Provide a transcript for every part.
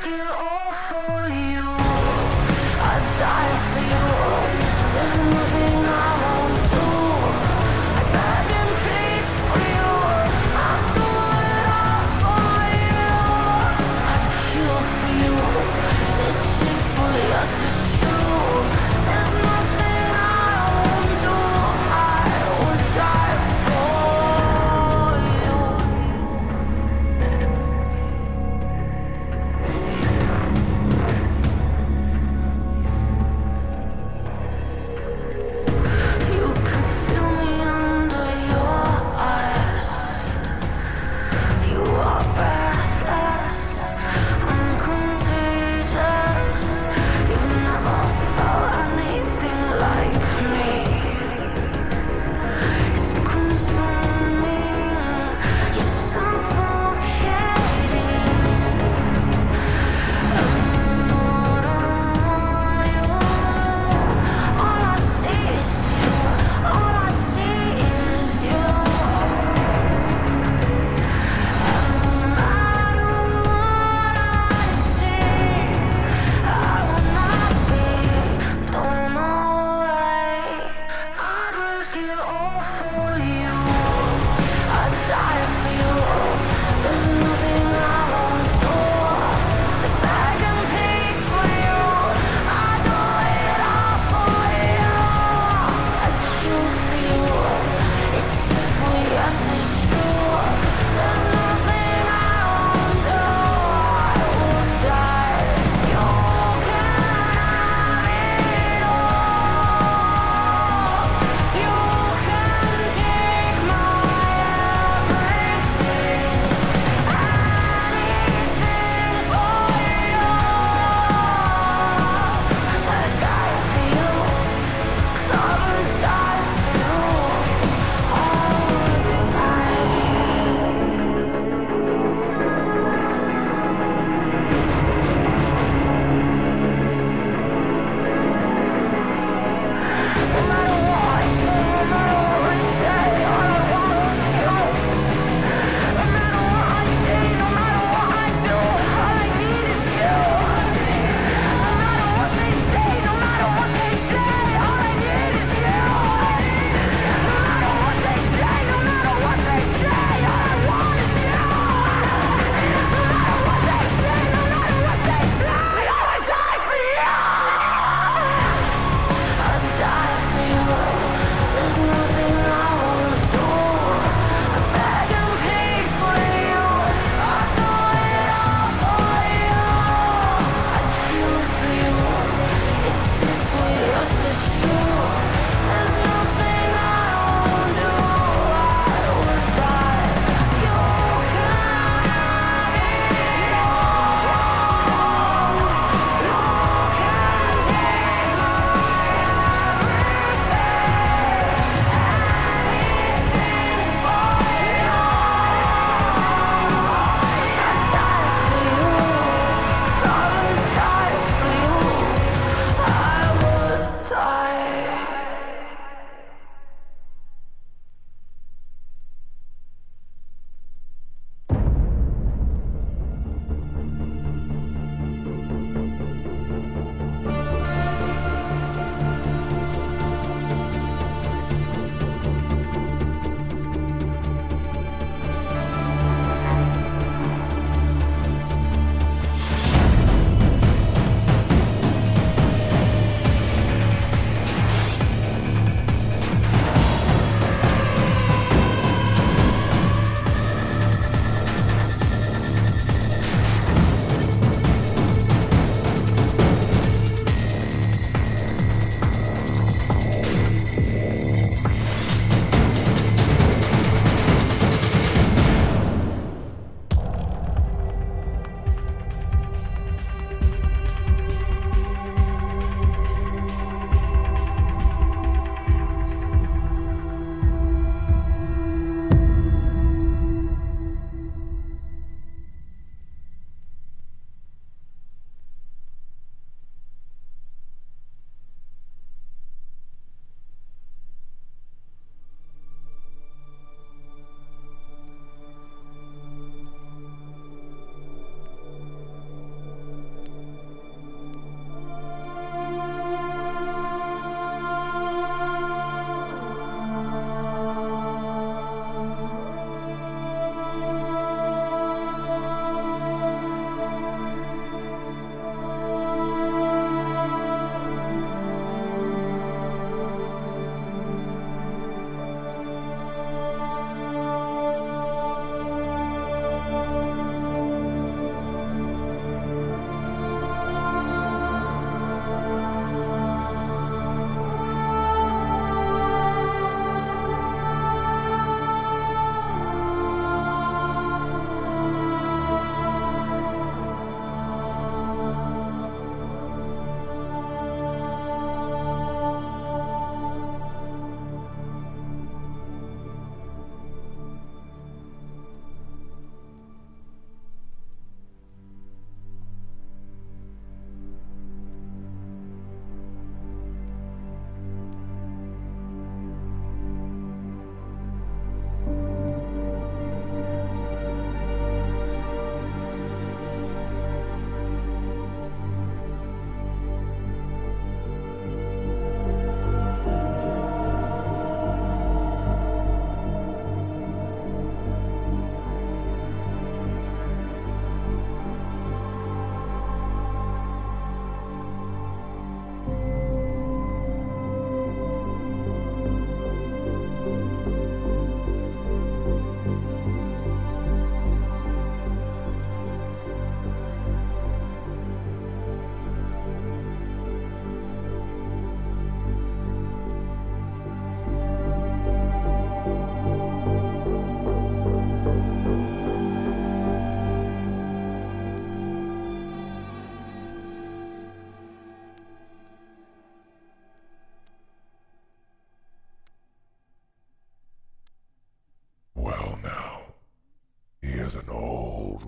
risk it all for you. I'd die for you. There's nothing I won't do. I beg and plead for you. I'd do it all for you. I'd kill for you. It's sick, but yes, it's true. There's nothing I won't do. I would die for you.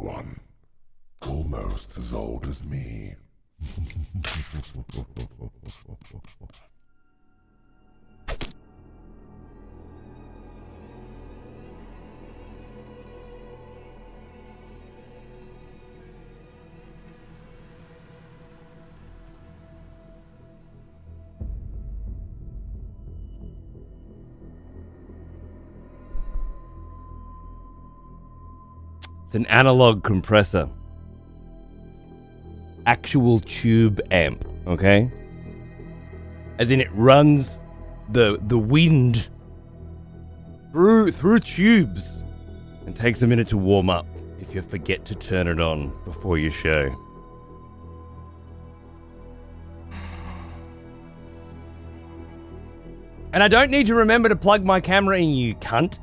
one. Almost as old as me. It's an analog compressor. Actual tube amp, okay? As in it runs the wind through tubes and takes a minute to warm up if you forget to turn it on before your show. And I don't need to remember to plug my camera in, you cunt.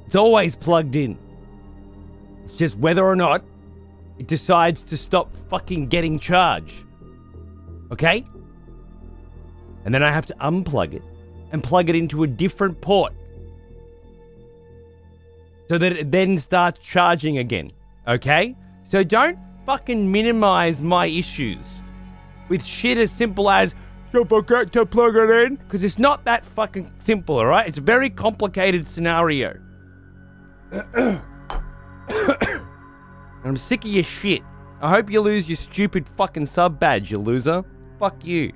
It's always plugged in. It's just whether or not it decides to stop fucking getting charge. Okay? And then I have to unplug it and plug it into a different port so that it then starts charging again. Okay? So don't fucking minimize my issues with shit as simple as don't forget to plug it in, because it's not that fucking simple, alright? It's a very complicated scenario. I'm sick of your shit. I hope you lose your stupid fucking sub badge, you loser. Fuck you.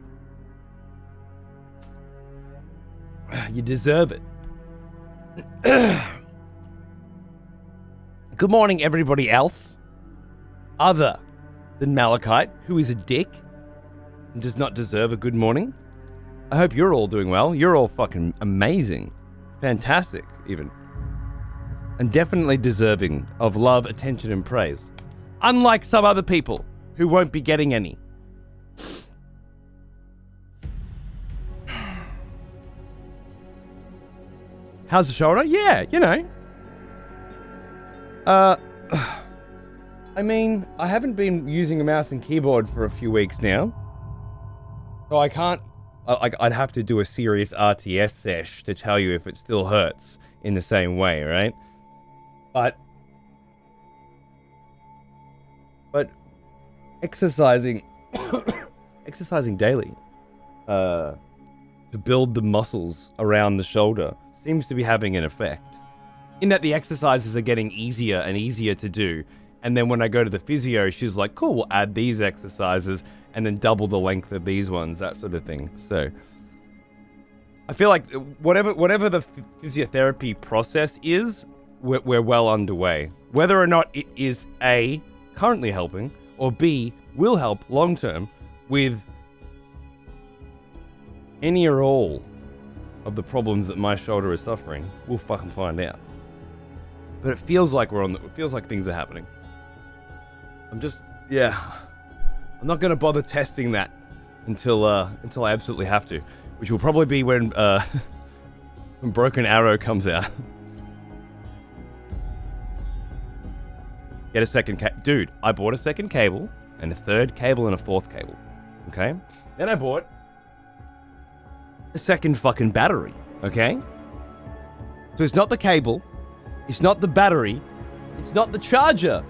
You deserve it. Good morning, everybody else. Other than Malachite, who is a dick and does not deserve a good morning. I hope you're all doing well. You're all fucking amazing. Fantastic, even. And definitely deserving of love, attention, and praise. Unlike some other people who won't be getting any. How's the shoulder? Yeah, you know. I mean, I haven't been using a mouse and keyboard for a few weeks now. So I can't... I'd have to do a serious RTS sesh to tell you if it still hurts in the same way, right? But exercising daily to build the muscles around the shoulder seems to be having an effect. In that the exercises are getting easier and easier to do. And then when I go to the physio, she's like, cool, we'll add these exercises and then double the length of these ones, that sort of thing. So I feel like whatever the physiotherapy process is, we're well underway. Whether or not it is A, currently helping, or B, will help long term with any or all of the problems that my shoulder is suffering, we'll fucking find out. But it feels like it feels like things are happening. I'm not gonna bother testing that until I absolutely have to, which will probably be when Broken Arrow comes out. Get a second dude, I bought a second cable, and a third cable, and a fourth cable. Okay? Then I bought a second fucking battery. Okay? So it's not the cable, it's not the battery, it's not the charger,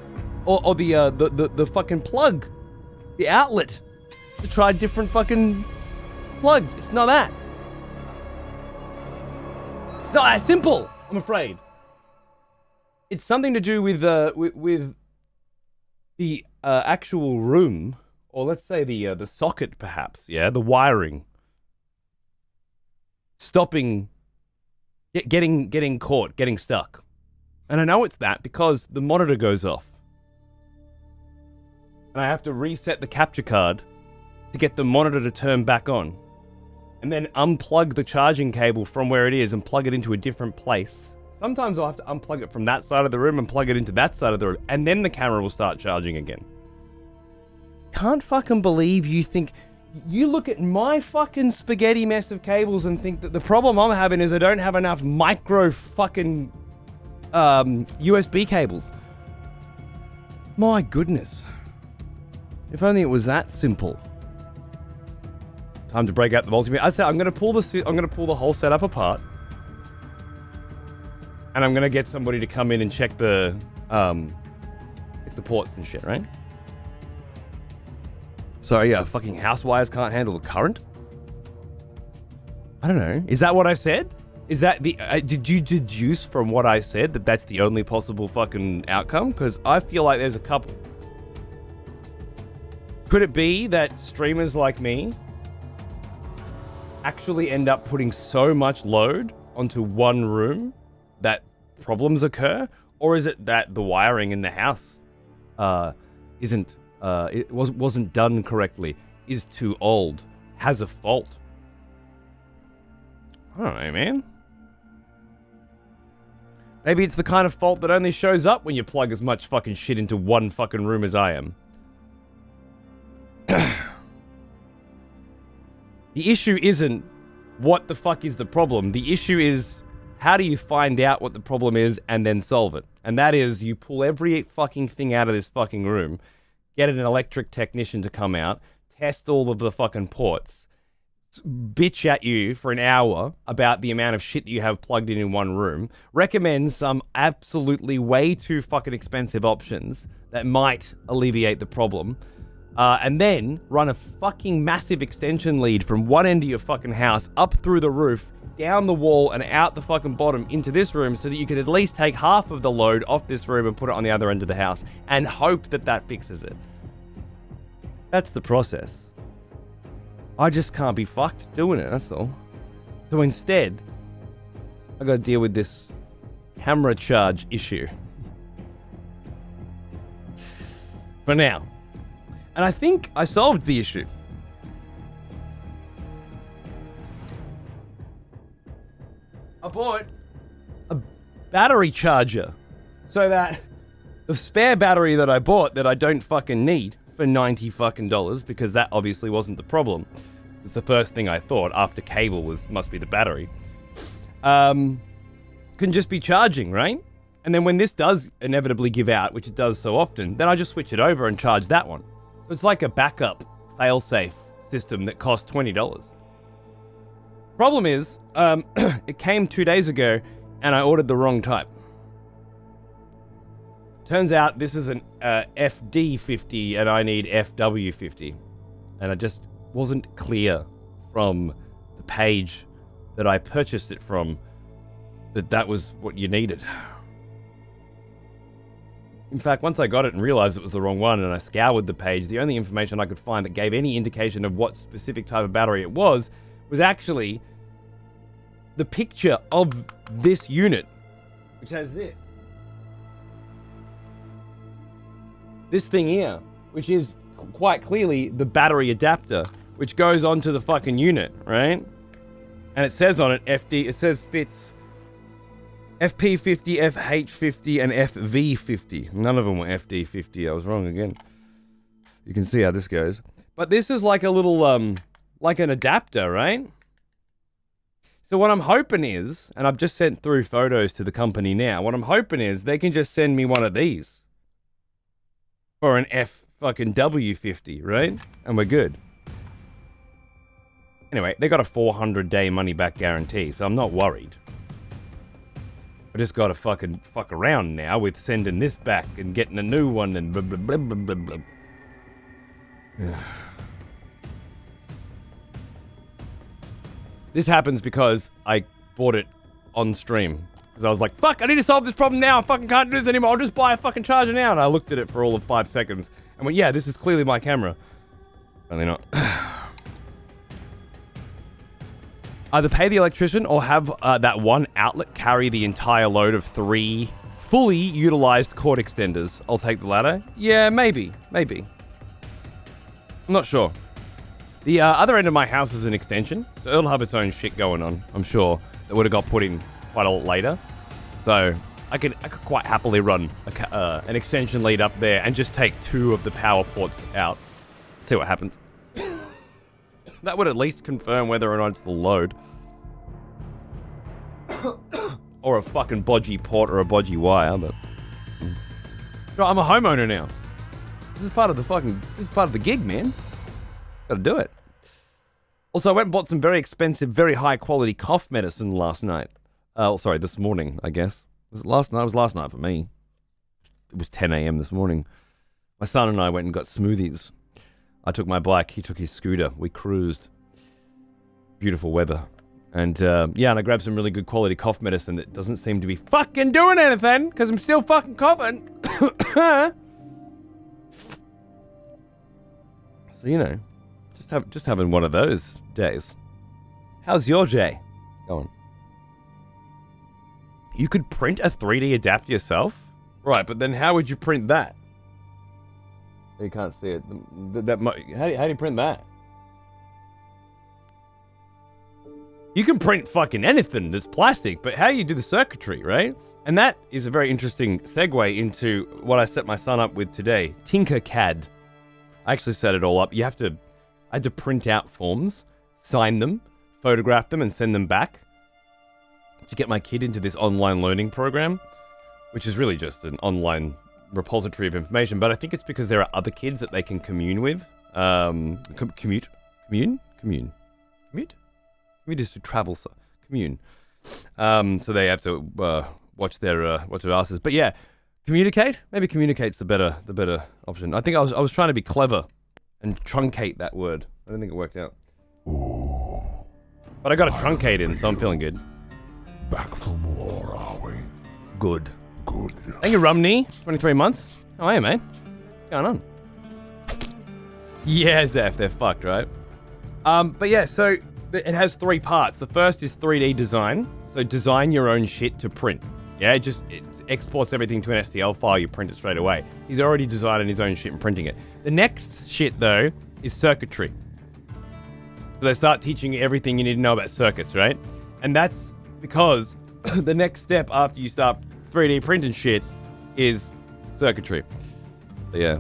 or the fucking plug, the outlet to try different fucking plugs. It's not that. It's not that simple, I'm afraid. It's something to do with the actual room, or let's say the socket, perhaps. Yeah, the wiring stopping, getting caught, getting stuck. And I know it's that because the monitor goes off, and I have to reset the capture card to get the monitor to turn back on, and then unplug the charging cable from where it is and plug it into a different place. Sometimes I'll have to unplug it from that side of the room and plug it into that side of the room, and then the camera will start charging again. Can't fucking believe you think... You look at my fucking spaghetti mess of cables and think that the problem I'm having is I don't have enough micro fucking USB cables. My goodness. If only it was that simple. Time to break out the multimeter. I said I'm gonna pull the whole setup apart. And I'm gonna get somebody to come in and check the ports and shit, right? So yeah, fucking house wires can't handle the current? I don't know. Is that what I said? Is that the... did you deduce from what I said that that's the only possible fucking outcome? Because I feel like there's a couple. Could it be that streamers like me actually end up putting so much load onto one room that problems occur? Or is it that the wiring in the house wasn't done correctly, is too old, has a fault? I don't know, man. Maybe it's the kind of fault that only shows up when you plug as much fucking shit into one fucking room as I am. The issue isn't what the fuck is the problem. The issue is how do you find out what the problem is and then solve it? And that is you pull every fucking thing out of this fucking room, get an electric technician to come out, test all of the fucking ports, bitch at you for an hour about the amount of shit that you have plugged in one room, recommend some absolutely way too fucking expensive options that might alleviate the problem, and then run a fucking massive extension lead from one end of your fucking house up through the roof, down the wall and out the fucking bottom into this room so that you could at least take half of the load off this room and put it on the other end of the house and hope that that fixes it. That's the process. I just can't be fucked doing it, that's all. So instead, I gotta deal with this camera charge issue. For now. And I think I solved the issue. I bought a battery charger so that the spare battery that I bought that I don't fucking need for $90 fucking dollars, because that obviously wasn't the problem. It's the first thing I thought after cable must be the battery. Can just be charging, right? And then when this does inevitably give out, which it does so often, then I just switch it over and charge that one. So it's like a backup fail-safe system that costs $20. Problem is, it came 2 days ago and I ordered the wrong type. Turns out this is an FD50 and I need FW50. And I just wasn't clear from the page that I purchased it from that was what you needed. In fact, once I got it and realized it was the wrong one and I scoured the page, the only information I could find that gave any indication of what specific type of battery it was actually the picture of this unit, which has this. This thing here, which is quite clearly the battery adapter, which goes onto the fucking unit, right? And it says on it, it says fits FP50, FH50, and FV50. None of them were FD50. I was wrong again. You can see how this goes. But this is like a little, like an adapter, right? So what I'm hoping is, and I've just sent through photos to the company now, what I'm hoping is they can just send me one of these. Or an W50, right? And we're good. Anyway, they got a 400-day money-back guarantee, so I'm not worried. I just gotta fucking fuck around now with sending this back and getting a new one and blah, blah, blah, blah, blah, blah. This happens because I bought it on stream. Because I was like, fuck, I need to solve this problem now. I fucking can't do this anymore. I'll just buy a fucking charger now. And I looked at it for all of 5 seconds and went, yeah, this is clearly my camera. Only not. Either pay the electrician or have that one outlet carry the entire load of 3 fully utilized cord extenders. I'll take the latter. Yeah, maybe. I'm not sure. The other end of my house is an extension, so it'll have its own shit going on, I'm sure. That would have got put in quite a lot later. So I could quite happily run an extension lead up there and just take 2 of the power ports out. See what happens. That would at least confirm whether or not it's the load. Or a fucking bodgy port or a bodgy wire, but... No, I'm a homeowner now. This is part of the gig, man. Gotta do it. Also, I went and bought some very expensive, very high quality cough medicine last night. This morning, I guess. Was it last night? It was last night for me. It was 10 a.m. this morning. My son and I went and got smoothies. I took my bike. He took his scooter. We cruised. Beautiful weather. And and I grabbed some really good quality cough medicine that doesn't seem to be fucking doing anything because I'm still fucking coughing. So, you know, just having one of those days. How's your day going? You could print a 3D adapter yourself? Right, but then how would you print that? You can't see it. How do you print that? You can print fucking anything that's plastic, but how do you do the circuitry, right? And that is a very interesting segue into what I set my son up with today. Tinkercad. I actually set it all up. I had to print out forms, sign them, photograph them, and send them back to get my kid into this online learning program, which is really just an online repository of information. But I think it's because there are other kids that they can commune with. Commute is to travel. Commune. So they have to watch their asses. But yeah, communicate. Maybe communicate's the better option. I think I was trying to be clever and truncate that word. I don't think it worked out. Ooh, But I got a truncate in, so I'm feeling good. back for more, are we? Good. Good. Thank you, Rumney. 23 months. How are you, mate? What's going on? Yeah, Zeph, they're fucked, right? But yeah, so it has 3 parts. The first is 3D design. So design your own shit to print. Yeah, it exports everything to an STL file. You print it straight away. He's already designing his own shit and printing it. The next shit, though, is circuitry. So they start teaching you everything you need to know about circuits, right? And that's because the next step after you start 3D printing shit is circuitry. So yeah.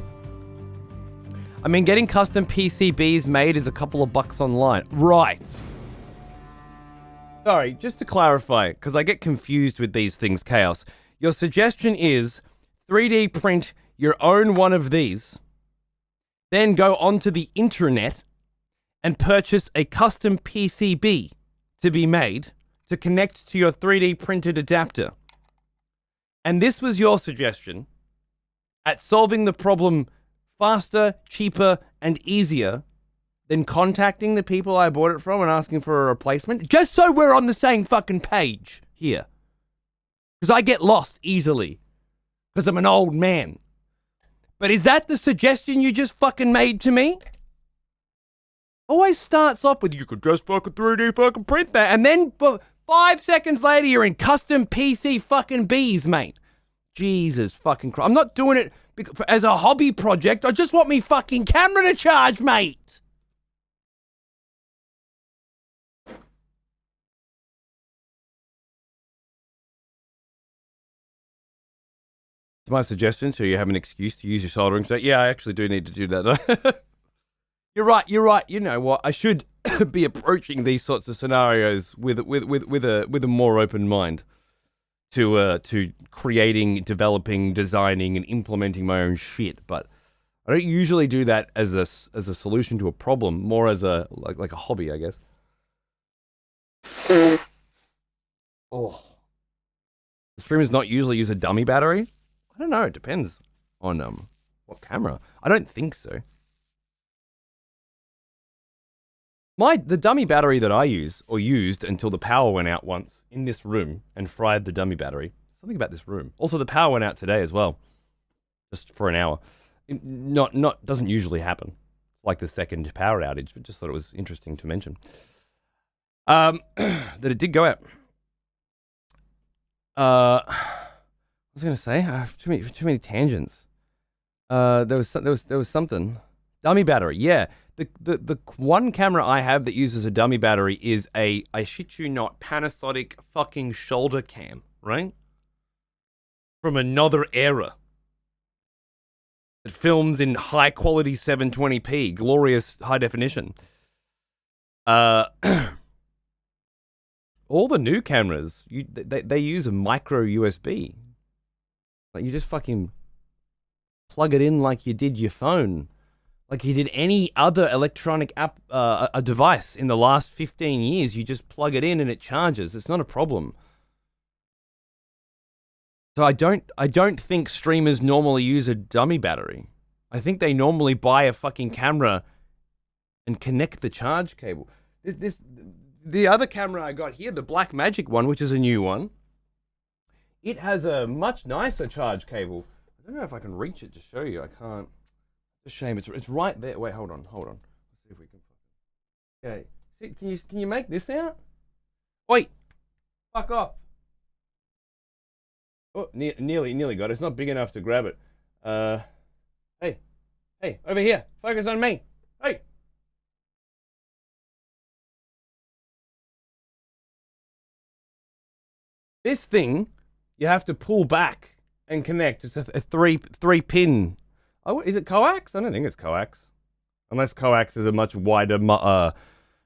I mean, getting custom PCBs made is a couple of bucks online. Right. Sorry, just to clarify, because I get confused with these things, Chaos. Your suggestion is 3D print your own one of these, then go onto the internet and purchase a custom PCB to be made to connect to your 3D printed adapter. And this was your suggestion at solving the problem faster, cheaper, and easier than contacting the people I bought it from and asking for a replacement. Just so we're on the same fucking page here. Because I get lost easily. Because I'm an old man. But is that the suggestion you just fucking made to me? Always starts off with, you could just fucking 3D fucking print that. And then 5 seconds later, you're in custom PC fucking Bs, mate. Jesus fucking Christ. I'm not doing it as a hobby project. I just want me fucking camera to charge, mate. My suggestion, so you have an excuse to use your soldering set. Yeah, I actually do need to do that. You're right. You know what? I should be approaching these sorts of scenarios with a more open mind to creating, developing, designing, and implementing my own shit. But I don't usually do that as a solution to a problem, more as a like a hobby, I guess. Oh, the streamers not usually use a dummy battery. I don't know. It depends on what camera. I don't think so. The dummy battery that I use, or used until the power went out once in this room and fried the dummy battery. Something about this room. Also, the power went out today as well, just for an hour. Doesn't usually happen, like the second power outage, but just thought it was interesting to mention. That it did go out. I was gonna say I have too many tangents. There was something. Dummy battery, yeah. The one camera I have that uses a dummy battery is I shit you not, Panasonic fucking shoulder cam, right? From another era. It films in high quality 720p, glorious high definition. All the new cameras, they use a micro USB. Like, you just fucking plug it in like you did your phone. Like you did any other electronic app, a device in the last 15 years. You just plug it in and it charges. It's not a problem. So I don't think streamers normally use a dummy battery. I think they normally buy a fucking camera and connect the charge cable. The other camera I got here, the Black Magic one, which is a new one, it has a much nicer charge cable. I don't know if I can reach it to show you. I can't. It's a shame. It's right there. Wait, hold on. Let's see if we can. Okay. See, can you make this out? Wait. Fuck off. Oh, nearly got it. It's not big enough to grab it. Hey, over here. Focus on me. Hey. This thing, you have to pull back and connect. It's a three pin. Oh, is it coax? I don't think it's coax, unless coax is a much wider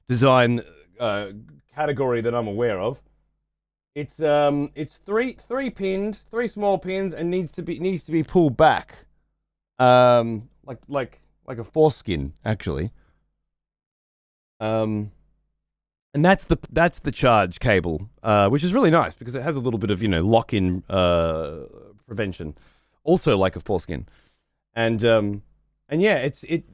design category that I'm aware of. It's three pinned, three small pins, and needs to be pulled back, like a foreskin actually. And that's the charge cable, which is really nice because it has a little bit of lock-in prevention, also like a foreskin, and yeah,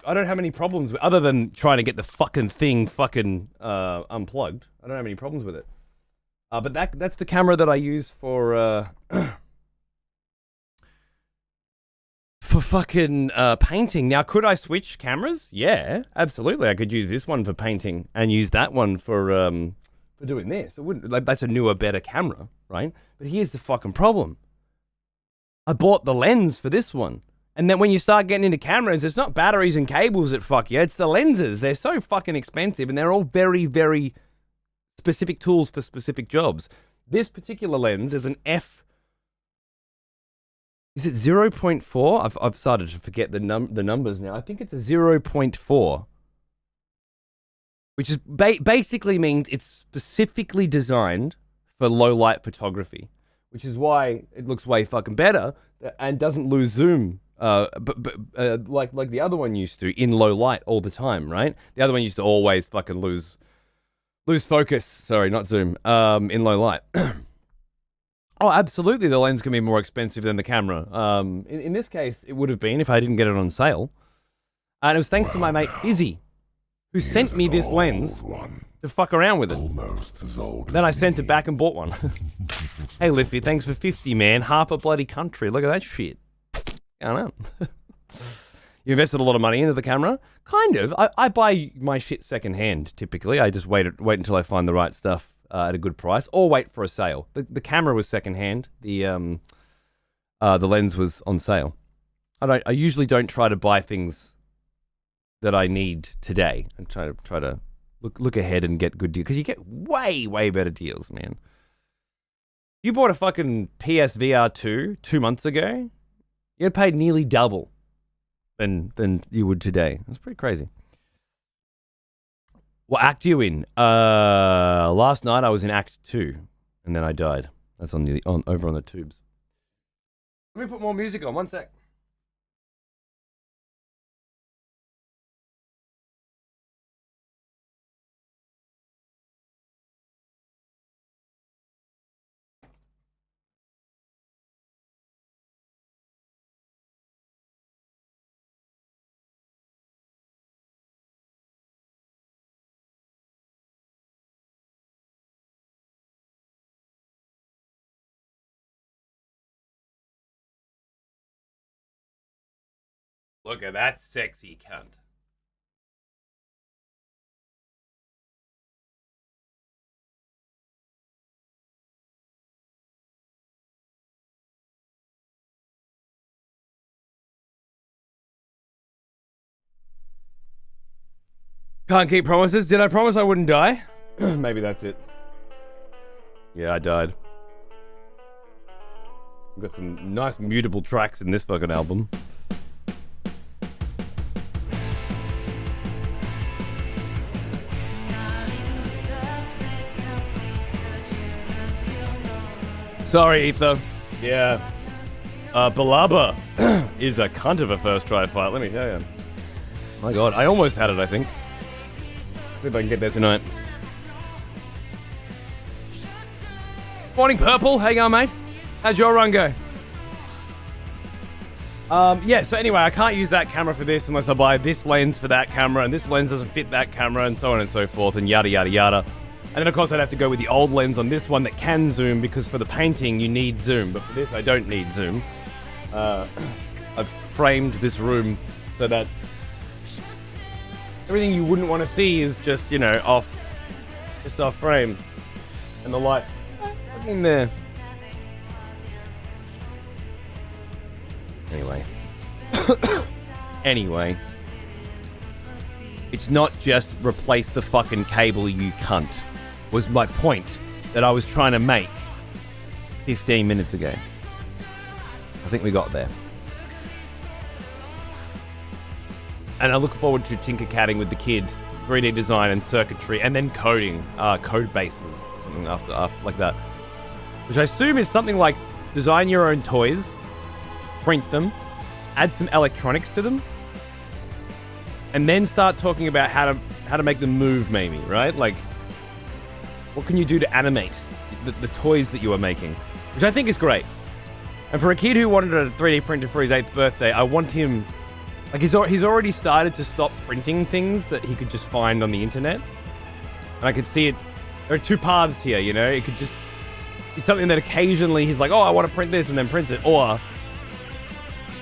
I don't have any problems other than trying to get the fucking thing unplugged. I don't have any problems with it. But that's the camera that I use for fucking painting. Now, could I switch cameras? Yeah, absolutely. I could use this one for painting and use that one for doing this. It wouldn't that's a newer, better camera, right? But here's the fucking problem. I bought the lens for this one. And then when you start getting into cameras, it's not batteries and cables that fuck you, it's the lenses. They're so fucking expensive and they're all very, very specific tools for specific jobs. This particular lens is an f. Is it 0.4? I've started to forget the numbers now. I think it's a 0.4, which is basically means it's specifically designed for low light photography, which is why it looks way fucking better and doesn't lose zoom. Like the other one used to in low light all the time, right? The other one used to always fucking lose focus. Sorry, not zoom. In low light. Oh, absolutely. The lens can be more expensive than the camera. In this case, it would have been if I didn't get it on sale. And it was thanks to my mate Izzy, who sent me this lens to fuck around with it. Almost as old Then as I sent me. it back and bought one. Hey, Liffy, thanks for 50, man. Half a bloody country. Look at that shit. I don't know. You invested a lot of money into the camera? Kind of. I buy my shit secondhand, typically. I just wait until I find the right stuff at a good price, or wait for a sale. The camera was secondhand. The lens was on sale. I usually don't try to buy things that I need today, and try to look ahead and get good deals, because you get way better deals, man. You bought a fucking PSVR 2 months ago, you paid nearly double than you would today. That's pretty crazy. What act you in? Last night I was in Act 2, and then I died. That's over on the tubes. Let me put more music on. 1 sec. Look at that sexy cunt. Can't keep promises. Did I promise I wouldn't die? Maybe that's it. Yeah, I died. We've got some nice mutable tracks in this fucking album. Sorry, Ether. Yeah. Balaba is a cunt of a first try fight, let me tell you. My god, I almost had it, I think. See if I can get there tonight. Morning, Purple. How you going, mate? How'd your run go? Yeah, so anyway, I can't use that camera for this unless I buy this lens for that camera, and this lens doesn't fit that camera, and so on and so forth, and yada, yada, yada. And then, of course, I'd have to go with the old lens on this one that can zoom, because for the painting, you need zoom. But for this, I don't need zoom. I've framed this room so that everything you wouldn't want to see is just, you know, off frame. And the light in there. Anyway. It's not just replace the fucking cable, you cunt. Was my point that I was trying to make 15 minutes ago. I think we got there. And I look forward to tinker-catting with the kid, 3D design and circuitry, and then coding, code bases, something after like that. Which I assume is something like design your own toys, print them, add some electronics to them, and then start talking about how to make them move, maybe, right? Like, what can you do to animate the toys that you are making? Which I think is great. And for a kid who wanted a 3D printer for his 8th birthday, I want him... Like, he's already started to stop printing things that he could just find on the internet. And I could see it... There are two paths here, you know? It could just be something that occasionally he's like, oh, I want to print this, and then prints it. Or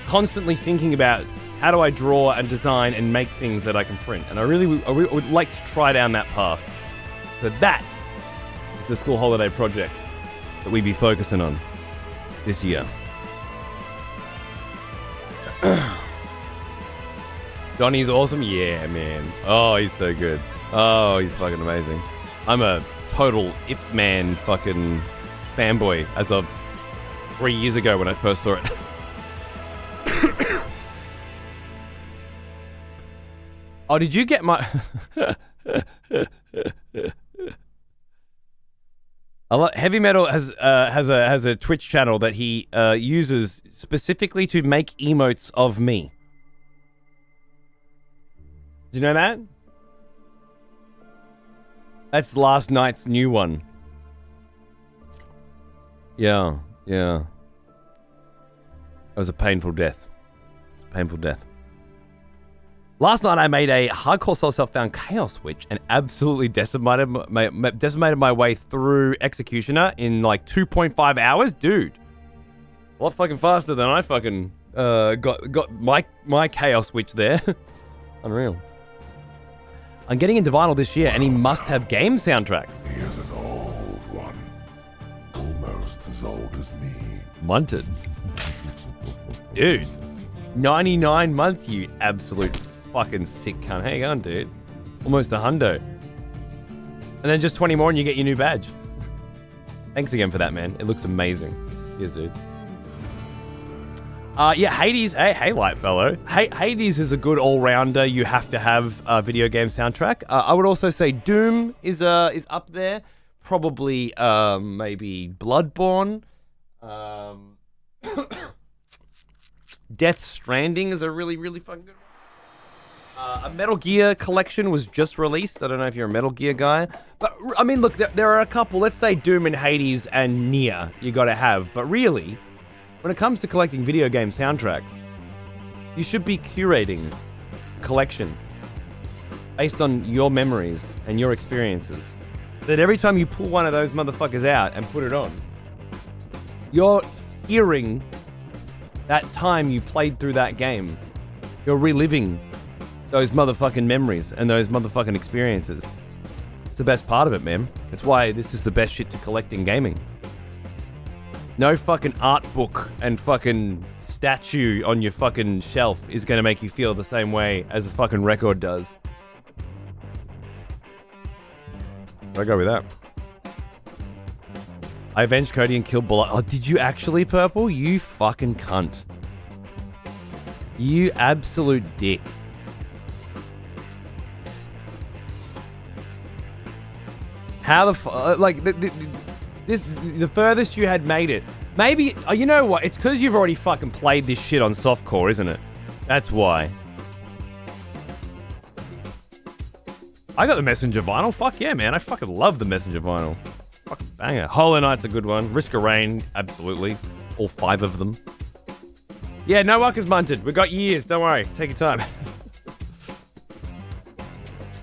constantly thinking about how do I draw and design and make things that I can print. And I really would like to try down that path. So that is the school holiday project that we'd be focusing on this year. Donnie's awesome? Yeah, man. Oh, he's so good. Oh, he's fucking amazing. I'm a total Ip Man fucking fanboy as of 3 years ago when I first saw it. Oh, did you get my... Heavy Metal has a Twitch channel that he uses specifically to make emotes of me. Do you know that? That's last night's new one. Yeah. It was a painful death. Last night I made a hardcore soul self-found chaos witch and absolutely decimated my way through Executioner in like 2.5 hours. Dude. A lot fucking faster than I fucking got my chaos witch there. Unreal. I'm getting into vinyl this year, and he must have game soundtracks. He is an old one. Almost as old as me. Munted. Dude. 99 months, you absolute fucking sick cunt. How you going, dude? Almost a hundo. And then just 20 more and you get your new badge. Thanks again for that, man. It looks amazing. Cheers, dude. Yeah, Hades. Hey, light fellow. Hades is a good all-rounder. You have to have a video game soundtrack. I would also say Doom is up there. Probably maybe Bloodborne. Death Stranding is a really, really fucking good one. A Metal Gear collection was just released. I don't know if you're a Metal Gear guy. But, I mean, look, there are a couple. Let's say Doom and Hades and Nier you gotta have. But really, when it comes to collecting video game soundtracks, you should be curating a collection based on your memories and your experiences. That every time you pull one of those motherfuckers out and put it on, you're hearing that time you played through that game. You're reliving those motherfucking memories and those motherfucking experiences. It's the best part of it, man. It's why this is the best shit to collect in gaming. No fucking art book and fucking statue on your fucking shelf is gonna make you feel the same way as a fucking record does. So I go with that. I avenged Cody and killed Bullet. Oh, did you actually, Purple? You fucking cunt. You absolute dick. How the like the furthest you had made it. Maybe, you know what? It's because you've already fucking played this shit on softcore, isn't it? That's why. I got the Messenger vinyl. Fuck yeah, man. I fucking love the Messenger vinyl. Fuck. banger. Hollow Knight's a good one. Risk of Rain, absolutely. All 5 of them. Yeah, no work is munted. We've got years. Don't worry. Take your time.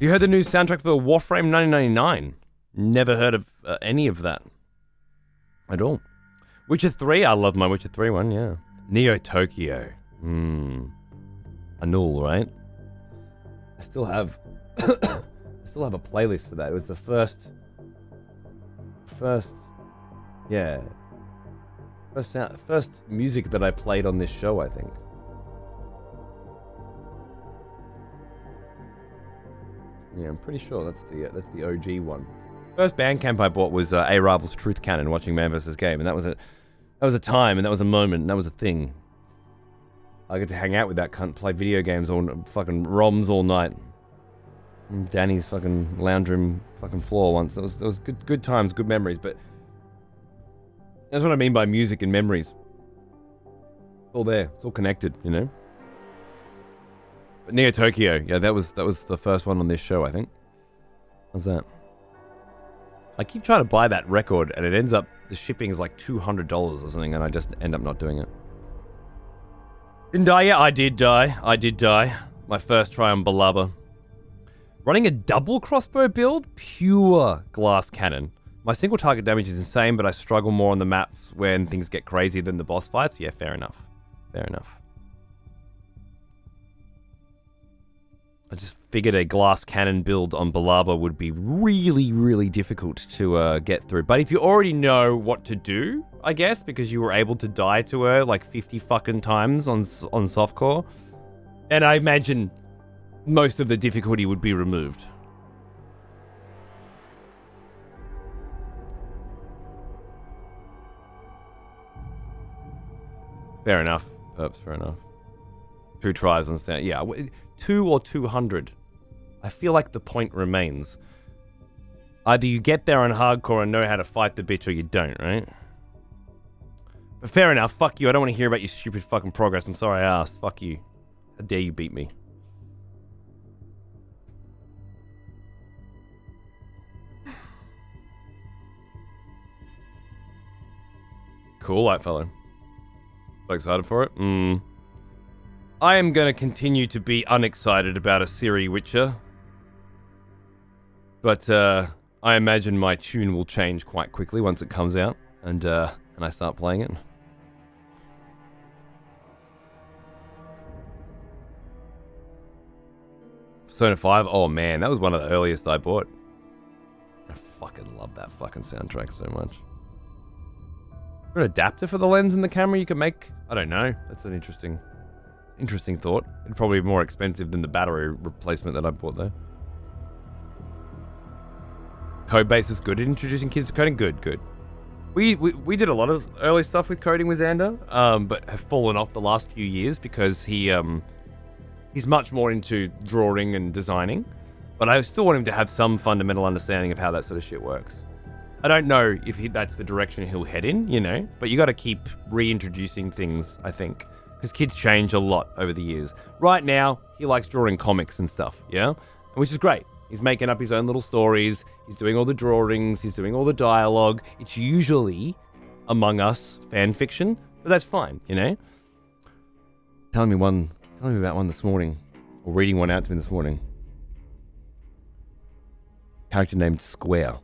You heard the new soundtrack for Warframe 1999? Never heard of any of that at all. Witcher 3, I love my Witcher 3 one, yeah. Neo Tokyo. Anul, right? I still have a playlist for that. It was the first music that I played on this show, I think. Yeah, I'm pretty sure that's the OG one. First Bandcamp I bought was A Rival's Truth Cannon, watching Man vs. Game, and that was a time, and that was a moment, and that was a thing. I get to hang out with that cunt, play video games on fucking ROMs all night. Danny's fucking lounge room fucking floor once. That was good times, good memories, but that's what I mean by music and memories. It's all there. It's all connected, you know? But Neo Tokyo, yeah, that was the first one on this show, I think. How's that? I keep trying to buy that record, and it ends up, the shipping is like $200 or something, and I just end up not doing it. Didn't die yet? I did die. My first try on Balaba. Running a double crossbow build? Pure glass cannon. My single target damage is insane, but I struggle more on the maps when things get crazy than the boss fights. Yeah, fair enough. I just figured a glass cannon build on Balaba would be really, really difficult to get through. But if you already know what to do, I guess, because you were able to die to her like 50 fucking times on softcore, and I imagine most of the difficulty would be removed. Fair enough. Perhaps fair enough. 2 tries on stand. Yeah, 2 or 200. I feel like the point remains. Either you get there on hardcore and know how to fight the bitch, or you don't, right? But fair enough. Fuck you. I don't want to hear about your stupid fucking progress. I'm sorry I asked. Fuck you. How dare you beat me? Cool, Light Fellow. So excited for it? I am going to continue to be unexcited about a Siri Witcher. But I imagine my tune will change quite quickly once it comes out and I start playing it. Persona 5? Oh man, that was one of the earliest I bought. I fucking love that fucking soundtrack so much. Is there an adapter for the lens and the camera you can make? I don't know. That's an interesting thought. It'd probably be more expensive than the battery replacement that I bought though. Codebase is good at introducing kids to coding. Good. We did a lot of early stuff with coding with Xander, but have fallen off the last few years because he's much more into drawing and designing. But I still want him to have some fundamental understanding of how that sort of shit works. I don't know if that's the direction he'll head in, you know, but you got to keep reintroducing things, I think, because kids change a lot over the years. Right now, he likes drawing comics and stuff, yeah, which is great. He's making up his own little stories. He's doing all the drawings. He's doing all the dialogue. It's usually, among us, fan fiction, but that's fine, you know. Telling me about one this morning, or reading one out to me this morning. Character named Square.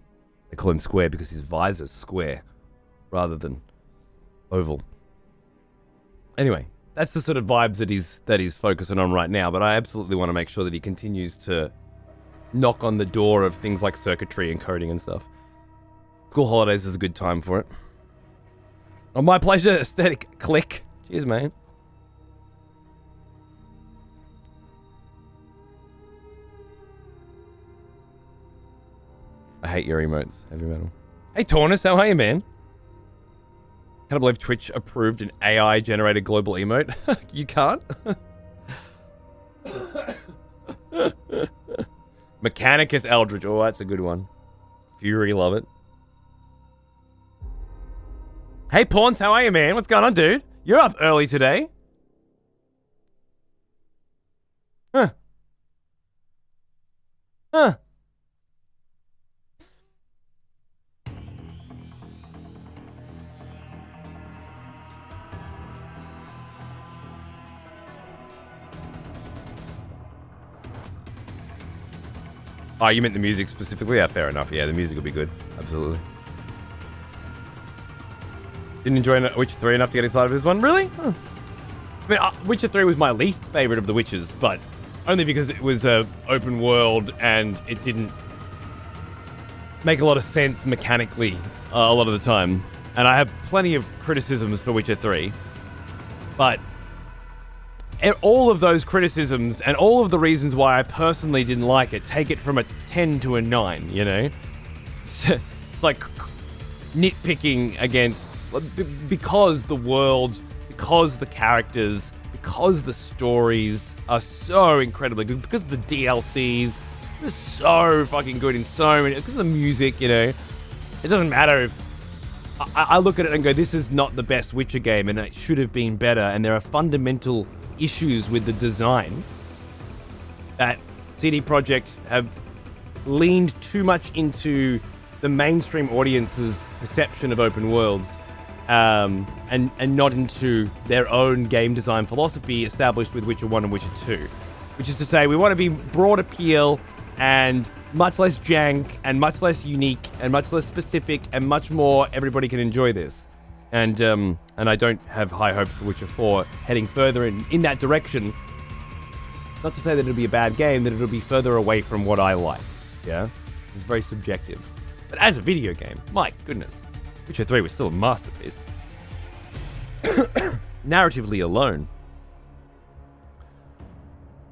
They call him Square because his visor's square rather than oval. Anyway, that's the sort of vibes that he's focusing on right now, but I absolutely want to make sure that he continues to knock on the door of things like circuitry and coding and stuff. School holidays is a good time for it. Oh, my pleasure, aesthetic. Click. Cheers, man. I hate your emotes, heavy metal. Hey, Taunus, how are you, man? Can't believe Twitch approved an AI-generated global emote. You can't? Mechanicus Eldridge. Oh, that's a good one. Fury, love it. Hey, Pawns, how are you, man? What's going on, dude? You're up early today. Huh. Oh, you meant the music specifically? Yeah, fair enough. Yeah, the music will be good. Absolutely. Didn't enjoy Witcher 3 enough to get excited for this one? Really? Huh. I mean, Witcher 3 was my least favorite of the Witchers, but only because it was a open world and it didn't make a lot of sense mechanically a lot of the time. And I have plenty of criticisms for Witcher 3, but all of those criticisms and all of the reasons why I personally didn't like it take it from a 10 to a 9, you know? It's like nitpicking against... Because the world, because the characters, because the stories are so incredibly good, because the DLCs are so fucking good in so many... Because of the music, you know? It doesn't matter if... I look at it and go, this is not the best Witcher game and it should have been better, and there are fundamental issues with the design that CD Projekt have leaned too much into the mainstream audience's perception of open worlds, and not into their own game design philosophy established with Witcher 1 and Witcher 2. Which is to say, we want to be broad appeal and much less jank and much less unique and much less specific and much more everybody can enjoy this. And I don't have high hopes for Witcher 4 heading further in that direction. Not to say that it'll be a bad game, that it'll be further away from what I like. Yeah? It's very subjective. But as a video game, my goodness, Witcher 3 was still a masterpiece. Narratively alone.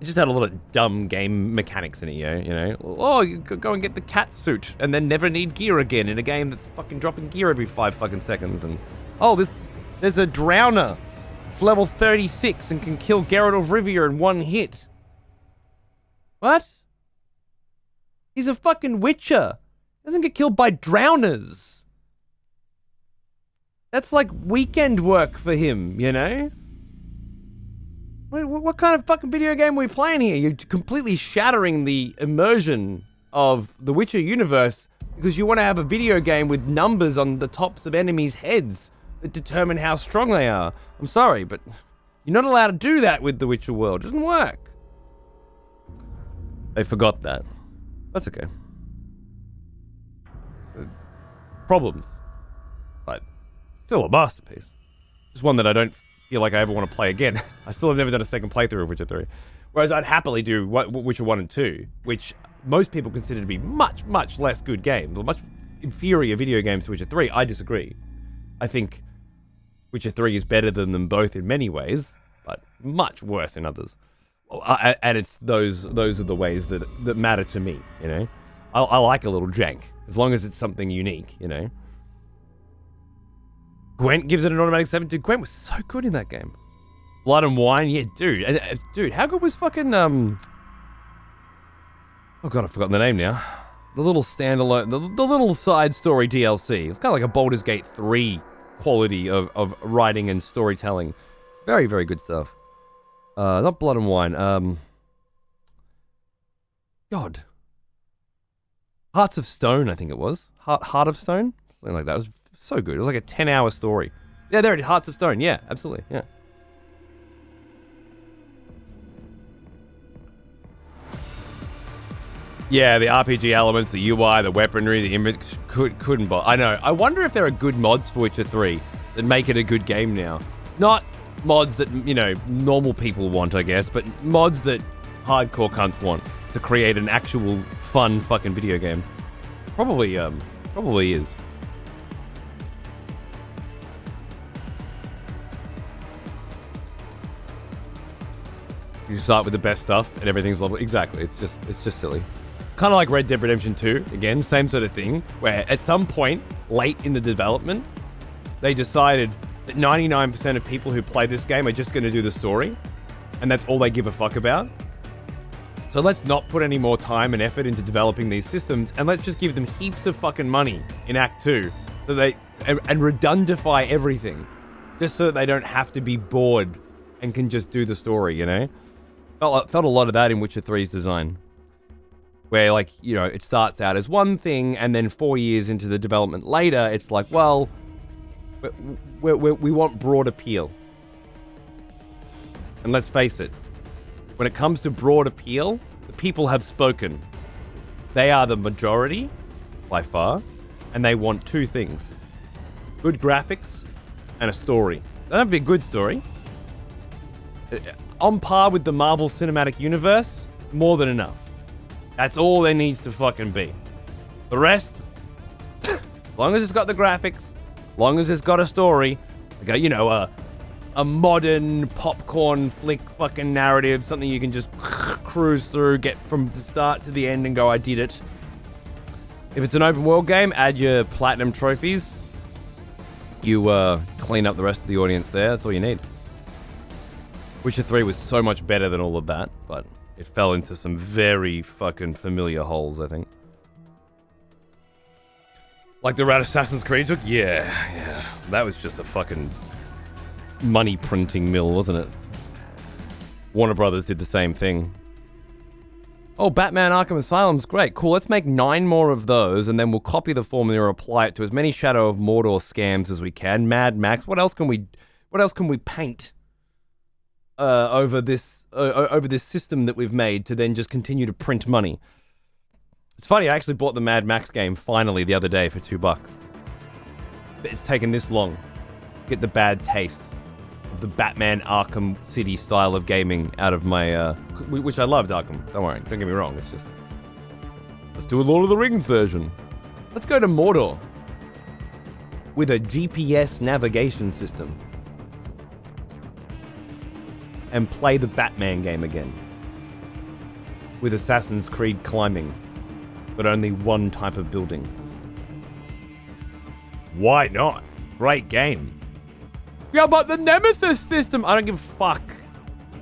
It just had a lot of dumb game mechanics in it, you know? Oh, you could go and get the cat suit and then never need gear again in a game that's fucking dropping gear every 5 fucking seconds. And, oh, there's a drowner. It's level 36 and can kill Geralt of Rivia in one hit. What? He's a fucking witcher. He doesn't get killed by drowners. That's like weekend work for him, you know? What kind of fucking video game are we playing here? You're completely shattering the immersion of the Witcher universe because you want to have a video game with numbers on the tops of enemies' heads that determine how strong they are. I'm sorry, but you're not allowed to do that with the Witcher world. It doesn't work. They forgot that. That's okay. So, problems. But still a masterpiece. Just one that I don't feel like I ever want to play again. I still have never done a second playthrough of Witcher 3. Whereas I'd happily do Witcher 1 and 2, which most people consider to be much, much less good games, or much inferior video games to Witcher 3. I disagree. I think Witcher 3 is better than them both in many ways, but much worse in others. And it's those are the ways that matter to me, you know? I like a little jank, as long as it's something unique, you know? Gwent gives it an automatic 7. Dude, Gwent was so good in that game. Blood and Wine, yeah, dude. And, dude, how good was fucking, oh god, I've forgotten the name now. The little standalone, the little side story DLC. It's kind of like a Baldur's Gate 3 quality of writing and storytelling. Very, very good stuff. Not Blood and Wine, God. Hearts of Stone, I think it was. Heart of Stone? Something like that. It was so good. It was like a 10-hour story. Yeah, there it is. Hearts of Stone. Yeah, absolutely. Yeah. Yeah, the RPG elements, the UI, the weaponry, the image couldn't bother. I know. I wonder if there are good mods for Witcher 3 that make it a good game now. Not mods that, you know, normal people want, I guess, but mods that hardcore cunts want to create an actual fun fucking video game. Probably is. You start with the best stuff and everything's lovely. Exactly. It's just silly. Kind of like Red Dead Redemption 2. Again, same sort of thing. Where at some point, late in the development, they decided that 99% of people who play this game are just going to do the story. And that's all they give a fuck about. So let's not put any more time and effort into developing these systems. And let's just give them heaps of fucking money in Act 2. So and redundify everything. Just so that they don't have to be bored and can just do the story, you know? Felt a lot of that in Witcher 3's design. Where, like, you know, it starts out as one thing, and then 4 years into the development later, it's like, well, we want broad appeal. And let's face it, when it comes to broad appeal, the people have spoken. They are the majority, by far, and they want two things. Good graphics and a story. They don't have to be a good story. On par with the Marvel Cinematic Universe, more than enough. That's all there needs to fucking be. The rest, as long as it's got the graphics, as long as it's got a story, like a modern popcorn flick fucking narrative, something you can just cruise through, get from the start to the end and go, I did it. If it's an open world game, add your platinum trophies. You clean up the rest of the audience there. That's all you need. Witcher 3 was so much better than all of that, but it fell into some very fucking familiar holes, I think. Like the route Assassin's Creed took? Yeah. That was just a fucking money printing mill, wasn't it? Warner Brothers did the same thing. Oh, Batman Arkham Asylum's great. Cool, let's make 9 more of those, and then we'll copy the formula and apply it to as many Shadow of Mordor scams as we can. Mad Max, what else can we paint over this system that we've made to then just continue to print money? It's funny, I actually bought the Mad Max game finally the other day for $2. It's taken this long to get the bad taste of the Batman Arkham City style of gaming out of my, which I loved Arkham. Don't worry, don't get me wrong. It's just, let's do a Lord of the Rings version. Let's go to Mordor with a GPS navigation system and play the Batman game again with Assassin's Creed climbing, but only one type of building. Why not? Great game. Yeah, but the Nemesis system, I don't give a fuck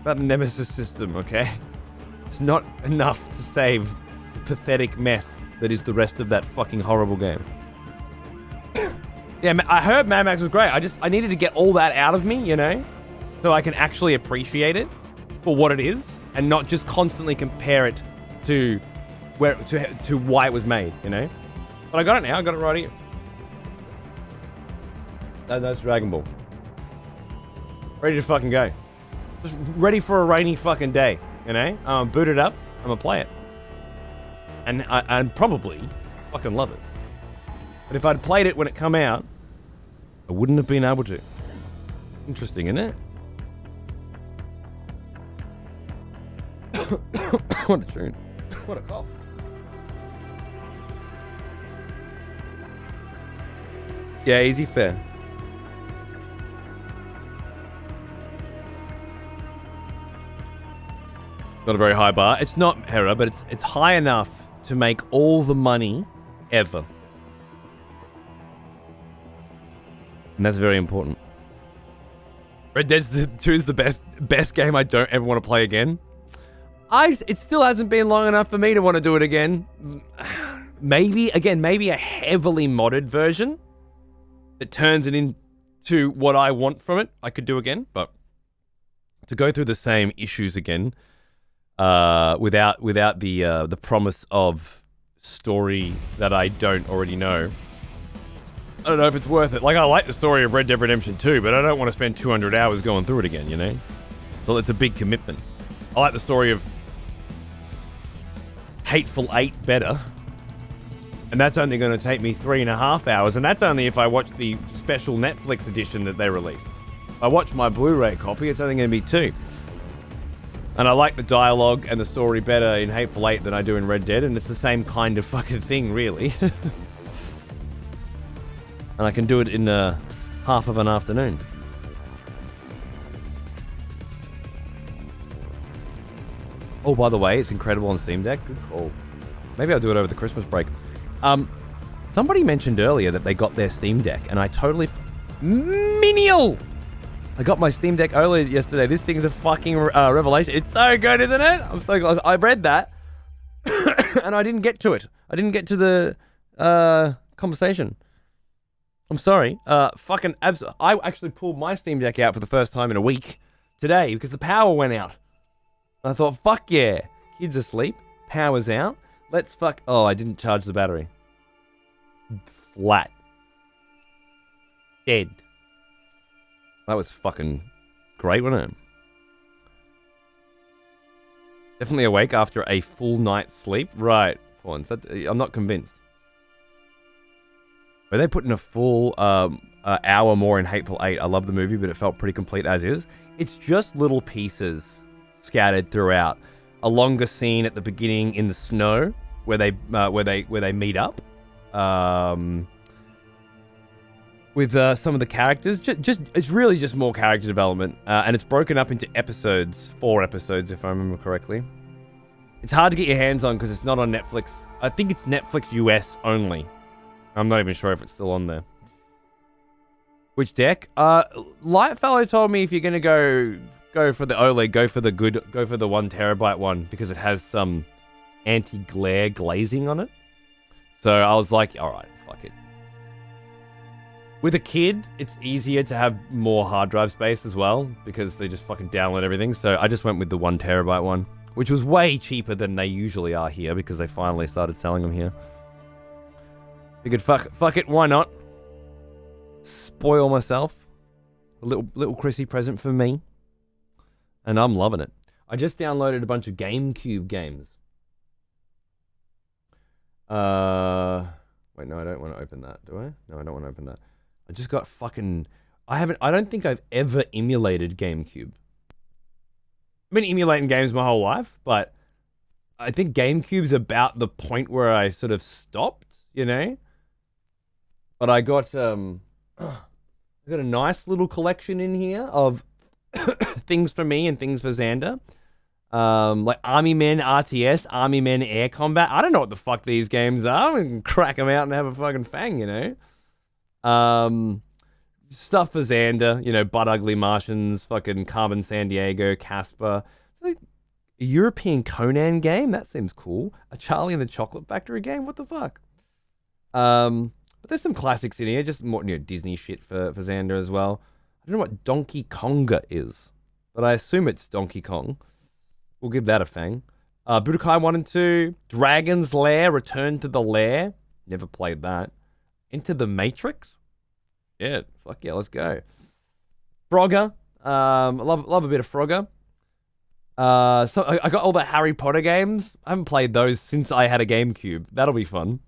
about the Nemesis system, okay? It's not enough to save the pathetic mess that is the rest of that fucking horrible game. Yeah, I heard Mad Max was great. I needed to get all that out of me, so I can actually appreciate it for what it is and not just constantly compare it to why it was made, But I got it now. I got it right here. That's Dragon Ball. Ready to fucking go. Just ready for a rainy fucking day, boot it up. I'm gonna play it, and I'd probably fucking love it. But if I'd played it when it come out, I wouldn't have been able to. Interesting, isn't it? What a tune. What a cough. Yeah, easy fare. Not a very high bar. It's not Hera, but it's high enough to make all the money ever. And that's very important. Red Dead 2 is the best game I don't ever want to play again. It still hasn't been long enough for me to want to do it again. Maybe a heavily modded version that turns it into what I want from it, I could do again. But to go through the same issues again, without the promise of story that I don't already know, I don't know if it's worth it. Like, I like the story of Red Dead Redemption 2, but I don't want to spend 200 hours going through it again, So it's a big commitment. I like the story of Hateful Eight better, and that's only going to take me 3.5 hours, and that's only if I watch the special Netflix edition that they released. If I watch my Blu-ray copy, it's only going to be 2. And I like the dialogue and the story better in Hateful Eight than I do in Red Dead, and it's the same kind of fucking thing, really. And I can do it in half of an afternoon. Oh, by the way, it's incredible on Steam Deck. Good call. Maybe I'll do it over the Christmas break. Somebody mentioned earlier that they got their Steam Deck, and I totally... Menial! I got my Steam Deck earlier yesterday. This thing's a fucking revelation. It's so good, isn't it? I'm so glad. I read that, and I didn't get to it. I didn't get to the conversation. I'm sorry. I actually pulled my Steam Deck out for the first time in a week today because the power went out. I thought, fuck yeah. Kids asleep. Power's out. Let's fuck... Oh, I didn't charge the battery. Flat. Dead. That was fucking great, wasn't it? Definitely awake after a full night's sleep. Right, spawns. I'm not convinced. Were they putting a full hour more in Hateful Eight? I love the movie, but it felt pretty complete as is. It's just little pieces scattered throughout. A longer scene at the beginning in the snow where they meet up with some of the characters. Just it's really just more character development, and it's broken up into episodes, 4 episodes if I remember correctly. It's hard to get your hands on because it's not on Netflix. I think it's Netflix US only. I'm not even sure if it's still on there. Which deck? Lightfellow told me if you're gonna go for the OLED, go for the 1 terabyte one because it has some anti-glare glazing on it. So I was like, all right, fuck it. With a kid, it's easier to have more hard drive space as well because they just fucking download everything. So I just went with the 1 terabyte one, which was way cheaper than they usually are here because they finally started selling them here. Figured fuck it, why not? Spoil myself. A little Chrissy present for me. And I'm loving it. I just downloaded a bunch of GameCube games. Wait, no, I don't want to open that, do I? No, I don't want to open that. I just got fucking... I don't think I've ever emulated GameCube. I've been emulating games my whole life, but I think GameCube's about the point where I sort of stopped, you know? But I got a nice little collection in here of things for me and things for Xander. Like Army Men RTS, Army Men Air Combat. I don't know what the fuck these games are. I'm gonna crack them out and have a fucking fang, you know? Stuff for Xander, you know, Butt Ugly Martians, fucking Carmen San Diego, Casper. Like, a European Conan game? That seems cool. A Charlie and the Chocolate Factory game? What the fuck? But there's some classics in here, just more, you know, Disney shit for Xander as well. I don't know what Donkey Konga is, but I assume it's Donkey Kong. We'll give that a fang. Budokai 1 and 2, Dragon's Lair, Return to the Lair. Never played that. Into the Matrix? Yeah, fuck yeah, let's go. Frogger. I love a bit of Frogger. So I got all the Harry Potter games. I haven't played those since I had a GameCube. That'll be fun.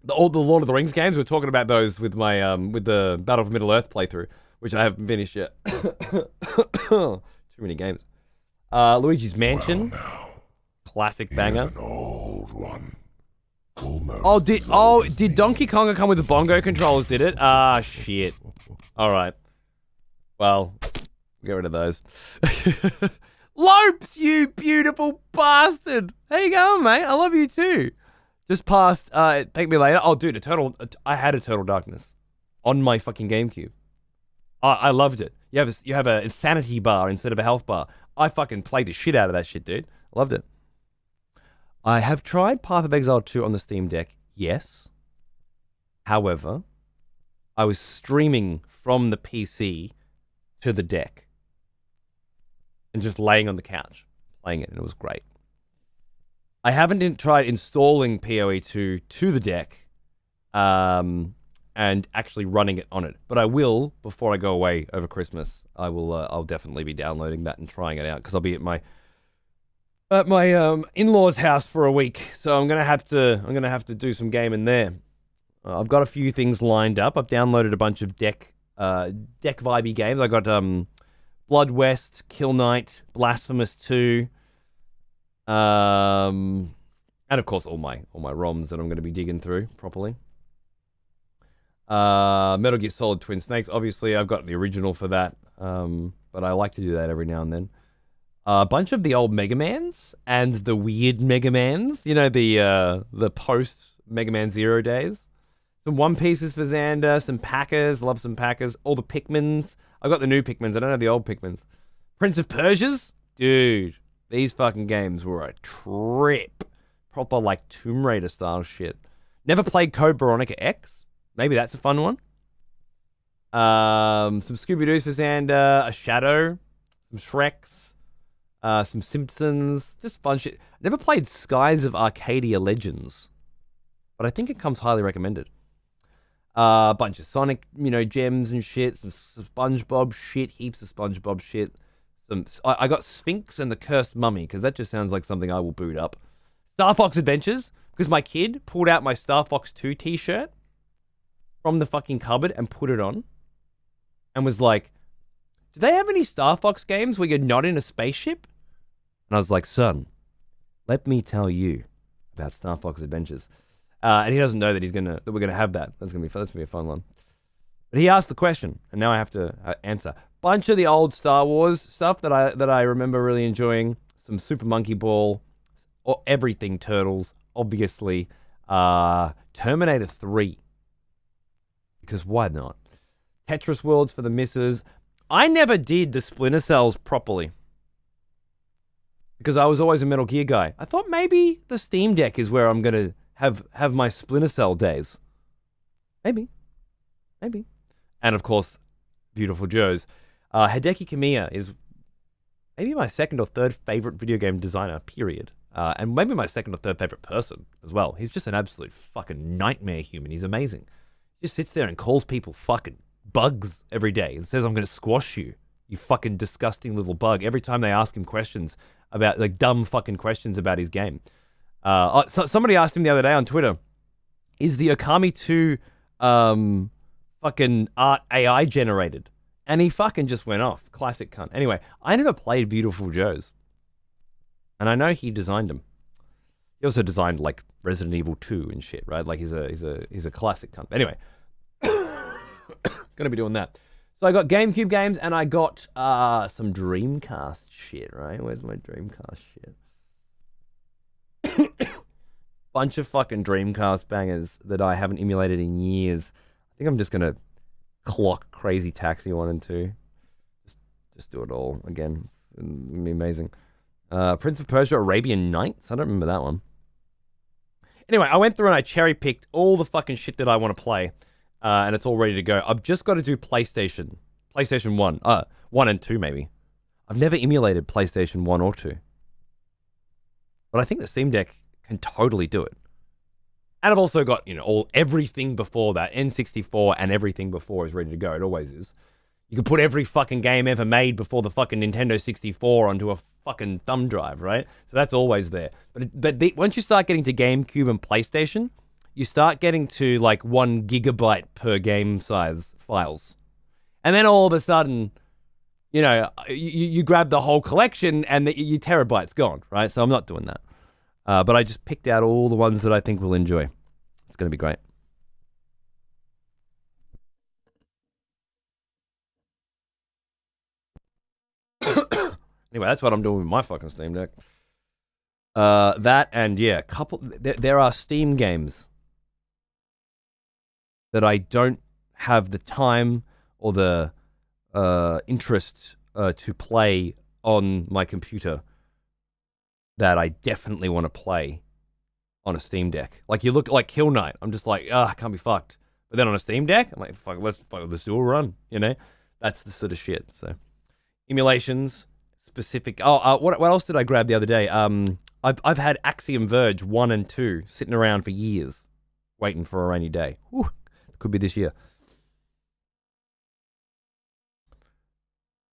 All the Lord of the Rings games, we're talking about those with my with the Battle of Middle-earth playthrough, which I haven't finished yet. Too many games. Luigi's Mansion, classic banger. An old one. Did Donkey Konga come with the bongo controllers? Did it? Ah, shit. All right. Well, get rid of those. Lopes, you beautiful bastard. How you going, mate? I love you too. Just passed, Thank Me Later. Oh, dude, I had Eternal Darkness on my fucking GameCube. I loved it. You have a insanity bar instead of a health bar. I fucking played the shit out of that shit, dude. Loved it. I have tried Path of Exile 2 on the Steam Deck, yes. However, I was streaming from the PC to the deck and just laying on the couch playing it, and it was great. I haven't tried installing PoE 2 to the deck and actually running it on it, but I will before I go away over Christmas. I'll definitely be downloading that and trying it out because I'll be at my in-laws' house for a week, so I'm gonna have to do some gaming there. I've got a few things lined up. I've downloaded a bunch of deck vibey games. I got Blood West, Kill Knight, Blasphemous 2, and of course all my ROMs that I'm going to be digging through properly. Metal Gear Solid Twin Snakes. Obviously, I've got the original for that, but I like to do that every now and then. A bunch of the old Mega Mans and the weird Mega Mans. You know, the post Mega Man Zero days. Some One Pieces for Xander, some Packers. Love some Packers. All the Pikmins. I got the new Pikmins. I don't know the old Pikmins. Prince of Persia's? Dude, these fucking games were a trip. Proper, like, Tomb Raider style shit. Never played Code Veronica X. Maybe that's a fun one. Some Scooby-Doo's for Xander. A Shadow. Some Shreks. Some Simpsons. Just fun shit. Never played Skies of Arcadia Legends. But I think it comes highly recommended. A bunch of Sonic, gems and shit. Some SpongeBob shit. Heaps of SpongeBob shit. I got Sphinx and the Cursed Mummy, because that just sounds like something I will boot up. Star Fox Adventures, because my kid pulled out my Star Fox 2 t-shirt from the fucking cupboard and put it on. And was like, do they have any Star Fox games where you're not in a spaceship? And I was like, son, let me tell you about Star Fox Adventures. And he doesn't know that we're gonna have that. That's gonna be a fun one. But he asked the question, and now I have to answer. Bunch of the old Star Wars stuff that I remember really enjoying. Some Super Monkey Ball, or everything Turtles, obviously. Terminator 3. Because why not? Tetris Worlds for the misses. I never did the Splinter Cells properly. Because I was always a Metal Gear guy. I thought maybe the Steam Deck is where I'm going to have my Splinter Cell days. Maybe. And of course, Beautiful Joe's. Hideki Kamiya is maybe my second or third favorite video game designer, period. And maybe my second or third favorite person as well. He's just an absolute fucking nightmare human. He's amazing. He just sits there and calls people fucking bugs every day and says, I'm going to squash you, you fucking disgusting little bug. Every time they ask him questions about, like, dumb fucking questions about his game. So somebody asked him the other day on Twitter, is the Okami 2 fucking art AI generated? And he fucking just went off. Classic cunt. Anyway, I never played Beautiful Joe's. And I know he designed them. He also designed, like, Resident Evil 2 and shit, right? Like, he's a classic cunt. Anyway, gonna be doing that. So I got GameCube games, and I got some Dreamcast shit, right? Where's my Dreamcast shit? Bunch of fucking Dreamcast bangers that I haven't emulated in years. I think I'm just gonna clock Crazy Taxi 1 and 2. Just do it all again. It's gonna be amazing. Prince of Persia Arabian Nights? I don't remember that one. Anyway, I went through and I cherry-picked all the fucking shit that I want to play. And it's all ready to go. I've just got to do PlayStation 1. 1 and 2, maybe. I've never emulated PlayStation 1 or 2. But I think the Steam Deck can totally do it. And I've also got, everything before that. N64 and everything before is ready to go. It always is. You can put every fucking game ever made before the fucking Nintendo 64 onto a fucking thumb drive, right? So that's always there. But once you start getting to GameCube and PlayStation, you start getting to like 1 gigabyte per game size files. And then all of a sudden, you grab the whole collection and your terabyte's gone, right? So I'm not doing that. But I just picked out all the ones that I think we'll enjoy. It's going to be great. Anyway, that's what I'm doing with my fucking Steam Deck. That and there are Steam games that I don't have the time or the interest to play on my computer that I definitely want to play on a Steam Deck. Like, you look like Kill Knight. I'm just like, I can't be fucked. But then on a Steam Deck, I'm like, let's do a run, That's the sort of shit, so. Emulations, specific. What else did I grab the other day? I've had Axiom Verge 1 and 2 sitting around for years, waiting for a rainy day. Whew, could be this year.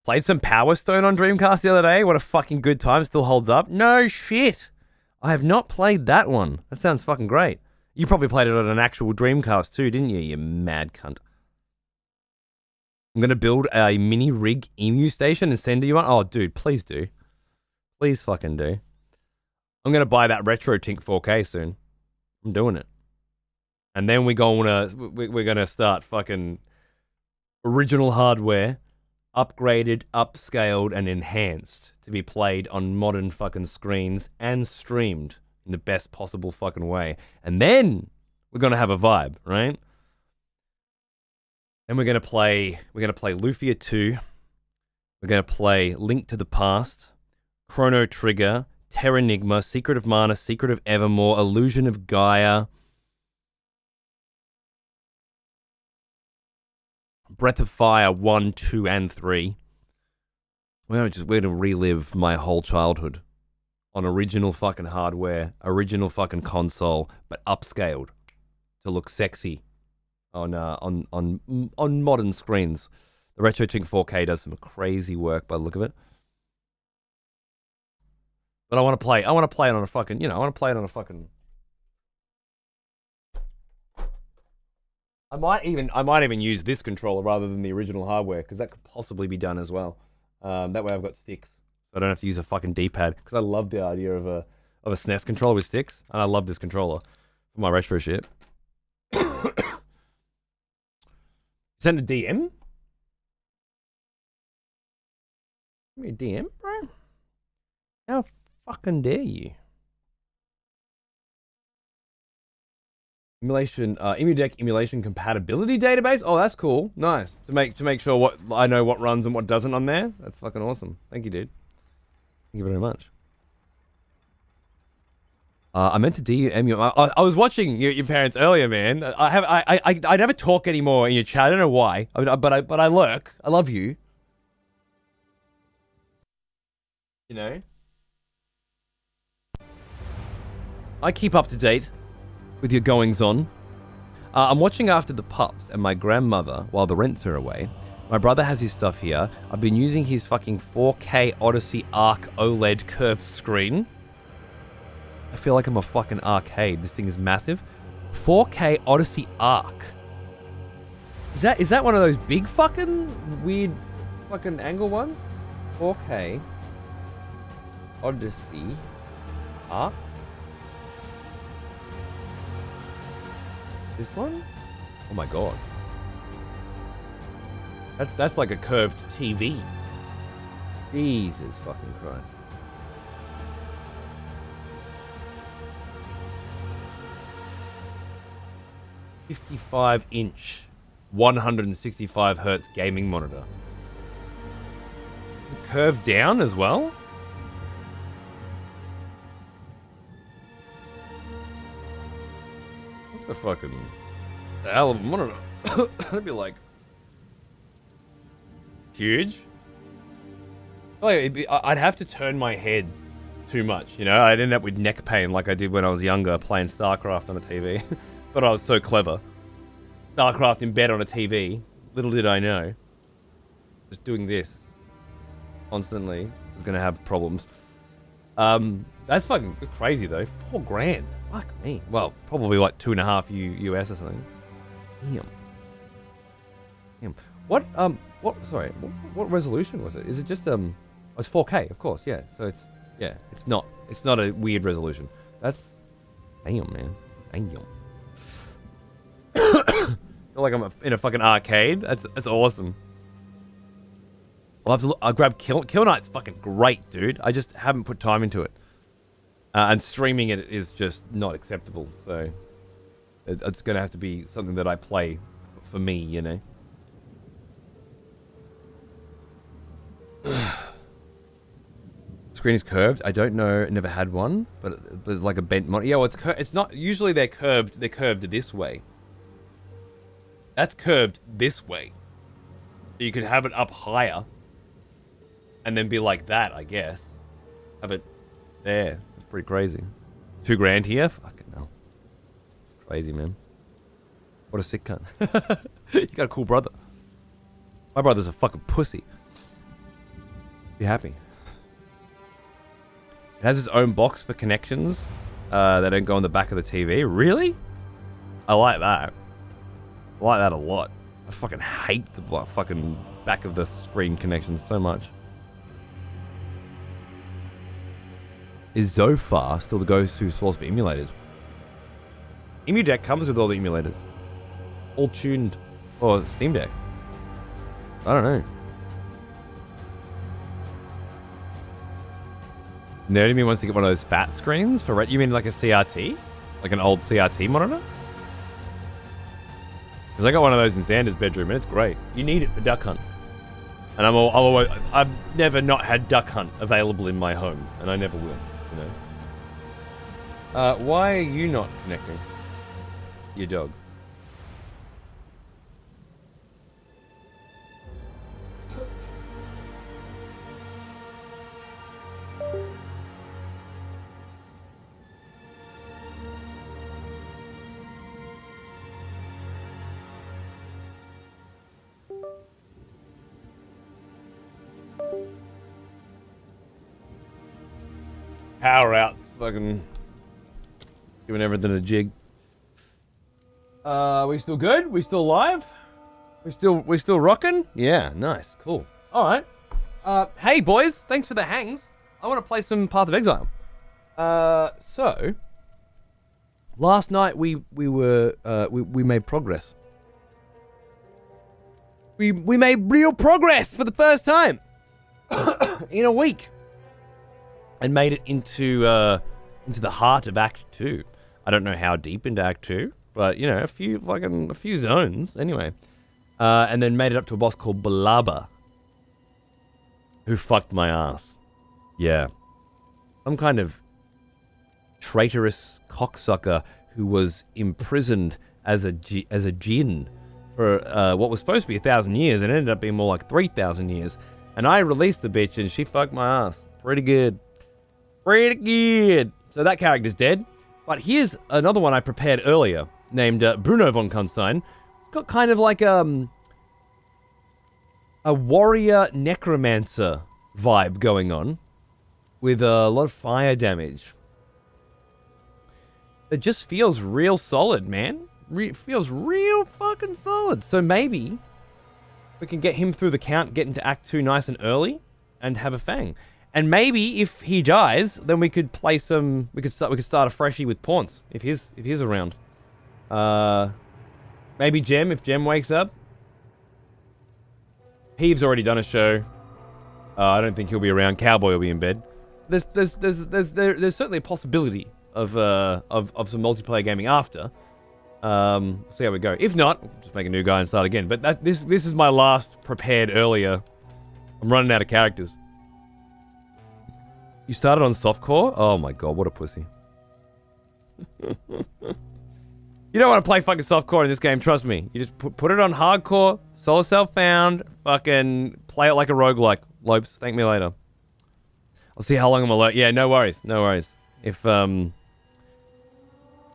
Played some Power Stone on Dreamcast the other day. What a fucking good time. Still holds up. No shit. I have not played that one. That sounds fucking great. You probably played it on an actual Dreamcast too, didn't you, you mad cunt? I'm going to build a mini rig emu station and send you one. Oh, dude, please do. Please fucking do. I'm going to buy that RetroTink 4K soon. I'm doing it. And then we're going to start fucking original hardware, upgraded, upscaled, and enhanced to be played on modern fucking screens and streamed in the best possible fucking way. And then we're going to have a vibe, right? And we're going to play Lufia 2. We're going to play Link to the Past, Chrono Trigger, Terranigma, Secret of Mana, Secret of Evermore, Illusion of Gaia, Breath of Fire 1, 2, and 3. We're going to relive my whole childhood on original fucking hardware, original fucking console, but upscaled to look sexy on modern screens. The RetroTink 4K does some crazy work by the look of it. But I want to play. I want to play it on a fucking. You know, I want to play it on a fucking. I might even use this controller rather than the original hardware because that could possibly be done as well. That way I've got sticks. So I don't have to use a fucking D-pad because I love the idea of a SNES controller with sticks, and I love this controller for my retro shit. Send a DM? Give me a DM, bro? How fucking dare you? Emulation, EmuDeck emulation compatibility database. Oh, that's cool. Nice to make sure what I know what runs and what doesn't on there. That's fucking awesome. Thank you, dude. Thank you very much. I meant to emulate. I was watching your parents earlier, man. I never talk anymore in your chat. I don't know why. But I lurk. I love you. You know. I keep up to date with your goings on. I'm watching after the pups and my grandmother while the rents are away. My brother has his stuff here. I've been using his fucking 4K Odyssey Arc OLED curved screen. I feel like I'm a fucking arcade. This thing is massive. 4K Odyssey Arc. Is that one of those big fucking weird fucking angle ones? 4K Odyssey Arc. This one? Oh my god. That's like a curved TV. Jesus fucking Christ. "55-inch, 165 hertz gaming monitor." Is it curved down as well? What's the fucking hell of a monitor? That'd be like huge. I'd have to turn my head too much, you know? I'd end up with neck pain like I did when I was younger playing StarCraft on a TV. But I was so clever. StarCraft in bed on a TV. Little did I know. Just doing this constantly was gonna have problems. That's fucking crazy though. $4 grand. Fuck me. Well, probably like 2.5 US or something. Damn. Damn. Sorry. What resolution was it? Is it just oh, it's 4K, of course. Yeah. So it's not a weird resolution. That's damn, man. Damn. I feel like I'm in a fucking arcade. That's awesome. I'll grab Kill Knight's fucking great, dude. I just haven't put time into it. And streaming it is just not acceptable, so it's gonna have to be something that I play for me, you know. Screen is curved. I don't know. Never had one, but it's like a bent monitor. Yeah, well, it's not. Usually they're curved. They're curved this way. That's curved this way. So you could have it up higher, and then be like that, I guess. Have it there. It's pretty crazy. $2 grand here. Fucking hell. It's crazy, man. What a sick cunt. You got a cool brother. My brother's a fucking pussy. Be happy. It has its own box for connections that don't go on the back of the TV. Really? I like that. I like that a lot. I fucking hate the fucking back of the screen connections so much. Is Zofar still the go-to source for emulators? EmuDeck comes with all the emulators. All tuned for Steam Deck. I don't know. Nerdy wants to get one of those fat screens for you mean like a CRT? Like an old CRT monitor? Because I got one of those in Xander's bedroom and it's great. You need it for Duck Hunt. And I've never not had Duck Hunt available in my home, and I never will, you know. Why are you not connecting? Your dog. Power out. Fucking giving everything a jig. We still good? We still live? We still rocking? Yeah, nice, cool. All right. Hey boys, thanks for the hangs. I want to play some Path of Exile. So last night we made progress. We made real progress for the first time in a week, and made it into the heart of Act 2. I don't know how deep into Act 2, but you know, a few zones anyway. And then made it up to a boss called Balaba, who fucked my ass. Yeah, some kind of traitorous cocksucker who was imprisoned as a djinn for what was supposed to be 1,000 years, and ended up being more like 3,000 years. And I released the bitch, and she fucked my ass. Pretty good. Pretty good. So that character's dead. But here's another one I prepared earlier, named Bruno von Kunstein. Got kind of like a warrior necromancer vibe going on, with a lot of fire damage. It just feels real solid, man. Feels real fucking solid. So maybe we can get him through the count, get into Act 2 nice and early, and have a fang. And maybe if he dies, then we could play some. We could start a freshie with Paunce if he's around. Maybe Gem if Gem wakes up. Peeve's already done a show. I don't think he'll be around. Cowboy will be in bed. There's certainly a possibility of some multiplayer gaming after. See how we go. If not, we'll just make a new guy and start again. But this is my last prepared earlier. I'm running out of characters. You started on softcore? Oh my god, what a pussy. You don't want to play fucking softcore in this game, trust me. You just put it on hardcore, solo self-found, fucking play it like a roguelike. Lopes, thank me later. I'll see how long I'm alert. Yeah, no worries, no worries. If, I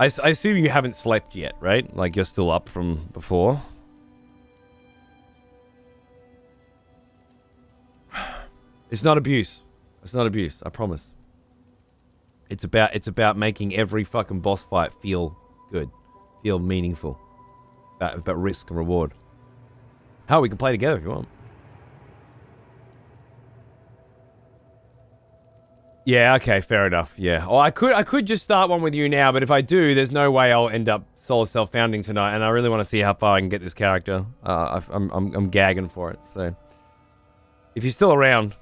assume you haven't slept yet, right? Like, you're still up from before. It's not abuse. It's not abuse, I promise. It's about making every fucking boss fight feel good. Feel meaningful. About risk and reward. Hell, we can play together if you want. Yeah, okay, fair enough. Yeah. Oh, I could just start one with you now, but if I do, there's no way I'll end up solo self-founding tonight, and I really want to see how far I can get this character. I'm gagging for it. So, if you're still around,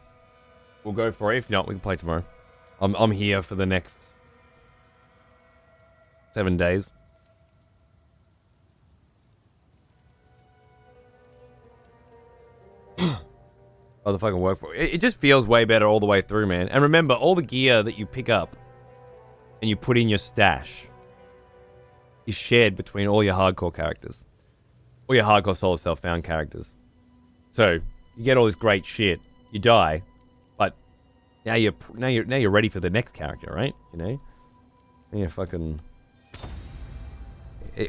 we'll go for it. If not, we can play tomorrow. I'm here for the next 7 days. Oh, the fucking work for it. It just feels way better all the way through, man. And remember, all the gear that you pick up and you put in your stash is shared between all your hardcore characters. All your hardcore solo self-found characters. So, you get all this great shit, you die, but now you're ready for the next character, right? You know? And you're fucking...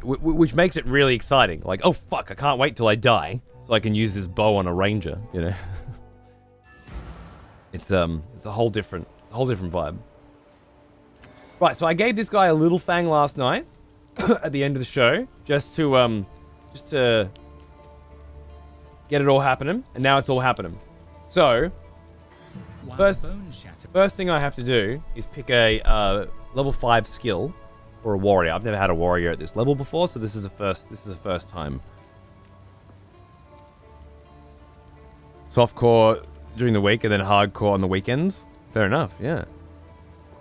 which makes it really exciting. Like, oh fuck, I can't wait till I die so I can use this bow on a ranger, you know? It's a whole different vibe. Right, so I gave this guy a little fang last night at the end of the show, just to get it all happening, and now it's all happening. So, first thing I have to do is pick a level 5 skill for a warrior. I've never had a warrior at this level before, so this is a first time. Softcore during the week and then hardcore on the weekends. Fair enough, yeah.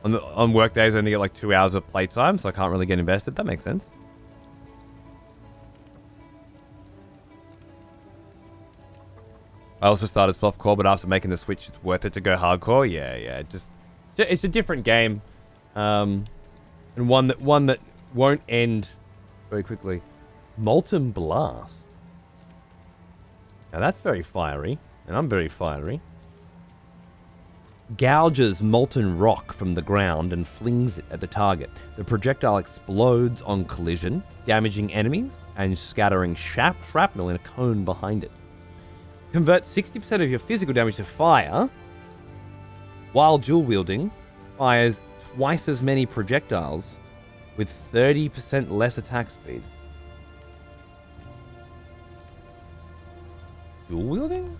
On work days, I only get like 2 hours of playtime, so I can't really get invested. That makes sense. I also started softcore, but after making the switch, it's worth it to go hardcore. Yeah. It's a different game, and one that won't end very quickly. Molten Blast. Now that's very fiery. And I'm very fiery. Gouges molten rock from the ground and flings it at the target. The projectile explodes on collision, damaging enemies and scattering shrapnel in a cone behind it. Convert 60% of your physical damage to fire while dual wielding fires twice as many projectiles with 30% less attack speed. Dual wielding?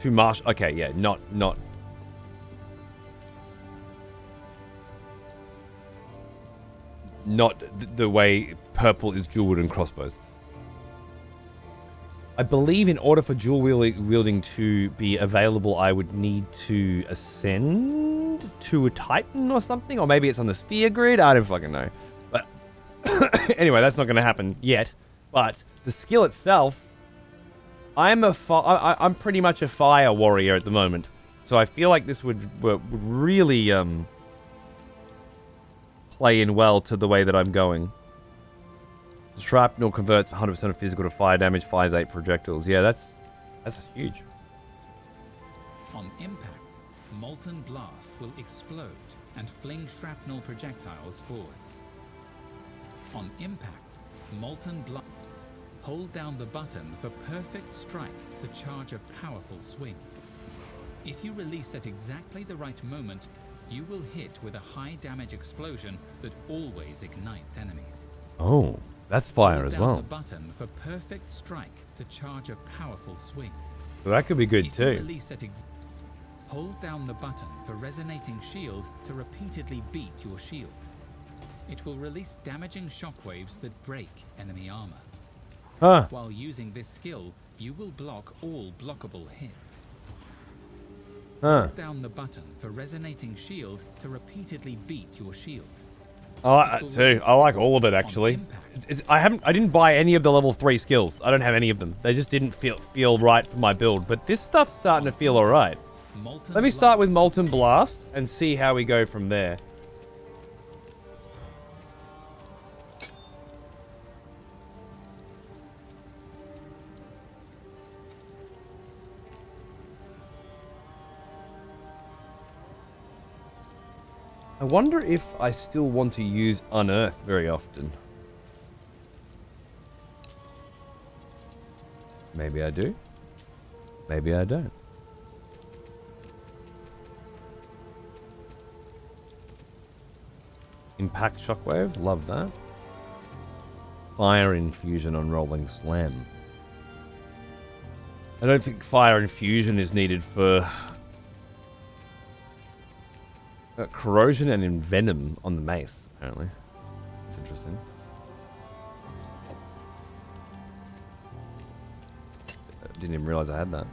To marsh. Okay, yeah, not. Not the way purple is dual wielding crossbows. I believe in order for dual wielding to be available, I would need to ascend to a Titan or something, or maybe it's on the sphere grid. I don't fucking know. But anyway, that's not going to happen yet. But the skill itself, I'm pretty much a fire warrior at the moment, so I feel like this would really play in well to the way that I'm going. The shrapnel converts 100% of physical to fire damage, fires 8 projectiles. Yeah, that's huge. On impact, Molten Blast will explode and fling shrapnel projectiles forwards. On impact, Molten Blast. Hold down the button for perfect strike to charge a powerful swing. If you release at exactly the right moment, you will hit with a high damage explosion that always ignites enemies. Oh, that's fire as well. Hold down the button for perfect strike to charge a powerful swing. So that could be good too. Hold down the button for resonating shield to repeatedly beat your shield. It will release damaging shockwaves that break enemy armor. Huh. While using this skill, you will block all blockable hits. Huh. Hold down the button for resonating shield to repeatedly beat your shield. I like that too. I like all of it actually. I didn't buy any of the level 3 skills. I don't have any of them. They just didn't feel right for my build. But this stuff's starting to feel alright. Let me start with Molten Blast and see how we go from there. I wonder if I still want to use Unearth very often. Maybe I do. Maybe I don't. Impact Shockwave, love that. Fire Infusion on Rolling Slam. I don't think Fire Infusion is needed for Corrosion and Envenom on the mace, apparently. That's interesting. Didn't even realize I had that.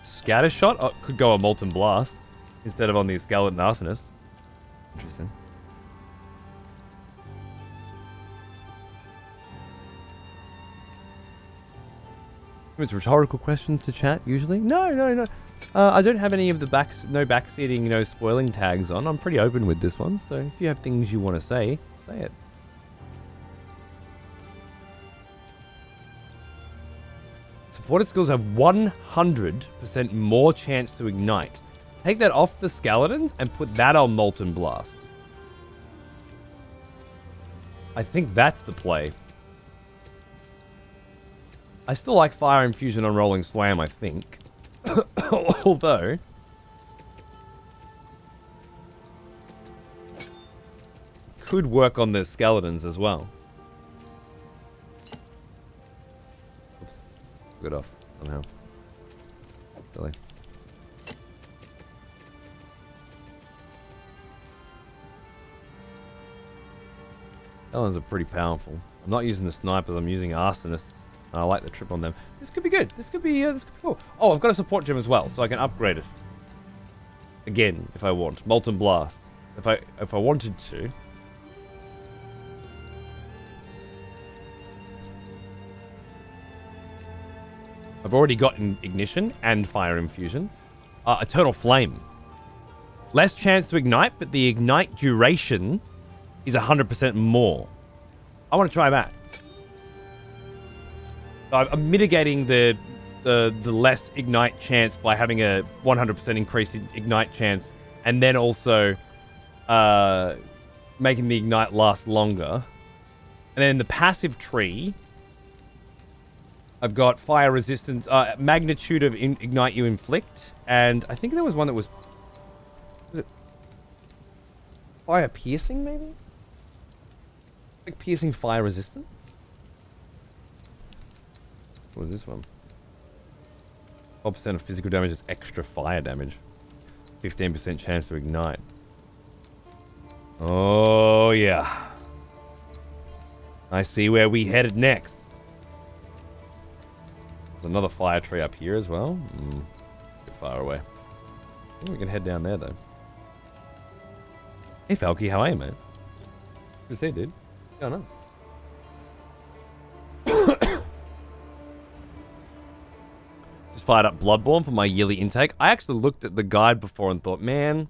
Scattershot? Oh, could go on Molten Blast instead of on the Skeleton Arsonist. Interesting. It's rhetorical questions to chat usually. No. I don't have any of the backseating, spoiling tags on. I'm pretty open with this one, so if you have things you want to say it. Supported skills have 100% more chance to ignite. Take that off the skeletons and put that on Molten Blast. I think that's the play. I still like Fire Infusion on Rolling Slam, I think. Although could work on the skeletons as well. Oops. Took it off somehow. Silly. Skeletons are pretty powerful. I'm not using the snipers, I'm using arsonists. I like the trip on them. This could be good. This could be cool. Oh, I've got a support gem as well, so I can upgrade it. Again, if I want. Molten Blast. If I wanted to. I've already gotten Ignition and Fire Infusion. Eternal Flame. Less chance to ignite, but the ignite duration is 100% more. I want to try that. I'm mitigating the less ignite chance by having a 100% increased ignite chance, and then also making the ignite last longer. And then the passive tree I've got fire resistance, magnitude of ignite you inflict, and I think there was one that was it fire piercing maybe? Like piercing fire resistance? What was this one? 12% of physical damage is extra fire damage. 15% chance to ignite. Oh yeah. I see where we headed next. There's another fire tree up here as well. Bit far away. I think we can head down there though. Hey Falky, how are you, man? Good to see you, dude. I don't know. Just fired up Bloodborne for my yearly intake. I actually looked at the guide before and thought, man,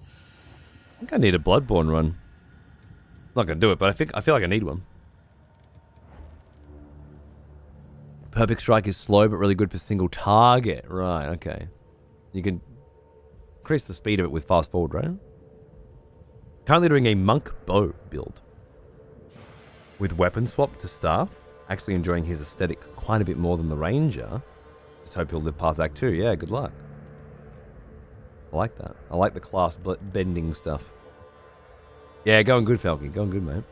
I think I need a Bloodborne run. I'm not gonna do it, but I feel like I need one. Perfect Strike is slow, but really good for single target. Right, okay. You can increase the speed of it with fast forward, right? Currently doing a monk bow build. With weapon swap to staff. Actually enjoying his aesthetic quite a bit more than the ranger. Just hope he'll live past Act 2. Yeah, good luck. I like that. I like the class bending stuff. Yeah, going good, Falcon. Going good, mate.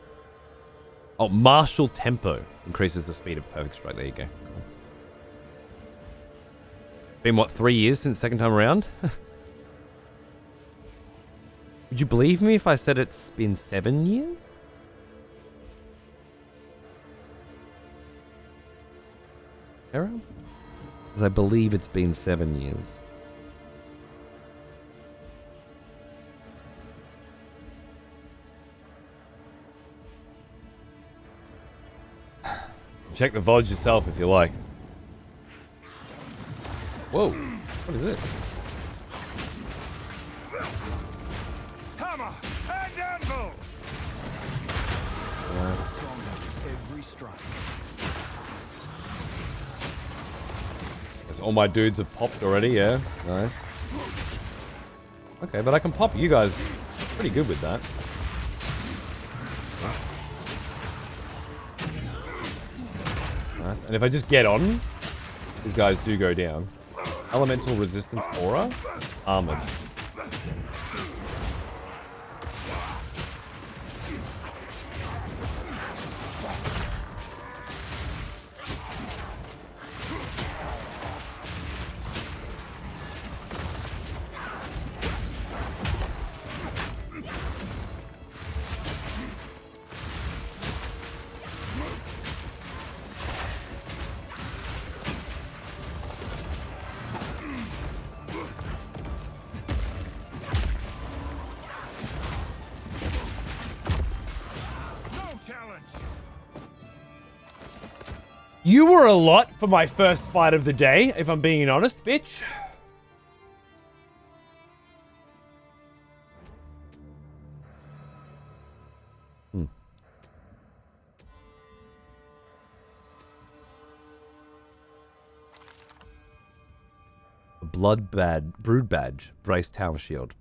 Oh, martial tempo increases the speed of Perfect Strike. There you go. Cool. Been, what, 3 years since second time around? Would you believe me if I said it's been 7 years? Error? Because I believe it's been 7 years. Check the VODs yourself if you like. Whoa, what is it? Hammer and anvil. Every strike. Guess all my dudes have popped already, yeah. Nice. Okay, but I can pop you guys pretty good with that. Nice. And if I just get on, these guys do go down. Elemental resistance aura, armored. You were a lot for my first fight of the day, if I'm being honest, bitch. Brood badge, brace tower shield.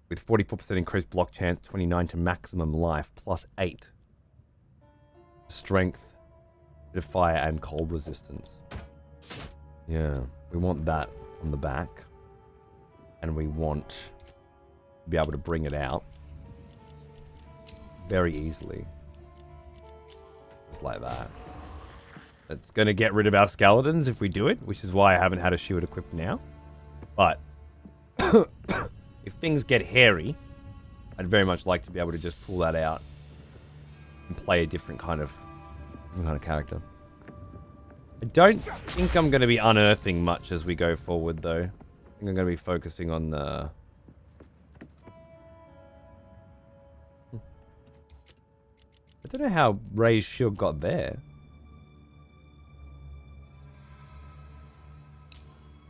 With 44% increased block chance, 29 to maximum life, plus 8. Strength. Bit of fire and cold resistance. Yeah, we want that on the back. And we want to be able to bring it out very easily. Just like that. It's going to get rid of our skeletons if we do it, which is why I haven't had a shield equipped now. But if things get hairy, I'd very much like to be able to just pull that out and play a different kind of character. I don't think I'm going to be unearthing much as we go forward, though. I think I'm going to be focusing on the... I don't know how Ray's shield got there.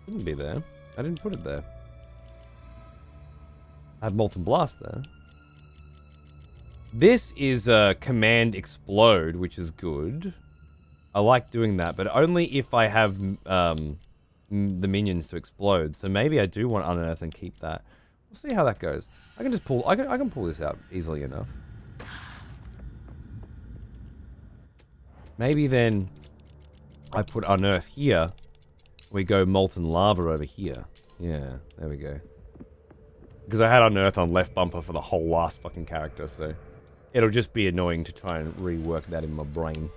Shouldn't be there. I didn't put it there. I have Molten Blast there. This is a command explode, which is good. I like doing that, but only if I have the minions to explode. So maybe I do want unearth and keep that. We'll see how that goes. I can just pull. I can pull this out easily enough. Maybe then I put unearth here. We go molten lava over here. Yeah, there we go. Because I had unearth on left bumper for the whole last fucking character, so it'll just be annoying to try and rework that in my brain.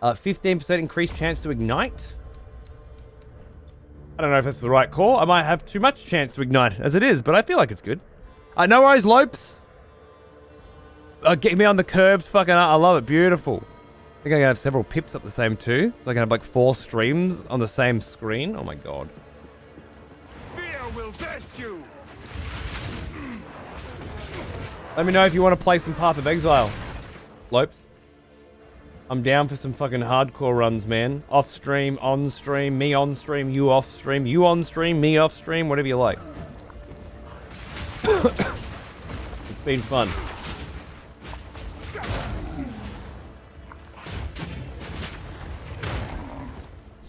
15% increased chance to ignite. I don't know if that's the right call. I might have too much chance to ignite as it is, but I feel like it's good. No worries, Lopes. Get me on the curves. Fucking, I love it. Beautiful. I think I can have several pips up the same too. So I can have like 4 streams on the same screen. Oh my god. Fear will test you. Let me know if you want to play some Path of Exile, Lopes. I'm down for some fucking hardcore runs, man. Off stream, on stream, me on stream, you off stream, you on stream, me off stream, whatever you like. It's been fun.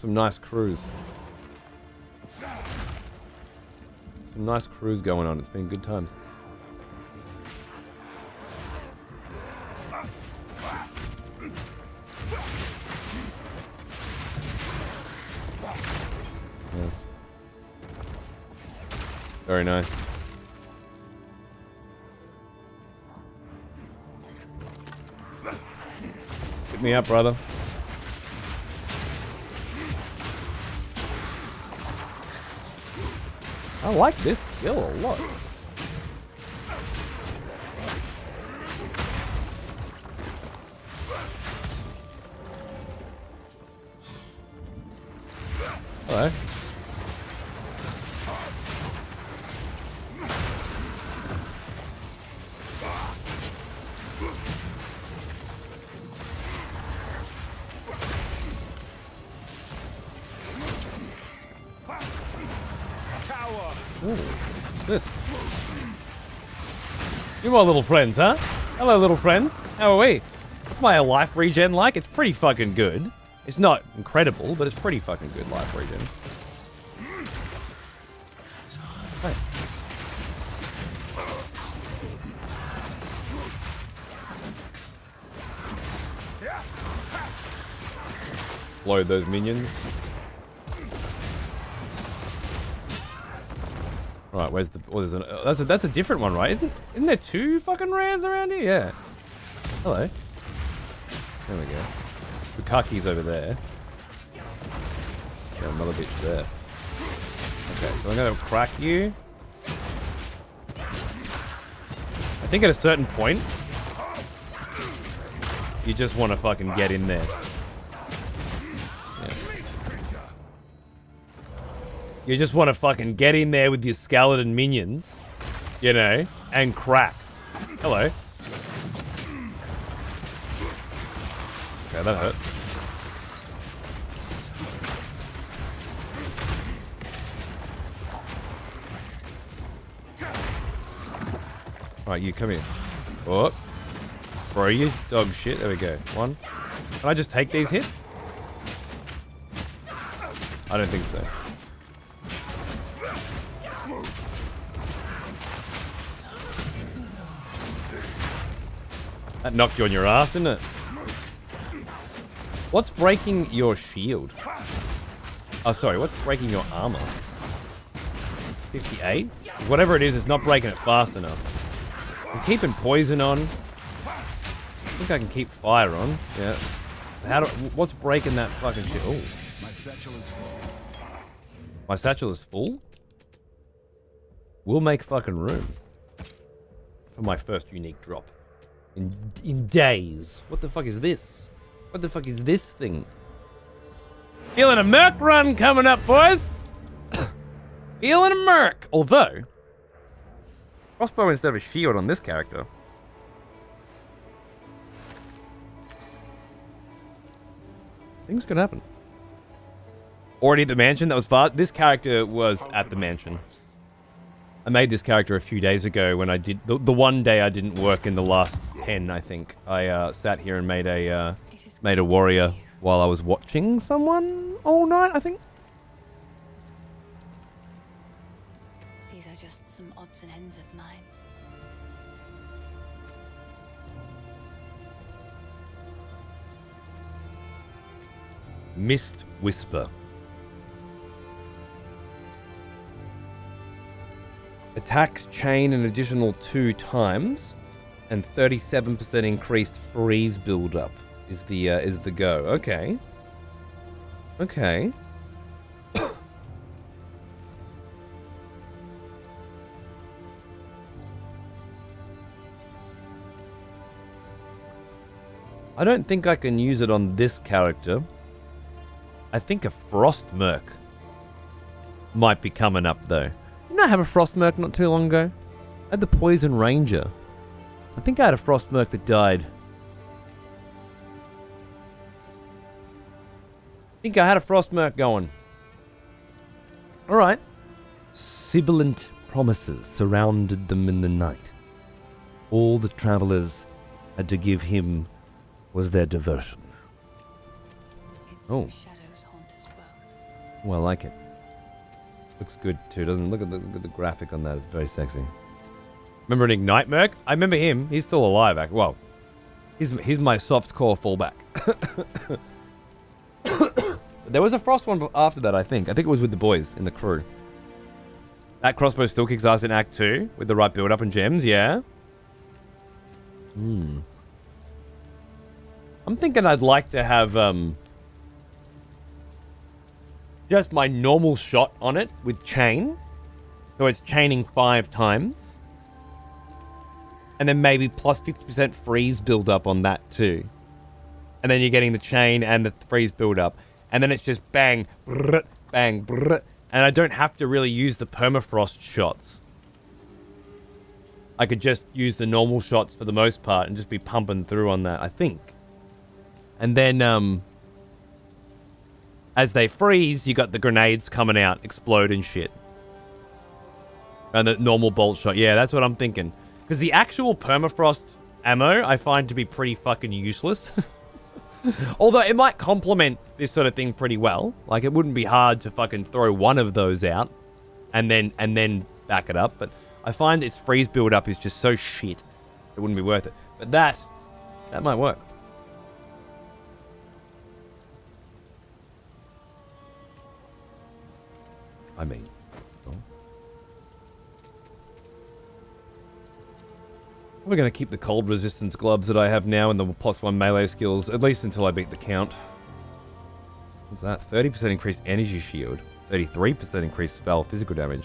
Some nice crews. Some nice crews going on. It's been good times. Yes. Very nice. Pick me up, brother. I like this skill a lot. Hello. Ooh, this. You more little friends, huh? Hello, little friends. How are we? What's my life regen like? It's pretty fucking good. It's not incredible, but it's pretty fucking good life regen. Hey. Load those minions. Right, where's the? Oh, there's an. That's a different one, right? Isn't there 2 fucking rares around here? Yeah. Hello. There we go. Bukaki's over there. Yeah, another bitch there. Okay, so I'm gonna crack you. I think at a certain point, you just want to fucking get in there. You just want to fucking get in there with your skeleton minions, you know, and crack. Hello. Okay, that hurt. Alright, you come here. Oh. Bro, you dog shit. There we go. 1. Can I just take these hits? I don't think so. That knocked you on your ass, didn't it? What's breaking your shield? Oh, sorry. What's breaking your armor? 58? Whatever it is, it's not breaking it fast enough. I'm keeping poison on. I think I can keep fire on. Yeah. What's breaking that fucking shit? Oh. My satchel is full. My satchel is full? We'll make fucking room for my first unique drop. In days. What the fuck is this? What the fuck is this thing? Feeling a merc run coming up, boys! Feeling a merc! Although, crossbow instead of a shield on this character. Things could happen. Already at the mansion? That was far. This character was at the mansion. I made this character a few days ago when I did the one day I didn't work in the last 10, I think. I sat here and made a warrior while I was watching someone all night, I think. These are just some odds and ends of mine. Mist Whisper. Attacks chain an additional 2 times, and 37% increased freeze buildup is the go. Okay. Okay. I don't think I can use it on this character. I think a Frost Merc might be coming up though. Didn't I have a Frost Merc not too long ago? I had the Poison Ranger. I think I had a Frost Merc that died. I think I had a Frost Merc going. Alright. Sibilant promises surrounded them in the night. All the travelers had to give him was their diversion. Oh. Shadows haunt us both. Well, I like it. Looks good too, doesn't it? Look at the graphic on that. It's very sexy. Remember an Ignite Merc? I remember him. He's still alive. Well, he's my soft core fallback. There was a Frost one after that, I think. I think it was with the boys in the crew. That crossbow still kicks ass in Act 2 with the right build up and gems, yeah. I'm thinking I'd like to have just my normal shot on it with chain. So it's chaining 5 times. And then maybe plus 50% freeze build up on that too. And then you're getting the chain and the freeze build up. And then it's just bang, brrr, bang, brrr. And I don't have to really use the permafrost shots. I could just use the normal shots for the most part and just be pumping through on that, I think. And then, as they freeze, you got the grenades coming out, explode and shit. And the normal bolt shot. Yeah, that's what I'm thinking. Because the actual permafrost ammo, I find to be pretty fucking useless. Although it might complement this sort of thing pretty well. Like, it wouldn't be hard to fucking throw one of those out and then back it up. But I find its freeze build up is just so shit. It wouldn't be worth it. But that might work. I mean, we're going to keep the cold resistance gloves that I have now and the +1 melee skills, at least until I beat the count. What's that? 30% increased energy shield. 33% increased spell physical damage.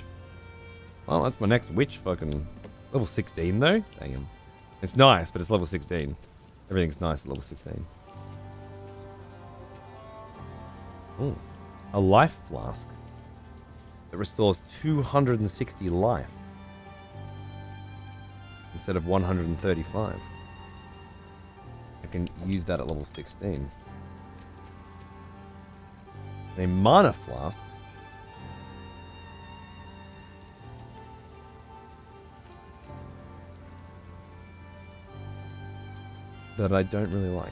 Well, that's my next witch fucking... Level 16 though? Damn. It's nice, but it's level 16. Everything's nice at level 16. Ooh. A life flask. It restores 260 life. Instead of 135. I can use that at level 16. A mana flask. That I don't really like.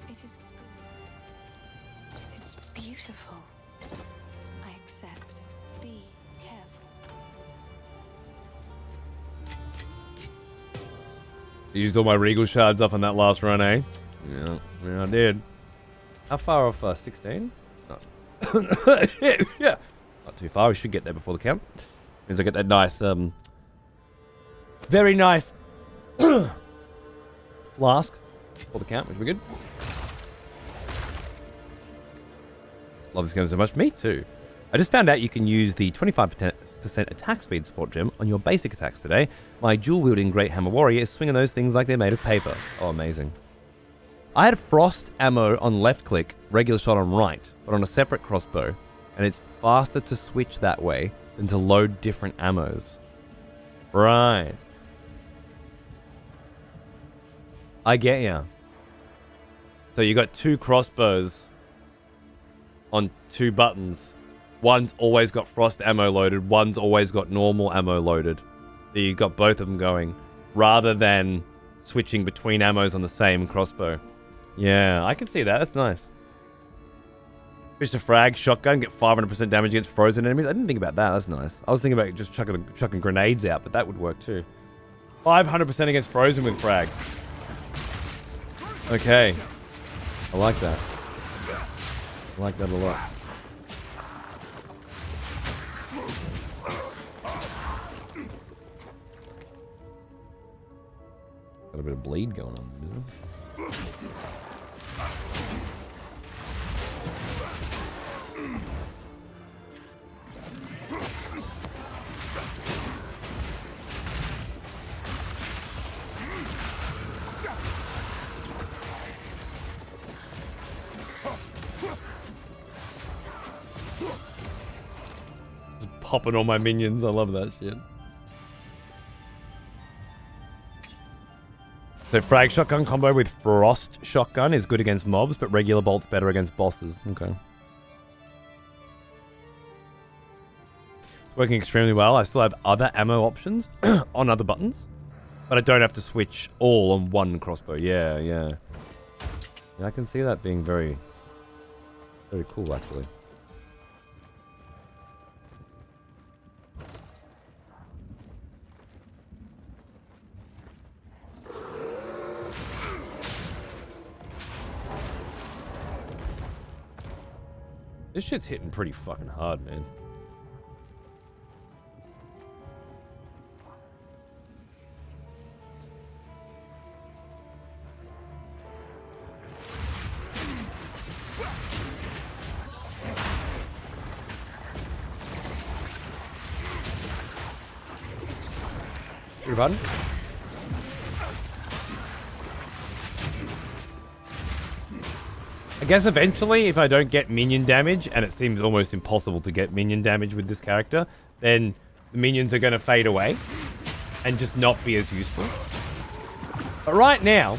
It is good. It's beautiful. I accept. Be careful. Used all my regal shards up on that last run, eh? Yeah, I did. How far off 16? Oh. Yeah. Not too far. We should get there before the camp. Means I get that nice, very nice flask for the camp, which will be good. Love this game so much. Me too. I just found out you can use the 25% attack speed support gem on your basic attacks today. My dual-wielding Great Hammer Warrior is swinging those things like they're made of paper. Oh, amazing. I had frost ammo on left click, regular shot on right, but on a separate crossbow, and it's faster to switch that way than to load different ammos. Right. I get ya. So you got 2 crossbows on 2 buttons. One's always got frost ammo loaded, one's always got normal ammo loaded. So you got both of them going, rather than switching between ammos on the same crossbow. Yeah, I can see that. That's nice. Fish a frag, shotgun, get 500% damage against frozen enemies. I didn't think about that. That's nice. I was thinking about just chucking grenades out, but that would work too. 500% against frozen with frag. Okay. I like that. I like that a lot. Got a bit of bleed going on. Just popping on my minions. I love that shit. So frag shotgun combo with frost shotgun is good against mobs, but regular bolt's better against bosses. Okay. It's working extremely well. I still have other ammo options on other buttons, but I don't have to switch all on one crossbow. Yeah, yeah. Yeah, I can see that being very, very cool, actually. This shit's hitting pretty fucking hard, man. Your button? I guess eventually, if I don't get minion damage, and it seems almost impossible to get minion damage with this character, then the minions are going to fade away and just not be as useful. But right now,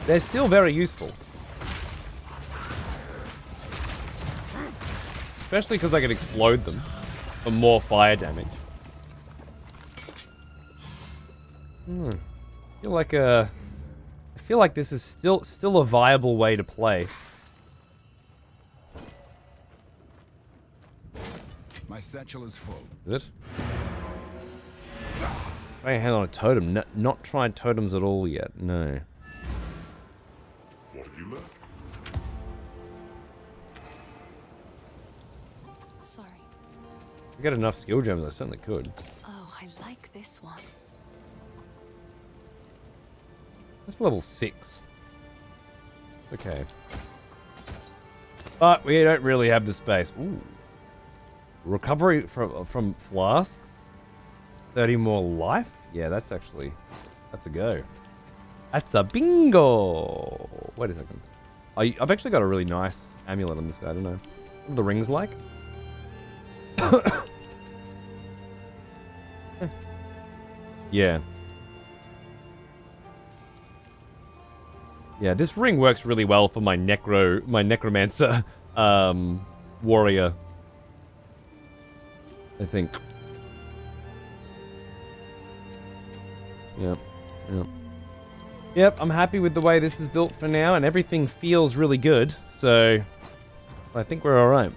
they're still very useful. Especially because I can explode them for more fire damage. I feel like this is still a viable way to play. My satchel is full. Is it? Try a hand on a totem. Not tried totems at all yet. No. What have you learned? Sorry. If I get enough skill gems, I certainly could. Oh, I like this one. That's level 6. Okay. But we don't really have the space. Ooh. Recovery from flasks. 30 more life? Yeah, that's a go. That's a bingo! Wait a second. I've actually got a really nice amulet on this guy, I don't know. What are the rings like? Yeah. Yeah, this ring works really well for my necromancer warrior. I think. Yep. Yep, I'm happy with the way this is built for now, and everything feels really good, so I think we're alright.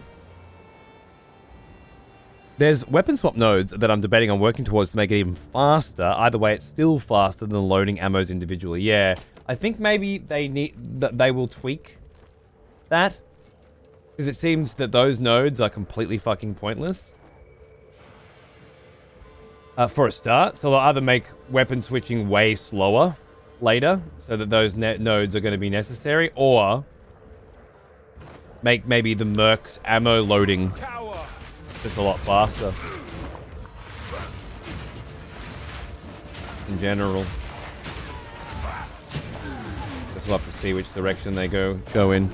There's weapon swap nodes that I'm debating on working towards to make it even faster. Either way, it's still faster than loading ammos individually. Yeah, I think maybe they will tweak that, because it seems that those nodes are completely fucking pointless. For a start, so they'll either make weapon switching way slower later, so that those nodes are going to be necessary, or make maybe the mercs ammo loading just a lot faster. In general. Just love to see which direction they go in.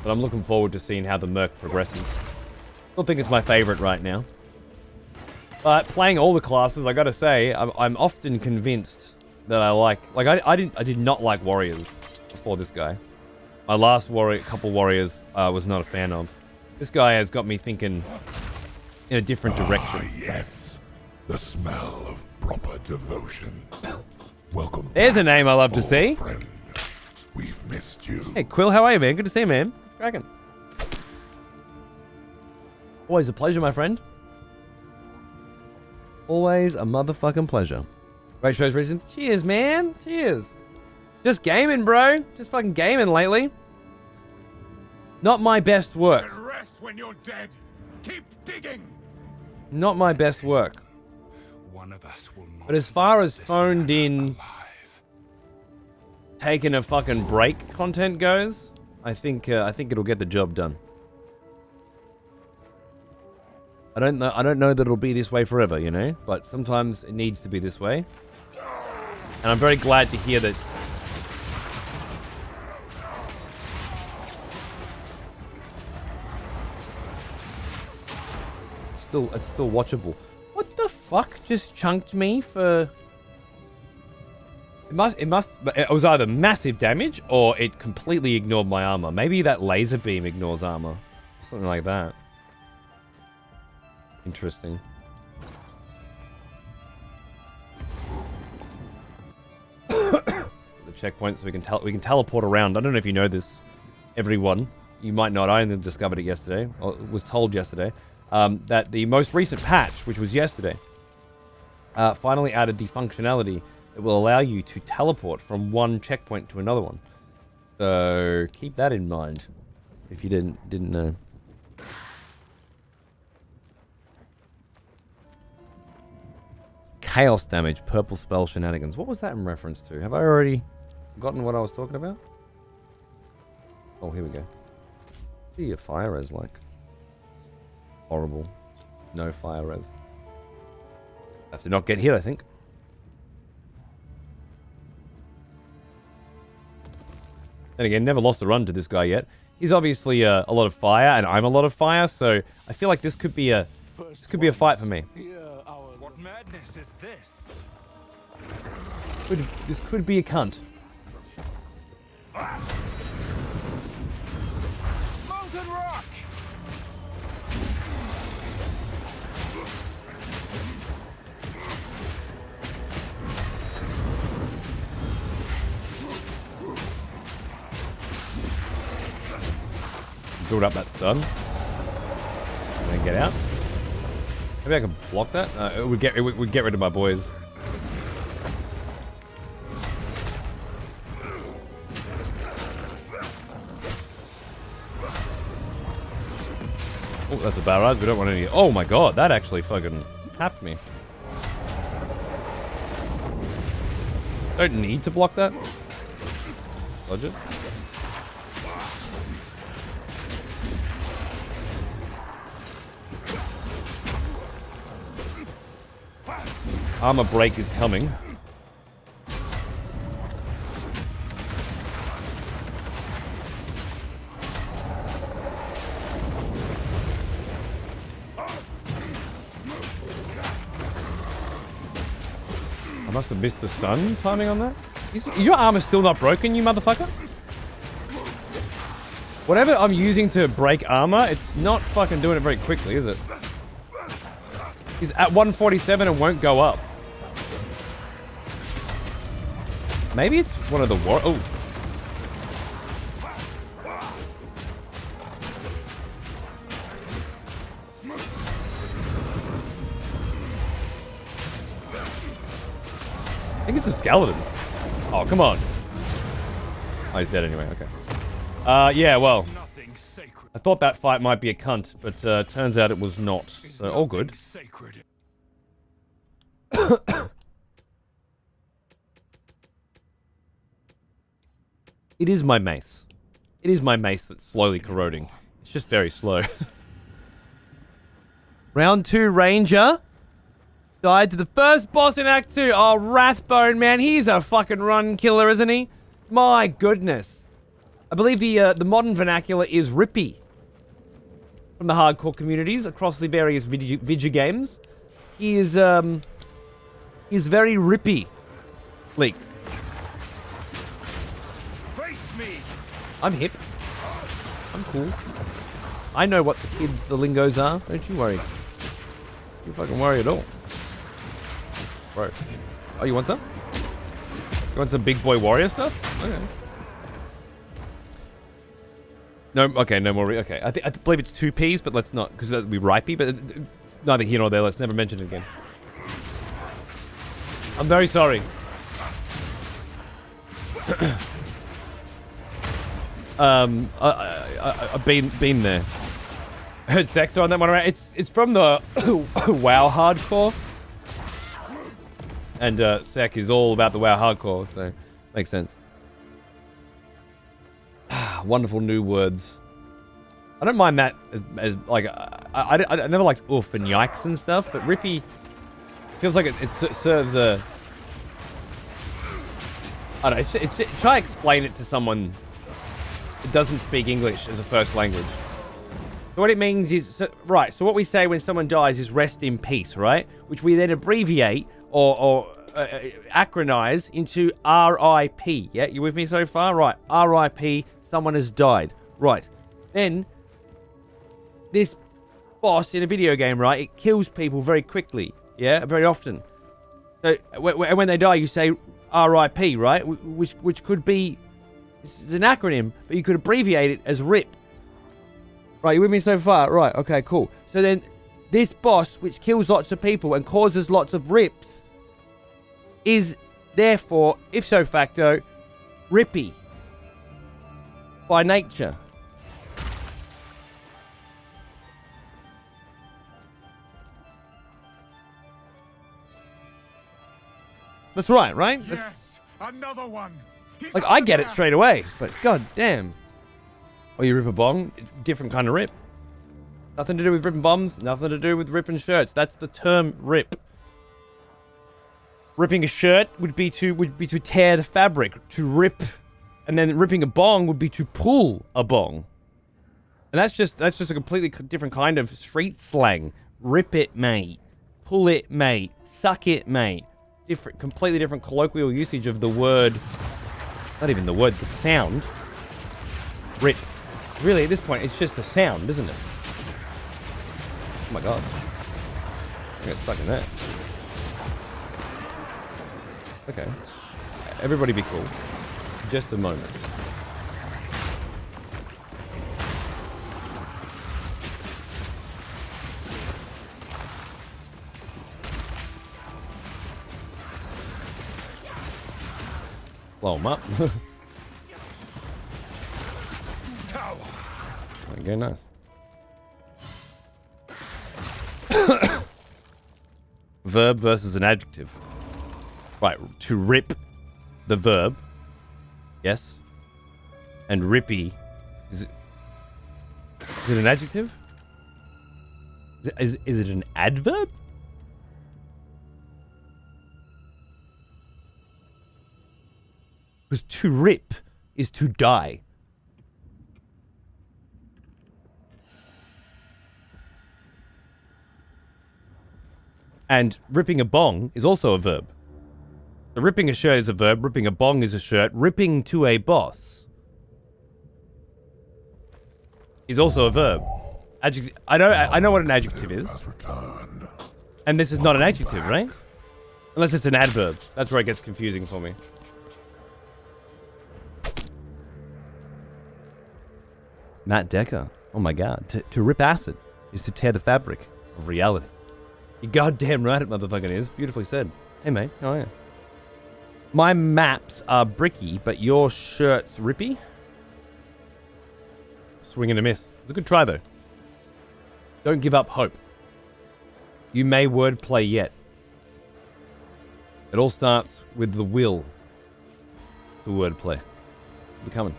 But I'm looking forward to seeing how the merc progresses. Still think it's my favorite right now. But playing all the classes, I gotta say, I'm often convinced that I like I did not like warriors before this guy. My last couple warriors was not a fan of. This guy has got me thinking in a different direction. Yes. The smell of proper devotion. Welcome. There's a name I love to see. Friend. We've missed you. Hey Quill, how are you, man? Good to see you, man. What's cracking? Always a pleasure, my friend. Always a motherfucking pleasure. Great shows, reason. Cheers, man. Cheers. Just gaming, bro. Just fucking gaming lately. Not my best work. And rest when you're dead. Keep digging. Not my best work. One of us will not. But as far as this phoned man in, alive. taking a fucking break content goes, I think it'll get the job done. I don't know that it'll be this way forever, you know, but sometimes it needs to be this way. And I'm very glad to hear that. It's still watchable. What the fuck just chunked me for? It was either massive damage or it completely ignored my armor. Maybe that laser beam ignores armor. Something like that. Interesting. The checkpoint so we can teleport around. I don't know if you know this, everyone. You might not. I only discovered it yesterday. Or was told yesterday. That the most recent patch, which was yesterday, finally added the functionality that will allow you to teleport from one checkpoint to another one. So keep that in mind if you didn't know. Chaos damage, purple spell shenanigans. What was that in reference to? Have I already forgotten what I was talking about? Oh, here we go. What are your fire res like? Horrible. No fire res. Have to not get hit, I think. Then again, never lost a run to this guy yet. He's obviously a lot of fire, and I'm a lot of fire, so I feel like this could be a fight for me. What madness is this? This could be a cunt. Molten rock! Build up that stun. And then get out. Maybe I can block that? It would get rid of my boys. Oh, that's a barrage. We don't want any. Oh my god, that actually fucking tapped me. Don't need to block that. Dodge it. Armor break is coming. I must have missed the stun timing on that. Your armor's still not broken, you motherfucker? Whatever I'm using to break armor, it's not fucking doing it very quickly, is it? He's at 147 and won't go up. Maybe it's one of the war. Oh. I think it's the skeletons. Oh, come on. Oh, he's dead anyway. Okay. Yeah, well. I thought that fight might be a cunt, but turns out it was not. So, all good. It is my mace. It is my mace that's slowly corroding. It's just very slow. Round 2, Ranger. Died to the first boss in Act 2. Oh, Wrathbone, man. He's a fucking run killer, isn't he? My goodness. I believe the modern vernacular is Rippy. From the hardcore communities across the various video games. He is he's very Rippy. Leak. Face me. I'm hip. I'm cool. I know what the lingos are. Don't you worry. You fucking worry at all. Bro. Oh, you want some? You want some big boy warrior stuff? Okay. No, okay, no more. Okay, I believe it's 2 Ps, but let's not, because that would be ripey, but neither here nor there. Let's never mention it again. I'm very sorry. I've been there. Heard Sector on that one around. It's from the WoW hardcore, and Sec is all about the WoW hardcore, so makes sense. Wonderful new words. I don't mind that as like I never liked oof and yikes and stuff, but rippy feels like it serves a. I don't know. Try to explain it to someone that doesn't speak English as a first language. So what it means is, so what we say when someone dies is rest in peace, right? Which we then abbreviate or acronize into RIP. Yeah, you with me so far? Right, RIP, someone has died. Right. Then, this boss in a video game, right, it kills people very quickly. Yeah, very often. So when they die, you say RIP, right? Which could be, it's an acronym, but you could abbreviate it as RIP. Right, you with me so far? Right, okay, cool. So then, this boss, which kills lots of people and causes lots of rips, is therefore, ipso facto, rippy. By nature. That's right? Yes, another one. He's Like, over I get it there. straight away, but god damn. Oh, you rip a bong? Different kind of rip. Nothing to do with ripping bombs, nothing to do with ripping shirts. That's the term rip. Ripping a shirt would be to tear the fabric, to rip, and then ripping a bong would be to pull a bong. And that's just a completely different kind of street slang. Rip it, mate. Pull it, mate. Suck it, mate. Completely different colloquial usage of the word. Not even the word, the sound. Rip. Really, at this point, it's just the sound, isn't it? Oh my god. I got stuck in that. Okay. Everybody be cool. Just a moment. Blow them up. Okay, nice. Verb versus an adjective. Right, to rip, the verb. Yes. And rippy, is it an adjective? Is it an adverb? Because to rip is to die. And ripping a bong is also a verb. So ripping a shirt is a verb, ripping a bong is a shirt, ripping to a boss is also a verb. I know what an adjective is. Has returned. And this is not an adjective, right? Unless it's an adverb. That's where it gets confusing for me. Matt Decker. Oh my god. To rip acid is to tear the fabric of reality. You're goddamn right it motherfucking is. Beautifully said. Hey mate, how are you? My maps are bricky, but your shirt's rippy? Swing and a miss. It's a good try though. Don't give up hope. You may wordplay yet. It all starts with the will to wordplay. Be coming.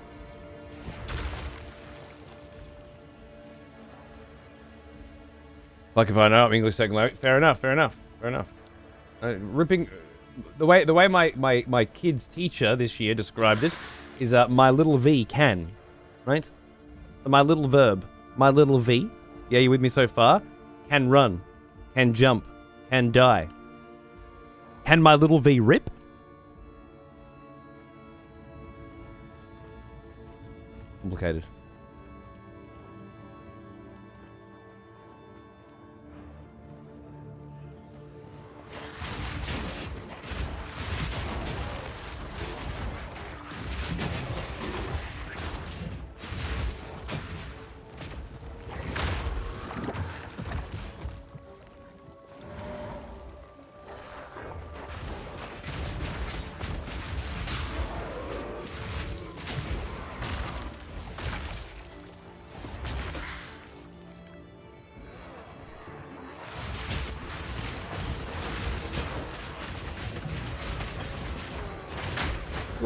Like if I know I'm English second language, fair enough. Ripping, the way my kid's teacher this year described it is my little V can, right? My little verb, my little V. Yeah, you with me so far? Can run, can jump, can die. Can my little V rip? Complicated.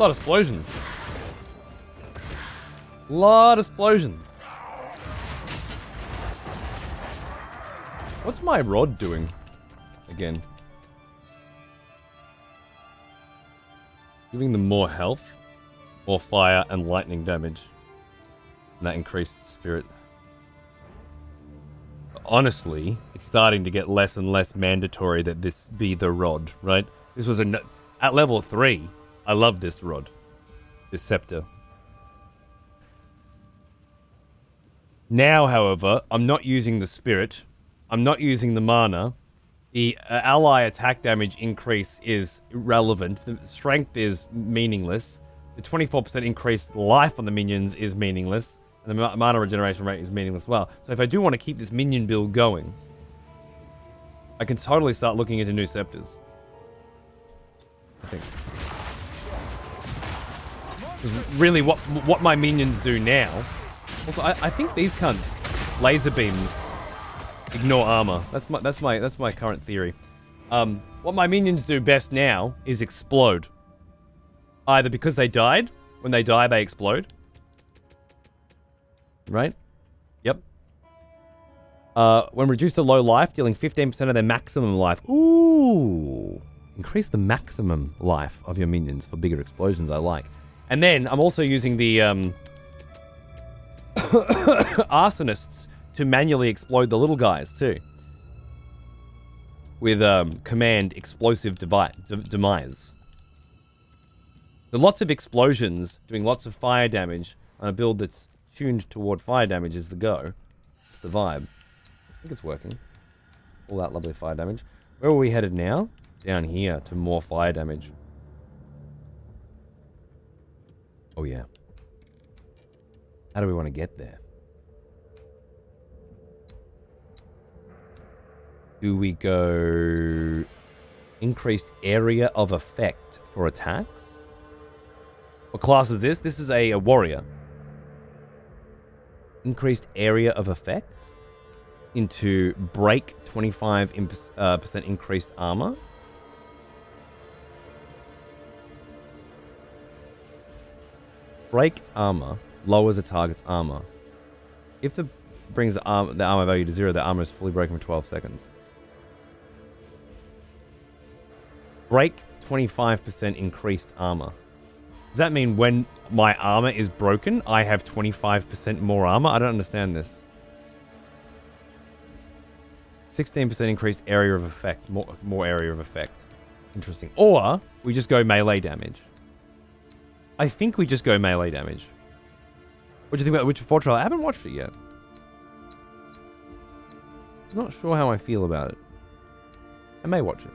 lot of explosions. Lot of explosions. What's my rod doing? Again. Giving them more health, more fire, and lightning damage. And that increased spirit. Honestly, it's starting to get less and less mandatory that this be the rod, right? This was at level 3, I love this rod. This scepter. Now, however, I'm not using the spirit. I'm not using the mana. The ally attack damage increase is irrelevant. The strength is meaningless. The 24% increased life on the minions is meaningless. And the mana regeneration rate is meaningless as well. So if I do want to keep this minion build going, I can totally start looking into new scepters. I think. Really, what my minions do now... Also, I think these cunts, laser beams, ignore armor. That's my current theory. What my minions do best now is explode. Either because they died. When they die, they explode. Right? Yep. When reduced to low life, dealing 15% of their maximum life. Ooh. Increase the maximum life of your minions for bigger explosions, I like. And then, I'm also using the, arsonists to manually explode the little guys, too. With, command explosive demise. So lots of explosions, doing lots of fire damage on a build that's tuned toward fire damage is the go. It's the vibe. I think it's working. All that lovely fire damage. Where are we headed now? Down here to more fire damage. Oh yeah. How do we want to get there? Do we go increased area of effect for attacks? What class is this? This is a warrior. Increased area of effect into break 25% increased armor. Break armor lowers a target's armor. If the brings the armor value to 0, the armor is fully broken for 12 seconds. Break 25% increased armor. Does that mean when my armor is broken, I have 25% more armor? I don't understand this. 16% increased area of effect. More area of effect. Interesting. Or we just go melee damage. I think we just go melee damage. What do you think about Witcher 4 trailer? I haven't watched it yet. I'm not sure how I feel about it. I may watch it.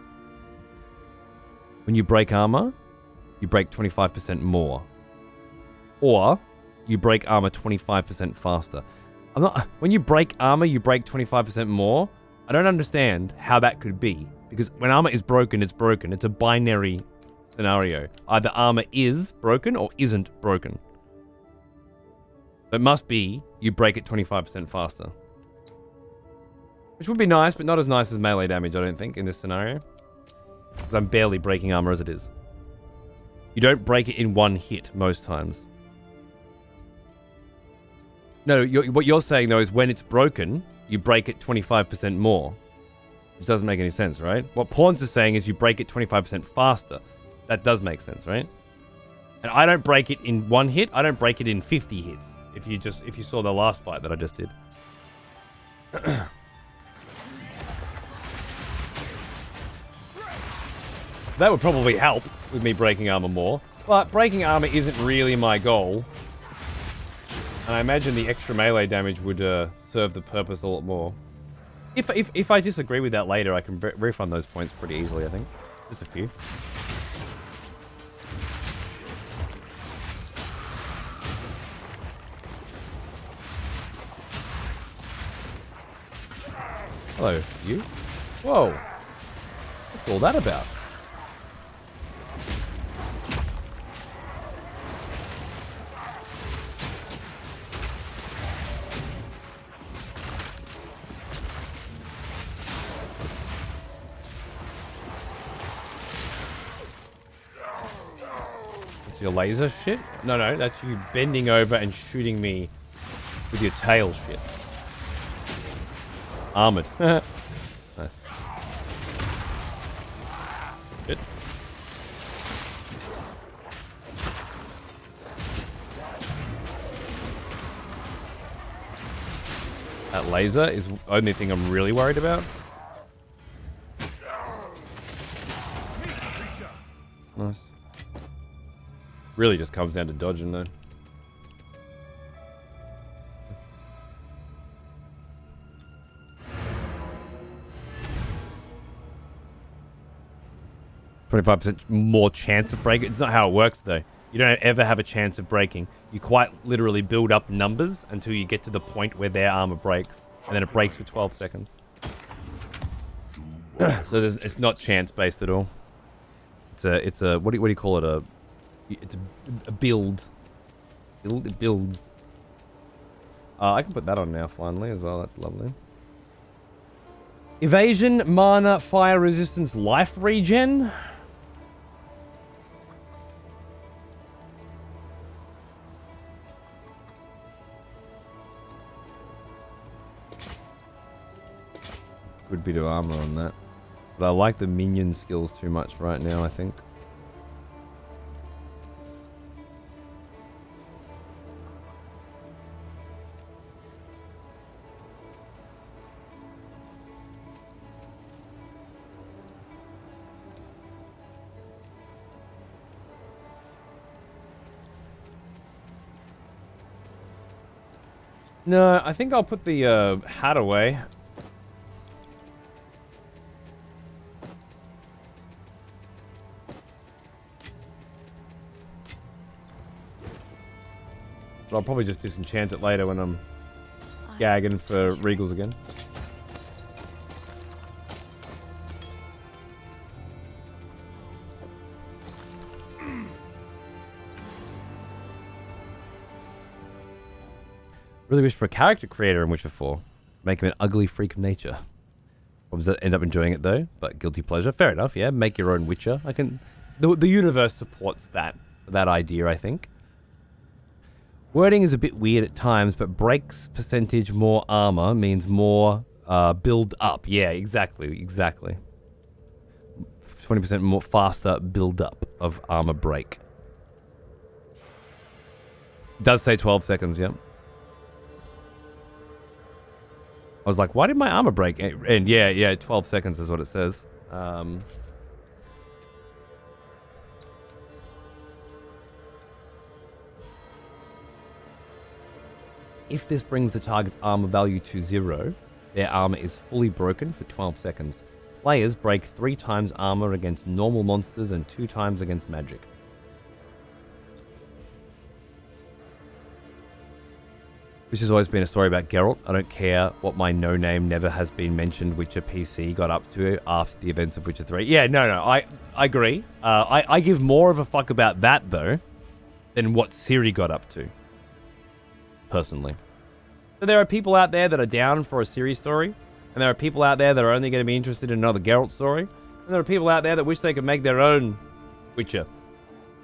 When you break armor, you break 25% more. Or you break armor 25% faster. When you break armor, you break 25% more. I don't understand how that could be. Because when armor is broken, it's broken. It's a binary scenario. Either armor is broken or isn't broken. So it must be you break it 25% faster. Which would be nice, but not as nice as melee damage, I don't think, in this scenario. Because I'm barely breaking armor as it is. You don't break it in one hit most times. No, what you're saying, though, is when it's broken, you break it 25% more. Which doesn't make any sense, right? What Pawns is saying is you break it 25% faster. That does make sense, right? And I don't break it in one hit. I don't break it in 50 hits. If you saw the last fight that I just did. That would probably help with me breaking armor more. But breaking armor isn't really my goal. And I imagine the extra melee damage would serve the purpose a lot more. If I disagree with that later, I can refund those points pretty easily, I think. Just a few. Hello, you? Whoa. What's all that about? your laser shit? No, that's you bending over and shooting me with your tail shit. Armored. Nice. Shit. That laser is the only thing I'm really worried about. Nice. Really just comes down to dodging though. %, more chance of breaking. It's not how it works though. You don't ever have a chance of breaking. You quite literally build up numbers until you get to the point where their armor breaks, and then it breaks for 12 seconds. So it's not chance based at all. It's a what do you call it? It's a build. It builds. I can put that on now finally as well. That's lovely. Evasion, mana, fire resistance, life regen. Good bit of armor on that. But I like the minion skills too much right now, I think. No, I think I'll put the hat away. But I'll probably just disenchant it later when I'm gagging for regals again. Really wish for a character creator in Witcher 4. Make him an ugly freak of nature. Obviously, end up enjoying it though, but guilty pleasure. Fair enough, yeah. Make your own Witcher. I can. The universe supports that idea, I think. Wording is a bit weird at times, but breaks percentage more armor means more build up. Yeah, exactly. 20% more faster build up of armor break. It does say 12 seconds, yeah. I was like, why did my armor break? And yeah, 12 seconds is what it says. If this brings the target's armor value to 0, their armor is fully broken for 12 seconds. Players break 3 times armor against normal monsters and 2 times against magic. Which has always been a story about Geralt. I don't care what my no-name, never has been mentioned Witcher PC got up to after the events of Witcher 3. Yeah, no, I agree. I give more of a fuck about that, though, than what Ciri got up to. Personally. So there are people out there that are down for a Ciri story, and there are people out there that are only going to be interested in another Geralt story, and there are people out there that wish they could make their own Witcher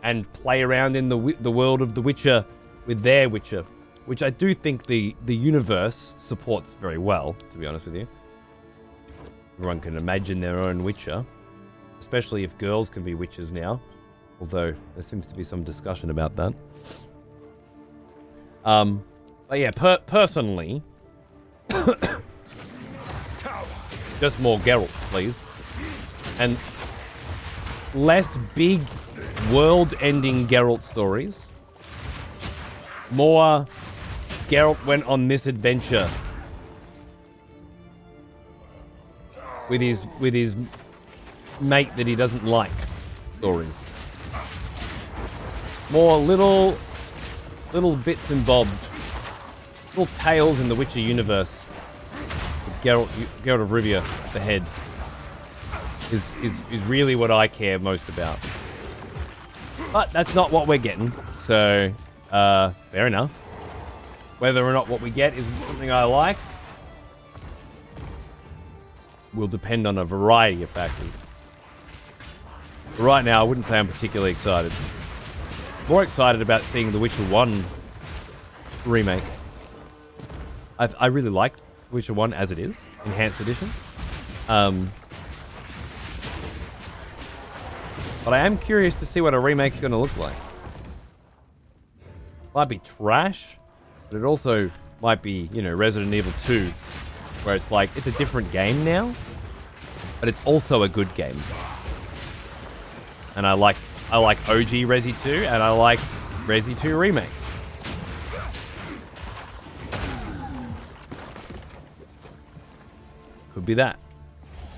and play around in the world of the Witcher with their Witcher, which I do think the universe supports very well, to be honest with you. Everyone can imagine their own Witcher, especially if girls can be witches now, although there seems to be some discussion about that. But yeah, personally, just more Geralt, please. And less big world-ending Geralt stories. More Geralt went on this adventure with his mate that he doesn't like stories. More little bits and bobs. Little tales in the Witcher universe. With Geralt of Rivia, the head, is really what I care most about. But that's not what we're getting, so fair enough. Whether or not what we get is something I like will depend on a variety of factors. But right now, I wouldn't say I'm particularly excited. more excited about seeing The Witcher 1 remake. I really like Witcher 1 as it is, Enhanced Edition. But I am curious to see what a remake's going to look like. Might be trash, but it also might be, you know, Resident Evil 2, where it's like, it's a different game now, but it's also a good game. And I like OG Resi 2, and I like Resi 2 Remake. Could be that.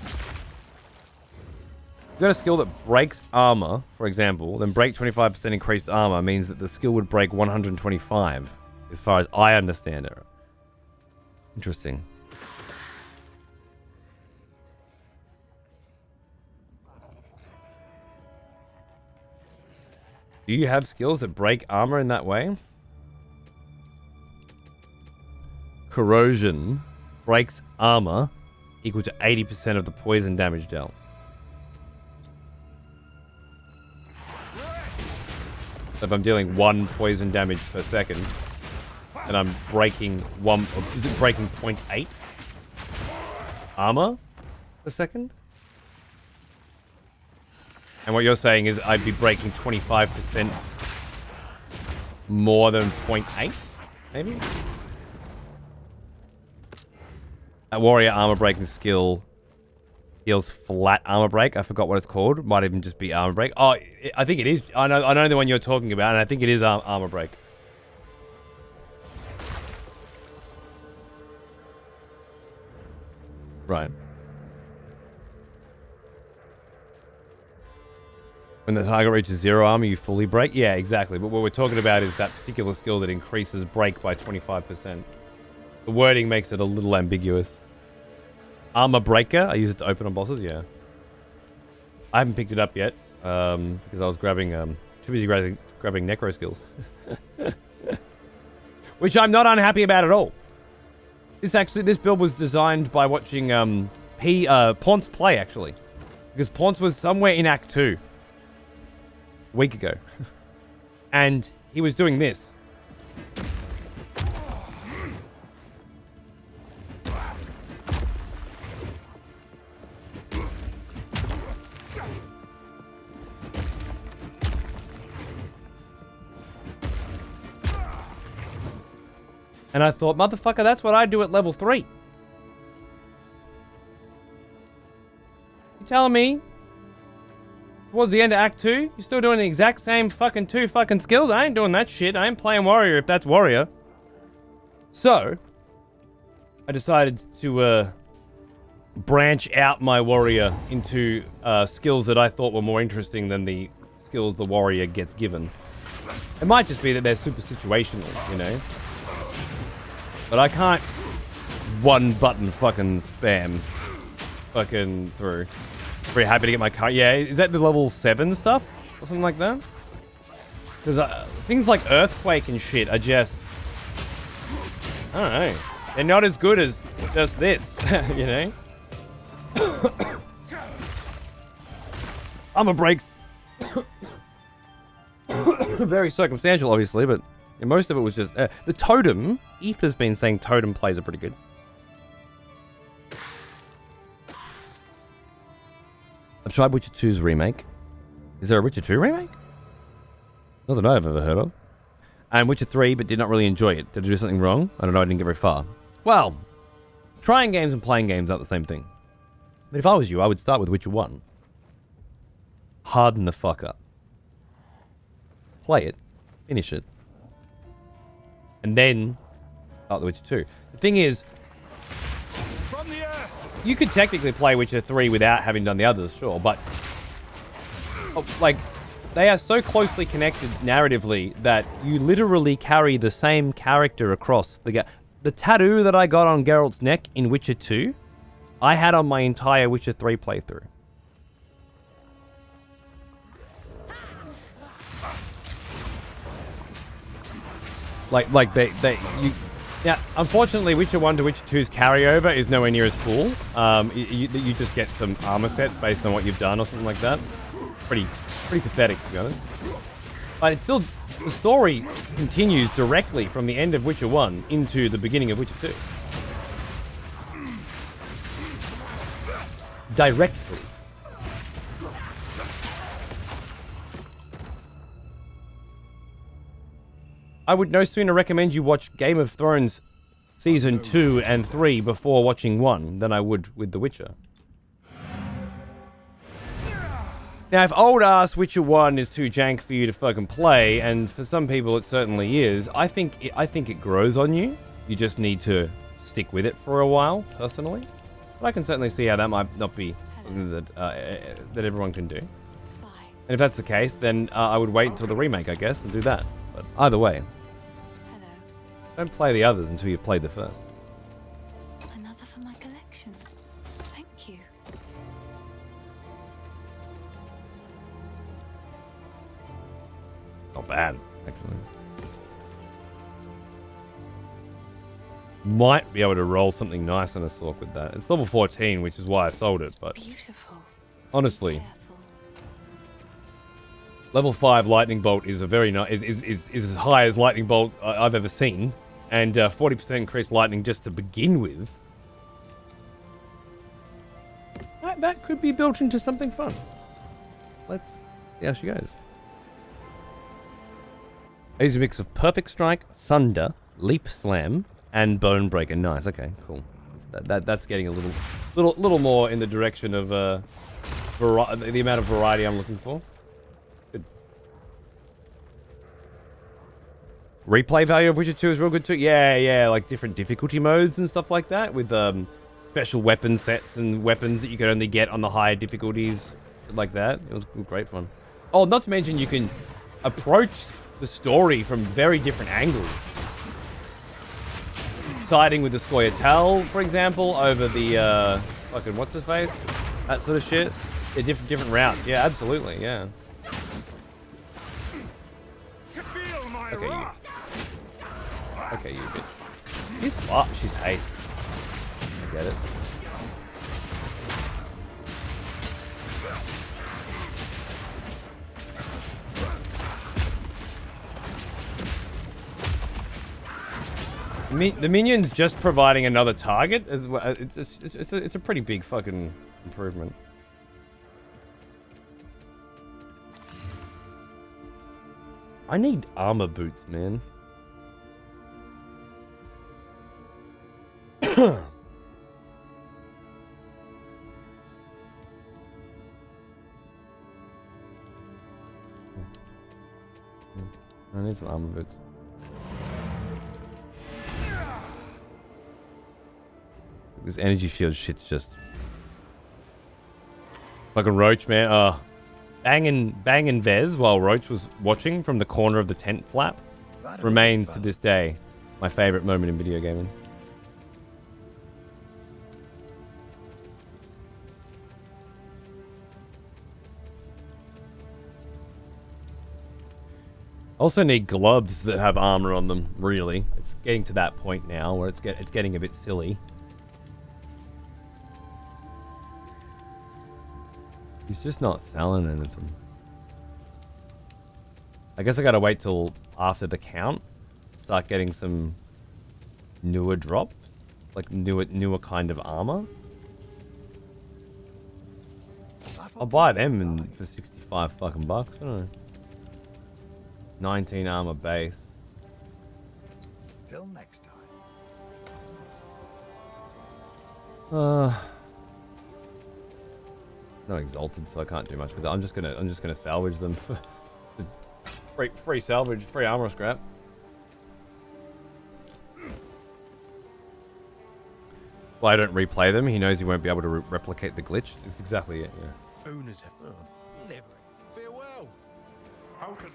You've got a skill that breaks armor, for example, then break 25% increased armor means that the skill would break 125, as far as I understand it. Interesting. Do you have skills that break armor in that way? Corrosion breaks armor equal to 80% of the poison damage dealt. So if I'm dealing 1 poison damage per second, and I'm breaking 1, is it breaking 0.8 armor per second? And what you're saying is I'd be breaking 25% more than 0.8, maybe? That warrior armor breaking skill heals flat armor break. I forgot what it's called. Might even just be armor break. Oh, I think it is. I know the one you're talking about, and I think it is armor break. Right. When the target reaches 0 armor, you fully break? Yeah, exactly. But what we're talking about is that particular skill that increases break by 25%. The wording makes it a little ambiguous. Armor breaker? I use it to open on bosses? Yeah. I haven't picked it up yet, because I was grabbing, too busy grabbing necro skills. Which I'm not unhappy about at all. This build was designed by watching, Ponce play, actually. Because Ponce was somewhere in Act 2. A week ago. And he was doing this. And I thought, motherfucker, that's what I do at level 3. You telling me towards the end of Act 2, you're still doing the exact same fucking 2 fucking skills? I ain't doing that shit. I ain't playing warrior if that's warrior. So, I decided to branch out my warrior into skills that I thought were more interesting than the skills the warrior gets given. It might just be that they're super situational, you know? But I can't one button fucking spam fucking through. Very happy to get my car. Yeah, is that the level 7 stuff? Or something like that? Because things like Earthquake and shit are just... I don't know. They're not as good as just this, you know? Armor breaks. Very circumstantial, obviously, but most of it was just... the totem, Ether's been saying totem plays are pretty good. I've tried Witcher 2's remake. Is there a Witcher 2 remake? Not that I've ever heard of. And Witcher 3, but did not really enjoy it. Did I do something wrong? I don't know, I didn't get very far. Well, trying games and playing games aren't the same thing. But if I was you, I would start with Witcher 1. Harden the fuck up. Play it. Finish it. And then start The Witcher 2. The thing is, From the earth! you could technically play Witcher 3 without having done the others, sure, but like, they are so closely connected narratively that you literally carry the same character across the game. The tattoo that I got on Geralt's neck in Witcher 2, I had on my entire Witcher 3 playthrough. Yeah, unfortunately, Witcher 1 to Witcher 2's carryover is nowhere near as cool. You just get some armor sets based on what you've done or something like that. Pretty pathetic, to be honest. But it's still The story continues directly from the end of Witcher 1 into the beginning of Witcher 2. Directly. I would no sooner recommend you watch Game of Thrones Season 2 and 3 before watching 1 than I would with The Witcher. Now, if old-ass Witcher 1 is too jank for you to fucking play, and for some people it certainly is, I think it grows on you. You just need to stick with it for a while, personally. But I can certainly see how that might not be something that everyone can do. Bye. And if that's the case, then I would wait until the remake, I guess, and do that. But either way, Hello. don't play the others until you've played the first. Another for my collection. Thank you. Not bad, actually. Might be able to roll something nice on a Sork with that. It's level 14, which is why I sold it, but Beautiful. honestly, Careful. level 5 Lightning Bolt is a very nice, is as high as Lightning Bolt I've ever seen, and 40% increased lightning just to begin with. That could be built into something fun. Let's see how she goes. It's a mix of Perfect Strike, Sunder, Leap Slam, and Bone Breaker. Nice. Okay, cool. That's getting a little more in the direction of the amount of variety I'm looking for. Good. Replay value of Witcher 2 is real good too. Yeah, like different difficulty modes and stuff like that with special weapon sets and weapons that you can only get on the higher difficulties, like that. It was great fun. Oh, not to mention you can approach the story from very different angles. Siding with the Scoia'tael, for example, over the fucking what's his face, that sort of shit. Yeah, different routes. Yeah, absolutely. Yeah. Okay, you bitch. She's what? She's haste. I get it. The minions just providing another target as well. It's a pretty big fucking improvement. I need armor boots, man. I need some armor boots. This energy shield shit's just fucking Roach, man. Banging Vez while Roach was watching from the corner of the tent flap remains to this day my favorite moment in video gaming. Also need gloves that have armor on them. Really, it's getting to that point now where it's getting a bit silly. He's just not selling anything. I guess I gotta wait till after the count. Start getting some newer drops. Like newer kind of armor. I'll buy them for 65 fucking bucks, I don't know. 19 armor base. Till next time. No exalted, so I can't do much with it. I'm just gonna salvage them for free salvage, free armor scrap. Well, I don't replay them. He knows he won't be able to replicate the glitch. It's exactly it. Yeah. Owners have never. Farewell. Out and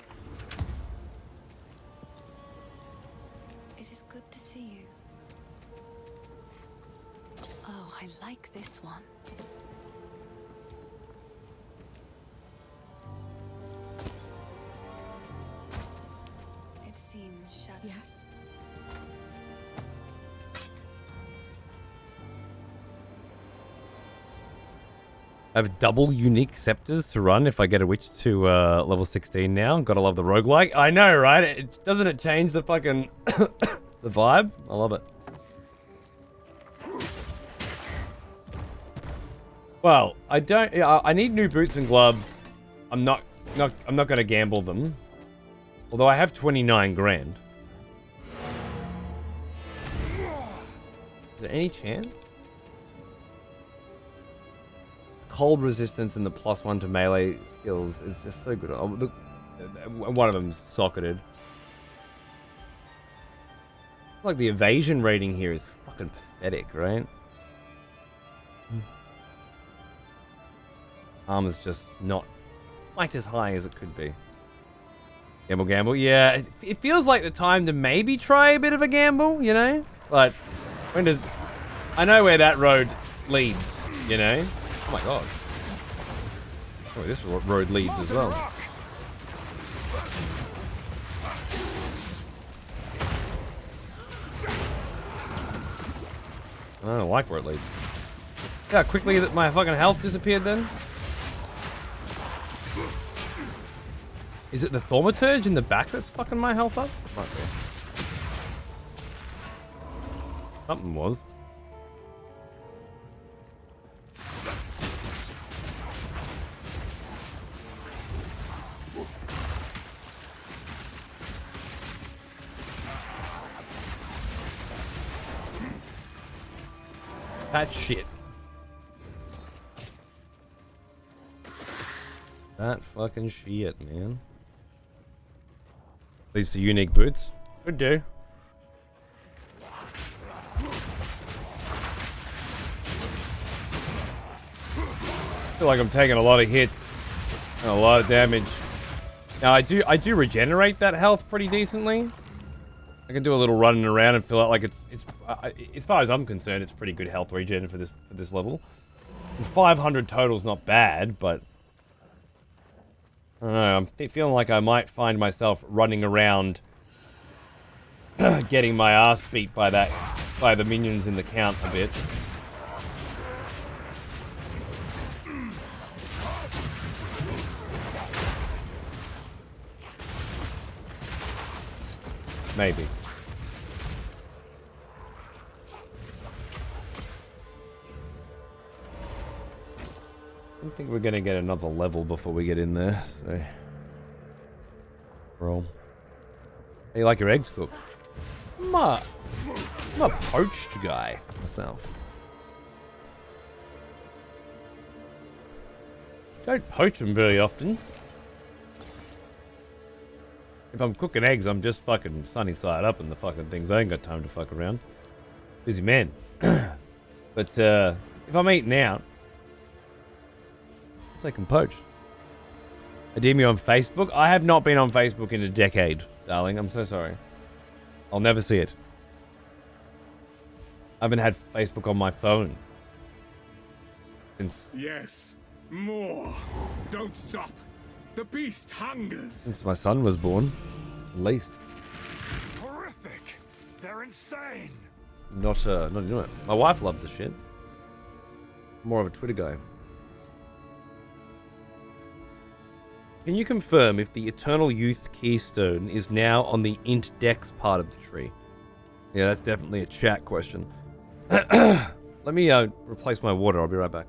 It is good to see you. Oh, I like this one. It seems shadowy. Yes. I have double unique scepters to run if I get a witch to level 16 now. Gotta love the roguelike. I know, right? Doesn't it change the fucking the vibe? I love it. Well, I don't. I need new boots and gloves. I'm not gonna gamble them. Although I have 29 grand. Is there any chance? Cold resistance and the +1 to melee skills is just so good. Oh, look, one of them's socketed. Like the evasion rating here is fucking pathetic, right? Armor's just not quite as high as it could be. Gamble, gamble. Yeah, it feels like the time to maybe try a bit of a gamble, you know? But when does... I know where that road leads, you know? Oh my god. Oh, this road leads as well. I don't like where it leads. See how quickly that my fucking health disappeared then? Is it the thaumaturge in the back that's fucking my health up? Might be. Something was. That shit. That fucking shit, man. These are unique boots. Could do. Feel like I'm taking a lot of hits and a lot of damage. Now I do regenerate that health pretty decently. I can do a little running around and feel like it's as far as I'm concerned, it's pretty good health regen for this level. And 500 total's not bad, but I don't know. I'm feeling like I might find myself running around, getting my ass beat by the minions in the count a bit. Maybe. I don't think we're gonna get another level before we get in there, so roll. How you like your eggs cooked? I'm a poached guy myself. Don't poach them very often. If I'm cooking eggs, I'm just fucking sunny side up in the fucking things. I ain't got time to fuck around. Busy man. But if I'm eating out, I can poach. DM me on Facebook. I have not been on Facebook in a decade, darling. I'm so sorry. I'll never see it. I haven't had Facebook on my phone since... Yes, more. Don't stop. The beast hungers. Since my son was born, at least. Horrific. They're insane. Not into it. My wife loves the shit. More of a Twitter guy. Can you confirm if the Eternal Youth keystone is now on the int dex part of the tree? Yeah, that's definitely a chat question. Let me replace my water. I'll be right back.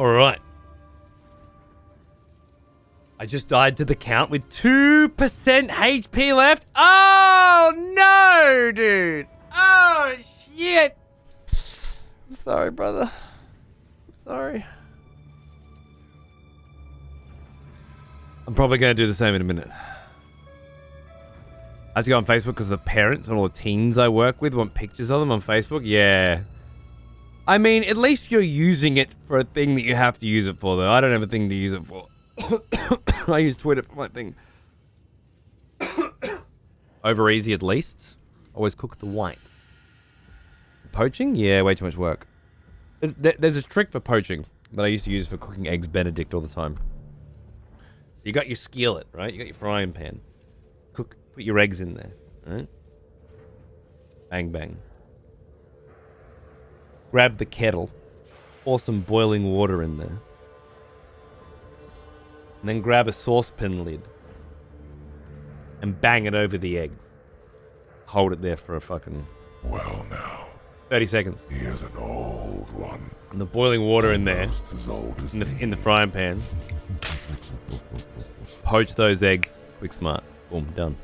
Alright. I just died to the count with 2% HP left. Oh, no, dude. Oh, shit. I'm sorry, brother. I'm sorry. I'm probably going to do the same in a minute. I have to go on Facebook because the parents and all the teens I work with want pictures of them on Facebook. Yeah. I mean, at least you're using it for a thing that you have to use it for, though. I don't have a thing to use it for. I use Twitter for my thing. Over easy, at least. Always cook the whites. Poaching? Yeah, way too much work. There's a trick for poaching that I used to use for cooking eggs Benedict all the time. You got your skillet, right? You got your frying pan. Put your eggs in there, right? Bang, bang. Grab the kettle. Pour some boiling water in there. And then grab a saucepan lid. And bang it over the eggs. Hold it there for a fucking... Well now, 30 seconds. here's an old one. And the boiling water in there. Almost as old as In the frying pan. Poach those eggs. Quick, smart. Boom, done.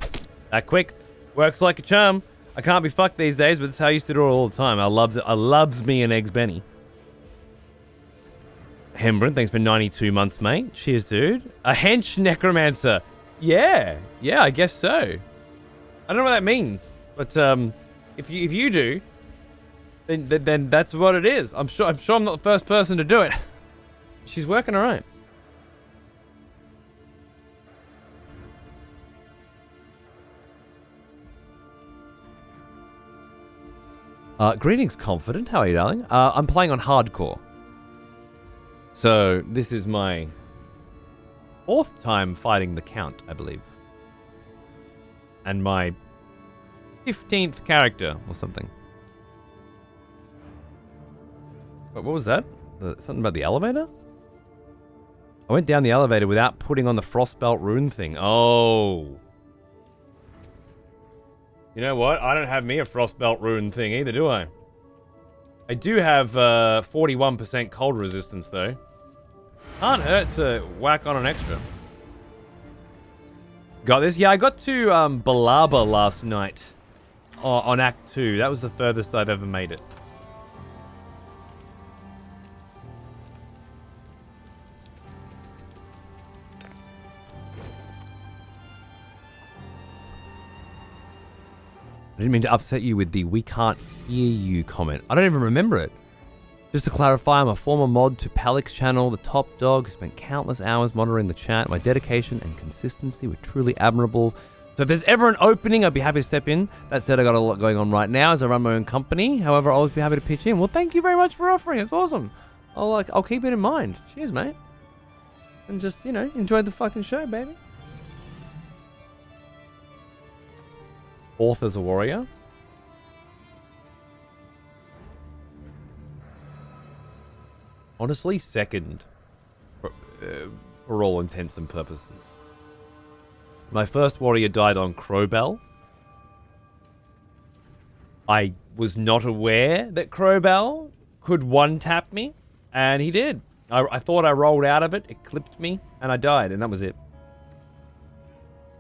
That quick. Works like a charm. I can't be fucked these days, but that's how I used to do it all the time. I loves me an eggs Benny. Hembron, thanks for 92 months, mate. Cheers, dude. A hench necromancer. Yeah, I guess so. I don't know what that means, but if you do, then that's what it is. I'm sure I'm not the first person to do it. She's working all right. Greetings, Confident. How are you, darling? I'm playing on hardcore. So, this is my 4th time fighting the Count, I believe. And my 15th character, or something. What was that? Something about the elevator? I went down the elevator without putting on the Frostbelt rune thing. Oh. You know what? I don't have me a Frostbelt rune thing either, do I? I do have 41% cold resistance, though. Can't hurt to whack on an extra. Got this? Yeah, I got to Balaba last night on Act 2. That was the furthest I've ever made it. I didn't mean to upset you with the "we can't hear you" comment. I don't even remember it. Just to clarify, I'm a former mod to Palik's channel, the top dog, who spent countless hours monitoring the chat. My dedication and consistency were truly admirable. So if there's ever an opening, I'd be happy to step in. That said, I got a lot going on right now as I run my own company. However, I'll always be happy to pitch in. Well, thank you very much for offering. It's awesome. I'll keep it in mind. Cheers, mate. And just, enjoy the fucking show, baby. 4th as a warrior. Honestly, 2nd for all intents and purposes. My first warrior died on Crowbell. I was not aware that Crowbell could one-tap me, and he did. I thought I rolled out of it, it clipped me, and I died, and that was it.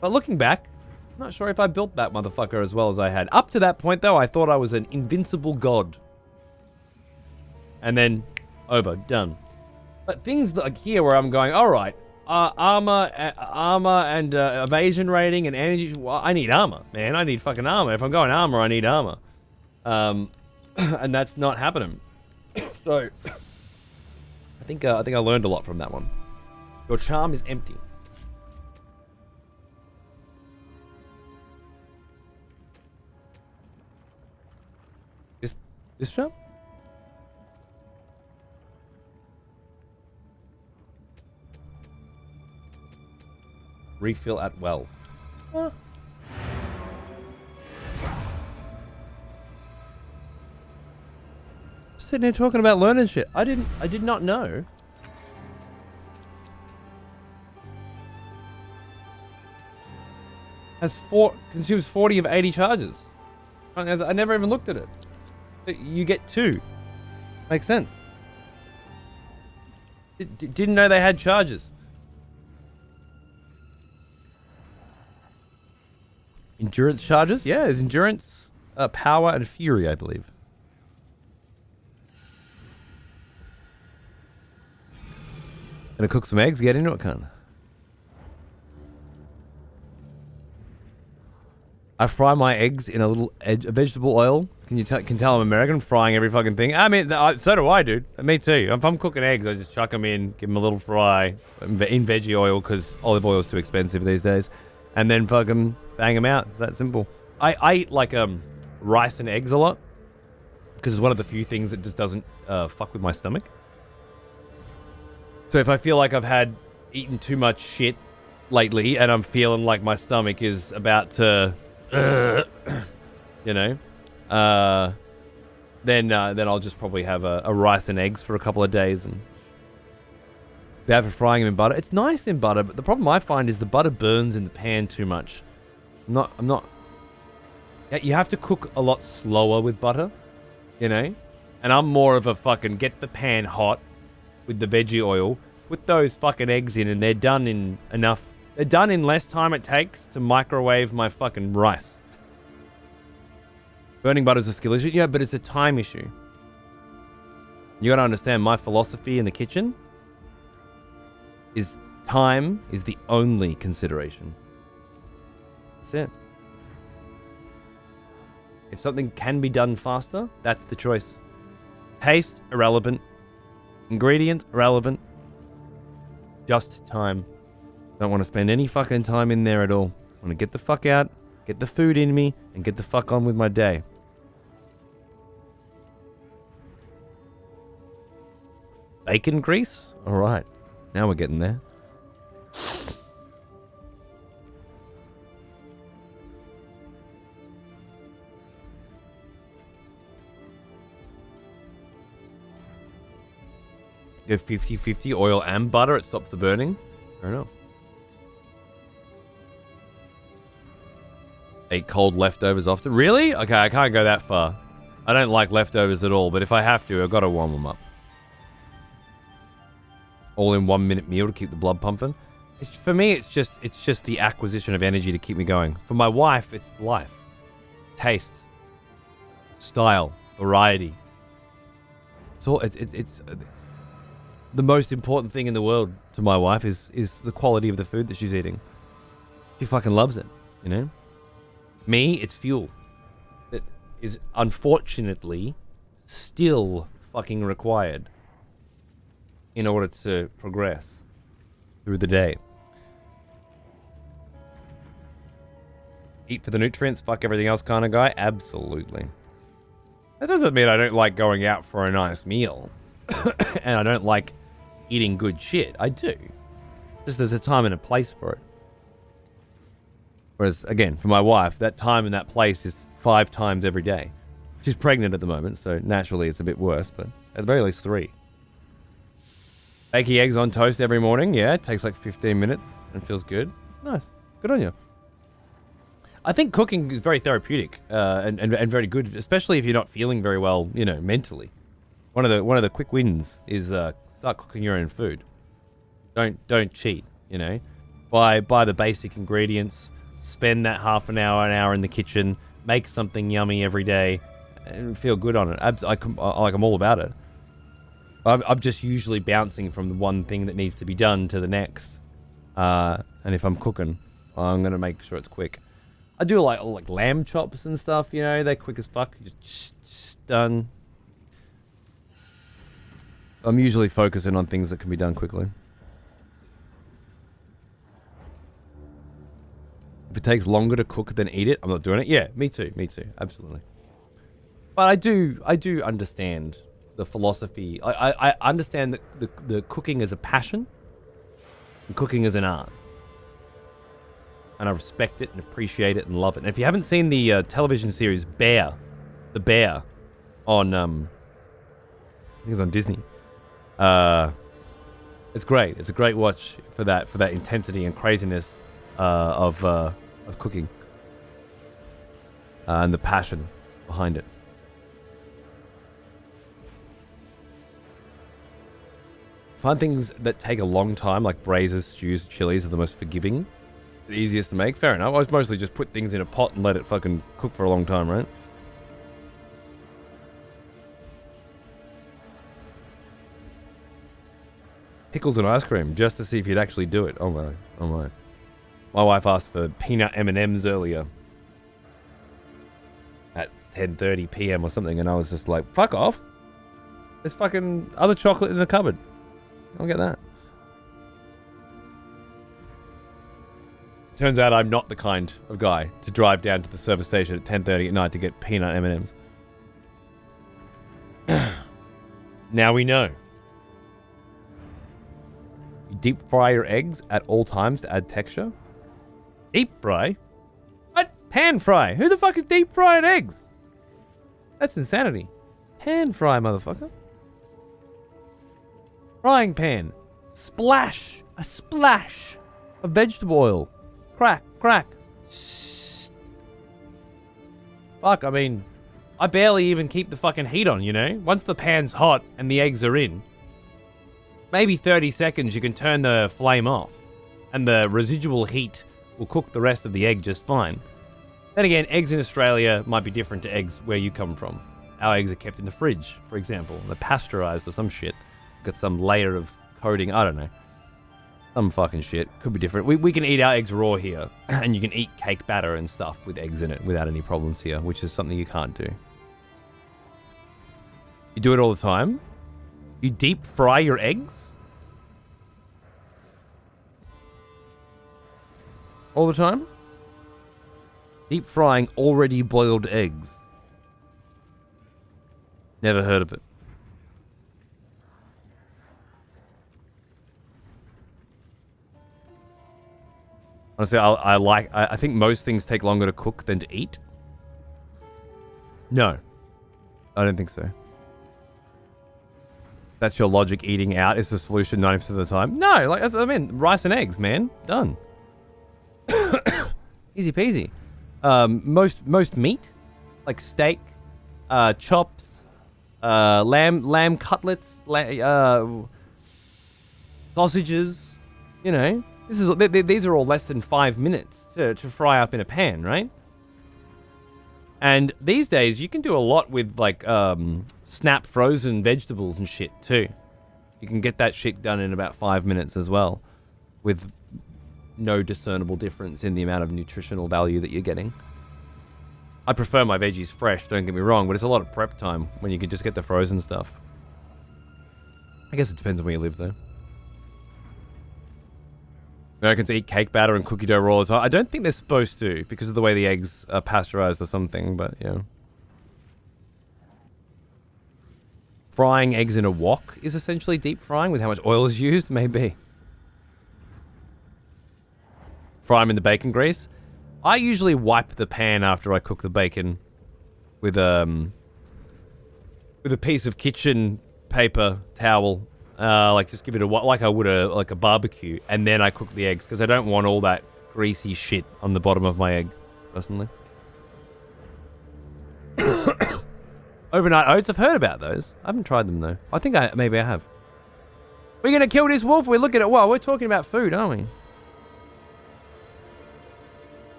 But looking back, I'm not sure if I built that motherfucker as well as I had. Up to that point, though, I thought I was an invincible god. And then, over, done. But things like here where I'm going, alright, armor and evasion rating and energy. Well, I need armor, man. I need fucking armor. If I'm going armor, I need armor. And that's not happening. So, I think I learned a lot from that one. Your charm is empty. This charm? Refill at well. Huh. Sitting there talking about learning shit. I did not know. Consumes 40 of 80 charges. I never even looked at it. You get 2. Makes sense. Didn't know they had charges. Endurance charges? Yeah, there's endurance, power, and fury, I believe. Gonna cook some eggs, get into it, cunt. I fry my eggs in a little vegetable oil. Can you can tell I'm American, frying every fucking thing? I mean, so do I, dude. Me too. If I'm cooking eggs, I just chuck them in, give them a little fry in veggie oil because olive oil is too expensive these days, and then fucking bang them out. It's that simple. I eat like rice and eggs a lot because it's one of the few things that just doesn't fuck with my stomach. So if I feel like I've eaten too much shit lately and I'm feeling like my stomach is about to, you know, then I'll just probably have a rice and eggs for a couple of days and be out for frying them in butter. It's nice in butter, but the problem I find is the butter burns in the pan too much. I'm not. Yeah, you have to cook a lot slower with butter, you know, and I'm more of a fucking get the pan hot with the veggie oil, put those fucking eggs in, and they're done in enough. They're done in less time it takes to microwave my fucking rice. Burning butter is a skill issue, yeah, but it's a time issue. You gotta understand, my philosophy in the kitchen is time is the only consideration. That's it. If something can be done faster, that's the choice. Taste, irrelevant. Ingredient, irrelevant. Just time. Don't want to spend any fucking time in there at all. I want to get the fuck out, get the food in me, and get the fuck on with my day. Bacon grease? Alright. Now we're getting there. Go 50-50 oil and butter, it stops the burning. Fair enough. Eat cold leftovers often. Really? Okay, I can't go that far. I don't like leftovers at all, but if I have to, I've got to warm them up. All in 1 minute meal to keep the blood pumping. For me, it's just the acquisition of energy to keep me going. For my wife, it's life. Taste. Style. Variety. It's all, it's the most important thing in the world to my wife is the quality of the food that she's eating. She fucking loves it, you know? Me, it's fuel. That is unfortunately still fucking required in order to progress through the day. Eat for the nutrients, fuck everything else kind of guy? Absolutely. That doesn't mean I don't like going out for a nice meal. And I don't like eating good shit. I do. Just there's a time and a place for it. Whereas, again, for my wife, that time and that place is 5 times every day. She's pregnant at the moment, so naturally it's a bit worse, but at the very least 3. Baking eggs on toast every morning. Yeah, it takes like 15 minutes and feels good. It's nice. Good on you. I think cooking is very therapeutic and very good, especially if you're not feeling very well, you know, mentally. One of the quick wins is start cooking your own food. Don't cheat, you know. Buy the basic ingredients, spend that half an hour in the kitchen, make something yummy every day, and feel good on it. I'm all about it. I'm just usually bouncing from the one thing that needs to be done to the next. And if I'm cooking, I'm gonna make sure it's quick. I do like lamb chops and stuff, you know, they're quick as fuck. Just done. I'm usually focusing on things that can be done quickly. If it takes longer to cook than eat it, I'm not doing it. Yeah, me too, absolutely. But I do understand the philosophy. I understand that the cooking is a passion, and cooking is an art. And I respect it and appreciate it and love it. And if you haven't seen the television series The Bear, on I think it's on Disney. It's great. It's a great watch for that intensity and craziness of cooking and the passion behind it. find things that take a long time, like braises, stews, chilies, are the most forgiving. The easiest to make. Fair enough. I was mostly just put things in a pot and let it fucking cook for a long time, right? Pickles and ice cream, just to see if you'd actually do it. Oh my, oh my. My wife asked for peanut M&Ms earlier at 10:30 p.m. or something, and I was just like, fuck off. There's fucking other chocolate in the cupboard. I'll get that. Turns out I'm not the kind of guy to drive down to the service station at 10:30 at night to get peanut M&Ms. Now we know. You deep fry your eggs at all times to add texture. Deep fry? What? Pan fry? Who the fuck is deep frying eggs? That's insanity. Pan fry, motherfucker. Frying pan. Splash. A splash of vegetable oil. Crack, crack. Fuck, I mean, I barely even keep the fucking heat on, you know? Once the pan's hot and the eggs are in, maybe 30 seconds you can turn the flame off, and the residual heat will cook the rest of the egg just fine. Then again, eggs in Australia might be different to eggs where you come from. Our eggs are kept in the fridge, for example. They're pasteurized or some shit. Got some layer of coating, I don't know. Some fucking shit. Could be different. We can eat our eggs raw here, and you can eat cake batter and stuff with eggs in it without any problems here, which is something you can't do. You do it all the time? You deep fry your eggs? All the time? Deep frying already boiled eggs. Never heard of it. Honestly, I think most things take longer to cook than to eat. No. I don't think so. That's your logic. Eating out is the solution 90% of the time. No, like, I mean, rice and eggs, man. Done. Easy peasy. Most meat, like steak, chops, lamb cutlets, sausages, you know. These are all less than 5 minutes to fry up in a pan, right? And these days, you can do a lot with, like, snap frozen vegetables and shit, too. You can get that shit done in about 5 minutes as well, with no discernible difference in the amount of nutritional value that you're getting. I prefer my veggies fresh, don't get me wrong, but it's a lot of prep time when you can just get the frozen stuff. I guess it depends on where you live, though. Americans eat cake batter and cookie dough raw all the time. I don't think they're supposed to because of the way the eggs are pasteurized or something, but yeah. Frying eggs in a wok is essentially deep frying with how much oil is used, maybe. Fry them in the bacon grease. I usually wipe the pan after I cook the bacon with a piece of kitchen paper towel. Like just give it a like I would a barbecue, and then I cook the eggs because I don't want all that greasy shit on the bottom of my egg, personally. Overnight oats, I've heard about those. I haven't tried them though. I think maybe I have. We're gonna kill this wolf. We're looking at we're talking about food, aren't we?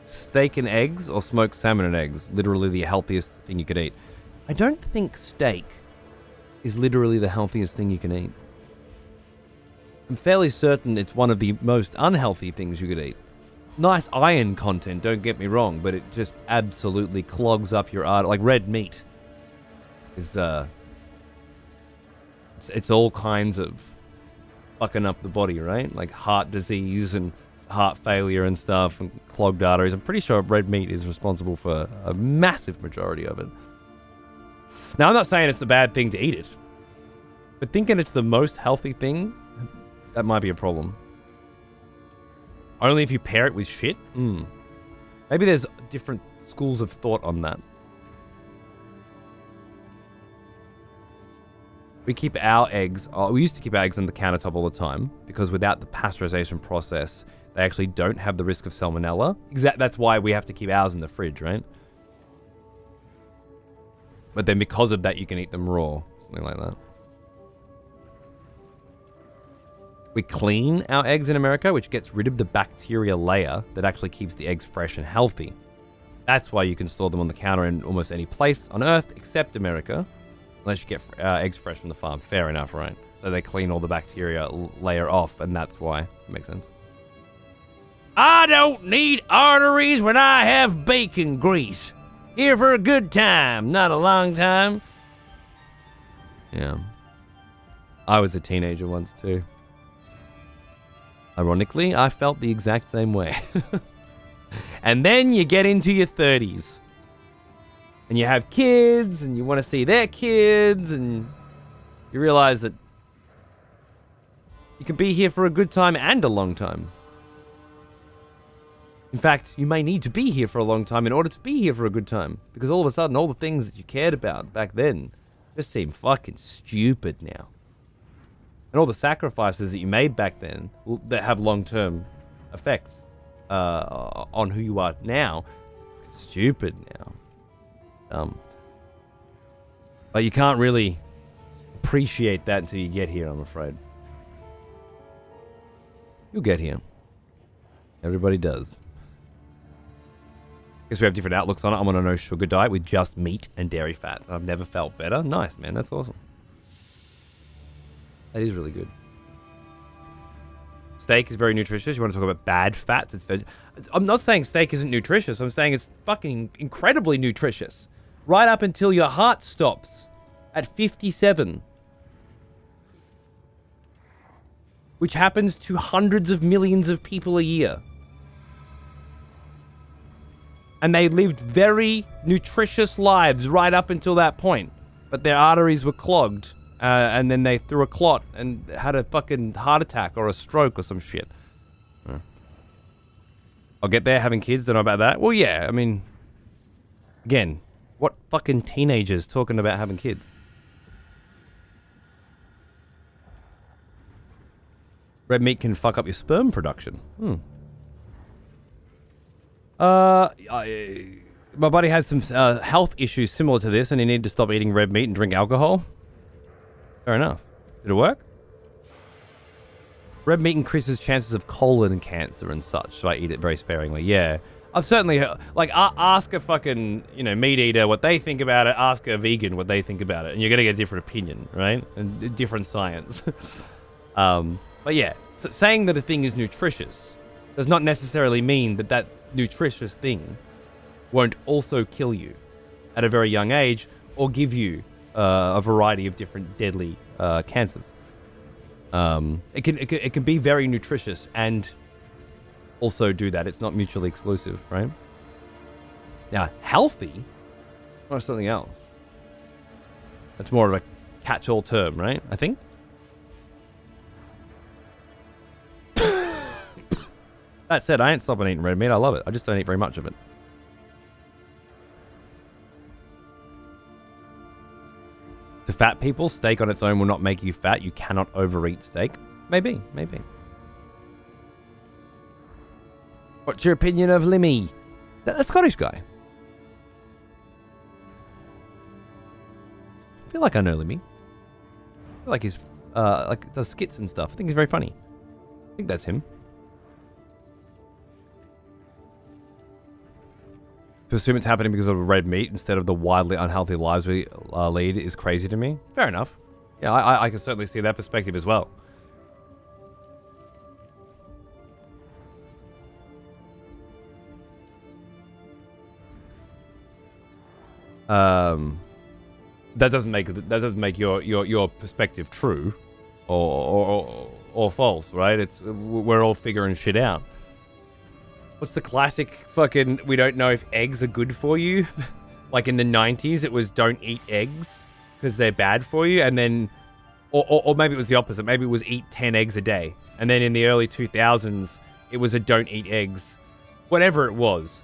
Steak and eggs or smoked salmon and eggs? Literally the healthiest thing you could eat. I don't think steak is literally the healthiest thing you can eat. I'm fairly certain it's one of the most unhealthy things you could eat. Nice iron content, don't get me wrong, but it just absolutely clogs up your artery. Like red meat is it's all kinds of fucking up the body, right? Like heart disease and heart failure and stuff and clogged arteries. I'm pretty sure red meat is responsible for a massive majority of it. Now, I'm not saying it's a bad thing to eat it, but thinking it's the most healthy thing, that might be a problem. Only if you pair it with shit? Maybe there's different schools of thought on that. We keep our eggs, we used to keep our eggs on the countertop all the time, because without the pasteurization process, they actually don't have the risk of salmonella. That's why we have to keep ours in the fridge, right? But then because of that, you can eat them raw. Something like that. We clean our eggs in America, which gets rid of the bacteria layer that actually keeps the eggs fresh and healthy. That's why you can store them on the counter in almost any place on Earth except America, unless you get eggs fresh from the farm. Fair enough, right? So they clean all the bacteria layer off, and that's why. That makes sense. I don't need arteries when I have bacon grease. Here for a good time, not a long time. Yeah. I was a teenager once too. Ironically, I felt the exact same way. And then you get into your 30s. And you have kids, and you want to see their kids, and you realize that you can be here for a good time and a long time. In fact, you may need to be here for a long time in order to be here for a good time. Because all of a sudden, all the things that you cared about back then just seem fucking stupid now. And all the sacrifices that you made back then that have long-term effects on who you are now, stupid now. But you can't really appreciate that until you get here, I'm afraid. You'll get here. Everybody does. Guess we have different outlooks on it. I'm on a no sugar diet with just meat and dairy fats. I've never felt better. Nice, man. That's awesome. That is really good. Steak is very nutritious. You want to talk about bad fats? It's veg. I'm not saying steak isn't nutritious. I'm saying it's fucking incredibly nutritious. Right up until your heart stops at 57. Which happens to hundreds of millions of people a year. And they lived very nutritious lives right up until that point. But their arteries were clogged. And then they threw a clot and had a fucking heart attack or a stroke or some shit. I'll get there, having kids, don't know about that. Well, yeah, I mean, again, what fucking teenagers talking about having kids? Red meat can fuck up your sperm production. My buddy had some health issues similar to this, and he needed to stop eating red meat and drink alcohol. Fair enough. Did it work? Red meat increases chances of colon cancer and such, so I eat it very sparingly. Yeah. I've certainly heard, like, ask a fucking, meat eater what they think about it, ask a vegan what they think about it, and you're going to get a different opinion, right? And different science. But yeah, saying that a thing is nutritious does not necessarily mean that that nutritious thing won't also kill you at a very young age or give you a variety of different deadly cancers. It can be very nutritious and also do that. It's not mutually exclusive, right? Now, healthy or something else. That's more of a catch-all term, right? I think. That said, I ain't stopping eating red meat. I love it. I just don't eat very much of it. To fat people, steak on its own will not make you fat. You cannot overeat steak. Maybe. What's your opinion of Limmy? That Scottish guy. I feel like I know Limmy. I feel like he's does skits and stuff. I think he's very funny. I think that's him. To assume it's happening because of red meat instead of the wildly unhealthy lives we lead is crazy to me. Fair enough. Yeah, I can certainly see that perspective as well. That doesn't make your perspective true or false, right? We're all figuring shit out. What's the classic fucking, we don't know if eggs are good for you? Like in the 90s, it was don't eat eggs because they're bad for you. And then, or maybe it was the opposite. Maybe it was eat 10 eggs a day. And then in the early 2000s, it was a don't eat eggs. Whatever it was,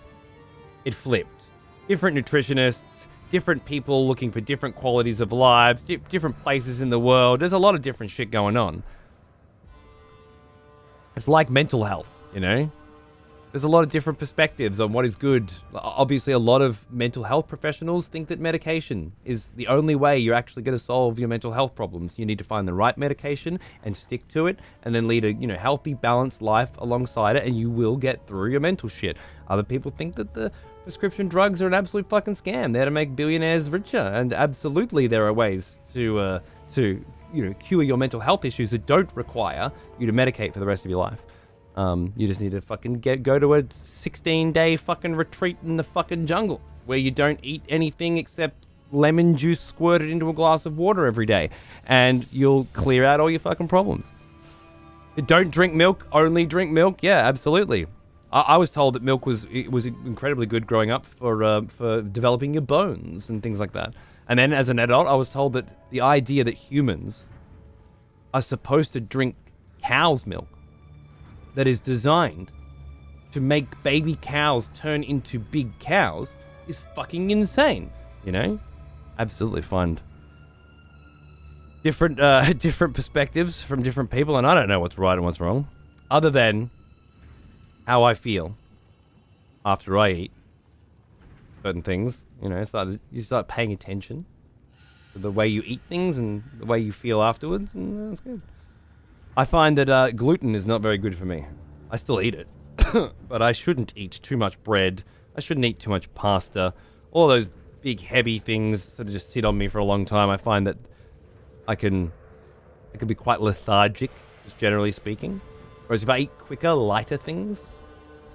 it flipped. Different nutritionists, different people looking for different qualities of lives, different places in the world. There's a lot of different shit going on. It's like mental health, There's a lot of different perspectives on what is good. Obviously, a lot of mental health professionals think that medication is the only way you're actually going to solve your mental health problems. You need to find the right medication and stick to it, and then lead a healthy, balanced life alongside it, and you will get through your mental shit. Other people think that the prescription drugs are an absolute fucking scam. They're to make billionaires richer, and absolutely there are ways to cure your mental health issues that don't require you to medicate for the rest of your life. You just need to fucking go to a 16-day fucking retreat in the fucking jungle where you don't eat anything except lemon juice squirted into a glass of water every day, and you'll clear out all your fucking problems. Don't drink milk, only drink milk. Yeah, absolutely. I was told that milk was incredibly good growing up for developing your bones and things like that. And then as an adult, I was told that the idea that humans are supposed to drink cow's milk that is designed to make baby cows turn into big cows is fucking insane, Absolutely find different perspectives from different people, and I don't know what's right and what's wrong, other than how I feel after I eat certain things. You start paying attention to the way you eat things and the way you feel afterwards, and that's good. I find that gluten is not very good for me. I still eat it, but I shouldn't eat too much bread. I shouldn't eat too much pasta. All those big, heavy things that just sit on me for a long time. I find that I can be quite lethargic, just generally speaking. Whereas if I eat quicker, lighter things,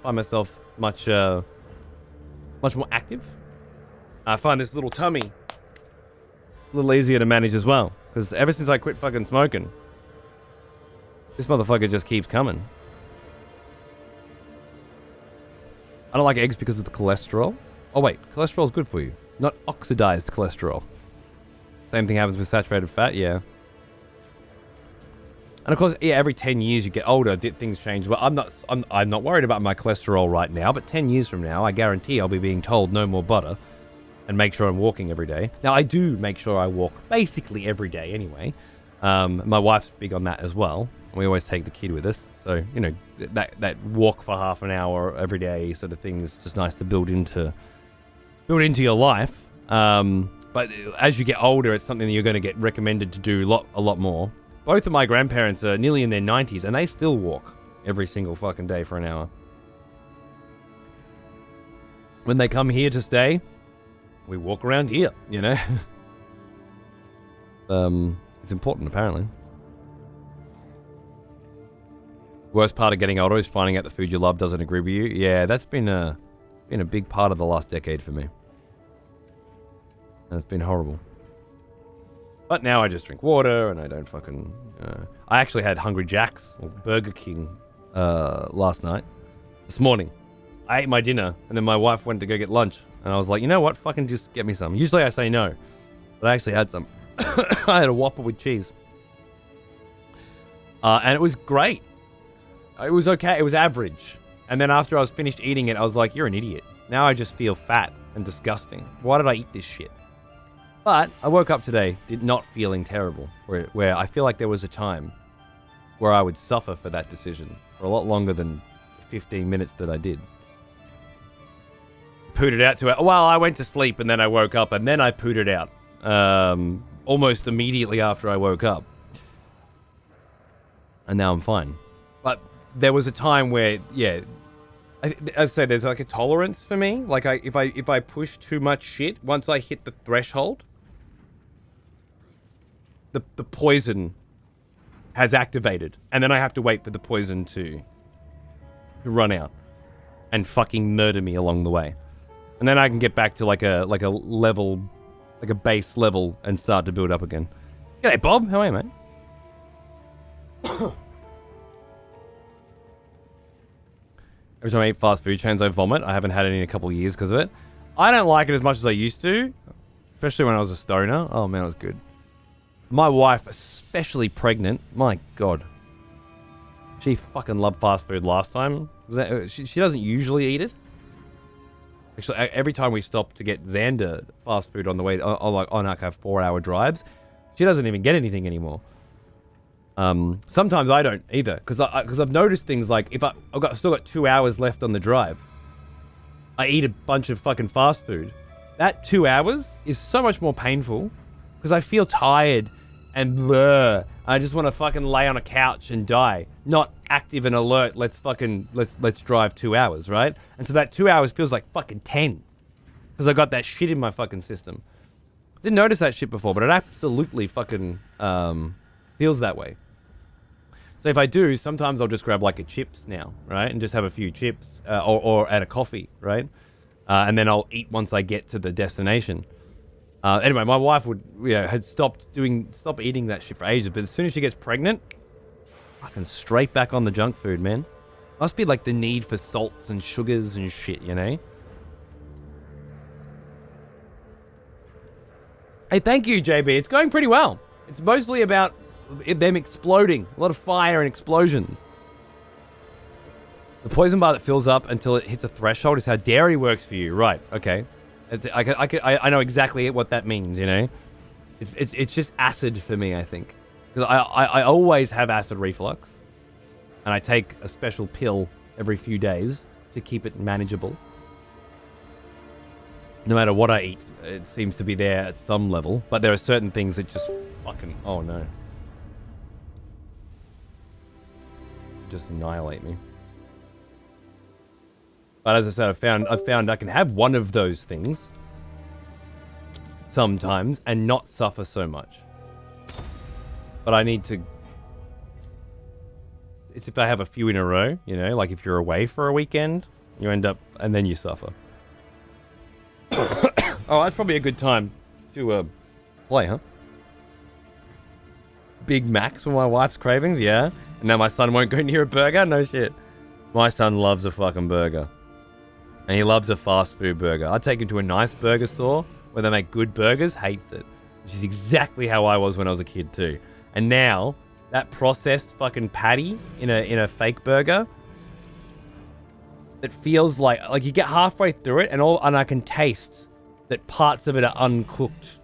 I find myself much more active. I find this little tummy a little easier to manage as well, because ever since I quit fucking smoking, this motherfucker just keeps coming. I don't like eggs because of the cholesterol. Oh wait, cholesterol is good for you, not oxidized cholesterol. Same thing happens with saturated fat, yeah. And of course, yeah, every 10 years you get older, things change. Well, I'm not worried about my cholesterol right now, but 10 years from now, I guarantee I'll be being told no more butter, and make sure I'm walking every day. Now, I do make sure I walk basically every day anyway. My wife's big on that as well. We always take the kid with us, so that walk for half an hour every day sort of thing is just nice to build into your life. But as you get older, it's something that you're going to get recommended to do a lot more. Both of my grandparents are nearly in their 90s, and they still walk every single fucking day for an hour. When they come here to stay, we walk around here, It's important, apparently. Worst part of getting older is finding out the food you love doesn't agree with you. Yeah, that's been a big part of the last decade for me. And it's been horrible. But now I just drink water, and I don't fucking... I actually had Hungry Jack's, or Burger King, last night. This morning. I ate my dinner, and then my wife went to go get lunch. And I was like, you know what? Fucking just get me some. Usually I say no. But I actually had some. I had a Whopper with cheese. And it was great. It was okay. It was average. And then after I was finished eating it, I was like, you're an idiot. Now I just feel fat and disgusting. Why did I eat this shit? But I woke up today not feeling terrible, where I feel like there was a time where I would suffer for that decision for a lot longer than 15 minutes that I did. Pooed it out to it. Well, I went to sleep and then I woke up and then I pooed it out. Almost immediately after I woke up. And now I'm fine. But there was a time where, yeah, I say there's like a tolerance for me. Like if I push too much shit, once I hit the threshold, the poison has activated, and then I have to wait for the poison to run out and fucking murder me along the way, and then I can get back to like a level, like a base level, and start to build up again. G'day, Bob. How are you, mate? Every time I eat fast food chains, I vomit. I haven't had any in a couple of years because of it. I don't like it as much as I used to, especially when I was a stoner. Oh man, it was good. My wife, especially pregnant, my God. She fucking loved fast food last time. She doesn't usually eat it. Actually, every time we stop to get Xander fast food on the way, on like 4-hour drives, she doesn't even get anything anymore. Sometimes I don't either, because I've noticed things like if still got 2 hours left on the drive, I eat a bunch of fucking fast food. That 2 hours is so much more painful because I feel tired and blur. I just want to fucking lay on a couch and die, not active and alert. Let's drive 2 hours, right? And so that 2 hours feels like fucking 10 because I got that shit in my fucking system. Didn't notice that shit before, but it absolutely fucking feels that way. So if I do, sometimes I'll just grab like a chips now, right? And just have a few chips or add a coffee, right? And then I'll eat once I get to the destination. Anyway, my wife had stopped eating that shit for ages, but as soon as she gets pregnant, fucking straight back on the junk food, man. Must be like the need for salts and sugars and shit, you know? Hey, thank you, JB. It's going pretty well. It's mostly about them exploding. A lot of fire and explosions. The poison bar that fills up until it hits a threshold is how dairy works for you. Right, okay. I know exactly what that means, you know? It's just acid for me, I think. Because I always have acid reflux. And I take a special pill every few days to keep it manageable. No matter what I eat, it seems to be there at some level. But there are certain things that just fucking... Oh, no. Just annihilate me. But as I said, I've found I can have one of those things sometimes and not suffer so much. But I need to... It's if I have a few in a row, you know, like if you're away for a weekend, you end up... and then you suffer. Oh, that's probably a good time to play, huh? Big Macs for my wife's cravings, yeah. And now my son won't go near a burger? No shit. My son loves a fucking burger. And he loves a fast food burger. I take him to a nice burger store where they make good burgers, hates it. Which is exactly how I was when I was a kid too. And now, that processed fucking patty in a fake burger, it feels like you get halfway through it and I can taste that parts of it are uncooked.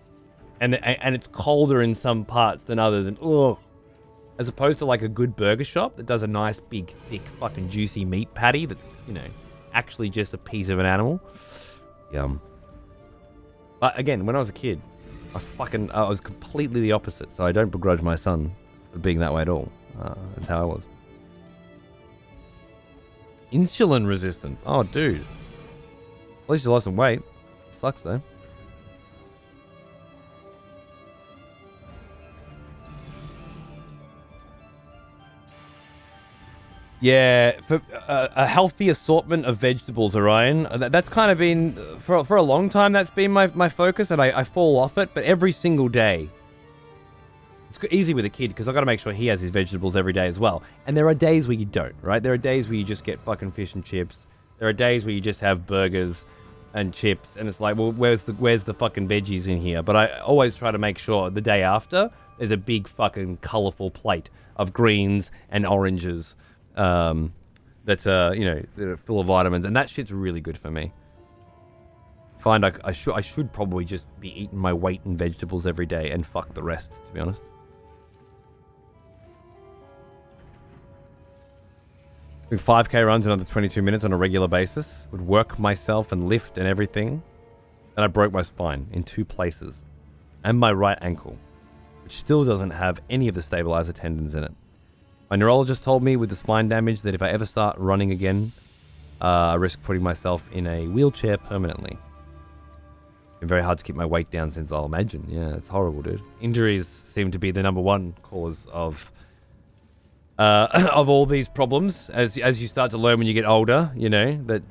And it's colder in some parts than others. And ugh. As opposed to like a good burger shop that does a nice big thick fucking juicy meat patty that's, you know, actually just a piece of an animal. Yum. But again, when I was a kid, I was completely the opposite. So I don't begrudge my son for being that way at all. That's how I was. Insulin resistance. Oh, dude. At least you lost some weight. Sucks though. Yeah, for a healthy assortment of vegetables, Orion. That's kind of been, for a long time, that's been my focus, and I fall off it, but every single day. It's easy with a kid, because I've got to make sure he has his vegetables every day as well. And there are days where you don't, right? There are days where you just get fucking fish and chips. There are days where you just have burgers and chips, and it's like, well, where's the fucking veggies in here? But I always try to make sure the day after, there's a big fucking colourful plate of greens and oranges. That are full of vitamins, and that shit's really good for me. I should probably just be eating my weight in vegetables every day and fuck the rest, to be honest. Doing 5k runs another 22 minutes on a regular basis. Would work myself and lift and everything. And I broke my spine in 2 places. And my right ankle, which still doesn't have any of the stabilizer tendons in it. My neurologist told me with the spine damage that if I ever start running again, I risk putting myself in a wheelchair permanently. Been very hard to keep my weight down since, I'll imagine. Yeah, it's horrible, dude. Injuries seem to be the #1 cause of all these problems. As you start to learn when you get older, you know, that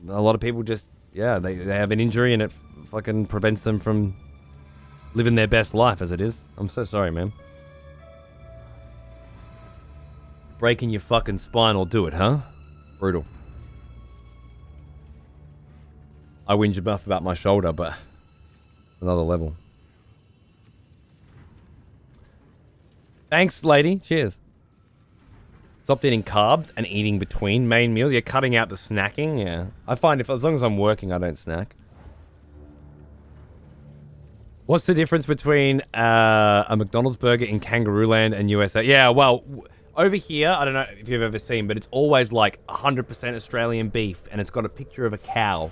a lot of people just, yeah, they have an injury and it fucking prevents them from living their best life as it is. I'm so sorry, man. Breaking your fucking spine will do it, huh? Brutal. I whinge enough about my shoulder, but another level. Thanks, lady. Cheers. Stopped eating carbs and eating between main meals. You're cutting out the snacking. Yeah, I find as long as I'm working, I don't snack. What's the difference between a McDonald's burger in Kangaroo Land and USA? Yeah, well, over here, I don't know if you've ever seen, but it's always like 100% Australian beef, and it's got a picture of a cow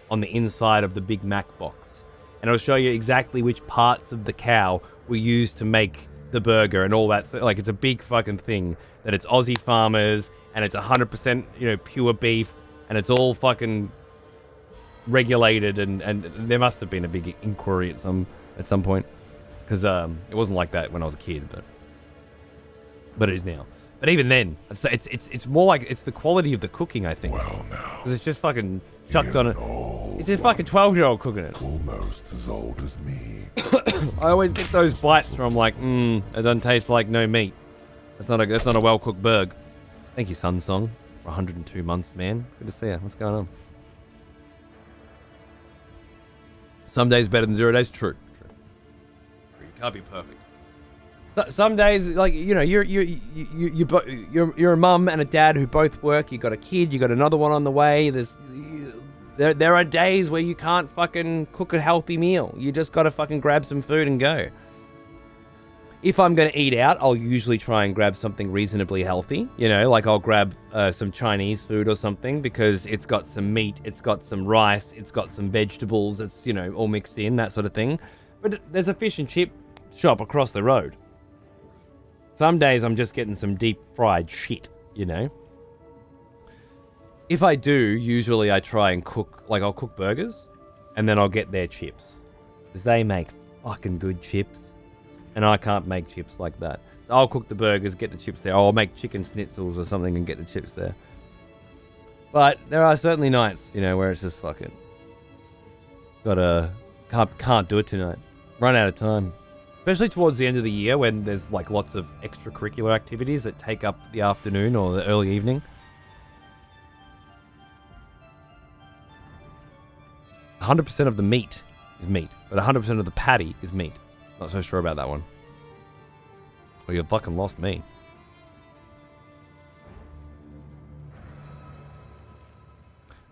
on the inside of the Big Mac box. And it'll show you exactly which parts of the cow were used to make the burger and all that. So, like, it's a big fucking thing that it's Aussie farmers, and it's 100%, you know, pure beef, and it's all fucking regulated, and there must have been a big inquiry at some point, because it wasn't like that when I was a kid, but it is now. But even then, it's more like it's the quality of the cooking, I think. Well, now, Because it's just fucking chucked on it. old It's a fucking 12-year-old cooking it. almost as old as me. I always get those bites where I'm like, it doesn't taste like no meat. That's not a well-cooked burg. Thank you, Sunsong, for 102 months, man. Good to see you. What's going on? Some days better than 0 days. True. You can't be perfect. Some days, like, you know, you're a mum and a dad who both work. You got a kid. You got another one on the way. There are days where you can't fucking cook a healthy meal. You just gotta fucking grab some food and go. If I'm gonna eat out, I'll usually try and grab something reasonably healthy. You know, like I'll grab some Chinese food or something because it's got some meat, it's got some rice, it's got some vegetables. It's, you know, all mixed in, that sort of thing. But there's a fish and chip shop across the road. Some days I'm just getting some deep fried shit, you know. If I do, usually I try and cook, like I'll cook burgers and then I'll get their chips. Because they make fucking good chips. And I can't make chips like that. So I'll cook the burgers, get the chips there. Or I'll make chicken schnitzels or something and get the chips there. But there are certainly nights, you know, where it's just fucking... Can't do it tonight. Run out of time. Especially towards the end of the year when there's like lots of extracurricular activities that take up the afternoon or the early evening. 100% of the meat is meat, but 100% of the patty is meat. Not so sure about that one. Well, you fucking lost me.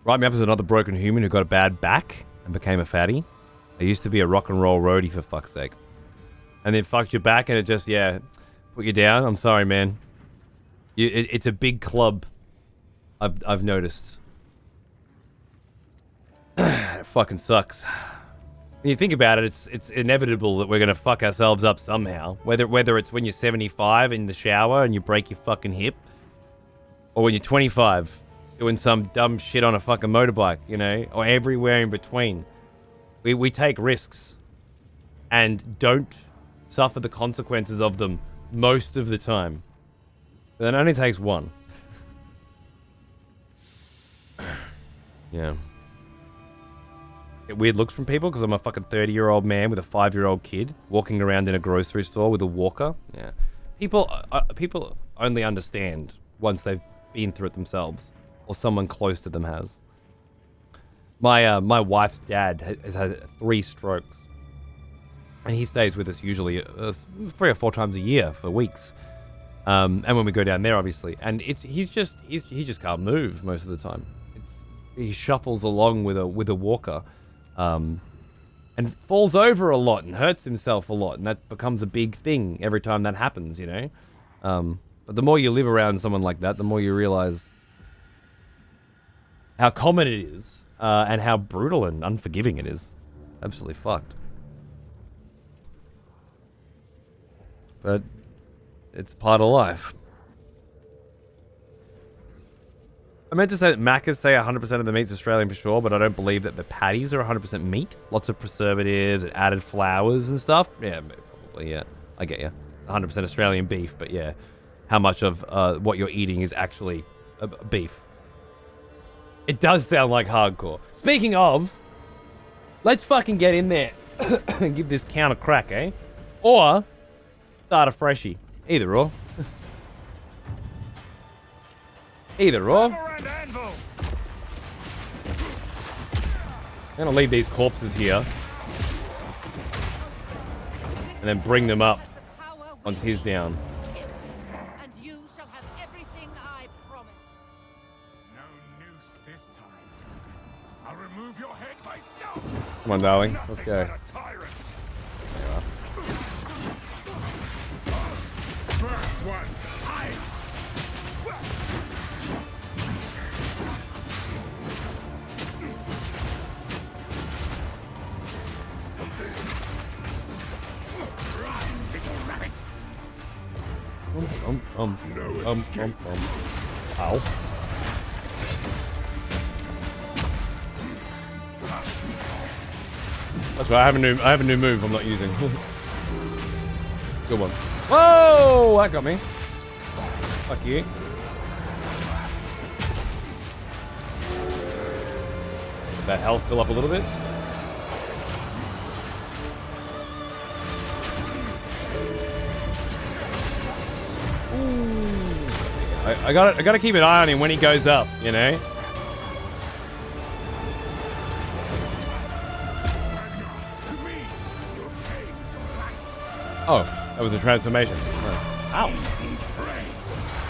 Write me up as another broken human who got a bad back and became a fatty. I used to be a rock and roll roadie, for fuck's sake. And then fucked your back and it just, yeah, put you down. I'm sorry, man. It's a big club. I've noticed. It fucking sucks. When you think about it, it's inevitable that we're gonna fuck ourselves up somehow. Whether it's when you're 75 in the shower and you break your fucking hip, or when you're 25 doing some dumb shit on a fucking motorbike, you know, or everywhere in between. We take risks and don't suffer the consequences of them most of the time. But it only takes one. Yeah. Get weird looks from people because I'm a fucking 30-year-old man with a 5-year-old kid walking around in a grocery store with a walker. Yeah. People only understand once they've been through it themselves or someone close to them has. My wife's dad has had 3 strokes. And he stays with us usually 3 or 4 times a year for weeks. And when we go down there, obviously. And he just can't move most of the time. He shuffles along with a walker. And falls over a lot and hurts himself a lot, and that becomes a big thing every time that happens, you know. But the more you live around someone like that, the more you realize how common it is, and how brutal and unforgiving it is. Absolutely fucked. But it's part of life. I meant to say that Macca's say 100% of the meat's Australian for sure, but I don't believe that the patties are 100% meat. Lots of preservatives and added flours and stuff. Yeah, probably, yeah. I get you. 100% Australian beef, but yeah. How much of what you're eating is actually beef? It does sound like hardcore. Speaking of, let's fucking get in there and give this count a crack, eh? Or start a freshie. Either or. Either or. I'm gonna leave these corpses here. And then bring them up once he's down. And you shall have everything I promised. No noose this time. I'll remove your head myself. Come on, darling. Let's go. Like a tyrant. Ow. That's right, I have a new move I'm not using. Good one. Whoa! That got me. Fuck you. That health fill up a little bit. Ooh. I gotta keep an eye on him when he goes up, you know? Oh, that was a transformation. Ow.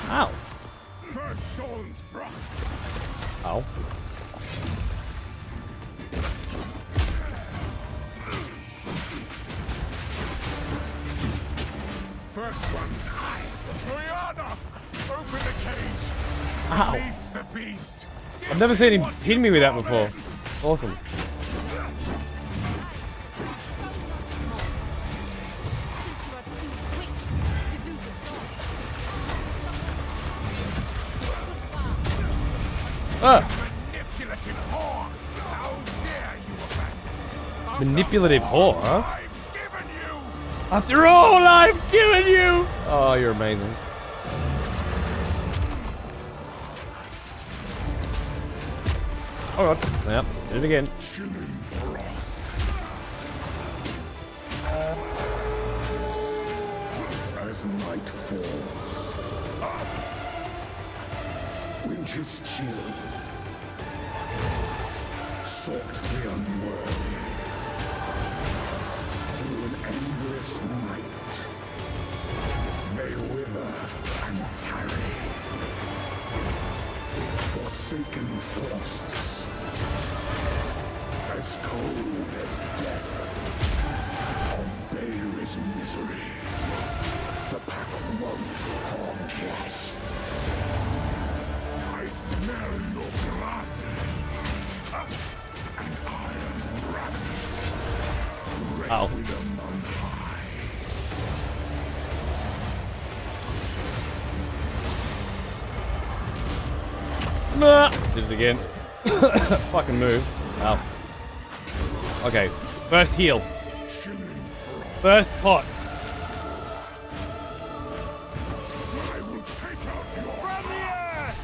Ow. Ow. First one's high. Rihanna, open the cage. Ow. Release the beast. I've never seen him hit me with that before. Awesome. You are too quick to do the Ah, Manipulative whore. How dare you abandon? manipulative whore, huh? I've given you. After all I've given you! Oh, you're amazing. Alright, yep, did it again. Chilling frost. As night falls, winter's chill sought the unworthy through an endless night. They wither and tarry, forsaken frosts, as cold as death. Of Bayer's misery, the pack won't forget. I smell your blood, and I am ravenous. Ow. Requiem on high. Nah. Did it again. Fucking move. Ow. Okay, first heal. First pot. I will take out your From the air.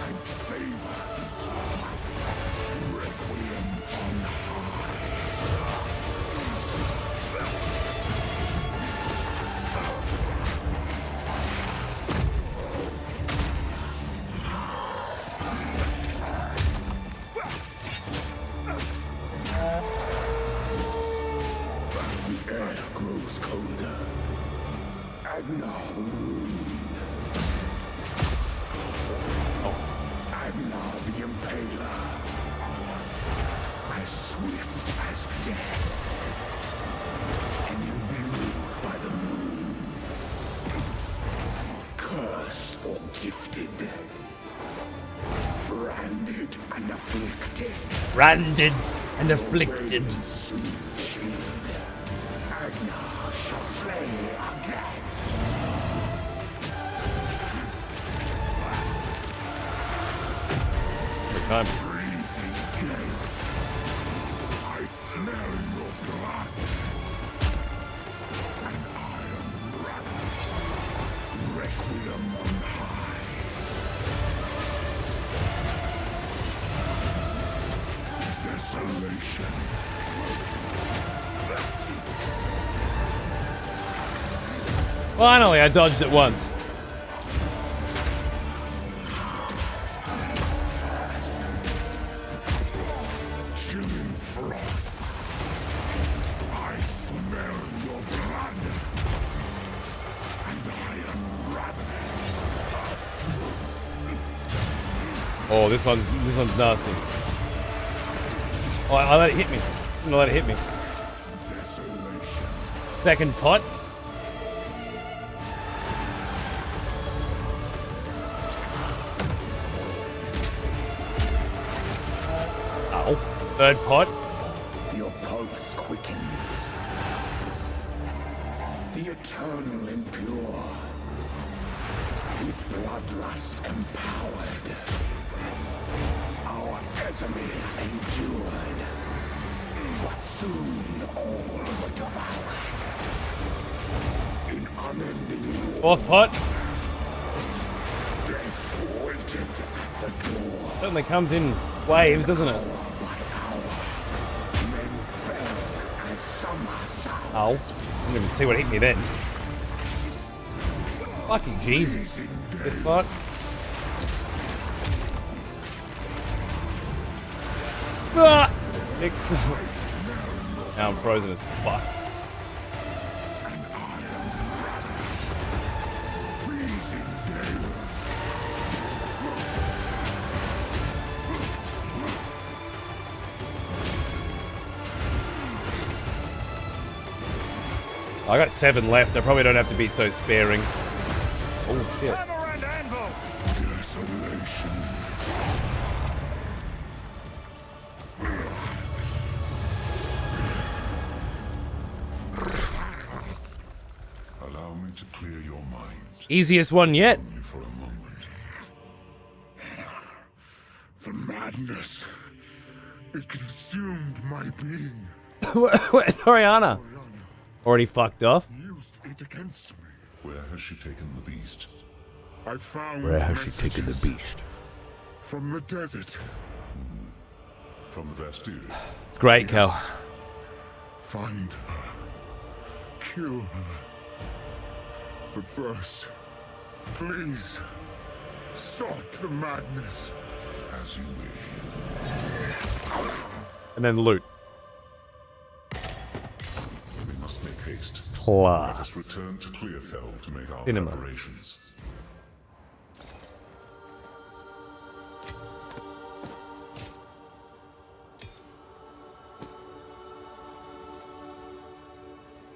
and savor each bite. Requiem on high. The air grows colder. Agnar the Rune. Agnar the Impaler. As swift as death. And imbued by the moon. Cursed or gifted. Branded and afflicted. Branded and afflicted. Raven soon chilled. Agnar shall slay again. Good time. Freezing gale. I smell your blood. And I am ravenous. Requiem on high. Desolation. Finally, I dodged it once. Chilling frost. I smell your blood. And I am ravenous. Oh, this one's nasty. Oh, I let it hit me. I'm gonna let it hit me. Desolation. Second pot. Ow. Third pot. Your pulse quickens. the eternal impure, with bloodlust empowered, our Exile endured, but soon all were devoured. In unending war, Fourth pot. death waited at the door. Certainly comes in waves, doesn't it? By hour, men fell as summer sound. Ow. I didn't even see what hit me then. Fucking Jesus. Fifth pot. Ah! Sixth. Now I'm frozen as fuck. I got 7 left. I probably don't have to be so sparing. Oh shit. Hammer and anvil! Desolation. Allow me to clear your mind. Easiest one yet. Only for a moment. The madness. It consumed my being. Where's Oriana? Already fucked off. Used it against me. Where has she taken the beast? I found Where has she taken the messages beast? from the desert. From the Vastiri. It's great, Cal. Find her. Kill her. But first, please, stop the madness. As you wish. And then loot. We must make haste. Let Class. us return to Clearfell to make our Cinema. preparations.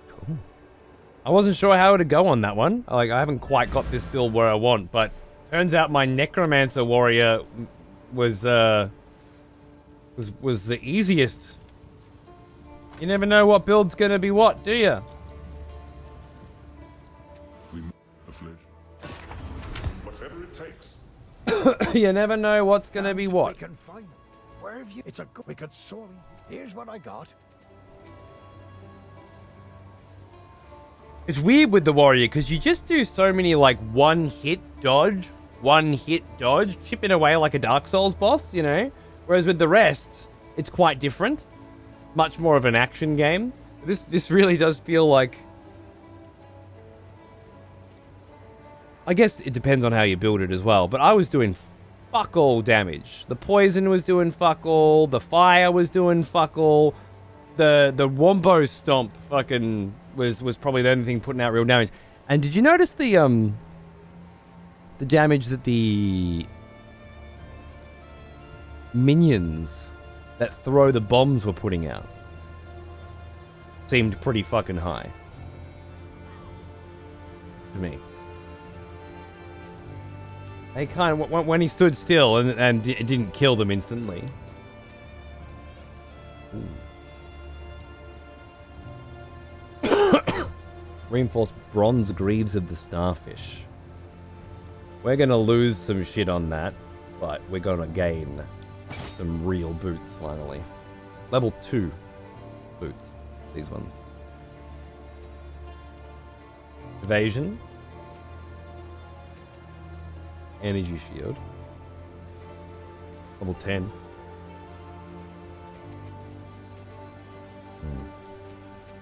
Cool. I wasn't sure how to go on that one. Like, I haven't quite got this build where I want, but turns out my Necromancer warrior was the easiest. You never know what build's gonna be what, do ya? We the fledge. Whatever it takes. You never know what's gonna be We what. can find them. Where have you? It's a good. We could sorely. Here's what I got. It's weird with the warrior because you just do so many like one hit dodge, chipping away like a Dark Souls boss, you know? Whereas with the rest, it's quite different. Much more of an action game. This really does feel like... I guess it depends on how you build it as well, but I was doing fuck all damage. The poison was doing fuck all, the fire was doing fuck all, the wombo stomp fucking was probably the only thing putting out real damage. And did you notice the damage that the minions that throw the bombs were putting out? Seemed pretty fucking high. To me. They kind of, when he stood still and it didn't kill them instantly. Reinforced bronze greaves of the starfish. We're gonna lose some shit on that, but we're gonna gain some real boots finally. Level 2 boots, these ones. Evasion. Energy shield. Level 10.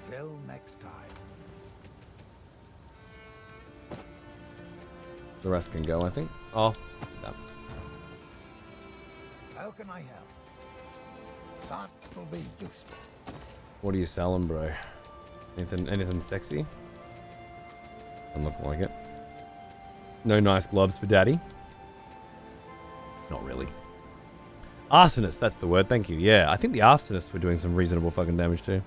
Till next time. The rest can go, I think. Oh, no. How can I help? That will be useful. What are you selling, bro? Anything sexy? Doesn't look like it. No nice gloves for daddy? Not really. Arsonists, that's the word, thank you. Yeah, I think the Arsonists were doing some reasonable fucking damage too.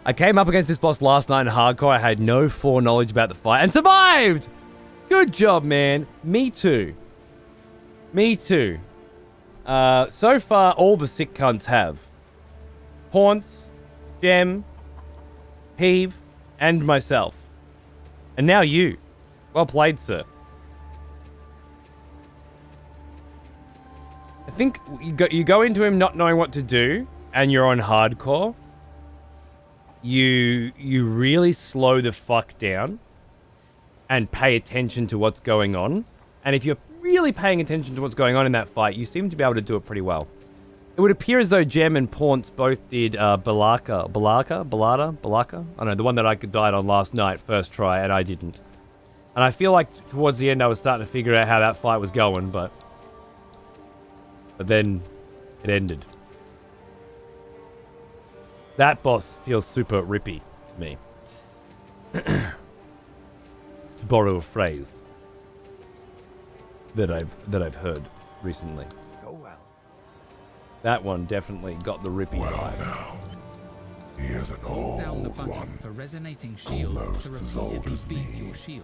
I came up against this boss last night in hardcore. I had no foreknowledge about the fight and survived! Good job, man. Me too. Me too. So far, all the sick cunts have. Haunts, Gem, Heave, and myself. And now you. Well played, sir. I think you go into him not knowing what to do, and you're on hardcore. You really slow the fuck down and pay attention to what's going on. And if you're really paying attention to what's going on in that fight, you seem to be able to do it pretty well. It would appear as though Jem and Paunce both did Balaka. I don't know, the one that I died on last night, first try, and I didn't. And I feel like towards the end I was starting to figure out how that fight was going, but then it ended. That boss feels super rippy to me. To borrow a phrase that I've heard recently. Go well. That one definitely got the rippy vibe. Now, here's an Hold down the old button one. for resonating shield Almost to as old repeatedly as beat me. your shield.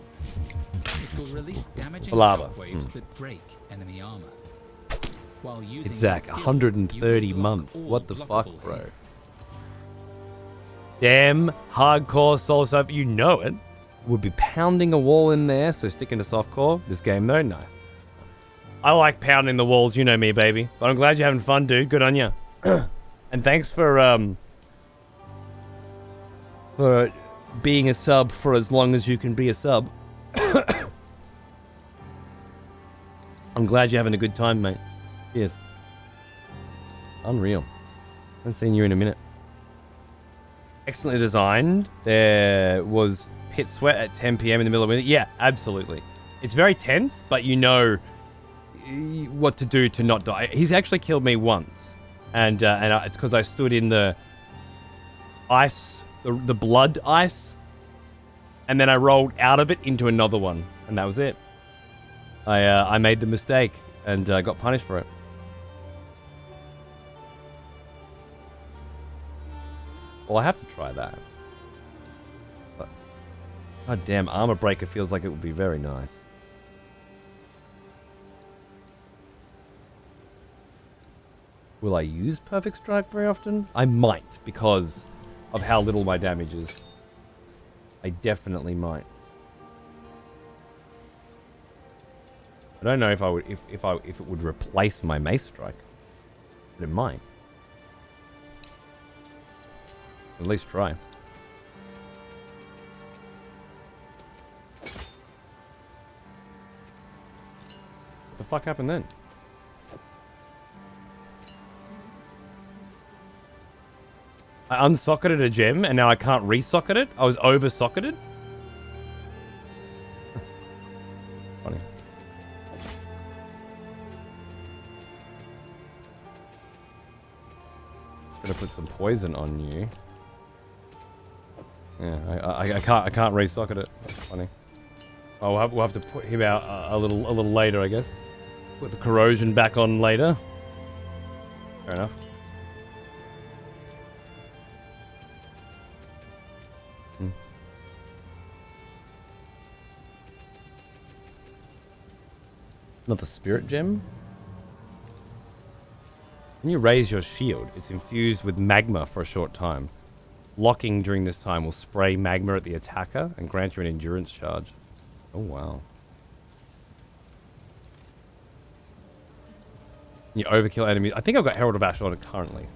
It will release damaging Lava. shockwaves that break enemy armor. While using Exact, this skill, 130 you will block months. all What the fuck, blockable bro? hits. Damn, hardcore soul stuff, you know it. We'll be pounding a wall in there, so sticking to softcore. This game though, nice. I like pounding the walls, you know me, baby. But I'm glad you're having fun, dude. Good on you. And thanks for being a sub for as long as you can be a sub. I'm glad you're having a good time, mate. Cheers. Unreal. Haven't seen you in a minute. Excellently designed. There was pit sweat at 10 p.m. in the middle of winter. Yeah, absolutely. It's very tense, but you know what to do to not die. He's actually killed me once, and it's because I stood in the ice, the blood ice, and then I rolled out of it into another one, and that was it. I made the mistake and got punished for it. Well, I have to try that. But, god damn, Armor Breaker feels like it would be very nice. Will I use Perfect Strike very often? I might, because of how little my damage is. I definitely might. I don't know if I would if it would replace my Mace Strike, but it might. At least try. What the fuck happened then? I unsocketed a gem and now I can't resocket it? I was over-socketed? Funny. Just gonna put some poison on you. Yeah, I can't resocket it. That's funny. Oh, we'll have to put him out a little later, I guess. Put the corrosion back on later. Fair enough. Not the spirit gem. When you raise your shield, it's infused with magma for a short time. Locking during this time will spray magma at the attacker and grant you an endurance charge. Oh, wow. You overkill enemies. I think I've got Herald of Ash on it currently.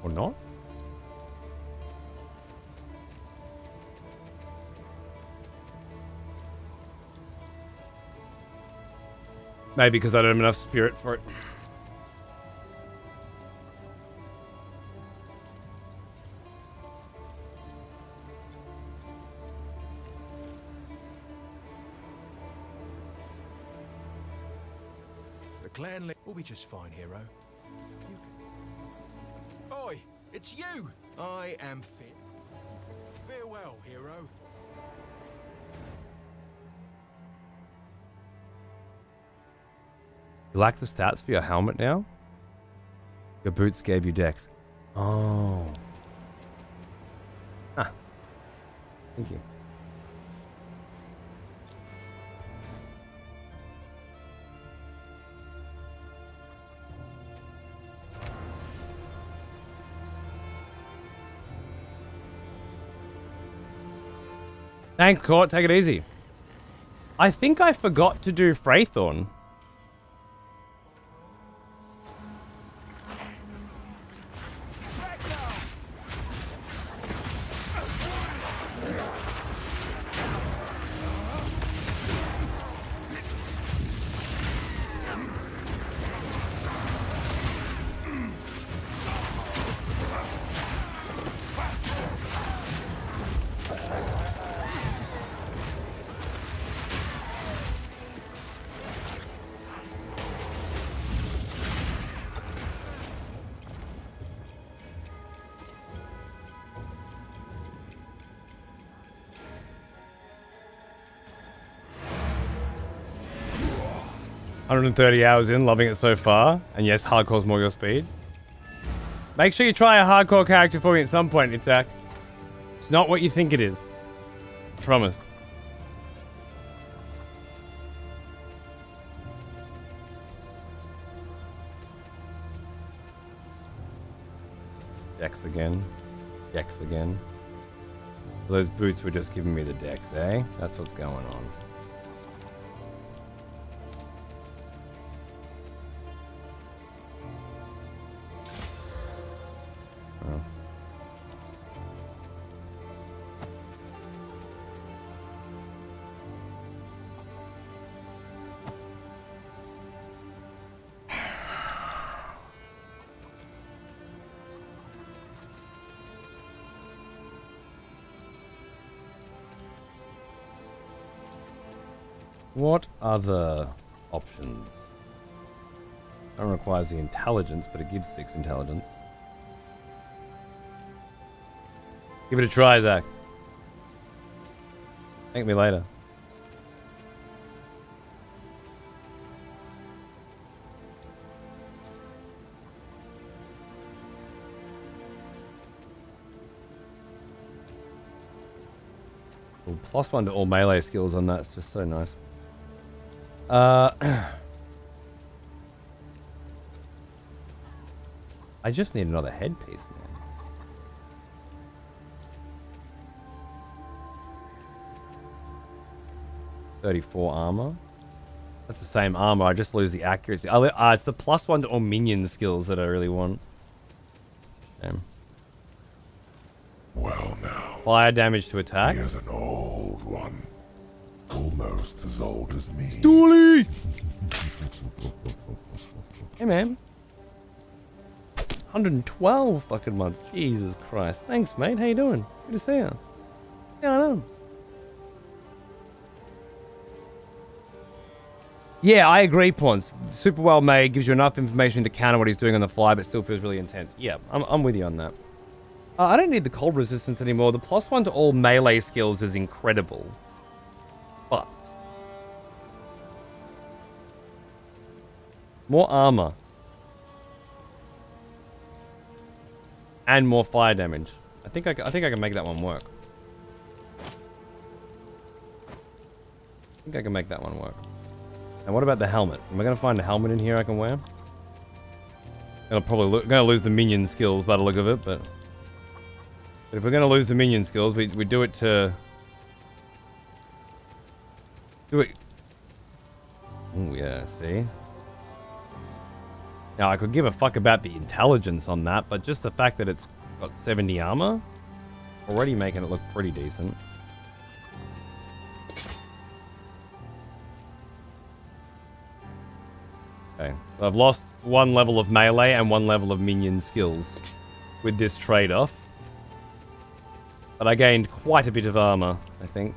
Or not? Maybe because I don't have enough spirit for it. The clan will be just fine, hero. Oi, it's you! I am fit. Farewell, hero. You lack the stats for your helmet now? Your boots gave you dex. Oh. Ah. Thank you. Thanks, Court. Take it easy. I think I forgot to do Freythorn. $130 in, loving it so far. And yes, hardcore's more your speed. Make sure you try a hardcore character for me at some point, Itzak. It's not what you think it is. Promise. Dex again. Dex again. Those boots were just giving me the dex, eh? That's what's going on. Oh. What other options? That one requires the intelligence, but it gives 6 intelligence. Give it a try, Zach. Thank me later. Well, +1 to all melee skills on that. It's just so nice. I just need another headpiece now. $34 armor. That's the same armor. I just lose the accuracy. It's the +1 to all minion skills that I really want. Damn. Well now, Fire damage to attack. here's an old one. Almost as old as me. Dooley! Hey, man. 112 fucking months. Jesus Christ. Thanks, mate. How you doing? Good to see you. Yeah, I know. Yeah, I agree, Pawns. Super well made. Gives you enough information to counter what he's doing on the fly, but still feels really intense. Yeah, I'm with you on that. I don't need the cold resistance anymore. The +1 to all melee skills is incredible. But more armor and more fire damage. I think I can make that one work. I think I can make that one work. And what about the helmet? Am I going to find a helmet in here I can wear? I'll probably gonna lose the minion skills by the look of it, but if we're going to lose the minion skills, we do it to do it. Oh yeah, see. Now I could give a fuck about the intelligence on that, but just the fact that it's got 70 armor, already making it look pretty decent. Okay, so I've lost 1 level of melee and 1 level of minion skills with this trade-off. But I gained quite a bit of armor, I think.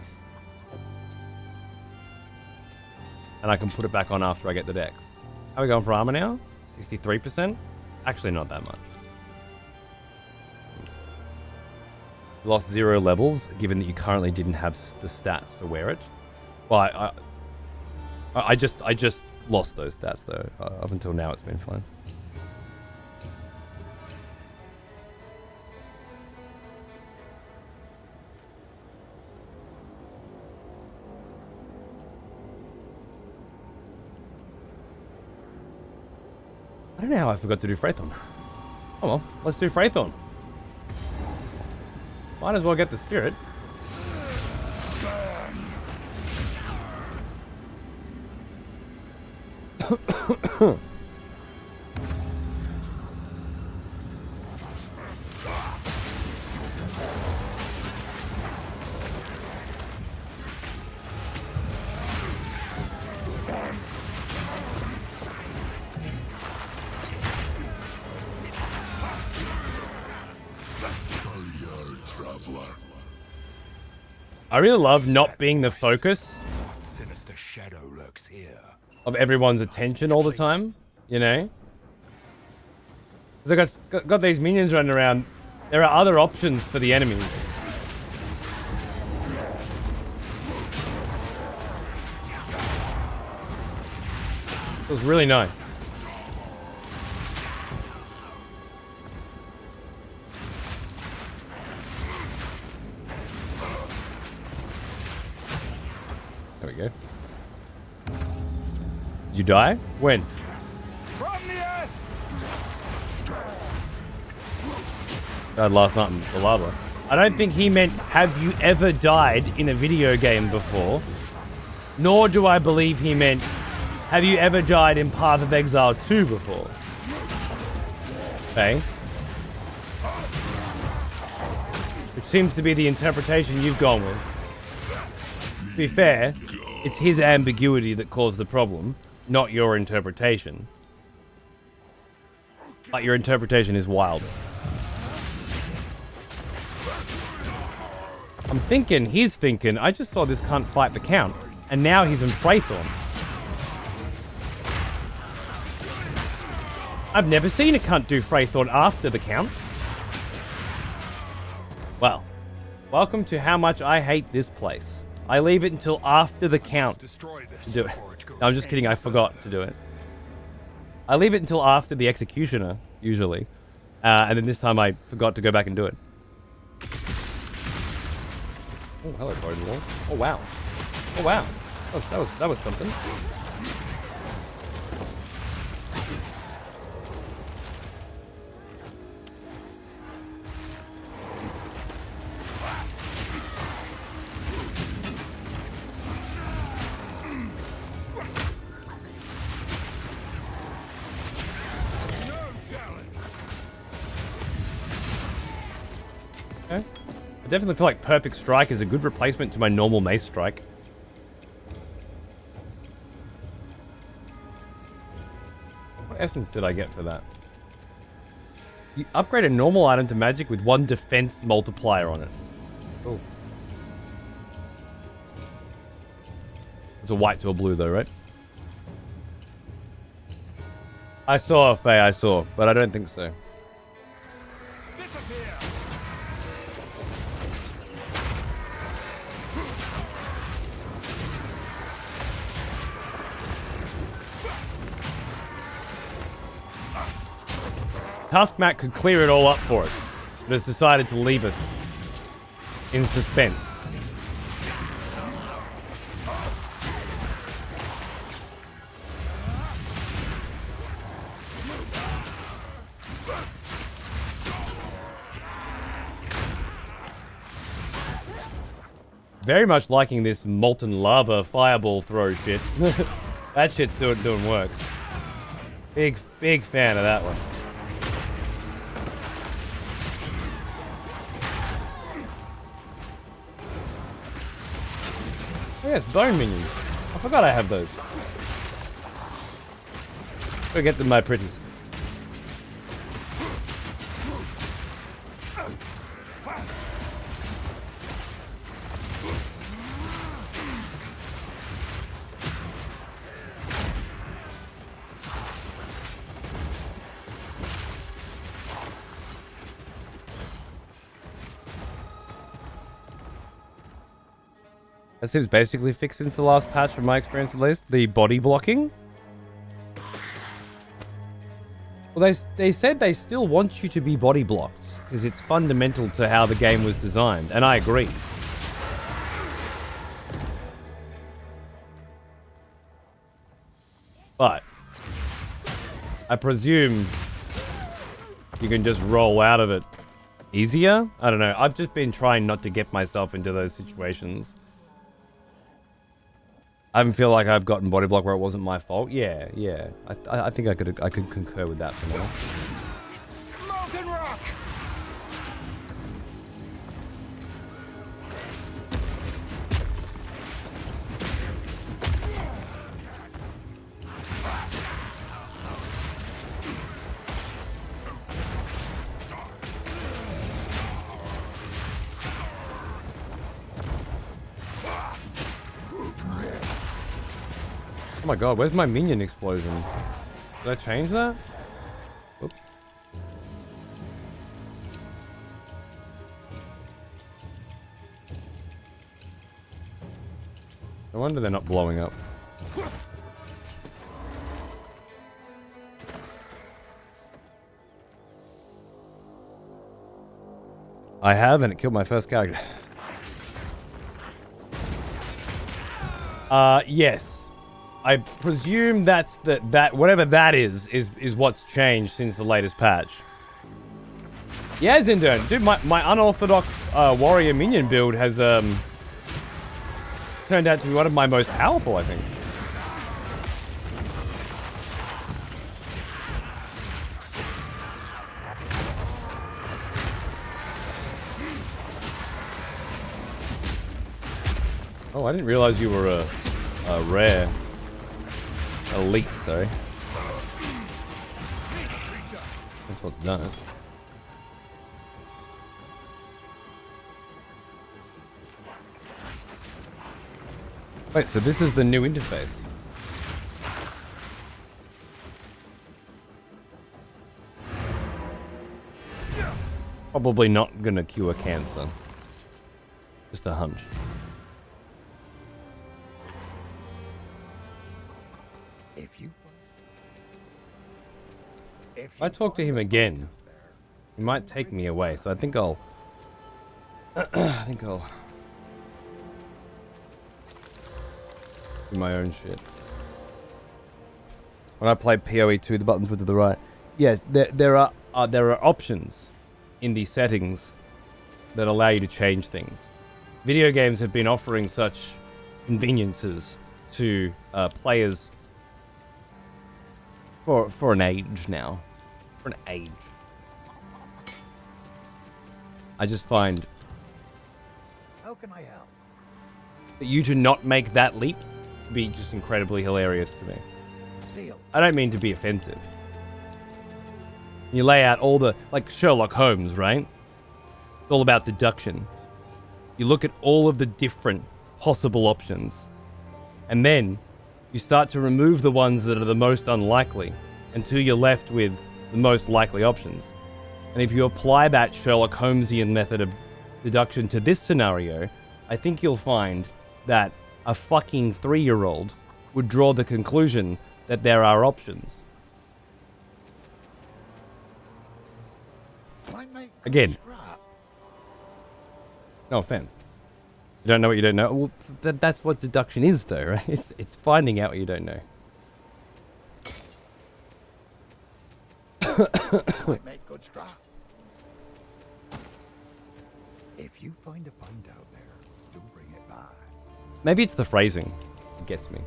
And I can put it back on after I get the dex. How are we going for armor now? 63%? Actually not that much. Lost 0 levels, given that you currently didn't have the stats to wear it. Well, I just lost those stats though. Up until now it's been fine. I don't know how I forgot to do Freythorn. Oh well, let's do Freythorn. Might as well get the spirit. I really love not being the focus What sinister shadow lurks here? of everyone's attention all the time, you know? Because I got these minions running around. There are other options for the enemies. It was really nice. There we go. Did you die? When? From the earth! Died last night in the lava. I don't think he meant, have you ever died in a video game before? Nor do I believe he meant, have you ever died in Path of Exile 2 before? Okay. Which seems to be the interpretation you've gone with. To be fair, it's his ambiguity that caused the problem, not your interpretation. But your interpretation is wild. I'm thinking, he's thinking, I just saw this cunt fight the Count, and now he's in Freythorn. I've never seen a cunt do Freythorn after the Count. Well, welcome to how much I hate this place. I leave it until after the Count Destroy this to do it. before it goes No, I'm just kidding, I forgot to do it. I leave it until after the Executioner, usually. And then this time I forgot to go back and do it. Oh, hello, Broden Wall. Oh, wow. Oh, wow. Oh, that was something. Okay. I definitely feel like Perfect Strike is a good replacement to my normal Mace Strike. What essence did I get for that? You upgrade a normal item to magic with 1 defense multiplier on it. Oh. It's a white to a blue though, right? I saw, Faye, I saw, but I don't think so. Taskmat could clear it all up for us, but has decided to leave us in suspense. Very much liking this molten lava fireball throw shit. That shit's doing work. Big fan of that one. Oh yes, bone minions. I forgot I have those. Go get them, my pretties. That seems basically fixed since the last patch, from my experience at least. The body blocking. Well, they said they still want you to be body blocked, because it's fundamental to how the game was designed, and I agree. But I presume you can just roll out of it easier? I don't know. I've just been trying not to get myself into those situations. I haven't feel like I've gotten body block where it wasn't my fault. Yeah. I think I could concur with that for now. Molten rock! Oh my god, where's my minion explosion? Did I change that? Oops. No wonder they're not blowing up. I have, and it killed my first character. Yes. I presume that's that whatever that is what's changed since the latest patch. Yeah, Zindern, dude, my unorthodox warrior minion build has turned out to be one of my most powerful, I think. Oh, I didn't realize you were a rare. Elite, sorry. That's what's done it. Wait, so this is the new interface? Probably not gonna cure cancer. Just a hunch. If I talk to him again, he might take me away. So I think I'll do my own shit. When I play PoE 2, the buttons were to the right. Yes, there are options in the settings that allow you to change things. Video games have been offering such conveniences to players for an age now. For an age. I just find How can I help? that you to not make that leap be just incredibly hilarious to me. Deal. I don't mean to be offensive. You lay out all the, like Sherlock Holmes, right? It's all about deduction. You look at all of the different possible options, and then you start to remove the ones that are the most unlikely until you're left with the most likely options. And if you apply that Sherlock Holmesian method of deduction to this scenario, I think you'll find that a fucking 3-year-old would draw the conclusion that there are options. Again, no offense. You don't know what you don't know. Well, that's what deduction is, though, right? It's finding out what you don't know. Make good straw. If you find a pound out there, do bring it back. Maybe it's the phrasing that gets me.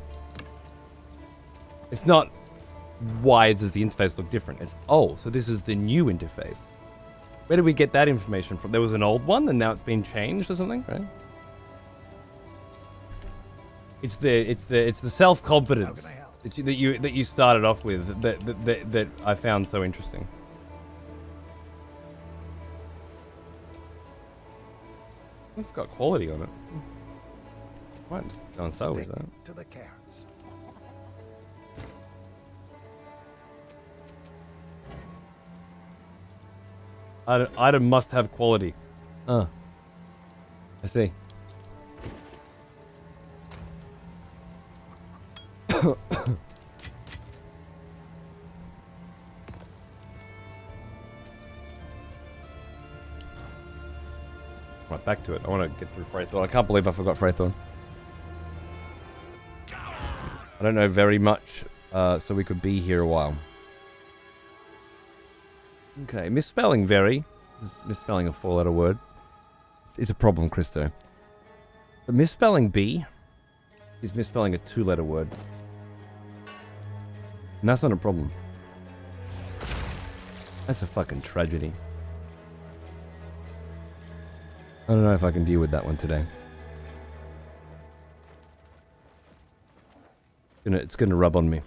It's not why does the interface look different. It's, oh, so this is the new interface. Where did we get that information from? There was an old one and now it's been changed or something, right? It's the self-confidence that you started off with that I found so interesting. It's got quality on it. Might just go and sell with that. To the carrots. Item must have quality. I see. Right, back to it. I want to get through Freythorn. I can't believe I forgot Freythorn. I don't know very much, so we could be here a while. Okay, misspelling very. Misspelling a 4-letter word. It's a problem, Christo. But misspelling B He's misspelling a 2-letter word. And that's not a problem. That's a fucking tragedy. I don't know if I can deal with that one today. It's gonna rub on me.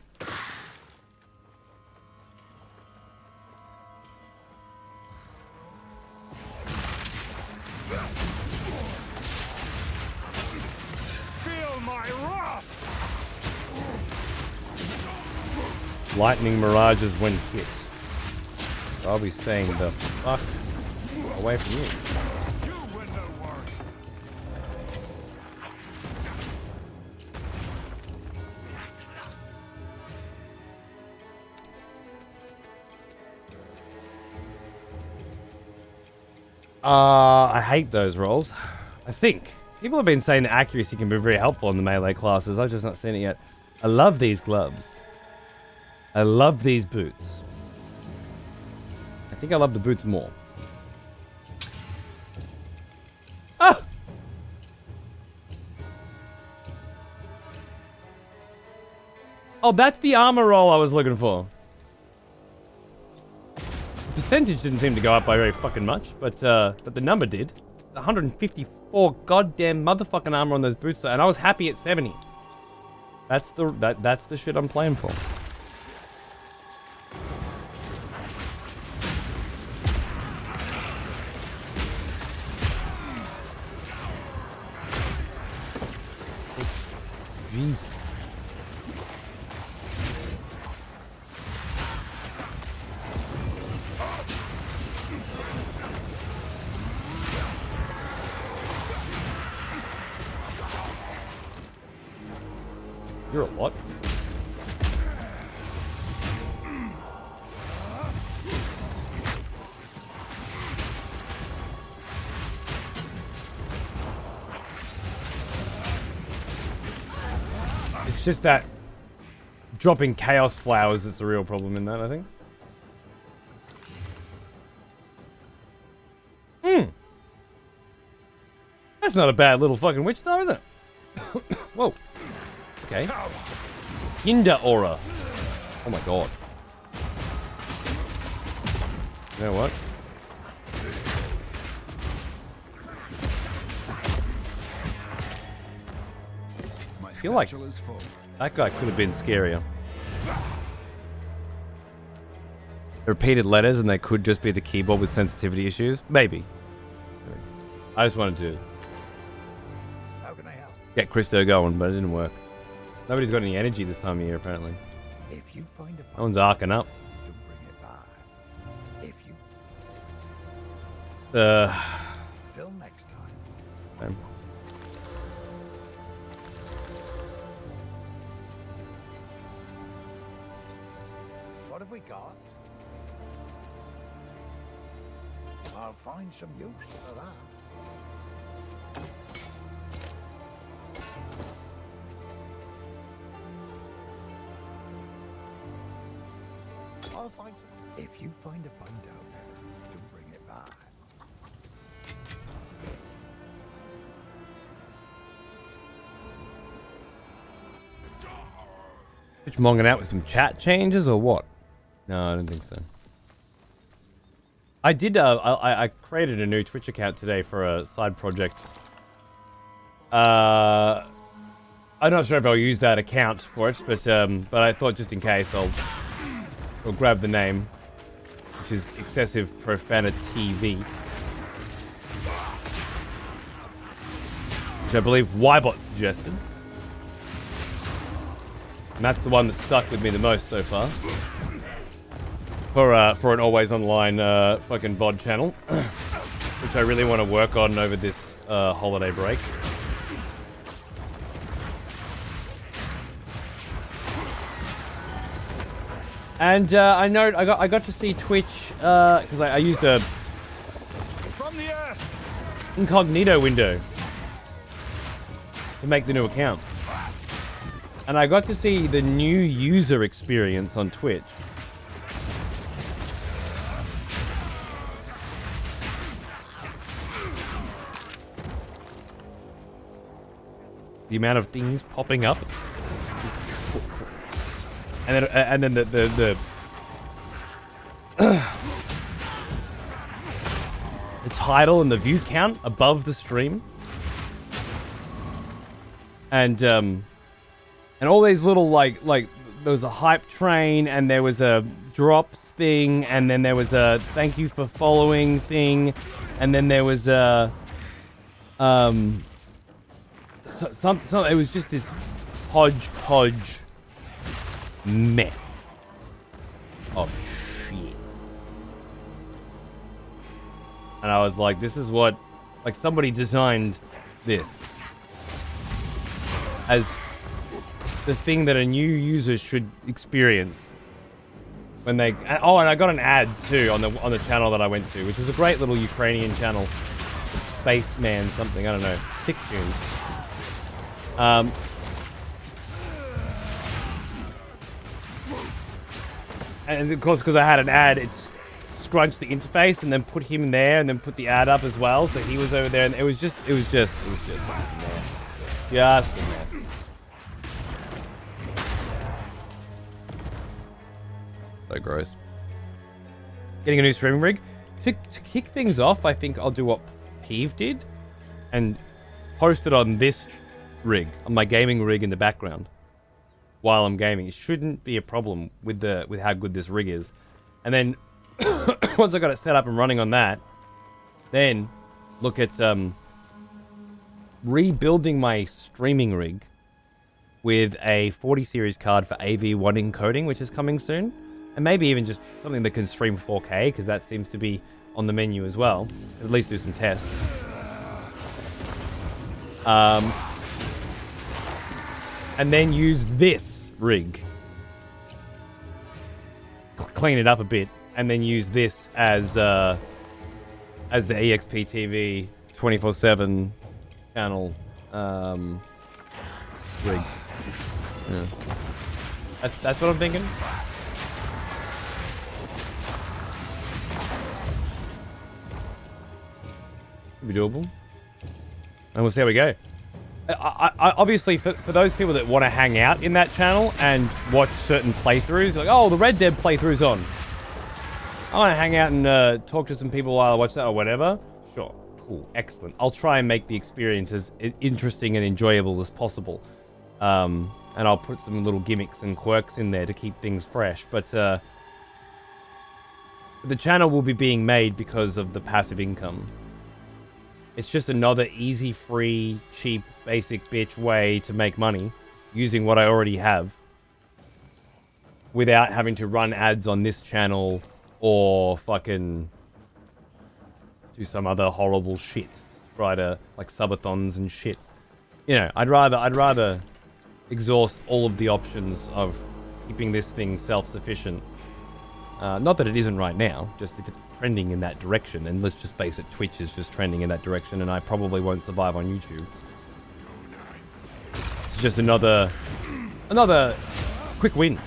Feel my wrath! Lightning mirages when hit. I'll be staying the fuck away from you. You win no work. I hate those rolls. I think. People have been saying that accuracy can be very helpful in the melee classes. I've just not seen it yet. I love these gloves. I love these boots. I think I love the boots more. Ah! Oh, that's the armor roll I was looking for. The percentage didn't seem to go up by very fucking much, but the number did. 154 goddamn motherfucking armor on those boots, and I was happy at 70. That's the shit I'm playing for. Jeez. You're a what? It's just that dropping chaos flowers that's the real problem in that, I think. That's not a bad little fucking witch star, is it? Whoa. Okay. Hinder aura. Oh my god. You know what? I feel like that guy could have been scarier. Repeated letters and they could just be the keyboard with sensitivity issues? Maybe. I just wanted to get Christo going, but it didn't work. Nobody's got any energy this time of year, apparently. If you find a No one's arcing up. to bring it by. If you till next time. Okay. What have we got? I'll find some use for that. I'll find some. If you find a pine down there, to bring it back. Which monging out with some chat changes or what? No, I don't think so. I did, I created a new Twitch account today for a side project. I'm not sure if I'll use that account for it, but I thought just in case I'll grab the name, which is Excessive Profanity TV. Which I believe Ybot suggested. And that's the one that stuck with me the most so far. For an always online fucking VOD channel. Which I really want to work on over this holiday break. And I know I got to see Twitch because I used a From the earth! incognito window to make the new account. And I got to see the new user experience on Twitch. the amount of things popping up, and then the title and the view count above the stream, and all these little like there was a hype train, and there was a drops thing, and then there was a thank you for following thing, and then there was a it was just this hodgepodge mess of shit. And I was like, this is what, like, somebody designed this as the thing that a new user should experience when they. Oh, and I got an ad too on the channel that I went to, which was a great little Ukrainian channel, Spaceman something, I don't know, sick tunes. And of course, because I had an ad, it's scrunched the interface and then put him there and then put the ad up as well, so he was over there, and it was just a mess. Just a mess. So gross. Getting a new streaming rig. To kick things off, I think I'll do what Peeve did and post it on this rig, on my gaming rig in the background while I'm gaming. It shouldn't be a problem with how good this rig is. And then once I got it set up and running on that, then look at rebuilding my streaming rig with a 40 series card for AV1 encoding, which is coming soon. And maybe even just something that can stream 4K, because that seems to be on the menu as well. At least do some tests. And then use this rig. Clean it up a bit, and then use this as the EXP TV 24/7 channel rig. Yeah. That's what I'm thinking. Could be doable. And we'll see how we go. I obviously, for those people that want to hang out in that channel and watch certain playthroughs, like, oh, the Red Dead playthrough's on. I want to hang out and talk to some people while I watch that or whatever. Sure. Cool. Excellent. I'll try and make the experience as interesting and enjoyable as possible. And I'll put some little gimmicks and quirks in there to keep things fresh. But the channel will be being made because of the passive income. It's just another easy, free, cheap, basic bitch way to make money using what I already have without having to run ads on this channel or fucking do some other horrible shit. Try to, like, subathons and shit. You know, I'd rather exhaust all of the options of keeping this thing self-sufficient. Not that it isn't right now, just if it's trending in that direction, and let's just face it, Twitch is just trending in that direction, and I probably won't survive on YouTube. It's just another quick win,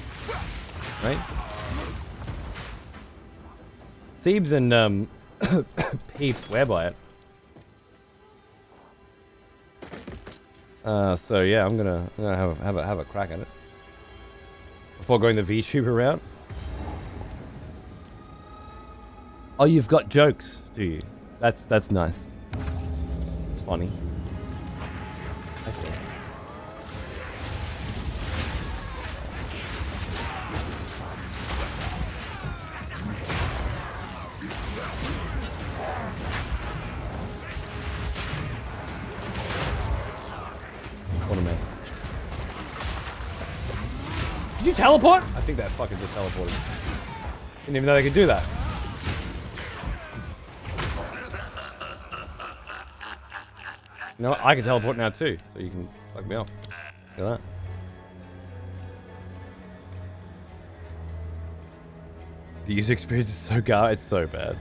right? Seebs and Pete swear by it. So yeah, I'm gonna have a crack at it before going the VTuber route. Oh, you've got jokes, do you? That's nice. It's funny. Okay. What a man. Did you teleport? I think that fucking just teleported. Didn't even know they could do that. You know what? I can teleport now too, so you can suck me off. Look at that. The user experience is so it's so bad.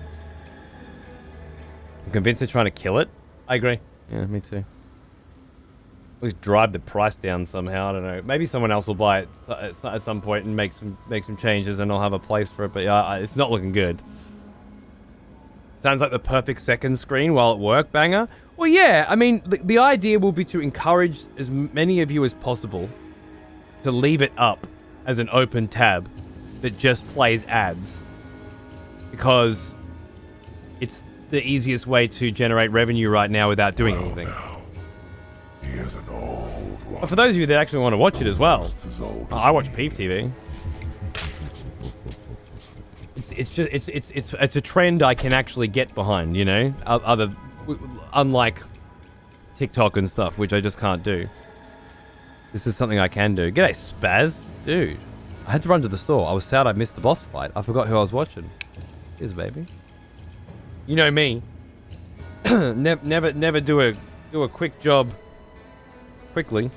I'm convinced they're trying to kill it. I agree. Yeah, me too. At least drive the price down somehow. I don't know. Maybe someone else will buy it at some point and make some changes, and I'll have a place for it. But yeah, it's not looking good. Sounds like the perfect second screen while at work, banger. Well, yeah, I mean, the idea will be to encourage as many of you as possible to leave it up as an open tab that just plays ads. Because it's the easiest way to generate revenue right now without doing anything. He is an old one. But for those of you that actually want to watch it as well, As old as I watch Peep TV. It's a trend I can actually get behind, you know? Unlike TikTok and stuff, which I just can't do. This is something I can do. G'day, Spaz. Dude, I had to run to the store. I was sad I missed the boss fight. I forgot who I was watching. Cheers, baby. You know me. never do a quick job quickly.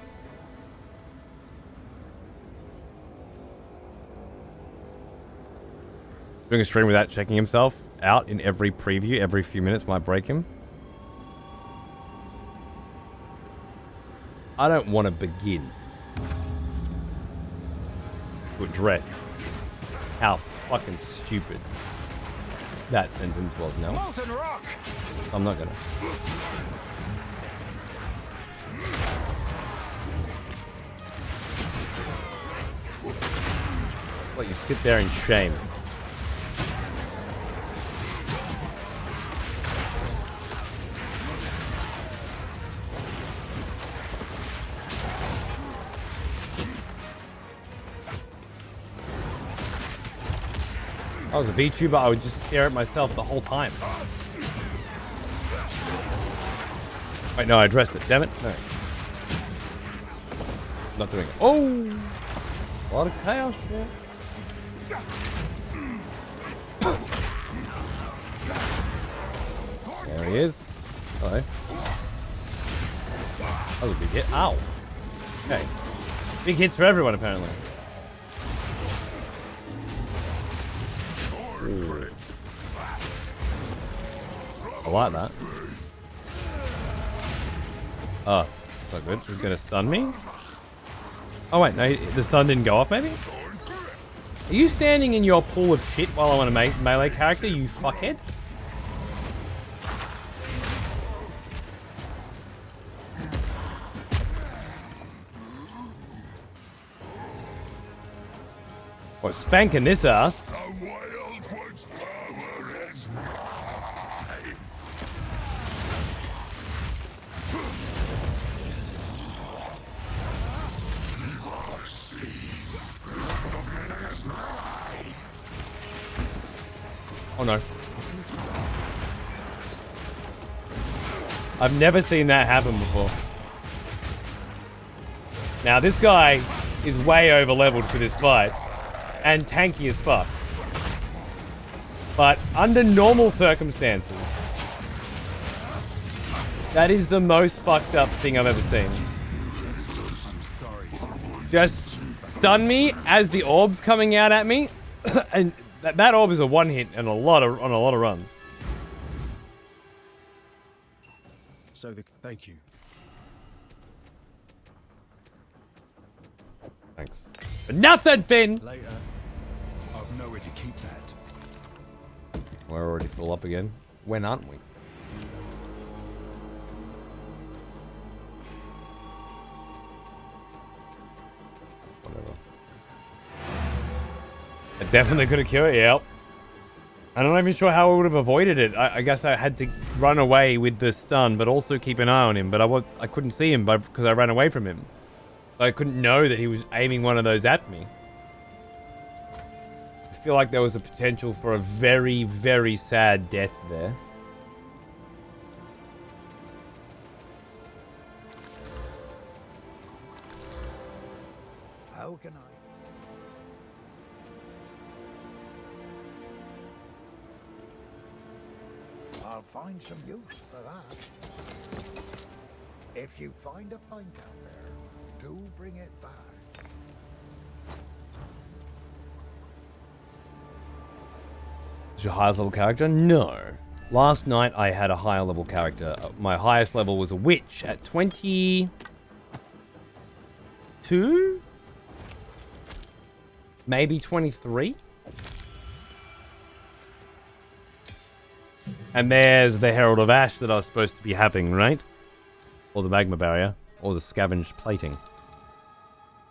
Doing a stream without checking himself out in every preview every few minutes might break him. I don't want to begin to address how fucking stupid that sentence was now. Molten rock! I'm not gonna. What, you sit there in shame? If I was a VTuber, I would just stare at myself the whole time. Wait, no, I addressed it. Damn it. No. Not doing it. Oh! A lot of chaos shit. There he is. Hello. That was a big hit. Ow. Okay. Big hits for everyone, apparently. Ooh. I like that. Oh, that's not good. He's gonna stun me? Oh wait, no, the stun didn't go off maybe? Are you standing in your pool of shit while I want to melee character, you fuckhead? What, spanking this ass? The wild one's power is mine. Oh no. I've never seen that happen before. Now this guy is way over leveled for this fight. And tanky as fuck. But under normal circumstances, that is the most fucked up thing I've ever seen. Just stun me as the orb's coming out at me, and that orb is a one hit and on a lot of runs. So thank you. Thanks. For nothing, Finn. Later. I've nowhere to keep that. We're already full up again. When aren't we? Whatever. I definitely could have killed it, yep. I'm not even sure how I would have avoided it. I guess I had to run away with the stun, but also keep an eye on him. But I couldn't see him because I ran away from him. So I couldn't know that he was aiming one of those at me. I feel like there was a potential for a very, very sad death there. How can I? I'll find some use for that. If you find a pint out there, do bring it back. Is your highest level character? No. Last night I had a higher level character. My highest level was a witch at 22? Maybe 23? And there's the Herald of Ash that I was supposed to be having, right? Or the Magma Barrier. Or the Scavenged Plating.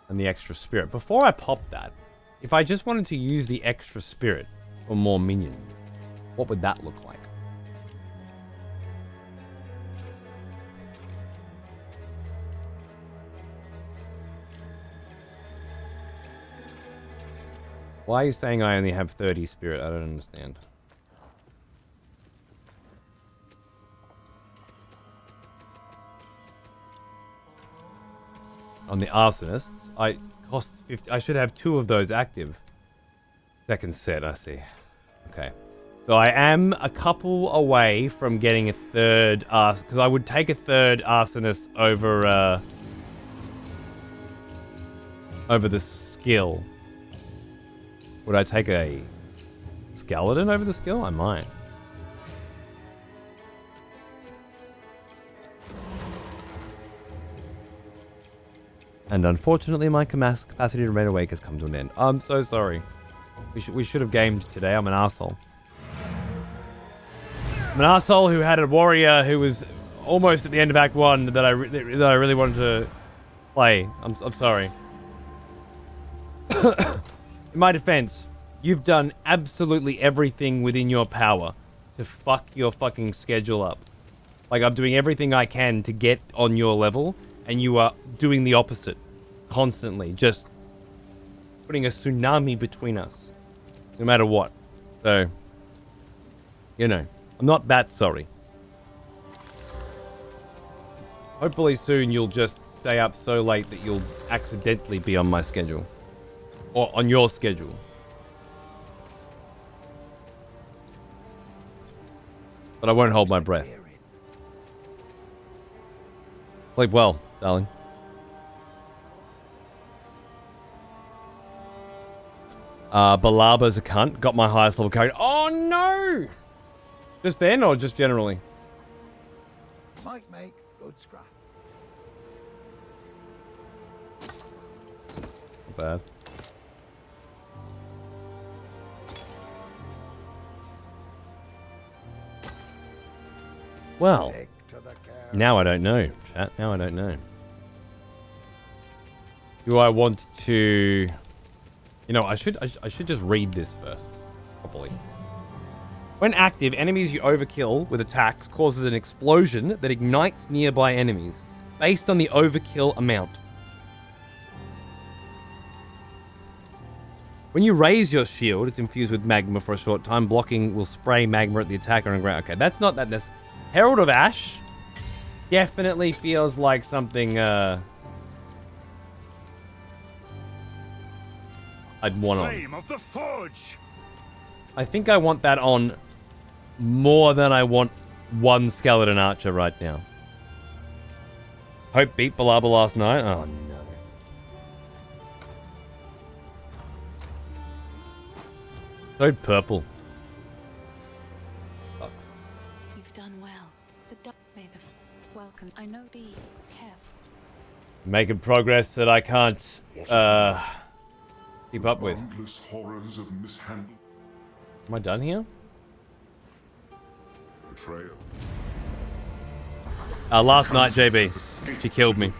And the Extra Spirit. Before I pop that, if I just wanted to use the Extra Spirit for more minions, what would that look like? Why are you saying I only have 30 spirit? I don't understand. On the arsonists, I cost 50. I should have 2 of those active. Second set, I see. Okay. So I am a couple away from getting a third because I would take a third arsonist over the skill. Would I take a skeleton over the skill? I might. And unfortunately, my capacity to remain awake has come to an end. I'm so sorry. We should have gamed today. I'm an asshole. I'm an asshole who had a warrior who was almost at the end of Act 1 that I really wanted to play. I'm sorry. In my defense, you've done absolutely everything within your power to fuck your fucking schedule up. Like, I'm doing everything I can to get on your level, and you are doing the opposite. Constantly. Just putting a tsunami between us. No matter what. So, you know, I'm not that sorry. Hopefully soon you'll just stay up so late that you'll accidentally be on my schedule. Or on your schedule. But I won't hold my breath. Sleep well, darling. Balaba's a cunt. Got my highest level character. Oh no! Just then or just generally? Might make good scrap. Not bad. Well, now I don't know, chat. Now I don't know. Do I want to... You know, I should just read this first, properly. When active, enemies you overkill with attacks causes an explosion that ignites nearby enemies, based on the overkill amount. When you raise your shield, it's infused with magma for a short time. Blocking will spray magma at the attacker and ground. Okay, that's not that. Herald of Ash definitely feels like something I'd want on. Flame of the Forge. I think I want that on more than I want one skeleton archer right now. Hope beat Balaba last night. Oh no. So purple. Sucks. You've done well. May the welcome. I know. Be careful. Making progress that I can't keep up with. Boundless horrors of mishandling. Am I done here? Betrayal. Last night, JB. She killed me.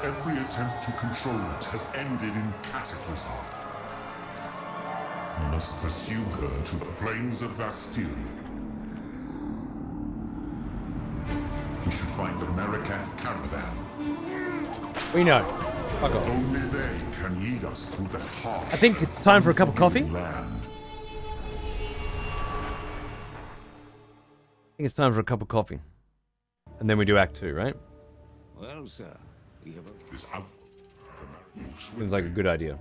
Every attempt to control it has ended in cataclysm. We must pursue her to the plains of Vastyria. We should find the Marikath caravan. We know. Fuck off. Only they can lead us through that harsh. I think it's time for a cup of coffee. Land. I think it's time for a cup of coffee. And then we do Act 2, right? Well, sir, we have Is out. Seems like a good idea.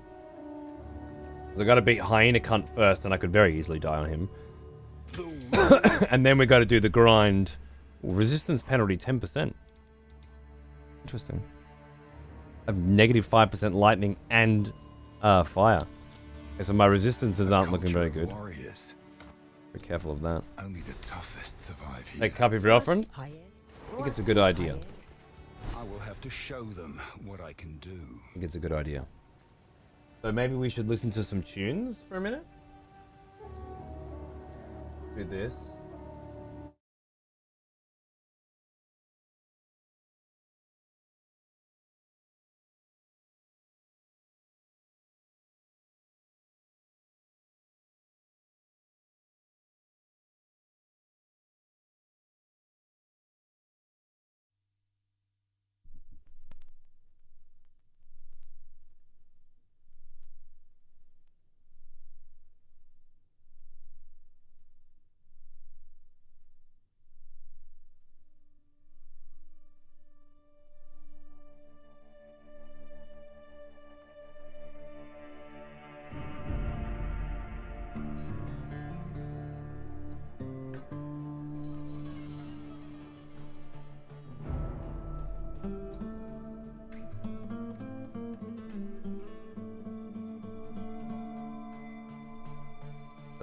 Because I gotta beat Hyena Cunt first, and I could very easily die on him. And then we gotta do the grind. Ooh, resistance penalty 10%. Interesting. I have negative 5% lightning and fire. Okay, so my resistances aren't looking very good. warriors. Be careful of that. Only the toughest survive here. Take a cup of your girlfriend? I think it's a good idea. I will have to show them what I can do. I think it's a good idea. So maybe we should listen to some tunes for a minute? Do this.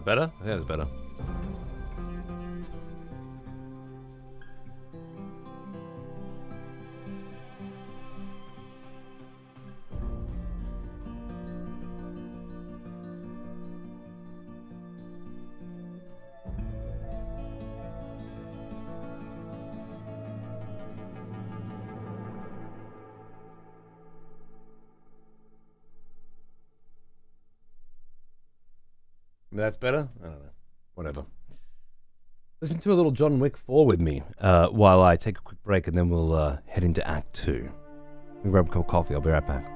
Better? I think that's better. That's better? I don't know. Whatever. Listen to a little John Wick 4 with me while I take a quick break, and then we'll head into Act 2. Let me grab a cup of coffee. I'll be right back.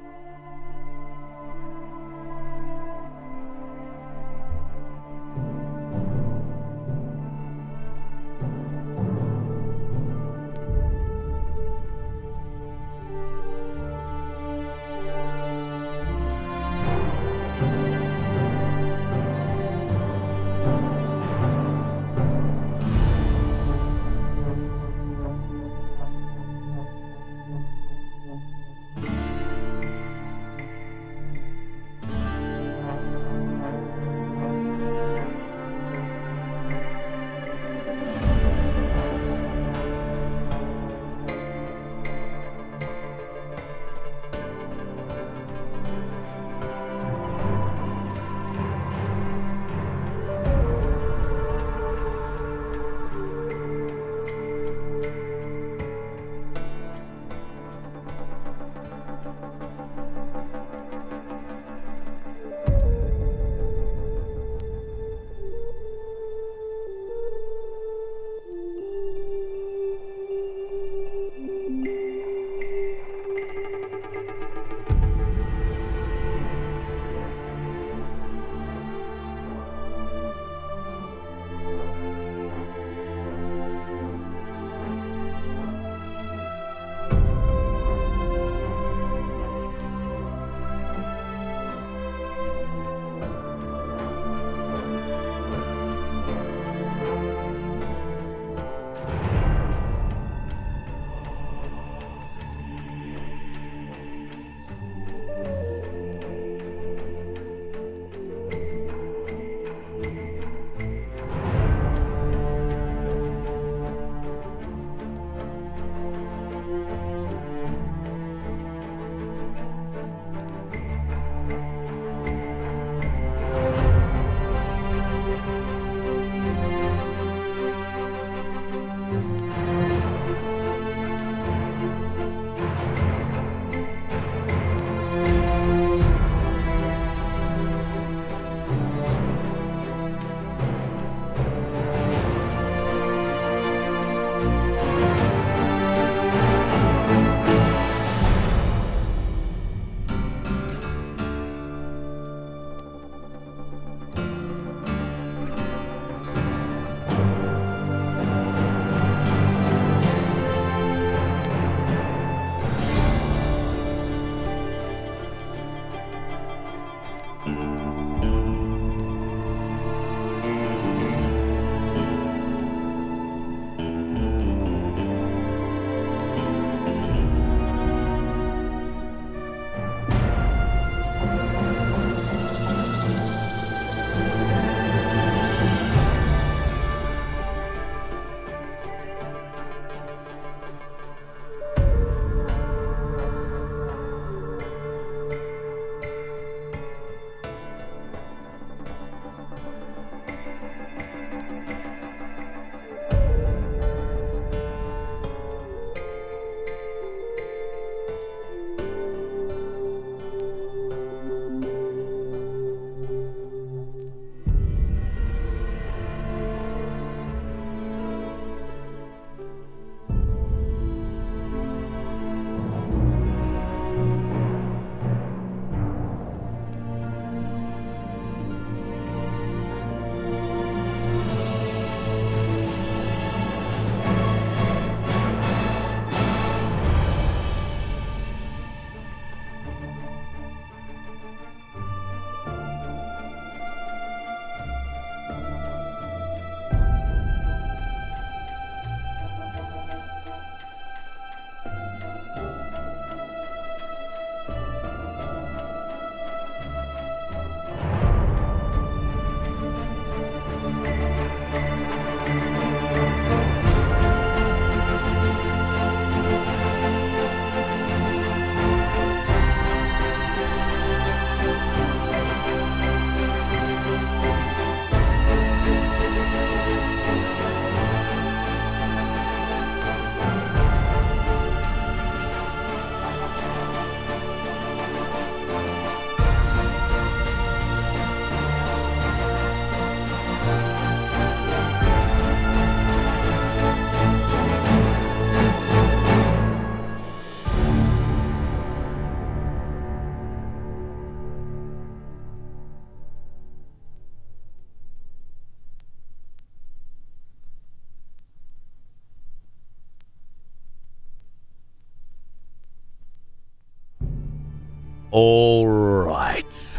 All right.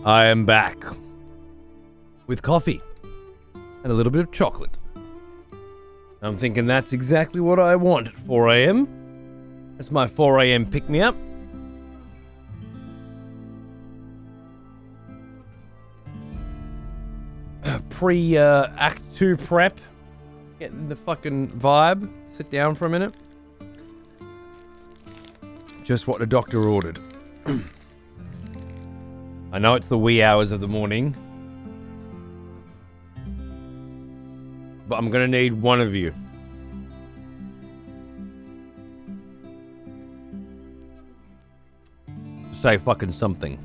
I am back with coffee and a little bit of chocolate. I'm thinking that's exactly what I want at 4 a.m. That's my 4 a.m. pick-me-up. Act 2 prep. Getting the fucking vibe. Sit down for a minute. Just what the doctor ordered. I know it's the wee hours of the morning, but I'm gonna need one of you. To say fucking something.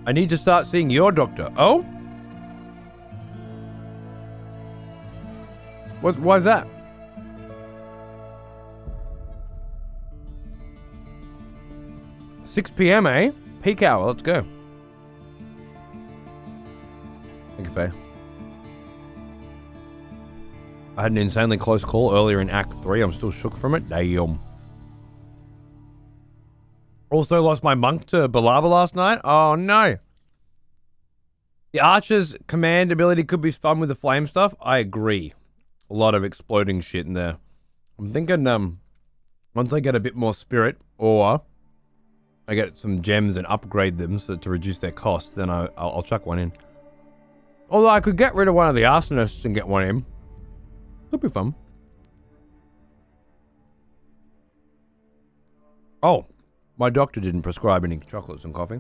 I need to start seeing your doctor. Oh? Why's that? 6 p.m., eh? Peak hour, let's go. Thank you, Faye. I had an insanely close call earlier in Act 3. I'm still shook from it. Damn. Also lost my monk to Balaba last night. Oh, no. The Archer's command ability could be fun with the flame stuff. I agree. A lot of exploding shit in there. I'm thinking, once I get a bit more spirit, or I get some gems and upgrade them so to reduce their cost, then I'll chuck one in. Although I could get rid of one of the arsonists and get one in. Could be fun. Oh, my doctor didn't prescribe any chocolates and coffee.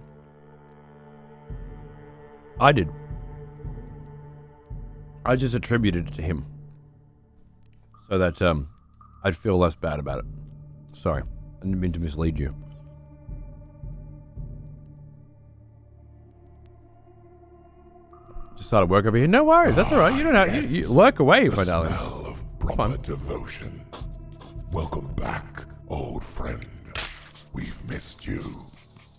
I did. I just attributed it to him. So that I'd feel less bad about it. Sorry, I didn't mean to mislead you. Just started work over here. No worries, that's all right. You don't have you lurk away, my darling. Smell of proper devotion. Welcome back, old friend. We've missed you.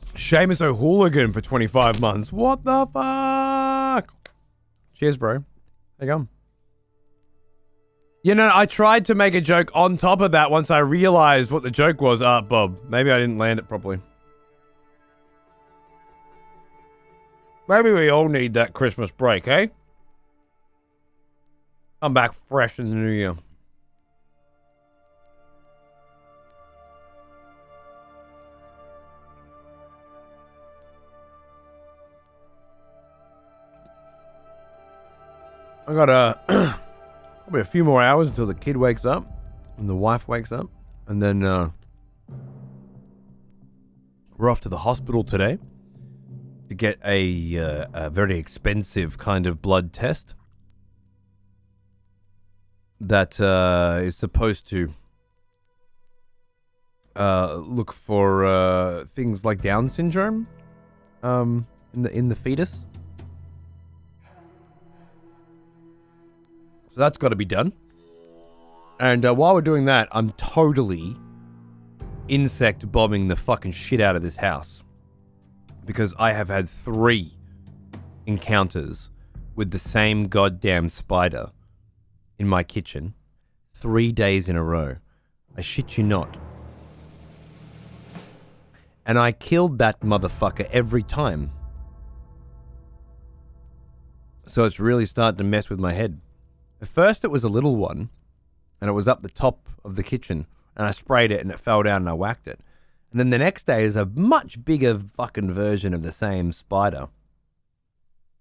Seamus O'Hooligan for 25 months. What the fuck? Cheers, bro. There you go. You know, I tried to make a joke on top of that once I realized what the joke was. Bob. Maybe I didn't land it properly. Maybe we all need that Christmas break, eh? I'm back fresh in the new year. I got probably a few more hours until the kid wakes up and the wife wakes up, and then we're off to the hospital today to get a very expensive kind of blood test that is supposed to look for things like Down syndrome in the fetus. So that's got to be done. And while we're doing that, I'm totally insect bombing the fucking shit out of this house. Because I have had 3 encounters with the same goddamn spider in my kitchen 3 days in a row. I shit you not. And I killed that motherfucker every time. So it's really starting to mess with my head. At first it was a little one, and it was up the top of the kitchen, and I sprayed it and it fell down and I whacked it. And then the next day is a much bigger fucking version of the same spider.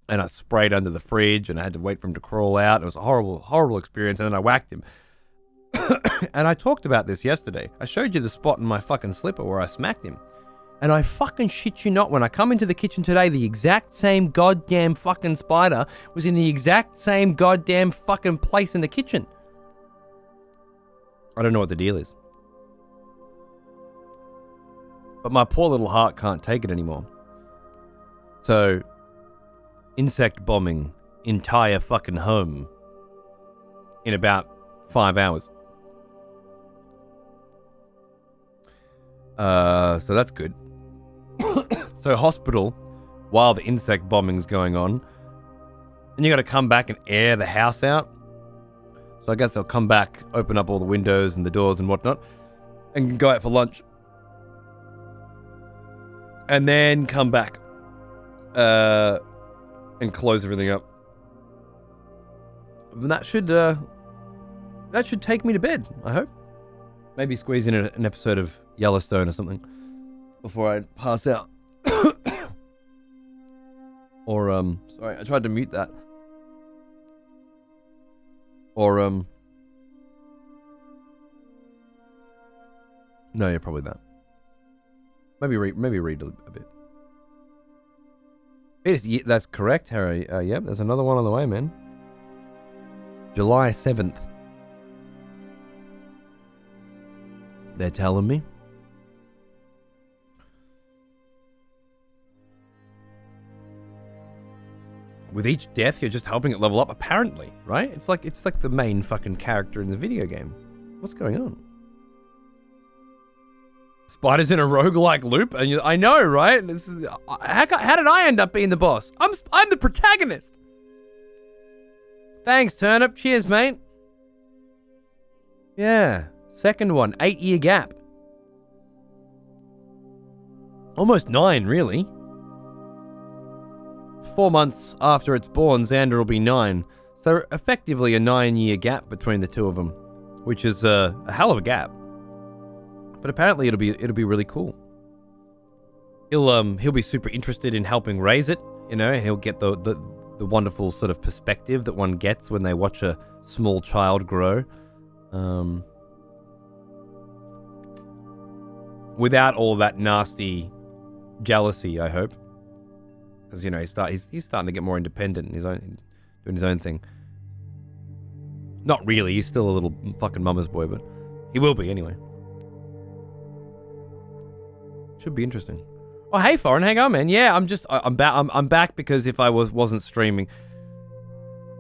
And I sprayed under the fridge and I had to wait for him to crawl out. It was a horrible, horrible experience, and then I whacked him. And I talked about this yesterday. I showed you the spot in my fucking slipper where I smacked him. And I fucking shit you not, when I come into the kitchen today, the exact same goddamn fucking spider was in the exact same goddamn fucking place in the kitchen. I don't know what the deal is. But my poor little heart can't take it anymore. So, insect bombing entire fucking home in about 5 hours. So that's good. So hospital, while the insect bombing's going on, And you got to come back and air the house out. So I guess I'll come back, open up all the windows and the doors and whatnot, and go out for lunch. And then come back and close everything up. And that should take me to bed, I hope. Maybe squeeze in an episode of Yellowstone or something before I pass out. Or, sorry, I tried to mute that. Or, no, yeah, probably that. Maybe read a bit. Yes, that's correct, Harry. Yep, there's another one on the way, man. July 7th. They're telling me. With each death, you're just helping it level up, apparently, right? It's like the main fucking character in the video game. What's going on? Spider's in a roguelike loop, and I know, right? How did I end up being the boss? I'm the protagonist. Thanks, Turnip. Cheers, mate. Yeah, second one, 8-year gap. Almost 9, really. 4 months after it's born, Xander will be 9. So effectively a 9-year gap between the two of them, which is a hell of a gap. But apparently it'll be really cool. He'll be super interested in helping raise it, you know, and he'll get the wonderful sort of perspective that one gets when they watch a small child grow. Without all that nasty jealousy, I hope. Because, you know, he's starting to get more independent and doing his own thing. Not really, he's still a little fucking mama's boy, but he will be anyway. Should be interesting. Oh, hey, Foreign, hang on, man. Yeah, I'm back because if I wasn't streaming,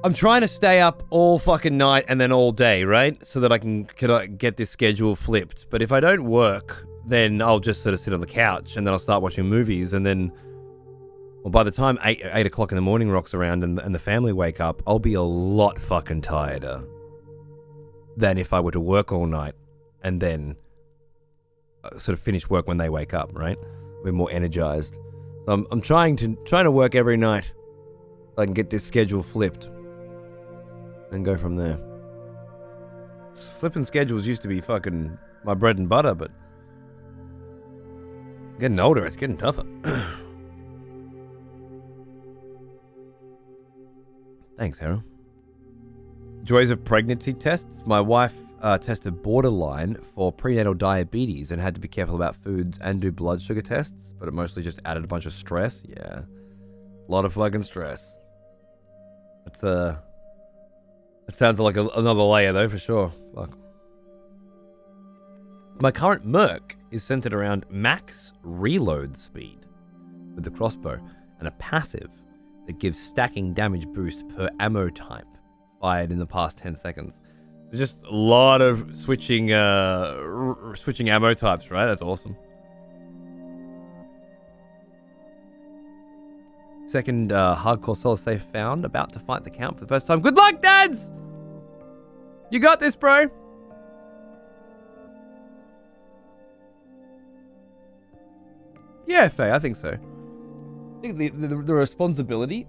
I'm trying to stay up all fucking night and then all day, right? So that I can get this schedule flipped. But if I don't work, then I'll just sort of sit on the couch and then I'll start watching movies and then, well, by the time 8 o'clock in the morning rocks around and the family wake up, I'll be a lot fucking tireder than if I were to work all night and then sort of finish work when they wake up, right? We're more energized. So I'm trying to work every night so I can get this schedule flipped and go from there. Flipping schedules used to be fucking my bread and butter, but getting older, it's getting tougher. Thanks, Harold. Joys of pregnancy tests. My wife tested borderline for prenatal diabetes and had to be careful about foods and do blood sugar tests, but it mostly just added a bunch of stress. Yeah. A lot of fucking stress. That sounds like another layer, though, for sure. Fuck. My current Merc is centered around max reload speed with the crossbow and a passive that gives stacking damage boost per ammo type fired in the past 10 seconds. There's just a lot of switching ammo types, right? That's awesome. Second hardcore solo safe found, about to fight the count for the first time. Good luck, dads! You got this, bro. Yeah, Faye, I think so. I think the responsibility...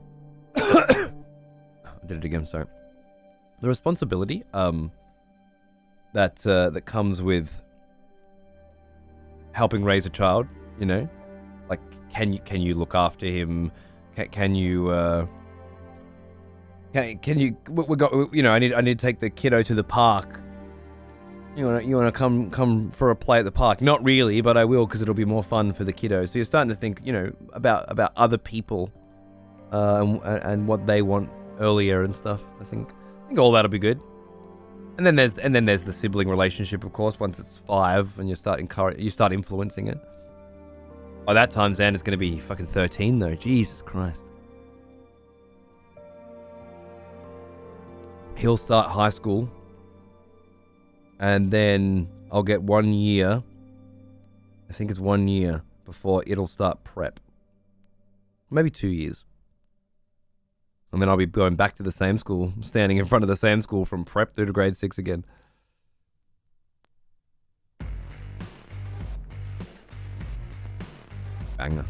I did it again, sorry. The responsibility that comes with helping raise a child, you know? Like, can you look after him? Can you we got, you know, I need to take the kiddo to the park. You wanna come for a play at the park? Not really, but I will because it'll be more fun for the kiddo. So you're starting to think, you know, about other people and what they want earlier and stuff. I think all that'll be good. And then there's the sibling relationship, of course. Once it's 5 and you start influencing it. By that time, Xander's going to be fucking 13, though. Jesus Christ. He'll start high school. And then I'll get 1 year. I think it's 1 year before it'll start prep. Maybe 2 years. And then I'll be going back to the same school, standing in front of the same school from prep through to grade 6 again. Banger.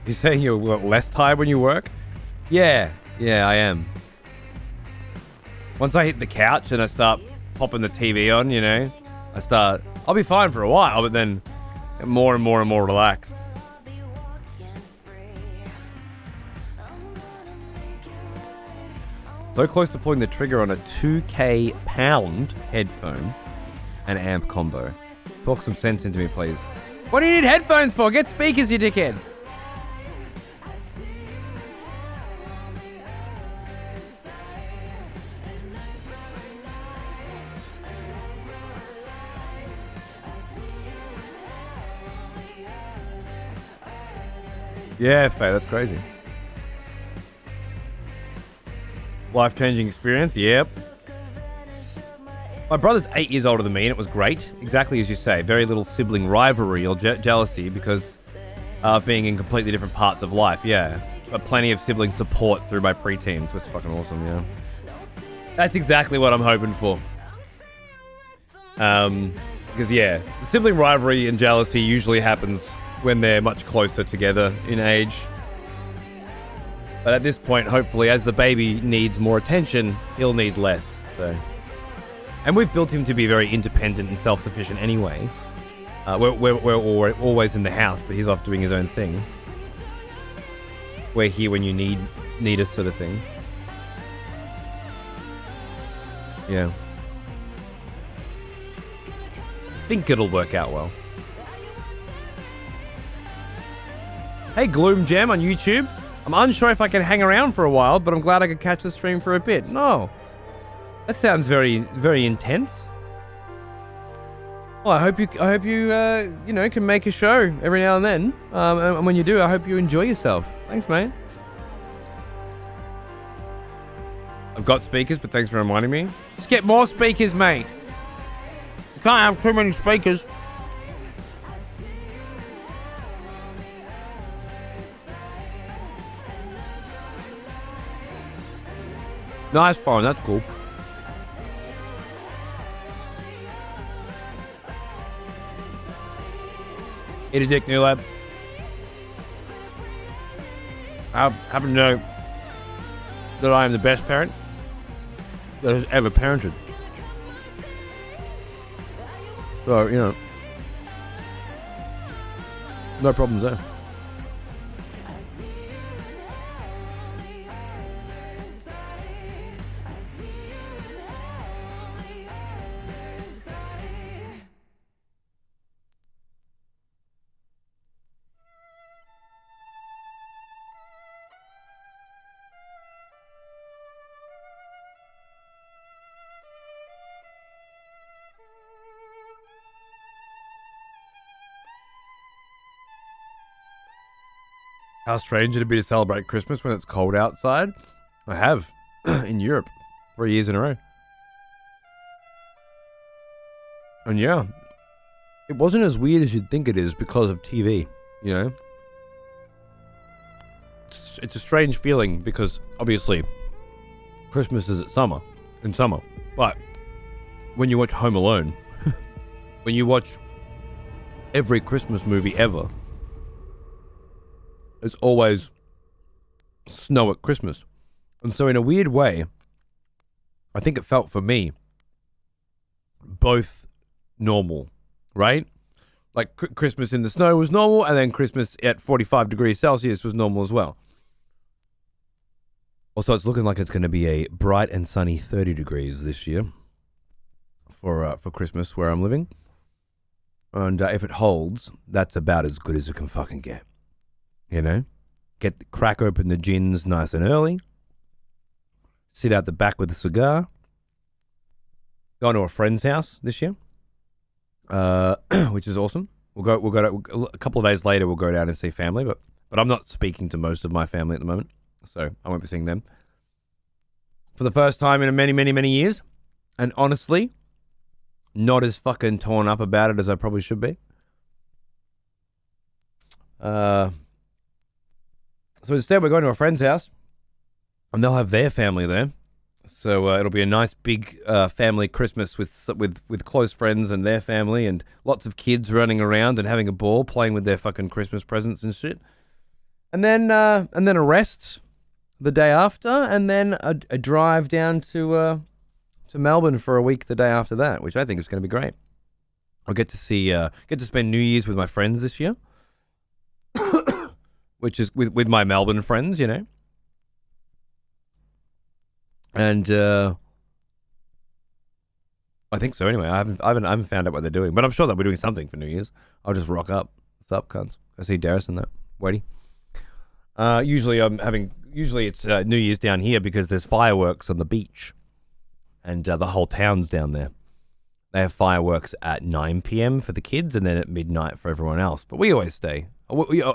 You saying you're less tired when you work? Yeah, I am. Once I hit the couch and I start popping the TV on, you know, I'll be fine for a while, but then get more and more and more relaxed. So close to pulling the trigger on a 2K pound headphone and amp combo. Talk some sense into me, please. What do you need headphones for? Get speakers, you dickhead. Yeah, Faye, that's crazy. Life-changing experience, yep. My brother's 8 years older than me, and it was great. Exactly as you say. Very little sibling rivalry or jealousy because of being in completely different parts of life, yeah. But plenty of sibling support through my preteens. Was fucking awesome, yeah. That's exactly what I'm hoping for. Because, yeah, the sibling rivalry and jealousy usually happens when they're much closer together in age. But at this point, hopefully, as the baby needs more attention, he'll need less. So, and we've built him to be very independent and self-sufficient anyway. We're always in the house, but he's off doing his own thing. We're here when you need us, sort of thing. Yeah. I think it'll work out well. Hey, Gloom Jam on YouTube. I'm unsure if I can hang around for a while, but I'm glad I could catch the stream for a bit. No. That sounds very, very intense. Well, I hope you you know, can make a show every now and then. And when you do, I hope you enjoy yourself. Thanks, mate. I've got speakers, but thanks for reminding me. Just get more speakers, mate. You can't have too many speakers. Nice phone, that's cool. Eat a dick, New Lab. I happen to know that I am the best parent that has ever parented. So, you know, no problems there. How strange it'd be to celebrate Christmas when it's cold outside. I have in Europe 3 years in a row. And yeah, it wasn't as weird as you'd think it is because of TV, you know? It's a strange feeling because obviously Christmas is in summer. But when you watch Home Alone, when you watch every Christmas movie ever, it's always snow at Christmas. And so in a weird way, I think it felt for me both normal, right? Like Christmas in the snow was normal, and then Christmas at 45 degrees Celsius was normal as well. Also, it's looking like it's going to be a bright and sunny 30 degrees this year for Christmas where I'm living. And if it holds, that's about as good as it can fucking get. You know, crack open the gins nice and early. Sit out the back with a cigar. Going to a friend's house this year, which is awesome. We'll go a couple of days later. We'll go down and see family, but I'm not speaking to most of my family at the moment, so I won't be seeing them for the first time in many years. And honestly, not as fucking torn up about it as I probably should be. So So instead, we're going to a friend's house, and they'll have their family there. So it'll be a nice big family Christmas with close friends and their family, and lots of kids running around and having a ball, playing with their fucking Christmas presents and shit. And then a rest the day after, and then a drive down to Melbourne for a week the day after that, which I think is going to be great. I'll get to spend New Year's with my friends this year, which is with my Melbourne friends, you know. And I think so. Anyway, I haven't found out what they're doing, but I'm sure they'll be doing something for New Year's. I'll just rock up. What's up, cunts? I see Darius and that. Whitey. Usually it's New Year's down here because there's fireworks on the beach, and the whole town's down there. They have fireworks at 9 p.m. for the kids, and then at midnight for everyone else. But we always stay.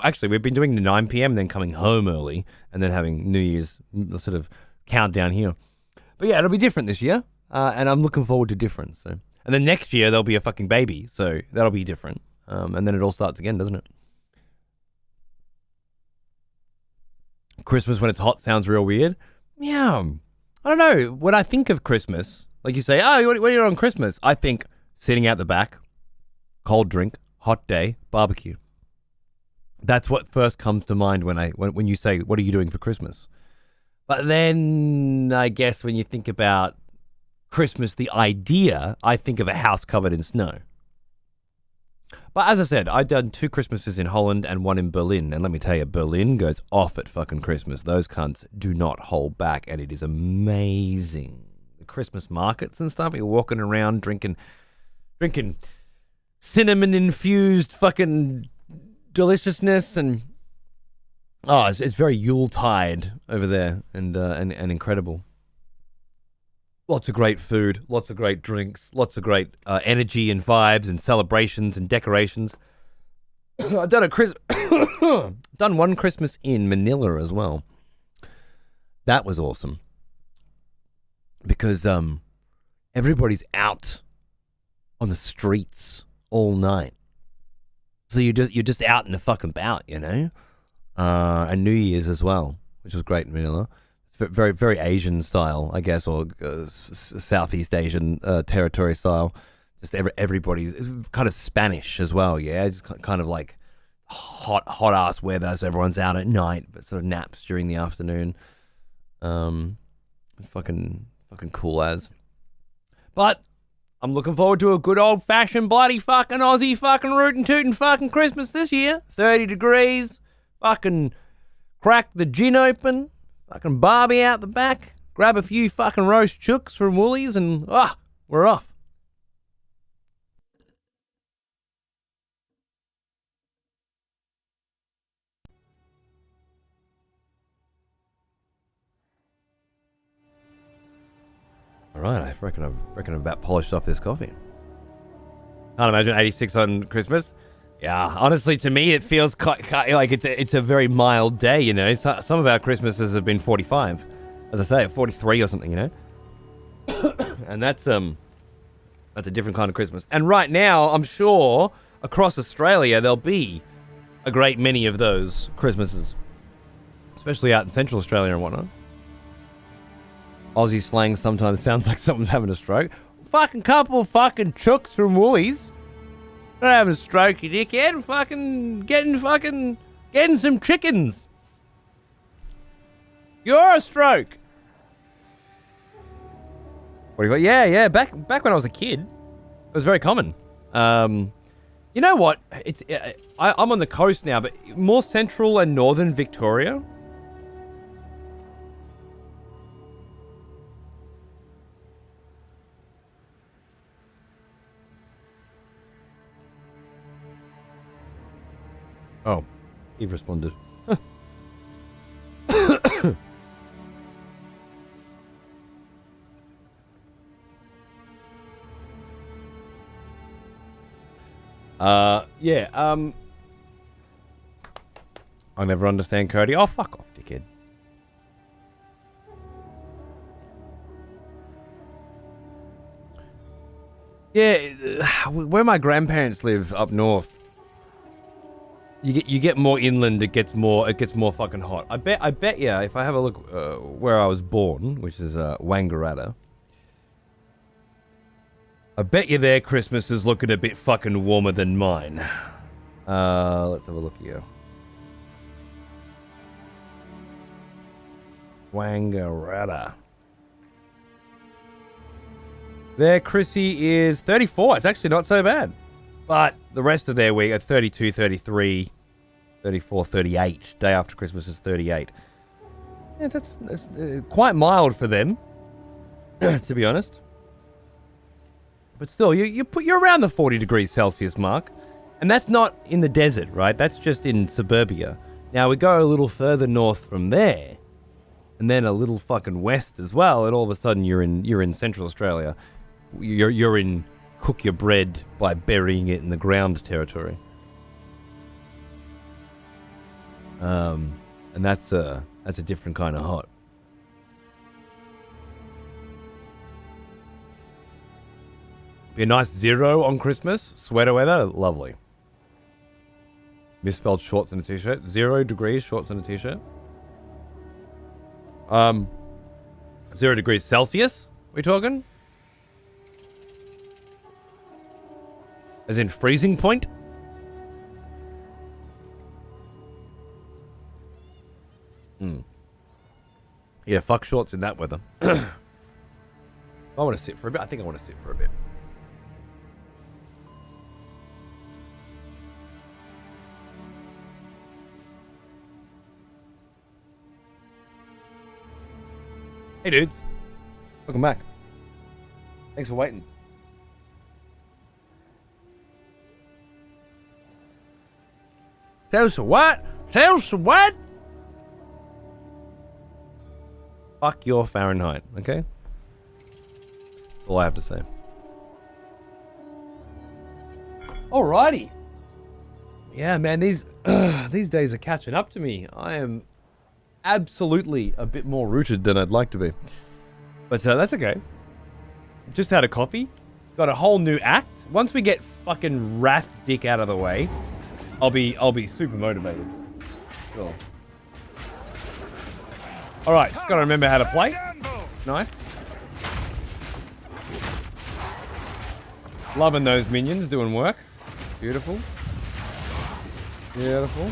Actually, we've been doing the 9 p.m. and then coming home early, and then having New Year's sort of countdown here. But yeah, it'll be different this year, and I'm looking forward to different. So, and then next year there'll be a fucking baby, so that'll be different. And then it all starts again, doesn't it? Christmas when it's hot sounds real weird. Yeah, I don't know. When I think of Christmas, like you say, oh, what are you doing on Christmas? I think sitting out the back, cold drink, hot day, barbecue. That's what first comes to mind when you say, what are you doing for Christmas? But then I guess when you think about Christmas, the idea, I think of a house covered in snow. But as I said, I've done 2 Christmases in Holland and 1 in Berlin. And let me tell you, Berlin goes off at fucking Christmas. Those cunts do not hold back, and it is amazing. The Christmas markets and stuff, you're walking around drinking cinnamon-infused fucking deliciousness, and it's very Yuletide over there, and incredible. Lots of great food, lots of great drinks, lots of great energy and vibes and celebrations and decorations. I've done done 1 Christmas in Manila as well. That was awesome because everybody's out on the streets all night, so you're just out and fucking about, you know. And New Year's as well, which was great in Manila. Very, very Asian style, I guess, or Southeast Asian territory style. Just everybody's kind of Spanish as well, yeah. It's kind of like hot ass weather, so everyone's out at night, but sort of naps during the afternoon. Fucking cool as. But I'm looking forward to a good old fashioned bloody fucking Aussie fucking rootin' tootin' fucking Christmas this year. 30 degrees, fucking crack the gin open. Fucking Barbie out the back, grab a few fucking roast chooks from Woolies, and we're off. All right, I reckon I've about polished off this coffee. Can't imagine 86 on Christmas. Yeah, honestly, to me, it feels like it's a very mild day, you know. Some of our Christmases have been 45, as I say, 43 or something, you know. And that's a different kind of Christmas. And right now, I'm sure across Australia there'll be a great many of those Christmases, especially out in Central Australia and whatnot. Aussie slang sometimes sounds like someone's having a stroke. Fucking couple of fucking chooks from Woolies. Not having a stroke, you dickhead. Getting some chickens. You're a stroke. What do you got? Yeah. Back when I was a kid, it was very common. You know what? I'm on the coast now, but more central and northern Victoria. Oh, Eve responded. Yeah, I'll never understand Cody. Oh, fuck off, dickhead. Yeah, where my grandparents live up north, you get more inland, it gets more fucking hot. I bet yeah, if I have a look where I was born, which is Wangaratta, I bet you their Christmas is looking a bit fucking warmer than mine. Let's have a look here. Wangaratta. Their Chrissy is 34. It's actually not so bad. But the rest of their week are 32, 33, 34, 38. Day after Christmas is 38. Yeah, that's quite mild for them, to be honest. But still, you're around the 40 degrees Celsius mark. And that's not in the desert, right? That's just in suburbia. Now, we go a little further north from there. And then a little fucking west as well. And all of a sudden, you're in Central Australia. You're in cook your bread by burying it in the ground territory. And that's a different kind of hot. Be a nice 0 on Christmas. Sweater weather, lovely. Misspelled shorts and a t-shirt. 0 degrees, shorts and a t-shirt. 0 degrees Celsius, we talking? As in freezing point? Yeah, fuck shorts in that weather. I want to sit for a bit. I think I want to sit for a bit. Hey dudes, welcome back. Thanks for waiting. Tell what? Tell what? Fuck your Fahrenheit, okay? That's all I have to say. Alrighty. Yeah, man, these days are catching up to me. I am absolutely a bit more rooted than I'd like to be. But that's okay. Just had a coffee. Got a whole new act. Once we get fucking Wrath Dick out of the way, I'll be super motivated. Sure. Alright, just gotta remember how to play. Nice. Loving those minions doing work. Beautiful. Beautiful.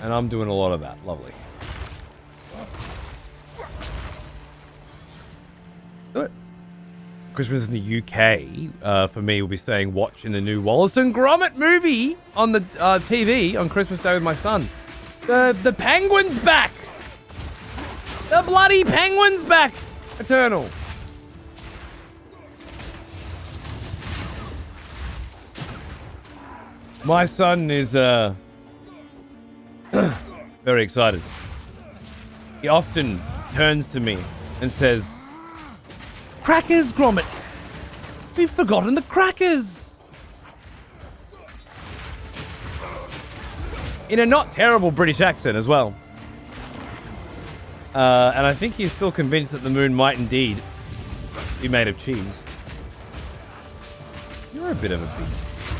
And I'm doing a lot of that. Lovely. Do it. Christmas in the UK, for me, will be staying watching the new Wallace and Gromit movie on the TV on Christmas Day with my son. The penguin's back! The bloody penguin's back! Eternal. My son is, very excited. He often turns to me and says, "Crackers, Gromit! We've forgotten the crackers!" In a not terrible British accent as well. And I think he's still convinced that the moon might indeed be made of cheese. You're a bit of a big...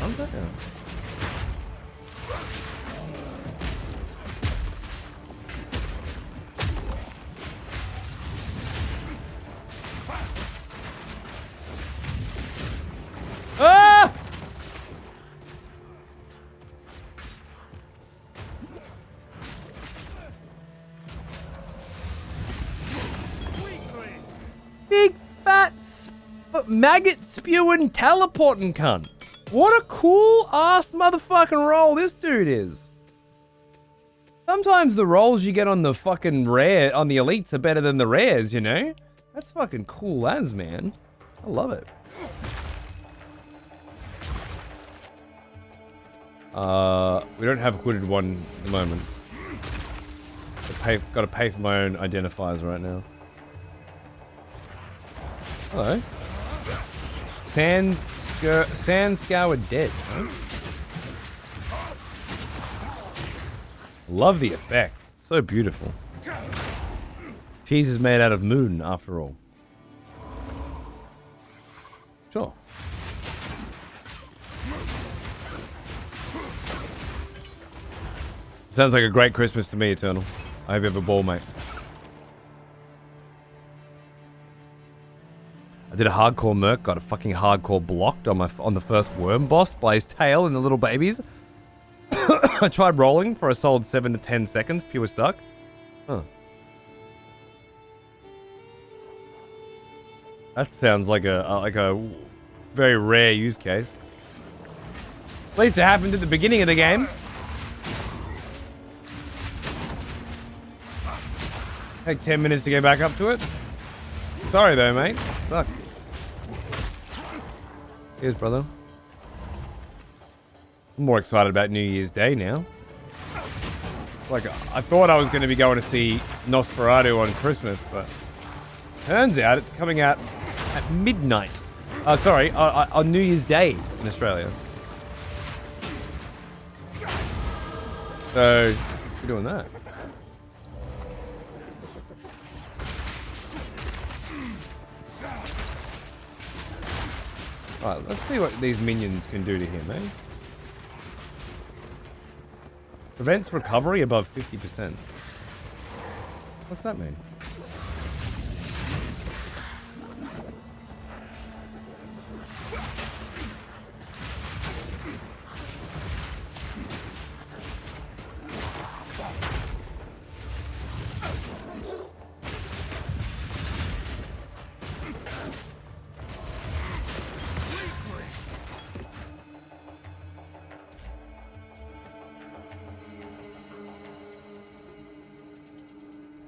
I'm not gonna... Ah! Big fat maggot spewing teleporting cunt. What a cool ass motherfucking roll this dude is. Sometimes the rolls you get on the fucking rare, on the elites are better than the rares, you know? That's fucking cool as, man. I love it. We don't have a hooded one at the moment. Got to pay for my own identifiers right now. Hello. Sand scoured dead. Huh? Love the effect. So beautiful. Cheese is made out of moon, after all. Sure. Sounds like a great Christmas to me, Eternal. I hope you have a ball, mate. I did a hardcore merc, got a fucking hardcore blocked on the first worm boss by his tail and the little babies. I tried rolling for a solid 7 to 10 seconds, pure stuck. Huh. That sounds like a very rare use case. At least it happened at the beginning of the game. Take 10 minutes to get back up to it. Sorry though, mate. Fuck. Cheers, brother. I'm more excited about New Year's Day now. Like, I thought I was going to be going to see Nosferatu on Christmas, but turns out it's coming out at midnight. Sorry, on New Year's Day in Australia. So, we're doing that. Alright, let's see what these minions can do to him, eh? Prevents recovery above 50%. What's that mean?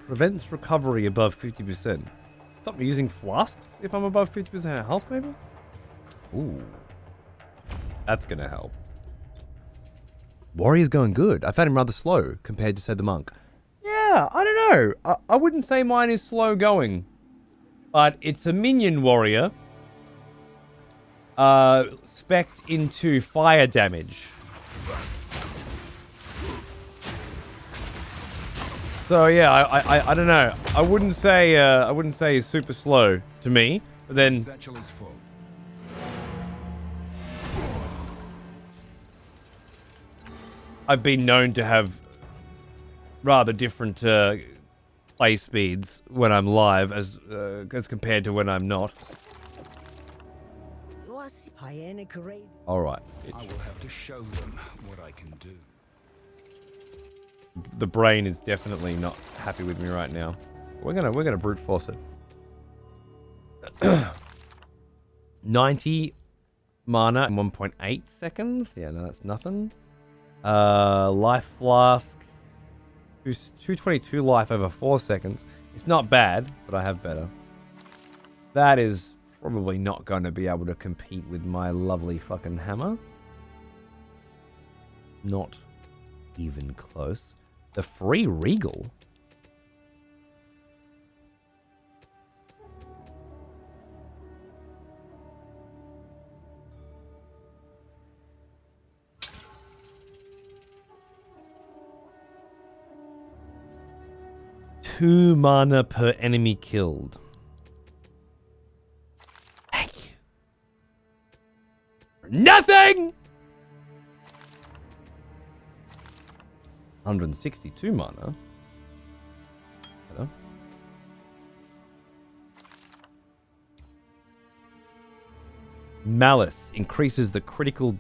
Prevents recovery above 50%. Stop using flasks if I'm above 50% health, maybe? Ooh. That's gonna help. Warrior's going good. I found him rather slow compared to, say, the monk. Yeah, I don't know. I wouldn't say mine is slow going. But it's a minion warrior. Spec'd into fire damage. So yeah, I don't know. I wouldn't say it's super slow to me. But then Satchel is full. I've been known to have rather different play speeds when I'm live as compared to when I'm not. All right. I will have to show them what I can do. The brain is definitely not happy with me right now. We're gonna brute force it. 90 mana in 1.8 seconds. Yeah, no, that's nothing. Life flask. 222 life over 4 seconds. It's not bad, but I have better. That is probably not going to be able to compete with my lovely fucking hammer. Not even close. The free regal. Two mana per enemy killed. Thank you. For nothing! 162 mana. Hello. Malice increases the critical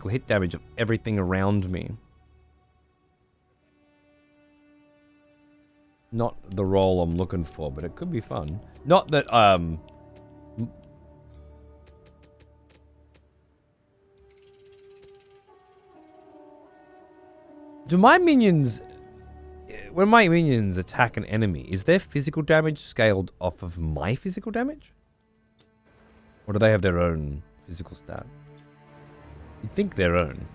hit damage of everything around me. Not the role I'm looking for, but it could be fun. Not that, do my minions... When my minions attack an enemy, is their physical damage scaled off of my physical damage? Or do they have their own physical stat? You'd think their own.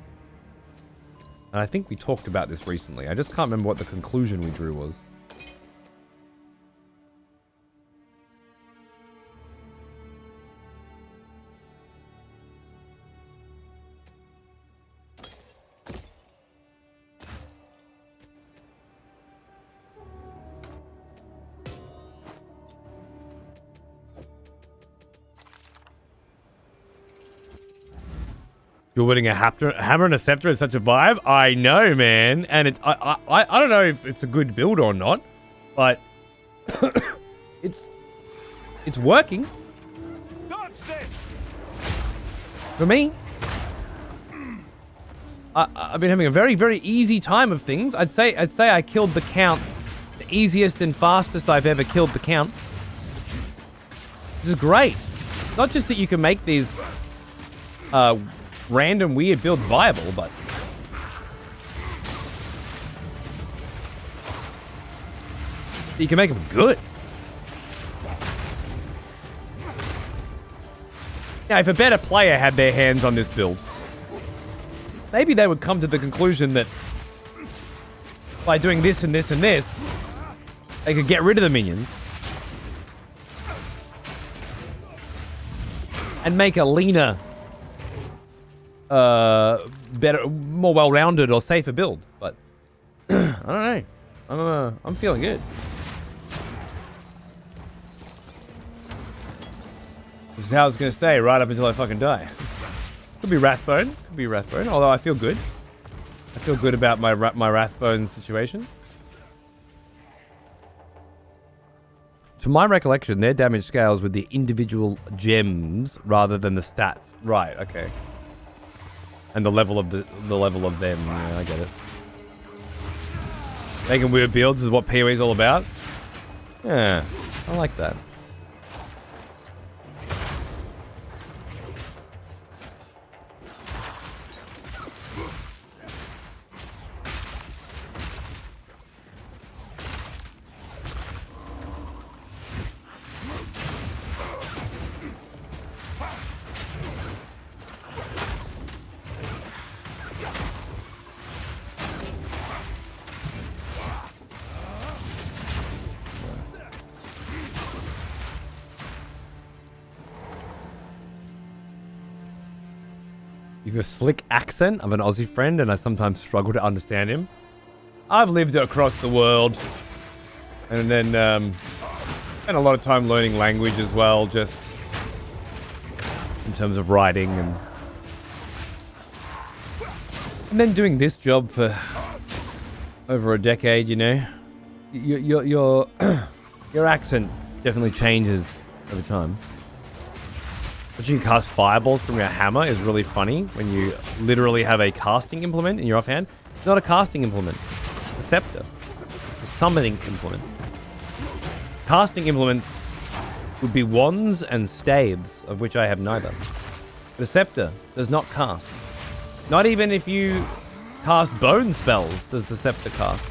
And I think we talked about this recently. I just can't remember what the conclusion we drew was. Dueling a hammer and a scepter is such a vibe. I know, man. And I don't know if it's a good build or not, but it's working Dodge this! for me. I've been having a very, very easy time of things. I'd say I killed the count, the easiest and fastest I've ever killed the count. This is great. Not just that you can make these random weird builds viable, but you can make them good. Now, if a better player had their hands on this build, maybe they would come to the conclusion that by doing this and this and this, they could get rid of the minions and make a leaner, better, more well-rounded or safer build. But I don't know. I'm feeling good. This is how it's gonna stay right up until I fucking die. Could be Wrathbone. Could be Wrathbone. Although I feel good. I feel good about my Wrathbone situation. To my recollection, their damage scales with the individual gems rather than the stats. Right. Okay. And the level of the level of them. Yeah, I get it. Making weird builds is what PoE is all about. Yeah, I like that. You have a slick accent of an Aussie friend, and I sometimes struggle to understand him. I've lived across the world, and then spent a lot of time learning language as well, just in terms of writing, and then doing this job for over a decade. You know, your accent definitely changes over time. Watching you cast fireballs from your hammer is really funny when you literally have a casting implement in your offhand. It's not a casting implement. It's a scepter. It's a summoning implement. Casting implements would be wands and staves, of which I have neither. The scepter does not cast. Not even if you cast bone spells does the scepter cast.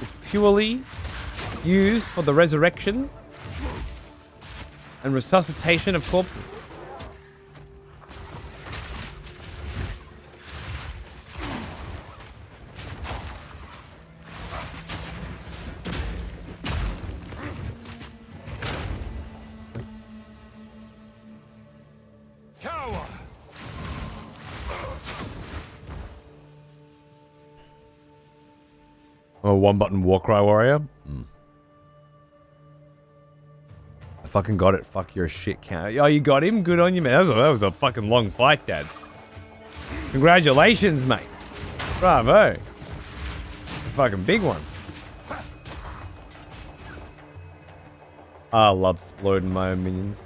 It's purely used for the resurrection and resuscitation of corpses. Cower! Oh, one-button Warcry warrior. Fucking got it. Fuck your shit count. Oh, you got him? Good on you, man. That was a fucking long fight, Dad. Congratulations, mate. Bravo. A fucking big one. I love exploding my own minions.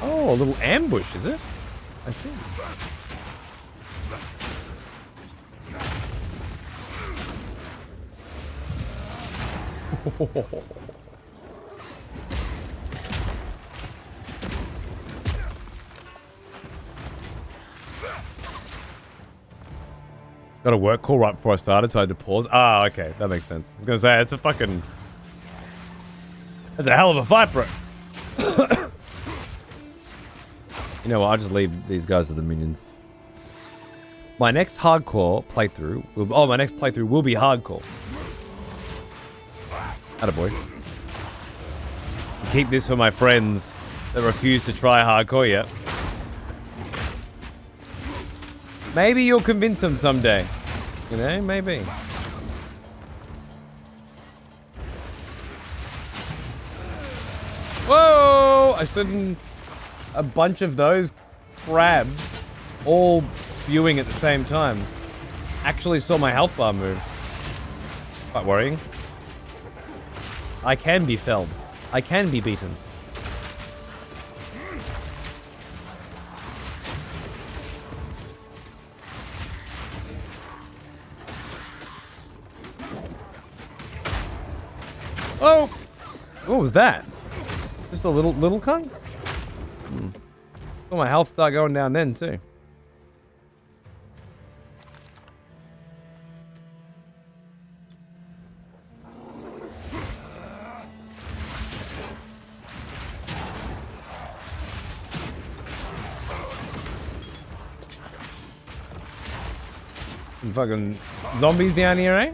Oh, a little ambush, is it? I see. Got a work call right before I started, so I had to pause. Ah, okay, that makes sense. I was gonna say it's a fucking, that's a hell of a fight, bro. You know what? I'll just leave these guys to the minions. My next hardcore playthrough will be hardcore. Attaboy. Keep this for my friends that refuse to try hardcore yet. Maybe you'll convince them someday. You know, maybe. I stood in a bunch of those crabs all spewing at the same time. Actually saw my health bar move. Quite worrying. I can be felled. I can be beaten. Oh! What was that? Just a little cunt? Saw my health start going down then too. Some fucking zombies down here, eh?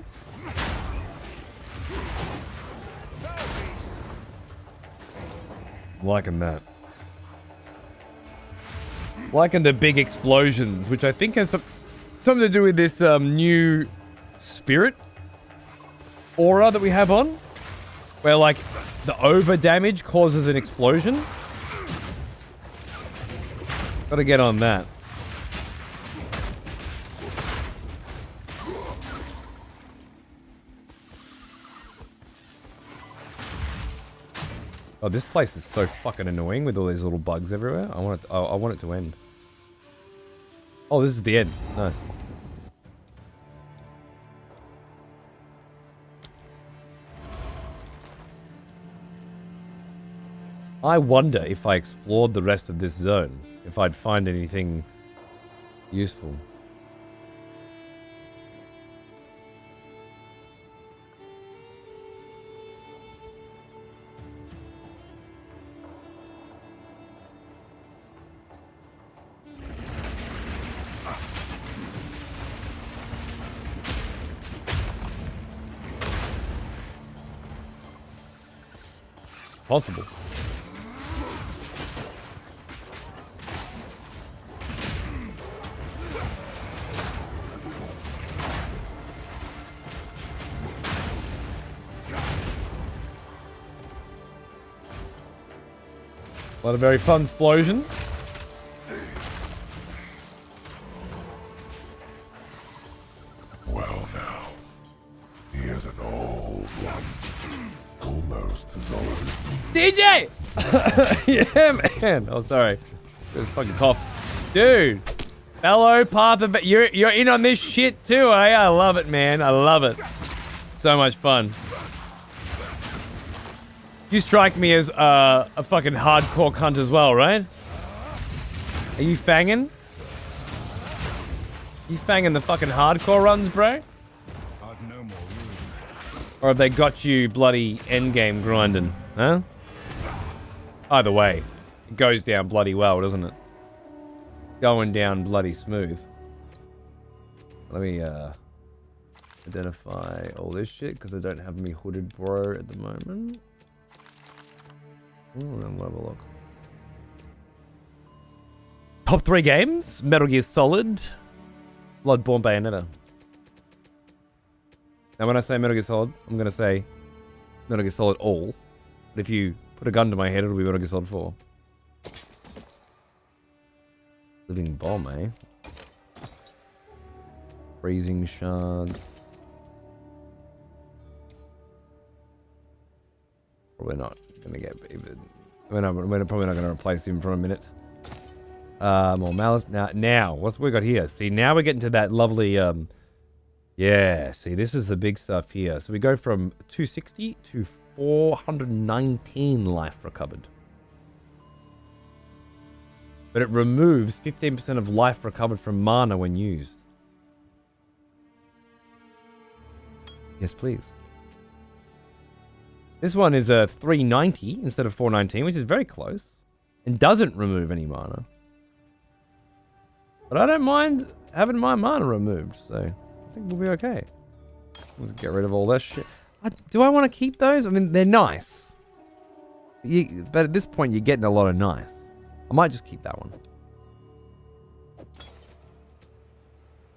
Liking that. Liking the big explosions, which I think has something to do with this new spirit aura that we have on. Where, like, the over damage causes an explosion. Gotta get on that. Oh, this place is so fucking annoying with all these little bugs everywhere. I want it to end. Oh, this is the end. Nice. I wonder if I explored the rest of this zone, if I'd find anything useful. Possible. A lot of very fun explosions. Well now, he is an old one. Almost as old as DJ! Yeah, man. Oh, sorry. Just fucking cough. Dude. Fellow Path of... You're in on this shit too, eh? I love it, man. I love it. So much fun. You strike me as a fucking hardcore cunt as well, right? Are you fanging? You fanging the fucking hardcore runs, bro? I've no more room. Or have they got you bloody endgame grinding? Huh? Either way, it goes down bloody well, doesn't it? Going down bloody smooth. Let me identify all this shit because I don't have me hooded bro at the moment. Ooh, then we'll have a look. Top 3 games: Metal Gear Solid, Bloodborne, Bayonetta. Now, when I say Metal Gear Solid, I'm gonna say Metal Gear Solid all. But if you put a gun to my head, it'll be Metal Gear Solid 4. Living bomb, eh? Freezing shard. Probably not gonna get even. We're probably not gonna replace him for a minute. More malice. Now, what's we got here? See, now we're getting to that lovely. Yeah. See, this is the big stuff here. So we go from 260 to 419 life recovered. But it removes 15% of life recovered from mana when used. Yes, please. This one is a 390 instead of 419, which is very close. And doesn't remove any mana. But I don't mind having my mana removed, so I think we'll be okay. We'll get rid of all that shit. Do I want to keep those? I mean, they're nice. But at this point, you're getting a lot of nice. I might just keep that one.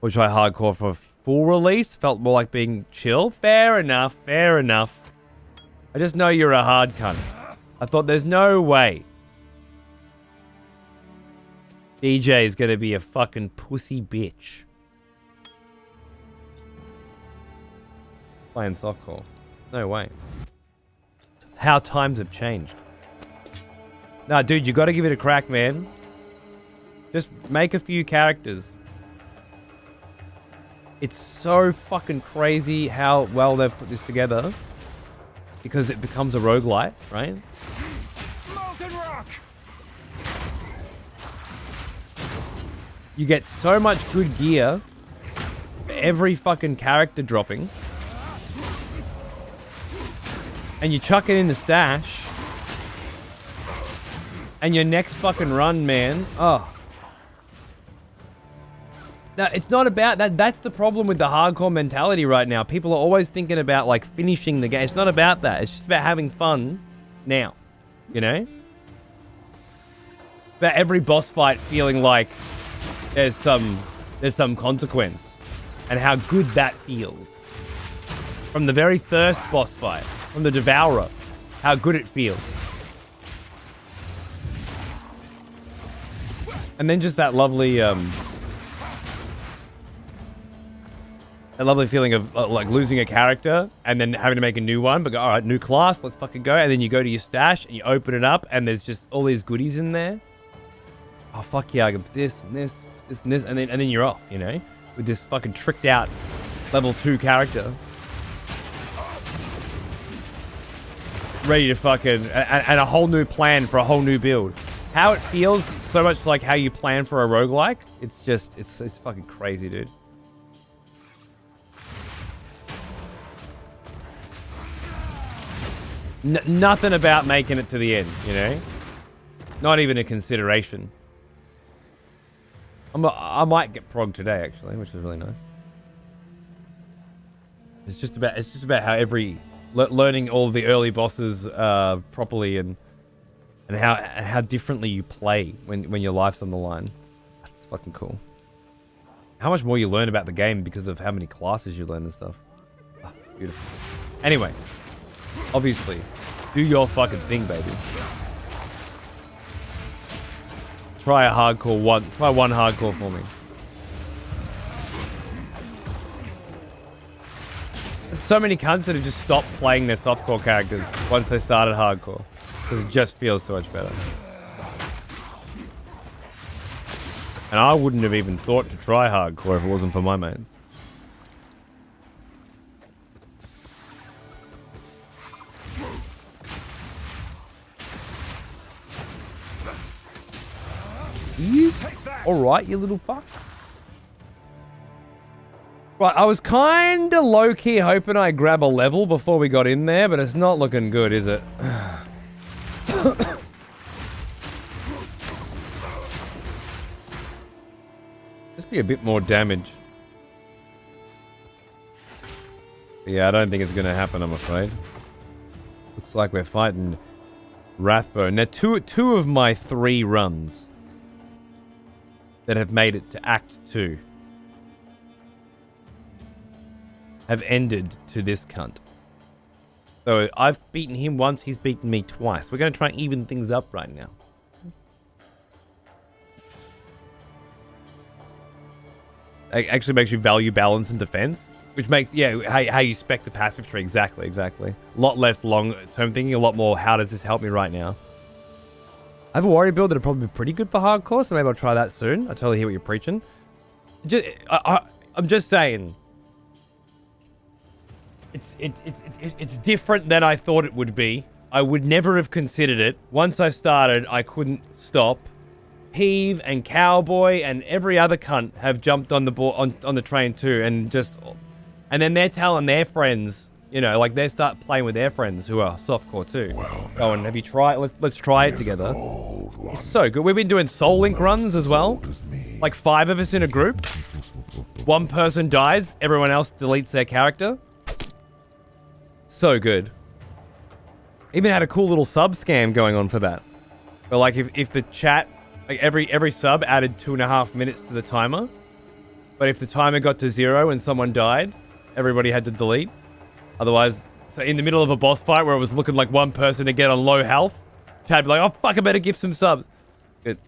Or try hardcore for full release. Felt more like being chill. Fair enough, fair enough. I just know you're a hard cunt. I thought there's no way DJ is gonna be a fucking pussy bitch. Playing softcore. No way. How times have changed. Nah, dude, you gotta give it a crack, man. Just make a few characters. It's so fucking crazy how well they've put this together. Because it becomes a roguelite, right? Molten rock! You get so much good gear for every fucking character dropping. And you chuck it in the stash. And your next fucking run, man. Oh. Now, it's not about that. That's the problem with the hardcore mentality right now. People are always thinking about, like, finishing the game. It's not about that. It's just about having fun now. You know? About every boss fight feeling like there's some consequence. And how good that feels. From the very first boss fight. From the Devourer. How good it feels. And then just that lovely, feeling of like losing a character and then having to make a new one, but go, all right, new class, let's fucking go. And then you go to your stash and you open it up and there's just all these goodies in there. Oh fuck yeah, I got this and this, this and this, and then you're off, you know, with this fucking tricked out level 2 character, ready to fucking and a whole new plan for a whole new build. How it feels so much like how you plan for a roguelike. It's just it's fucking crazy, dude. Nothing about making it to the end, you know? Not even a consideration. I might get prog today, actually, which is really nice. It's just about how learning all the early bosses properly and how differently you play when your life's on the line. That's fucking cool. How much more you learn about the game because of how many classes you learn and stuff. Oh, beautiful. Anyway. Obviously, do your fucking thing, baby. Try one hardcore for me. There's so many cunts that have just stopped playing their softcore characters once they started hardcore. Because it just feels so much better. And I wouldn't have even thought to try hardcore if it wasn't for my mates. You alright, you little fuck? Right, I was kinda low-key hoping I'd grab a level before we got in there, but it's not looking good, is it? Just be a bit more damage. But yeah, I don't think it's gonna happen, I'm afraid. Looks like we're fighting Wrathbone. Now, two of my 3 runs that have made it to Act 2 have ended to this cunt. So I've beaten him once, he's beaten me twice. We're going to try and even things up right now. It actually makes you value balance and defense, which makes, yeah, how you spec the passive tree. Exactly. A lot less long-term thinking, a lot more, how does this help me right now? I have a warrior build that'll probably be pretty good for hardcore, so maybe I'll try that soon. I totally hear what you're preaching. I'm just saying. It's different than I thought it would be. I would never have considered it. Once I started, I couldn't stop. Heave and Cowboy and every other cunt have jumped on the on the train too, and then they're telling their friends. You know, like they start playing with their friends who are softcore too. Well, oh, and have you tried? Let's try it together. It's so good. We've been doing Soul Link runs as well. Like 5 of us in a group. One person dies, everyone else deletes their character. So good. Even had a cool little sub scam going on for that. But like if the chat, like every sub added 2.5 minutes to the timer. But if the timer got to 0 and someone died, everybody had to delete. Otherwise, so in the middle of a boss fight where it was looking like one person to get on low health, chat would be like, oh fuck, I better give some subs. Good.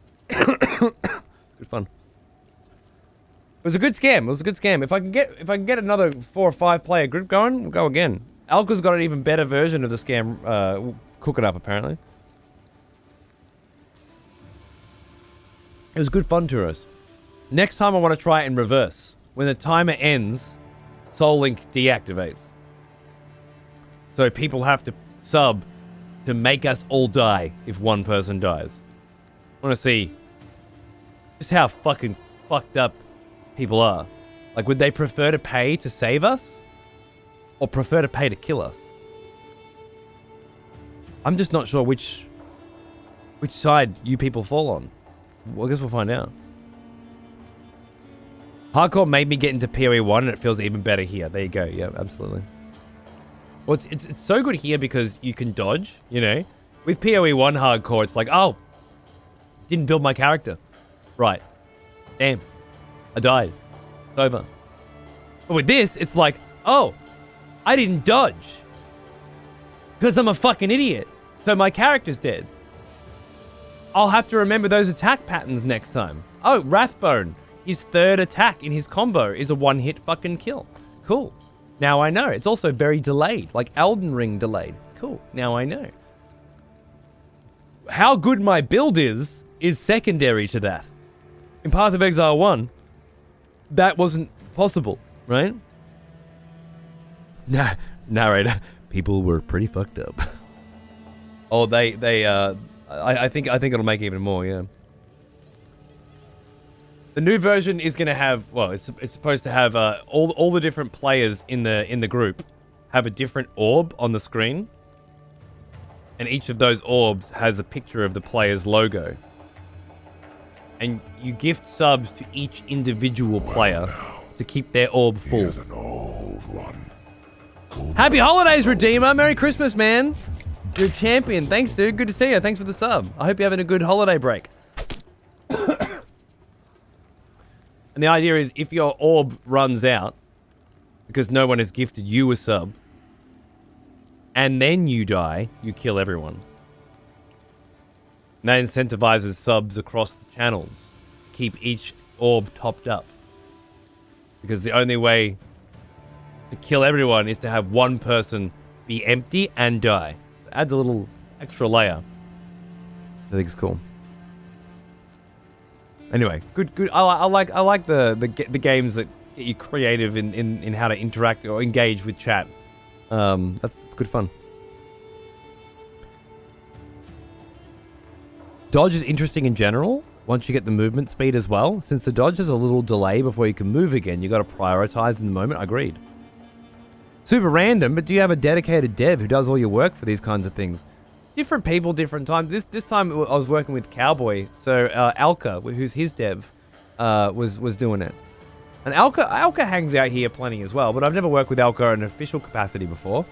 Good fun. It was a good scam. It was a good scam. If I can get another 4 or 5 player group going, we'll go again. Alka's got an even better version of the scam cooking up, apparently. It was good fun, Turos. Next time I want to try it in reverse. When the timer ends, Soul Link deactivates. So people have to sub to make us all die if one person dies. I want to see just how fucking fucked up people are. Like, would they prefer to pay to save us? Or prefer to pay to kill us? I'm just not sure which side you people fall on. Well, I guess we'll find out. Hardcore made me get into PoE 1 and it feels even better here. There you go. Yeah, absolutely. Well, it's so good here because you can dodge, you know? With PoE 1 hardcore, it's like, oh, didn't build my character. Right. Damn. I died. It's over. But with this, it's like, oh, I didn't dodge. Because I'm a fucking idiot. So my character's dead. I'll have to remember those attack patterns next time. Oh, Wrathbone. His third attack in his combo is a one-hit fucking kill. Cool. Now I know. It's also very delayed. Like Elden Ring delayed. Cool. Now I know. How good my build is secondary to that. In Path of Exile 1, that wasn't possible, right? Nah, narrator. People were pretty fucked up. Oh, I think it'll make even more, yeah. The new version is going to have, well, it's supposed to have all the different players in the group have a different orb on the screen, and each of those orbs has a picture of the player's logo. And you gift subs to each individual player to keep their orb full. Here's an old one. Happy holidays, Redeemer! Merry Christmas, man! You're a champion. Thanks, dude. Good to see you. Thanks for the sub. I hope you're having a good holiday break. And the idea is, if your orb runs out, because no one has gifted you a sub, and then you die, you kill everyone. And that incentivizes subs across the channels to keep each orb topped up. Because the only way to kill everyone is to have one person be empty and die. So it adds a little extra layer. I think it's cool. Anyway, good. I like the games that get you creative in how to interact or engage with chat. That's good fun. Dodge is interesting in general. Once you get the movement speed as well, since the dodge has a little delay before you can move again, you got to prioritize in the moment. Agreed. Super random, but do you have a dedicated dev who does all your work for these kinds of things? Different people, different times. This time I was working with Cowboy, so Alka, who's his dev, was doing it. And Alka hangs out here plenty as well, but I've never worked with Alka in an official capacity before.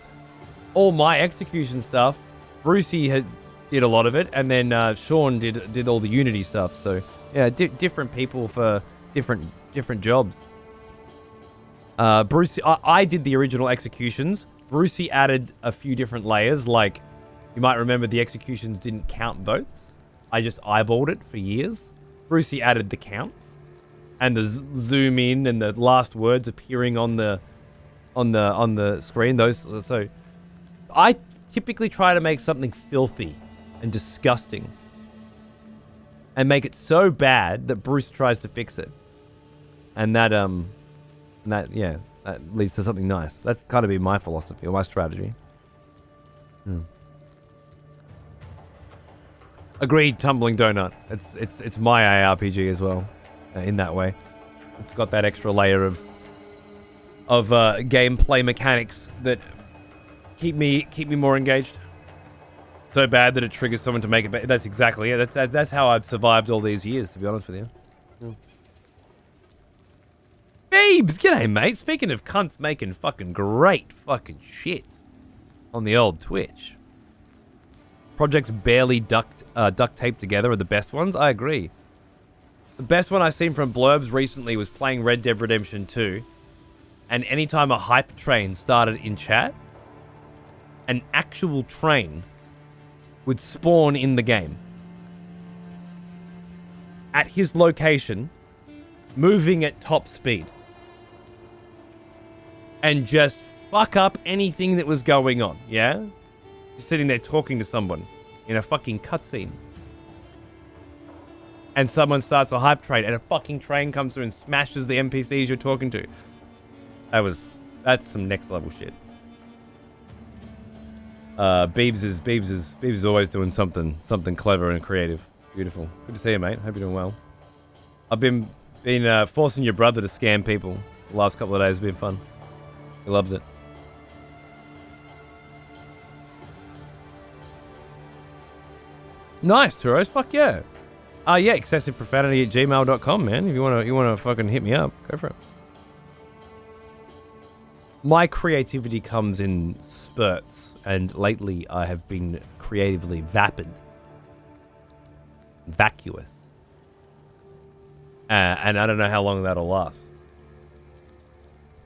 All my execution stuff, Brucey did a lot of it, and then Sean did all the Unity stuff. So yeah, different people for different jobs. Brucey, I did the original executions. Brucey added a few different layers, like. You might remember the executions didn't count votes. I just eyeballed it for years. Brucey added the counts and the zoom in and the last words appearing on the screen. So I typically try to make something filthy and disgusting and make it so bad that Bruce tries to fix it. And that leads to something nice. That's kind of been my philosophy or my strategy. Agreed, Tumbling Donut. It's my ARPG as well, in that way. It's got that extra layer of gameplay mechanics that keep me more engaged. So bad that it triggers someone to make it better. That's exactly it. That's how I've survived all these years, to be honest with you. Beebs, g'day, mate. Speaking of cunts making fucking great fucking shit on the old Twitch. Projects barely duct taped together are the best ones. I agree. The best one I've seen from Blurbs recently was playing Red Dead Redemption 2. And anytime a hype train started in chat, an actual train would spawn in the game. at his location, moving at top speed, and just fuck up anything that was going on, yeah? Just sitting there talking to someone in a fucking cutscene. And someone starts a hype train, and a fucking train comes through and smashes the NPCs you're talking to. That's some next level shit. Beebs is always doing something clever and creative. Beautiful. Good to see you, mate. Hope you're doing well. I've been forcing your brother to scam people the last couple of days. It's been fun. He loves it. Nice, Turos. Fuck yeah. Yeah, excessiveprofanity@gmail.com, man. If you wanna fucking hit me up, go for it. My creativity comes in spurts, and lately I have been creatively vapid. Vacuous. And I don't know how long that'll last.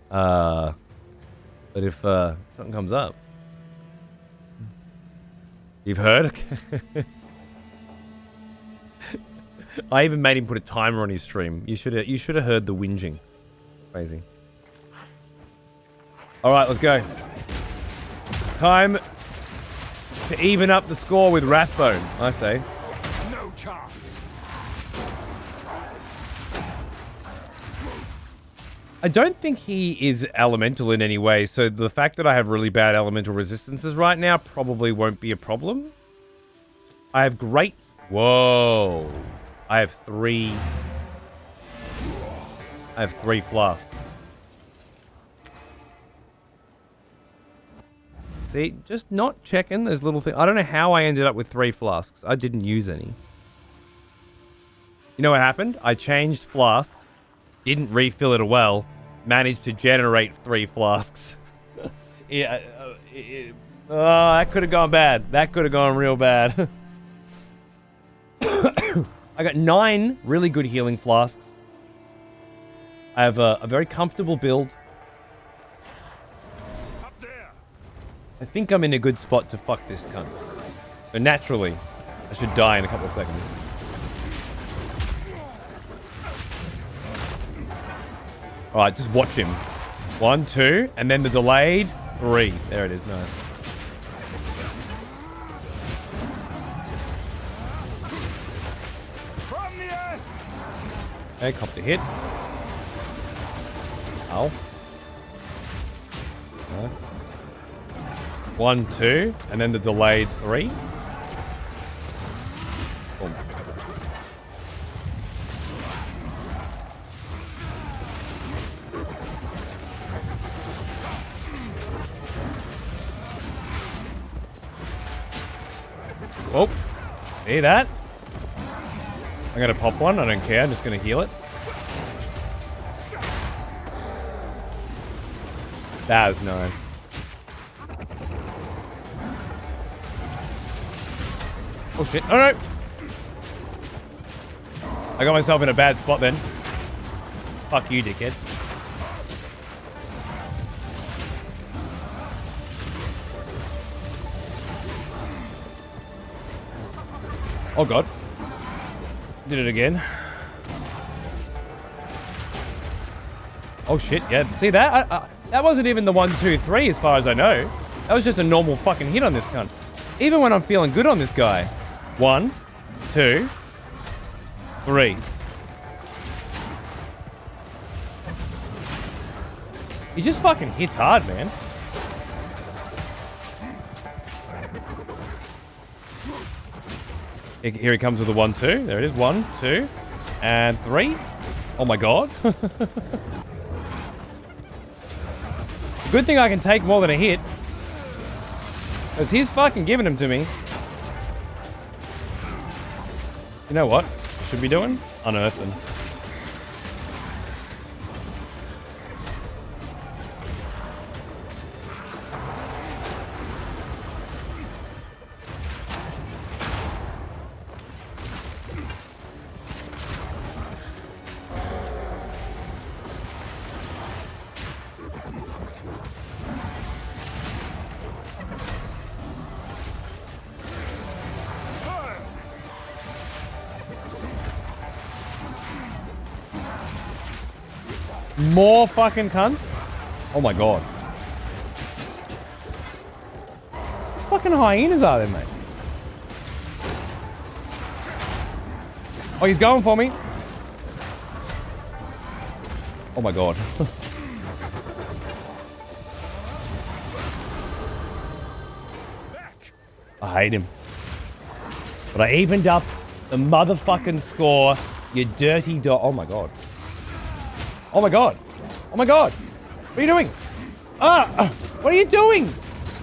But if something comes up. You've heard? I even made him put a timer on his stream. You should have heard the whinging. Crazy. All right, let's go. Time to even up the score with Rathbone, I say. No chance. I don't think he is elemental in any way, so the fact that I have really bad elemental resistances right now probably won't be a problem. I have great... Whoa. I have three flasks. See, just not checking those little things. I don't know how I ended up with 3 flasks. I didn't use any. You know what happened? I changed flasks, didn't refill it well, managed to generate 3 flasks. Yeah, that could have gone bad. That could have gone real bad. I got 9 really good healing flasks. I have a very comfortable build. Up there. I think I'm in a good spot to fuck this cunt. So naturally, I should die in a couple of seconds. Alright, just watch him. 1, 2, and then the delayed 3. There it is, nice. From the earth. Okay, cop the hit. Ow. Nice. 1, 2, and then the delayed 3. Boom. Oh, see that? I'm gonna pop one, I don't care, I'm just gonna heal it. That was nice. Oh shit, oh no! I got myself in a bad spot then. Fuck you, dickhead. Oh god. Did it again. Oh shit, yeah. See that? That wasn't even the 1, 2, 3 as far as I know. That was just a normal fucking hit on this cunt. Even when I'm feeling good on this guy. 1, 2, 3. He just fucking hits hard, man. Here he comes with a 1, 2. There it is. 1, 2, and 3. Oh my god. Good thing I can take more than a hit. Because he's fucking giving them to me. You know what? Should be doing? Unearthing. More fucking cunts? Oh my god. What fucking hyenas are there, mate? Oh, he's going for me. Oh my god. I hate him. But I evened up the motherfucking score, you dirty dog. Oh my god. Oh my god. Oh my god. What are you doing? What are you doing?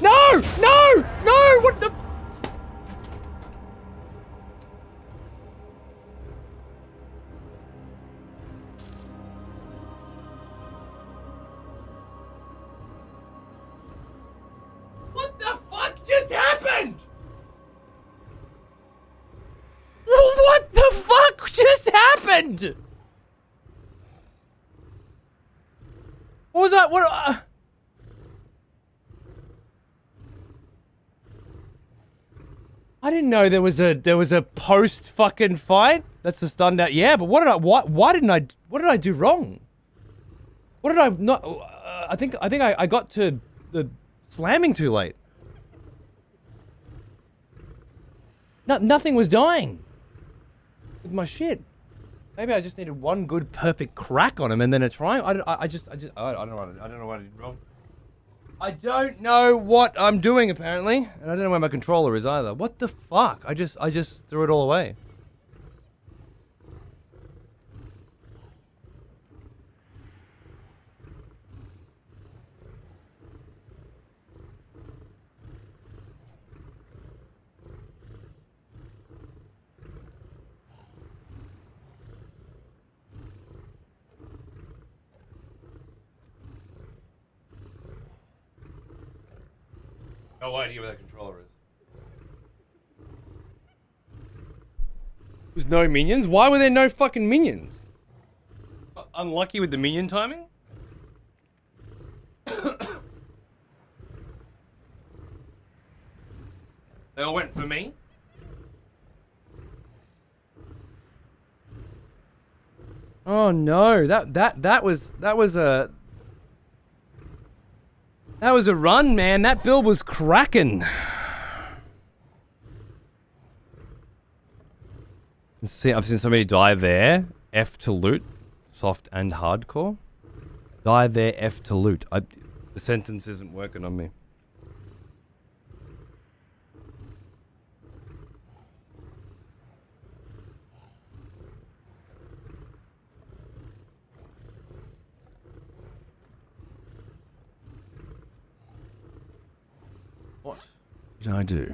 No! No! No! What the? What the fuck just happened? What the fuck just happened? What was that? What? I didn't know there was a post fucking fight. That's the stunned out. Yeah, but why didn't I? What did I do wrong? What did I not? I think I got to the slamming too late. Nothing was dying with my shit. Maybe I just needed one good perfect crack on him and then a triumph. I don't know what I did wrong. I don't know what I'm doing apparently, and I don't know where my controller is either. What the fuck? I just threw it all away. No idea where that controller is. There's no minions? Why were there no fucking minions? Unlucky with the minion timing? They all went for me? Oh no, that was a run, man. That build was cracking. See, I've seen somebody die there. F to loot. Soft and hardcore. Die there, F to loot. The sentence isn't working on me. What did I do?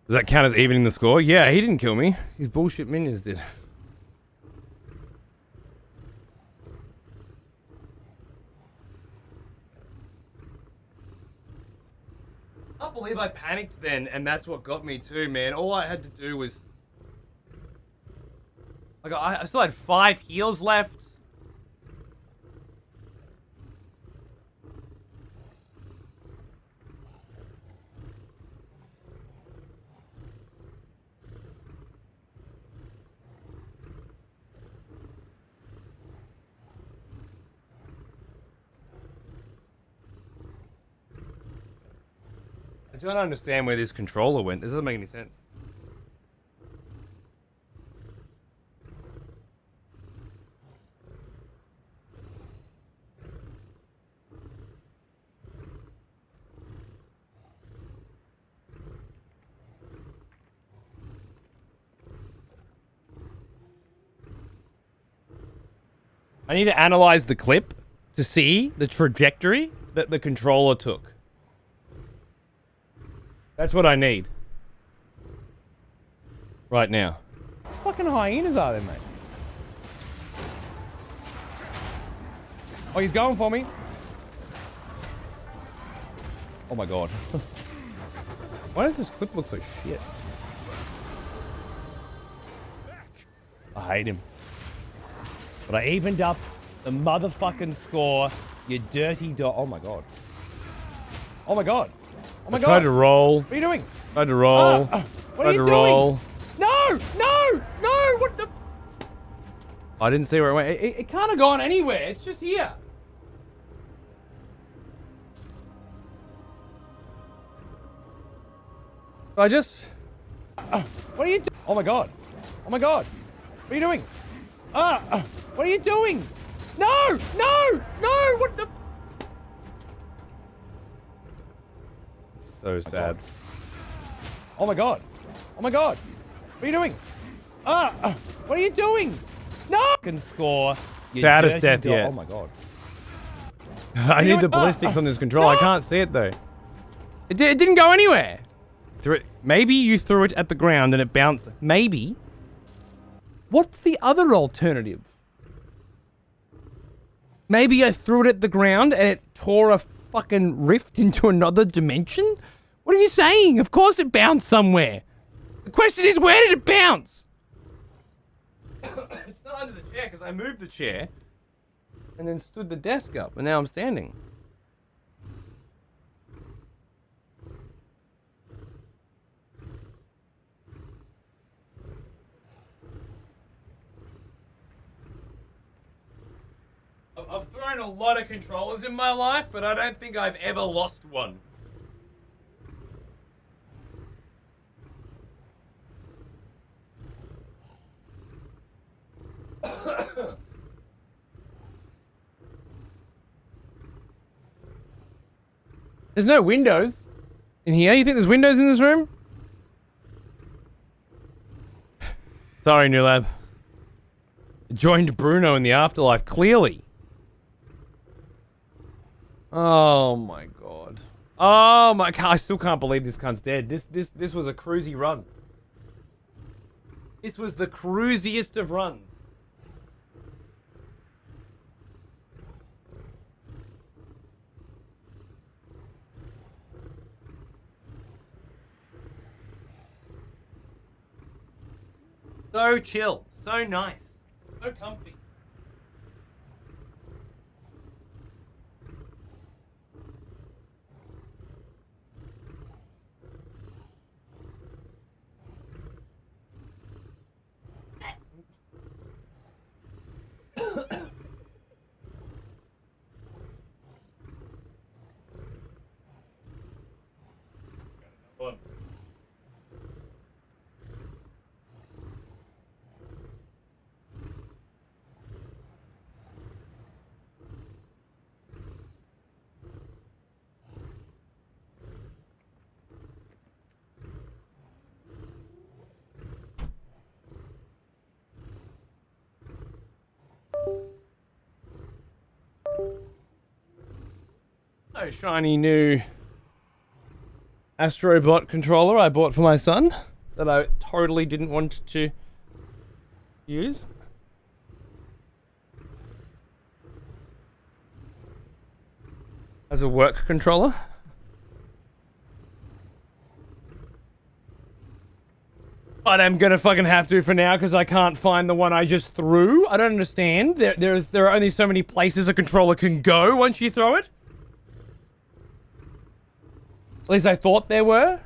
Does that count as evening the score? Yeah, he didn't kill me. His bullshit minions did. I can't believe I panicked then, and that's what got me too, man. All I had to do was... I still had 5 heals left. I don't understand where this controller went. This doesn't make any sense. I need to analyze the clip to see the trajectory that the controller took. That's what I need. Right now. What fucking hyenas are there, mate? Oh, he's going for me. Oh my god. Why does this clip look so shit? I hate him. But I evened up the motherfucking score, you dirty dog. Oh my god. Oh my god. Oh my god. Tried to roll. What are you doing? Tried to roll. What are you doing? No! No! No! What the? I didn't see where it went. It can't have gone anywhere. It's just here. I just... what are you doing? Oh my god. Oh my god. What are you doing? What are you doing? No! No! No! What the... So sad. Oh my god. Oh my god. What are you doing? What are you doing? No! Can score. Saddest death yet. Oh my god. I need the ballistics on this controller. I can't see it though. It didn't go anywhere. Maybe you threw it at the ground and it bounced. Maybe. What's the other alternative? Maybe I threw it at the ground and it tore a fucking rift into another dimension? What are you saying? Of course it bounced somewhere. The question is, where did it bounce? It's not under the chair because I moved the chair and then stood the desk up and now I'm standing. I've thrown a lot of controllers in my life, but I don't think I've ever lost one. There's no windows in here. You think there's windows in this room? Sorry, New Lab. Joined Bruno in the afterlife, clearly. Oh my god. Oh my god, I still can't believe this cunt's dead. This was a cruisy run. This was the cruisiest of runs. So chill, so nice, so comfy. Oh, shiny new Astrobot controller I bought for my son that I totally didn't want to use. As a work controller. But I'm gonna fucking have to for now because I can't find the one I just threw. I don't understand. There are only so many places a controller can go once you throw it. At least I thought there were.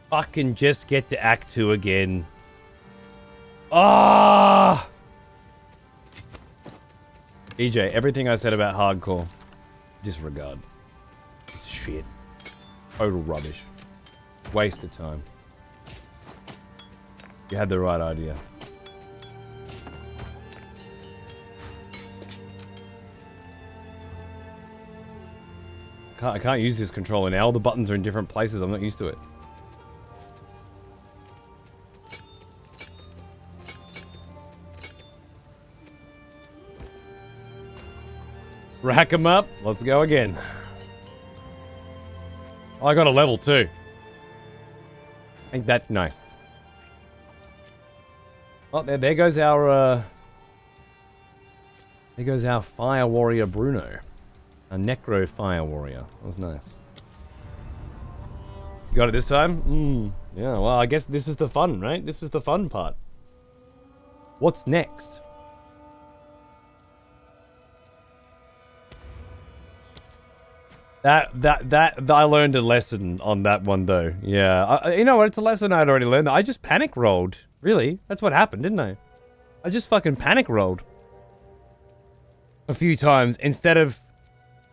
Fucking just get to Act 2 again. Ah! EJ, everything I said about hardcore, disregard. It's shit. Total rubbish. Waste of time. You had the right idea. I can't use this controller now. All the buttons are in different places. I'm not used to it. Rack 'em up. Let's go again. Oh, I got a level 2. Ain't that nice? Oh, there goes our there goes our fire warrior Bruno, a necro fire warrior. That was nice. You got it this time? Yeah. Well, I guess this is the fun, right? This is the fun part. What's next? I learned a lesson on that one though. Yeah, you know what? It's a lesson I'd already learned. I just panic rolled. Really, that's what happened, didn't I? I just fucking panic rolled a few times instead of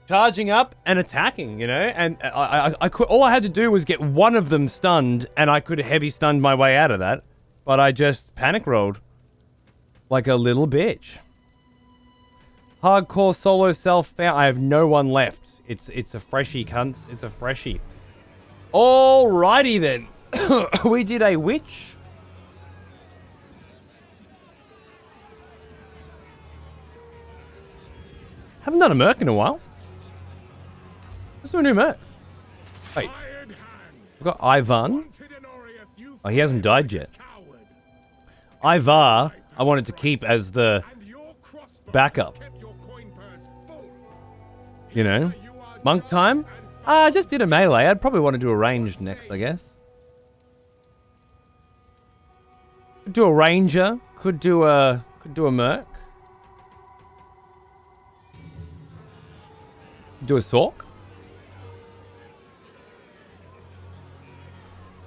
charging up and attacking. You know, and I could, all I had to do was get one of them stunned, and I could heavy stun my way out of that. But I just panic rolled like a little bitch. Hardcore solo self found. I have no one left. It's a freshie, cunts. It's a freshie. Alrighty then. We did a witch. Haven't done a merc in a while. Let's do a new merc. Wait. We've got Ivan. Oh, he hasn't died yet. Ivar, I wanted to keep as the backup. You know? Monk time? I just did a melee. I'd probably want to do a ranged next, I guess. Could do a ranger. Could do a merc. Do a sork.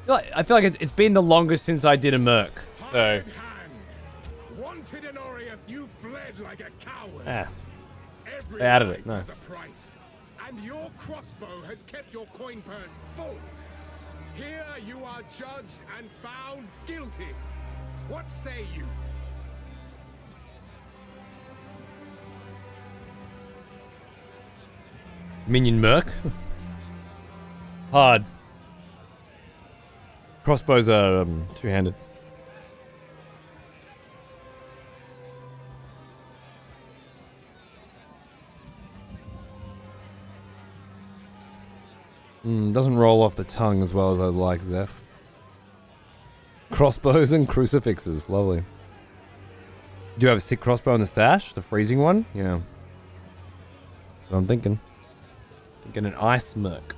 I feel like it's been the longest since I did a merc. So. Wanted in Oriath, you fled like a coward. Ah. Every Out of it, life no. has a price, and your crossbow has kept your coin purse full. Here you are judged and found guilty. What say you? Minion merc. Hard. Crossbows are two-handed. Doesn't roll off the tongue as well as I'd like, Zeph. Crossbows and crucifixes. Lovely. Do you have a sick crossbow in the stash? The freezing one? Yeah. That's what I'm thinking. Thinking an ice merc.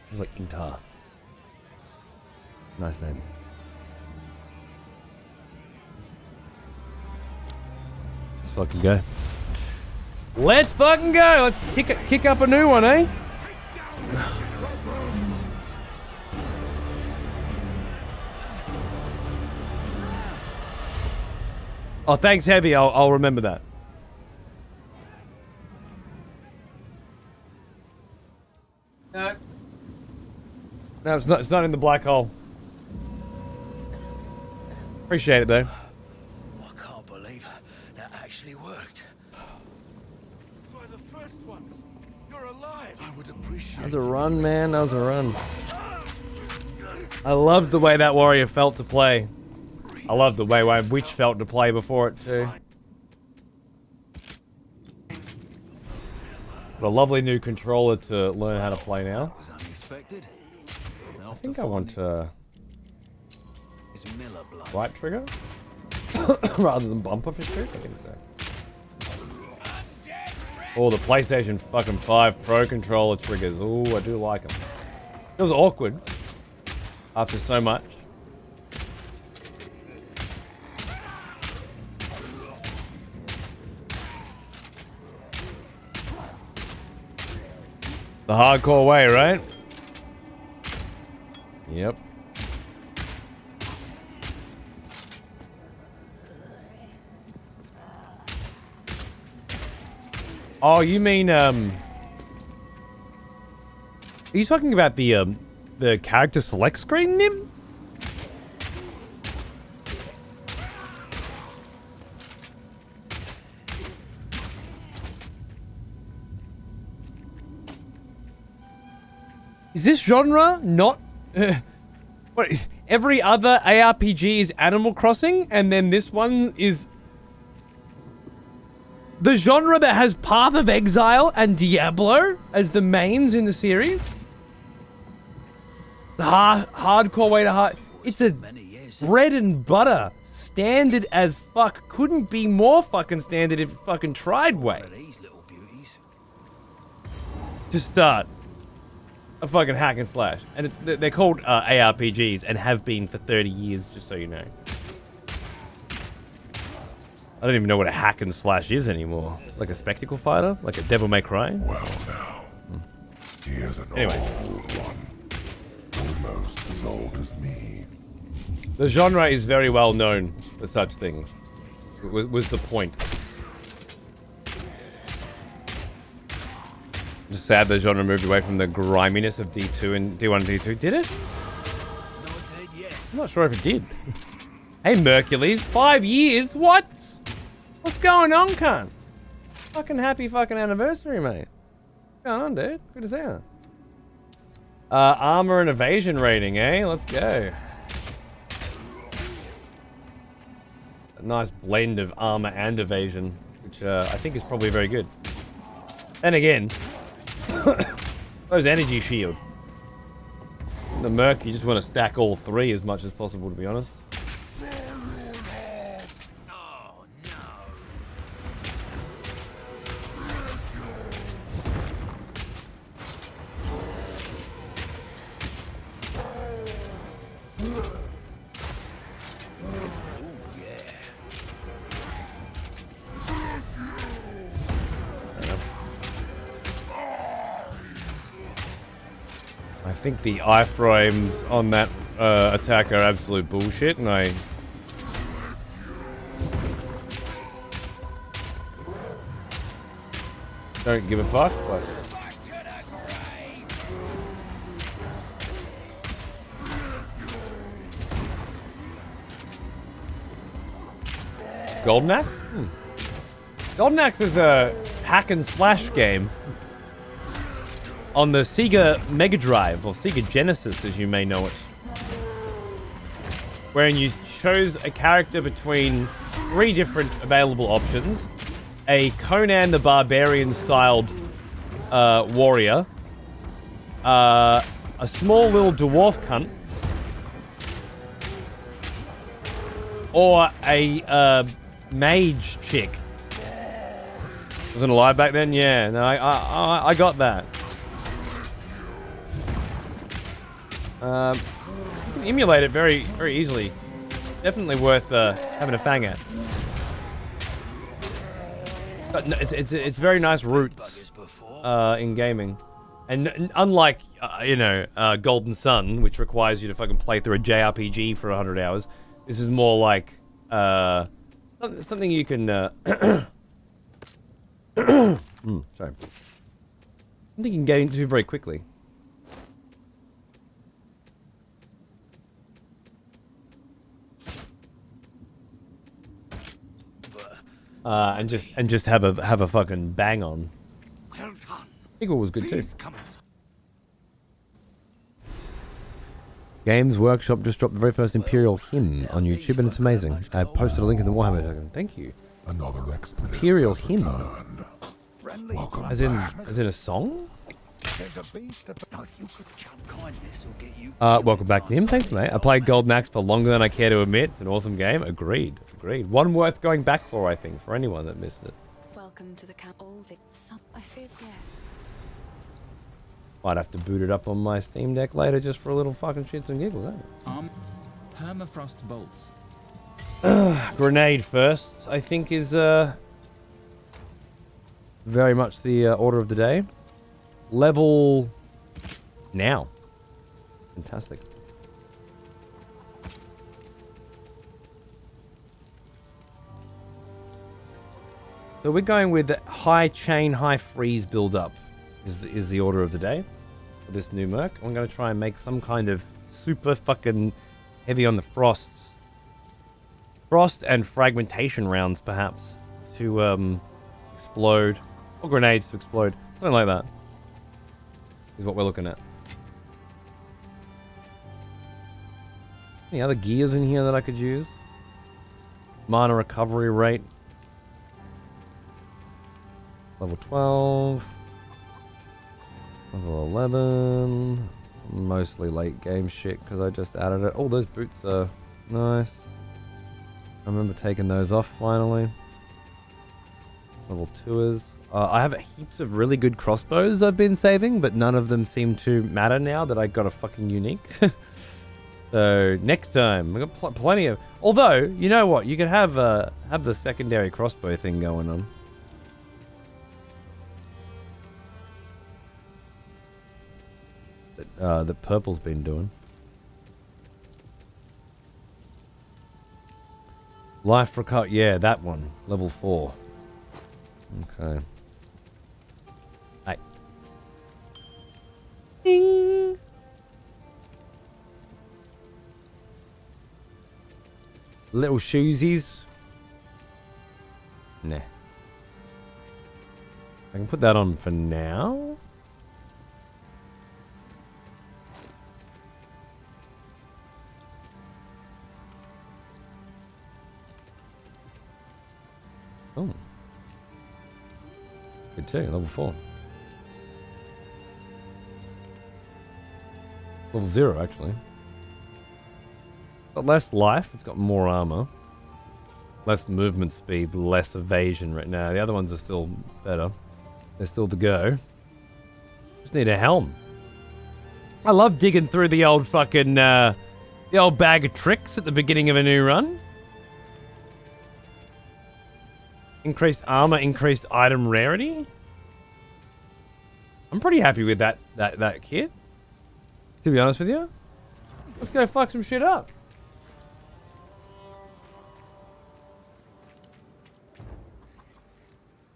It was like Intar. Nice name. Let's fucking go. Let's fucking go! Let's kick up a new one, eh? Oh, thanks, Heavy. I'll remember that. No. No, it's not in the black hole. Appreciate it, though. I can't believe that actually worked. You're the first ones. You're alive. I would appreciate That was a run, man. That was a run. I loved the way that warrior felt to play. I loved the way Witch felt to play before it, too. What a lovely new controller to learn how to play now. was unexpected. I think I want right trigger rather than bumper for shoot. I think so. Oh, the PlayStation fucking 5 Pro controller triggers. Oh, I do like them. It was awkward after so much. The hardcore way, right? Yep. Oh, you mean are you talking about the character select screen, Nim? Is this genre not what, every other ARPG is Animal Crossing, and then this one is the genre that has Path of Exile and Diablo as the mains in the series? The hardcore way to hard. It's a Bread and butter. Standard as fuck. Couldn't be more fucking standard if it fucking tried way. One of these little beauties. To start a fucking hack and slash. And they're called ARPGs and have been for 30 years, just so you know. I don't even know what a hack and slash is anymore. Like a spectacle fighter? Like a Devil May Cry? Well now, here's an Anyway. old one. Almost as old as me. The genre is very well known for such things. Was the point. Just sad the genre moved away from the griminess of D2 and D1 and D2. Did it? Not dead yet. I'm not sure if it did. Hey, Mercules, 5 years? What? What's going on, cunt? Fucking happy fucking anniversary, mate. What's going on, dude? Good to see you. Armor and evasion rating, eh? Let's go. A nice blend of armor and evasion, which I think is probably very good. And again, those energy shield. The Merc, you just want to stack all three as much as possible, to be honest. Oh no. I think the iframes on that attack are absolute bullshit, and I... don't give a fuck, but... Golden Axe? Golden Axe is a hack and slash game on the Sega Mega Drive, or Sega Genesis as you may know it, wherein you chose a character between 3 different available options: a Conan the Barbarian styled warrior, a small little dwarf cunt, or a mage chick. Wasn't alive back then? Yeah, no, I got that. You can emulate it very, very easily. Definitely worth having a fang at. But no, it's very nice roots in gaming, and unlike Golden Sun, which requires you to fucking play through a JRPG for 100 hours, this is more like something you can. Sorry, something you can get into very quickly. And just have a fucking bang on. Well done. Eagle was good too. Please come and Games Workshop just dropped the very first Imperial hymn on YouTube, and it's amazing. I posted a link in the Warhammer section. Thank you. Another expedition. Imperial has hymn, returned. Welcome as in back. a song. There's a beast of... No, you could jump. Kindness will get you... Welcome back to him. Thanks, mate. I played Golden Axe for longer than I care to admit. It's an awesome game. Agreed. One worth going back for, I think, for anyone that missed it. Welcome to the camp. All the some. I fear yes. Might have to boot it up on my Steam Deck later just for a little fucking shits and giggles, Permafrost bolts. Grenade first, I think, is very much the order of the day. Level now. Fantastic. So we're going with high chain, high freeze build up is the order of the day for this new Merc. I'm going to try and make some kind of super fucking heavy on the frost and fragmentation rounds, perhaps, to explode, or grenades to explode, something like that is what we're looking at. Any other gears in here that I could use? Mana recovery rate. Level 12. Level 11. Mostly late game shit because I just added it. Oh, those boots are Nice. I remember taking those off finally. Level 2s. I have heaps of really good crossbows I've been saving, but none of them seem to matter now that I got a fucking unique. So next time, I got plenty of. Although, you know what? You could have the secondary crossbow thing going on. That purple's been doing. Life for cut, yeah, that one, level 4. Okay. Hey. Ding. Little shoesies. Nah. I can put that on for now. Oh. Good too, level 4. Level 0 actually. Got less life, it's got more armor. Less movement speed, less evasion right now. The other ones are still better. They're still the go. Just need a helm. I love digging through the old fucking, the old bag of tricks at the beginning of a new run. Increased armor, increased item rarity. I'm pretty happy with that kit. To be honest with you. Let's go fuck some shit up.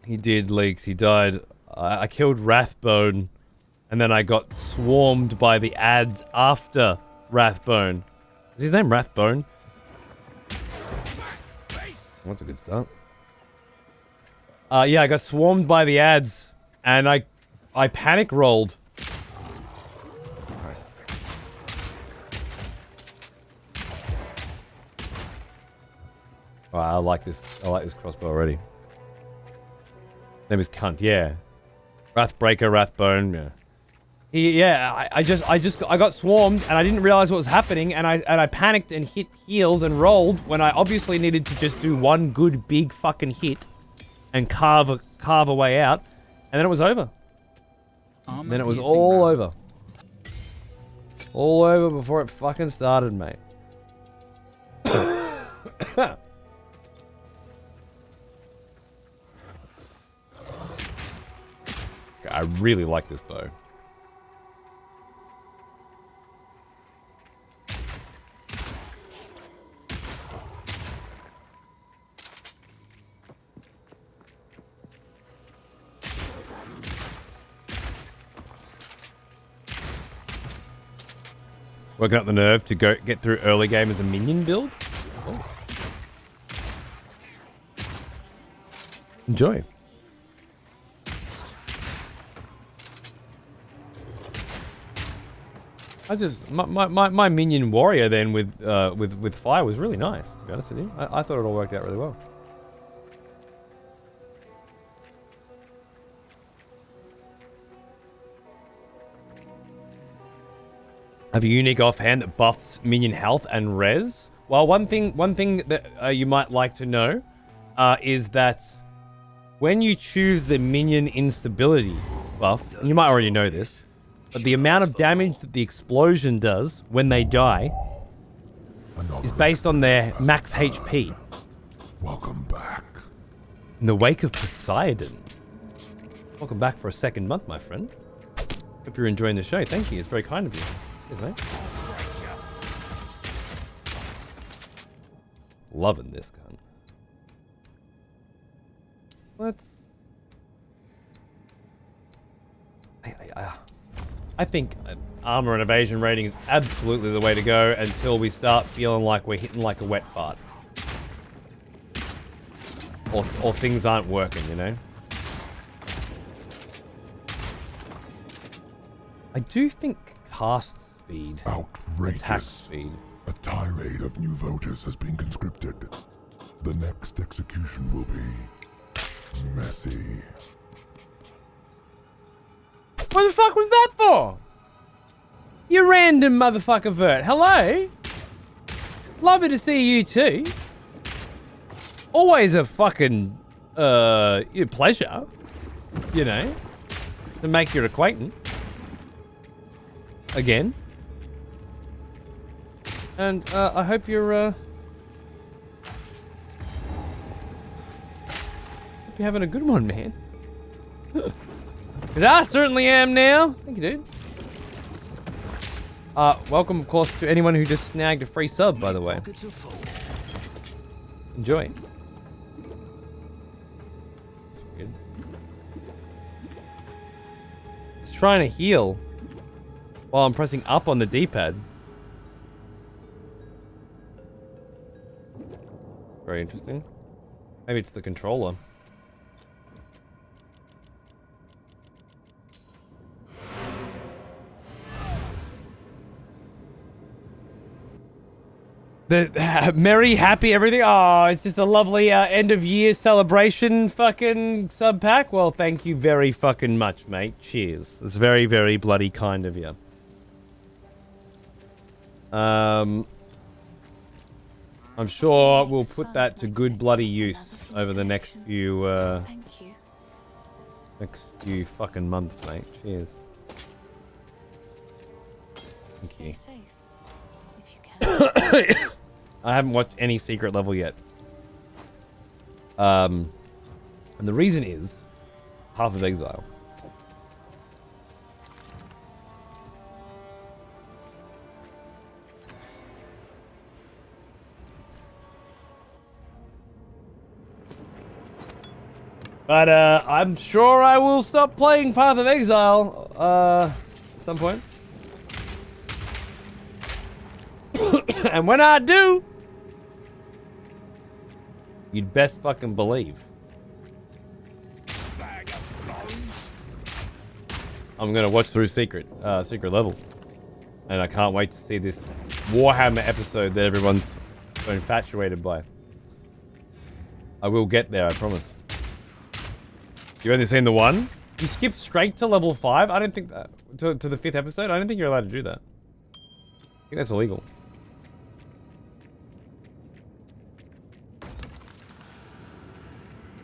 He did, Leaks. He died. I killed Wrathbone, and then I got swarmed by the ads after Wrathbone. Is his name Wrathbone? That's a good start. Yeah, I got swarmed by the ads, and I panic rolled. Oh, I like this crossbow already. Name is Cunt, yeah. Wrathbreaker, Wrathbone, yeah. I got swarmed and I didn't realize what was happening, and I panicked and hit heals and rolled when I obviously needed to just do one good big fucking hit and carve a way out, and then it was over. And then it was all over. All over before it fucking started, mate. I really like this bow. Working up the nerve to get through early game as a minion build. Oh. Enjoy. My minion warrior then with fire was really nice, to be honest with you. I thought it all worked out really well. Have a unique offhand that buffs minion health and res. Well, one thing that you might like to know is that when you choose the minion instability buff, and you might already know this, but the amount of damage that the explosion does when they die is based on their max HP. Welcome back. In the wake of Poseidon. Welcome back for a second month, my friend. Hope you're enjoying the show. Thank you. It's very kind of you. Cheers, mate. Loving this gun. Let's... I think armor and evasion rating is absolutely the way to go until we start feeling like we're hitting like a wet fart. Or things aren't working, you know? I do think cast speed, Outrageous. attack speed. A tirade of new voters has been conscripted. The next execution will be messy. What the fuck was that for? You random motherfucker vert. Hello? Lovely to see you too. Always a fucking pleasure, you know, to make your acquaintance again. And I hope you're having a good one, man. Because I certainly am now. Thank you, dude. Welcome, of course, to anyone who just snagged a free sub, by the way. Enjoy. Weird. It's trying to heal while I'm pressing up on the D-pad. Very interesting. Maybe it's the controller. The merry, happy, everything. Oh, it's just a lovely end of year celebration fucking sub pack. Well, thank you very fucking much, mate. Cheers. It's very, very bloody kind of you. I'm sure we'll put that to good bloody use over the next few fucking months, mate. Cheers. Stay safe if you can. I haven't watched any secret level yet. And the reason is Path of Exile. But I'm sure I will stop playing Path of Exile at some point. And when I do, you'd best fucking believe I'm gonna watch through secret level, and I can't wait to see this Warhammer episode that everyone's so infatuated by. I will get there, I promise. You've only seen the one? You skipped straight to level 5? I don't think that to the 5th episode. I don't think you're allowed to do that. I think that's illegal.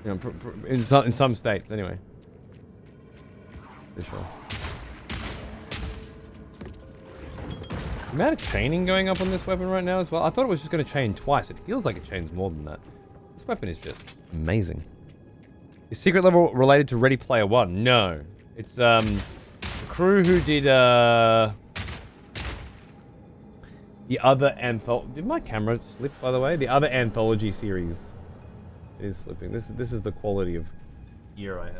You know, in some states, anyway. For sure. The amount of chaining going up on this weapon right now as well. I thought it was just going to chain twice. It feels like it chains more than that. This weapon is just amazing. Is secret level related to Ready Player One? No. It's the crew who did the other anthology. Did my camera slip, by the way? The other anthology series is slipping. This is the quality of gear I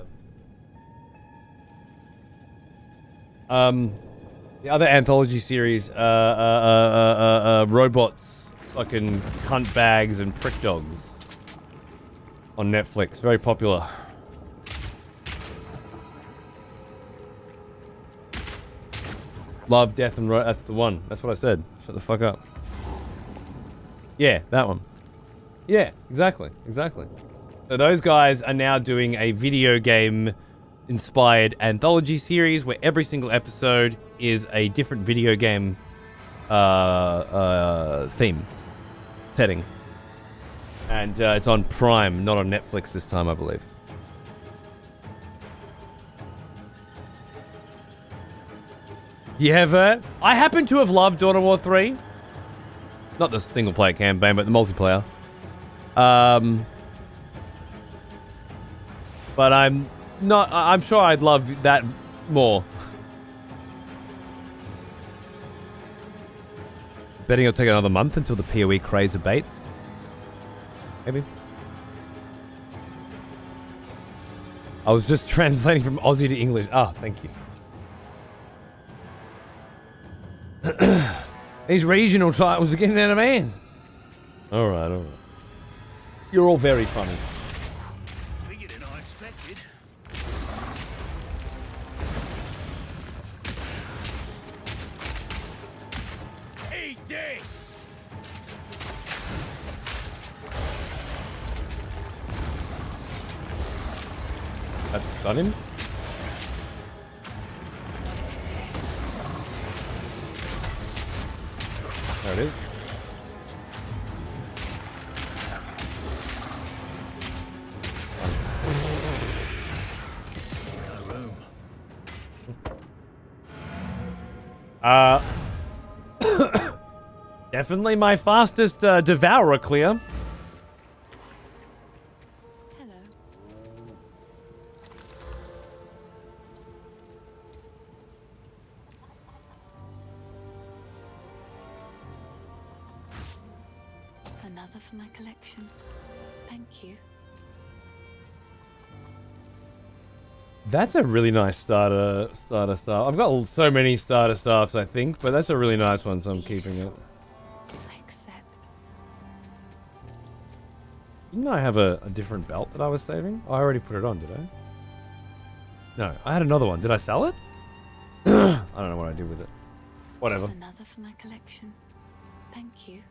have. The other anthology series, robots, fucking cunt bags and prick dogs on Netflix. Very popular. Love, Death, and that's the one. That's what I said. Shut the fuck up. Yeah, that one. Yeah, exactly. Exactly. So those guys are now doing a video game inspired anthology series where every single episode is a different video game theme setting. And it's on Prime, not on Netflix this time, I believe. You have I happen to have loved Dawn of War 3. Not the single player campaign, but the multiplayer. But I'm sure I'd love that more. Betting it'll take another month until the PoE craze abates. Maybe. I was just translating from Aussie to English. Ah, thank you. These regional titles are getting out of hand. Alright, alright. You're all very funny. Bigger than I expected. Eat this! That's stun him. There it is. Definitely my fastest devourer clear. Hello. Another for my collection. Thank you. That's a really nice starter staff. I've got so many starter staffs, I think, but that's a really nice one, so I'm keeping it. I accept. Didn't I have a different belt that I was saving? Oh, I already put it on, did I? No, I had another one. Did I sell it? I don't know what I did with it. Whatever. Another for my collection. Thank you.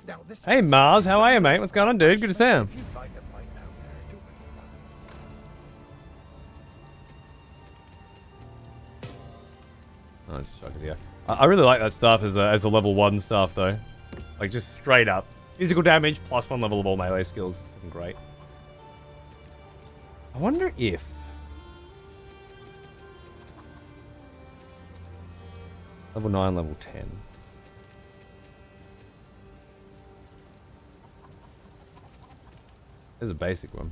Now, this Hey Mars, how are you, mate? What's going on, dude? Good to see you. if you find a mine down there, do it. Oh, just chuck it here. I really like that stuff as a level 1 stuff, though. Like, just straight up. Physical damage plus 1 level of all melee skills. It's fucking great. I wonder if... Level 9, level 10. There's a basic one.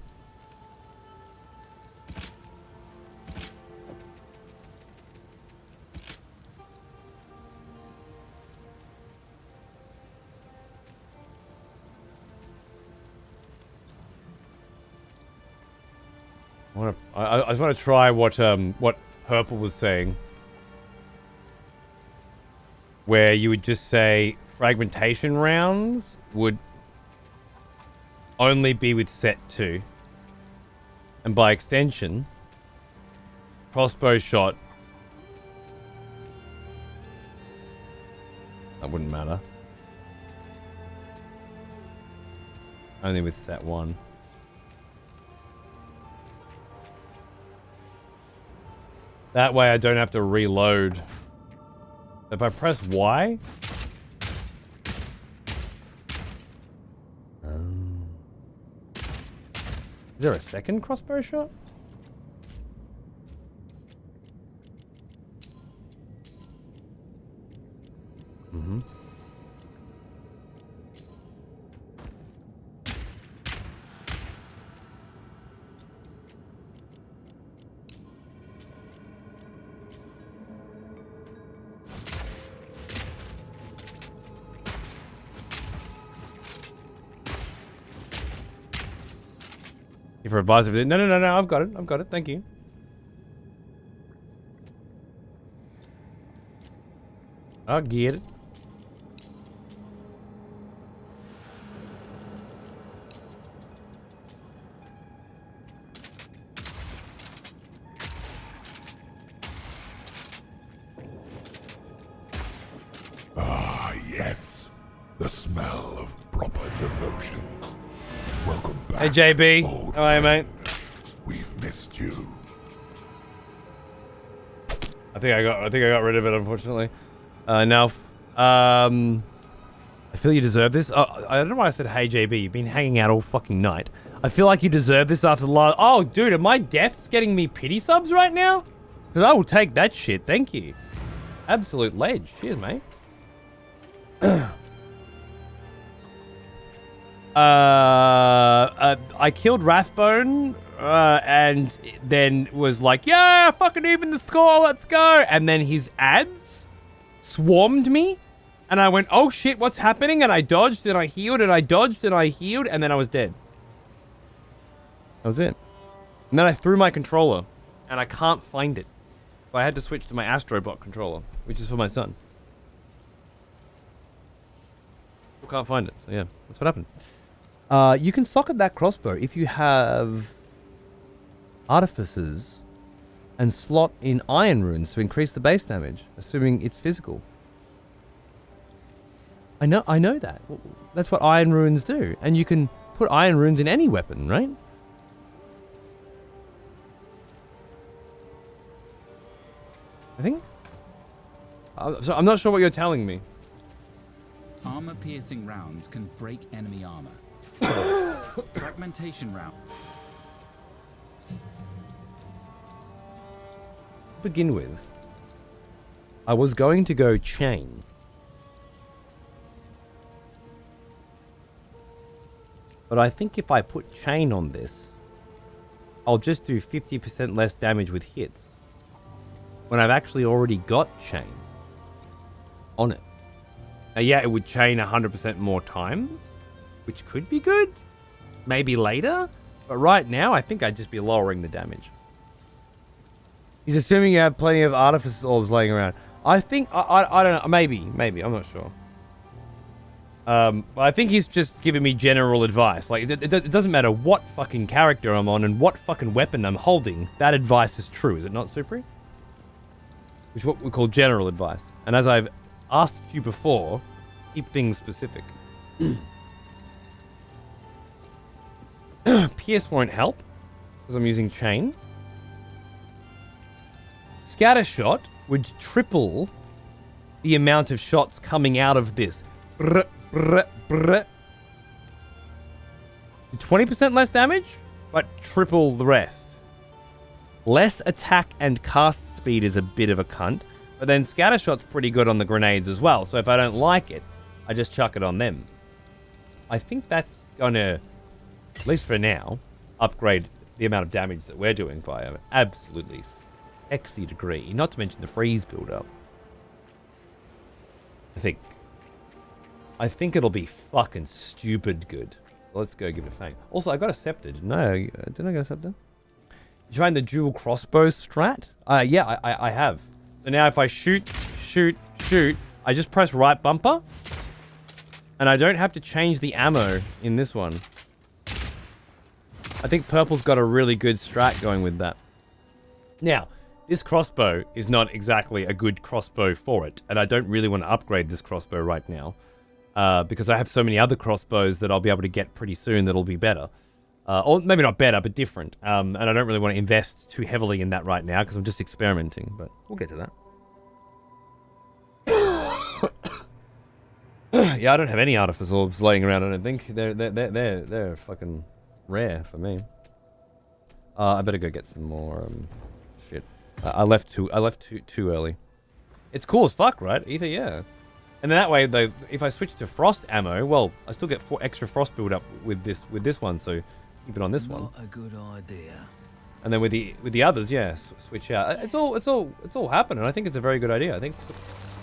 I just want to try what Purple was saying, where you would just say fragmentation rounds would only be with set 2, and by extension, crossbow shot, that wouldn't matter, only with set 1. That way I don't have to reload. If I press Y... Is there a second crossbow shot? Mm-hmm. For advice of it. No, I've got it, thank you. I'll get it. Ah, yes. The smell of proper devotion. Welcome back. Hey JB, old how are you, mate? friend. We've missed you. I think I got rid of it, unfortunately. Now, I feel you deserve this. I don't know why I said hey JB. You've been hanging out all fucking night. I feel like you deserve this after the last. Oh, dude, are my deaths getting me pity subs right now? Because I will take that shit. Thank you. Absolute ledge. Cheers, mate. I killed Wrathbone, and then was like, yeah, fucking even the score, let's go. And then his ads swarmed me, and I went, oh shit, what's happening? And I dodged, and I healed, and I dodged, and I healed, and then I was dead. That was it. And then I threw my controller, and I can't find it. So I had to switch to my Astrobot controller, which is for my son. Still can't find it, so yeah, that's what happened. You can socket that crossbow if you have artificers and slot in iron runes to increase the base damage, assuming it's physical. I know that. That's what iron runes do. And you can put iron runes in any weapon, right? I think? So I'm not sure what you're telling me. Armor-piercing rounds can break enemy armor. Fragmentation round. begin with, I was going to go chain. But I think if I put chain on this, I'll just do 50% less damage with hits. When I've actually already got chain on it. Now, yeah, it would chain 100% more times, which could be good. Maybe later. But right now, I think I'd just be lowering the damage. He's assuming you have plenty of artifice orbs laying around. I think, I don't know, maybe, I'm not sure. I think he's just giving me general advice. Like, it doesn't matter what fucking character I'm on and what fucking weapon I'm holding. That advice is true, is it not, Supri? Which is what we call general advice. And as I've asked you before, keep things specific. Pierce won't help, because I'm using chain. Scatter shot would triple the amount of shots coming out of this. 20% less damage, but triple the rest. Less attack and cast speed is a bit of a cunt, but then scatter shot's pretty good on the grenades as well, so if I don't like it, I just chuck it on them. I think that's gonna, at least for now, upgrade the amount of damage that we're doing by an absolutely sexy degree, not to mention the freeze build-up. I think it'll be fucking stupid good. Let's go give it a fang. Also, I got a scepter. Didn't I get a scepter? You trying the dual crossbow strat? Yeah, I have. So now if I shoot, I just press right bumper. And I don't have to change the ammo in this one. I think purple's got a really good strat going with that. Now, this crossbow is not exactly a good crossbow for it. And I don't really want to upgrade this crossbow right now. Because I have so many other crossbows that I'll be able to get pretty soon that'll be better. Or maybe not better, but different. And I don't really want to invest too heavily in that right now because I'm just experimenting. But we'll get to that. Yeah, I don't have any artifice orbs laying around. I don't think they're fucking rare for me. I better go get some more shit. I left too early. It's cool as fuck, right? Ether, yeah. And then that way, though, if I switch to frost ammo, well, I still get 4 extra frost build up with this one, so keep it on this one. Not a good idea. And then with the others, yeah, switch out. It's all happening. I think it's a very good idea. I think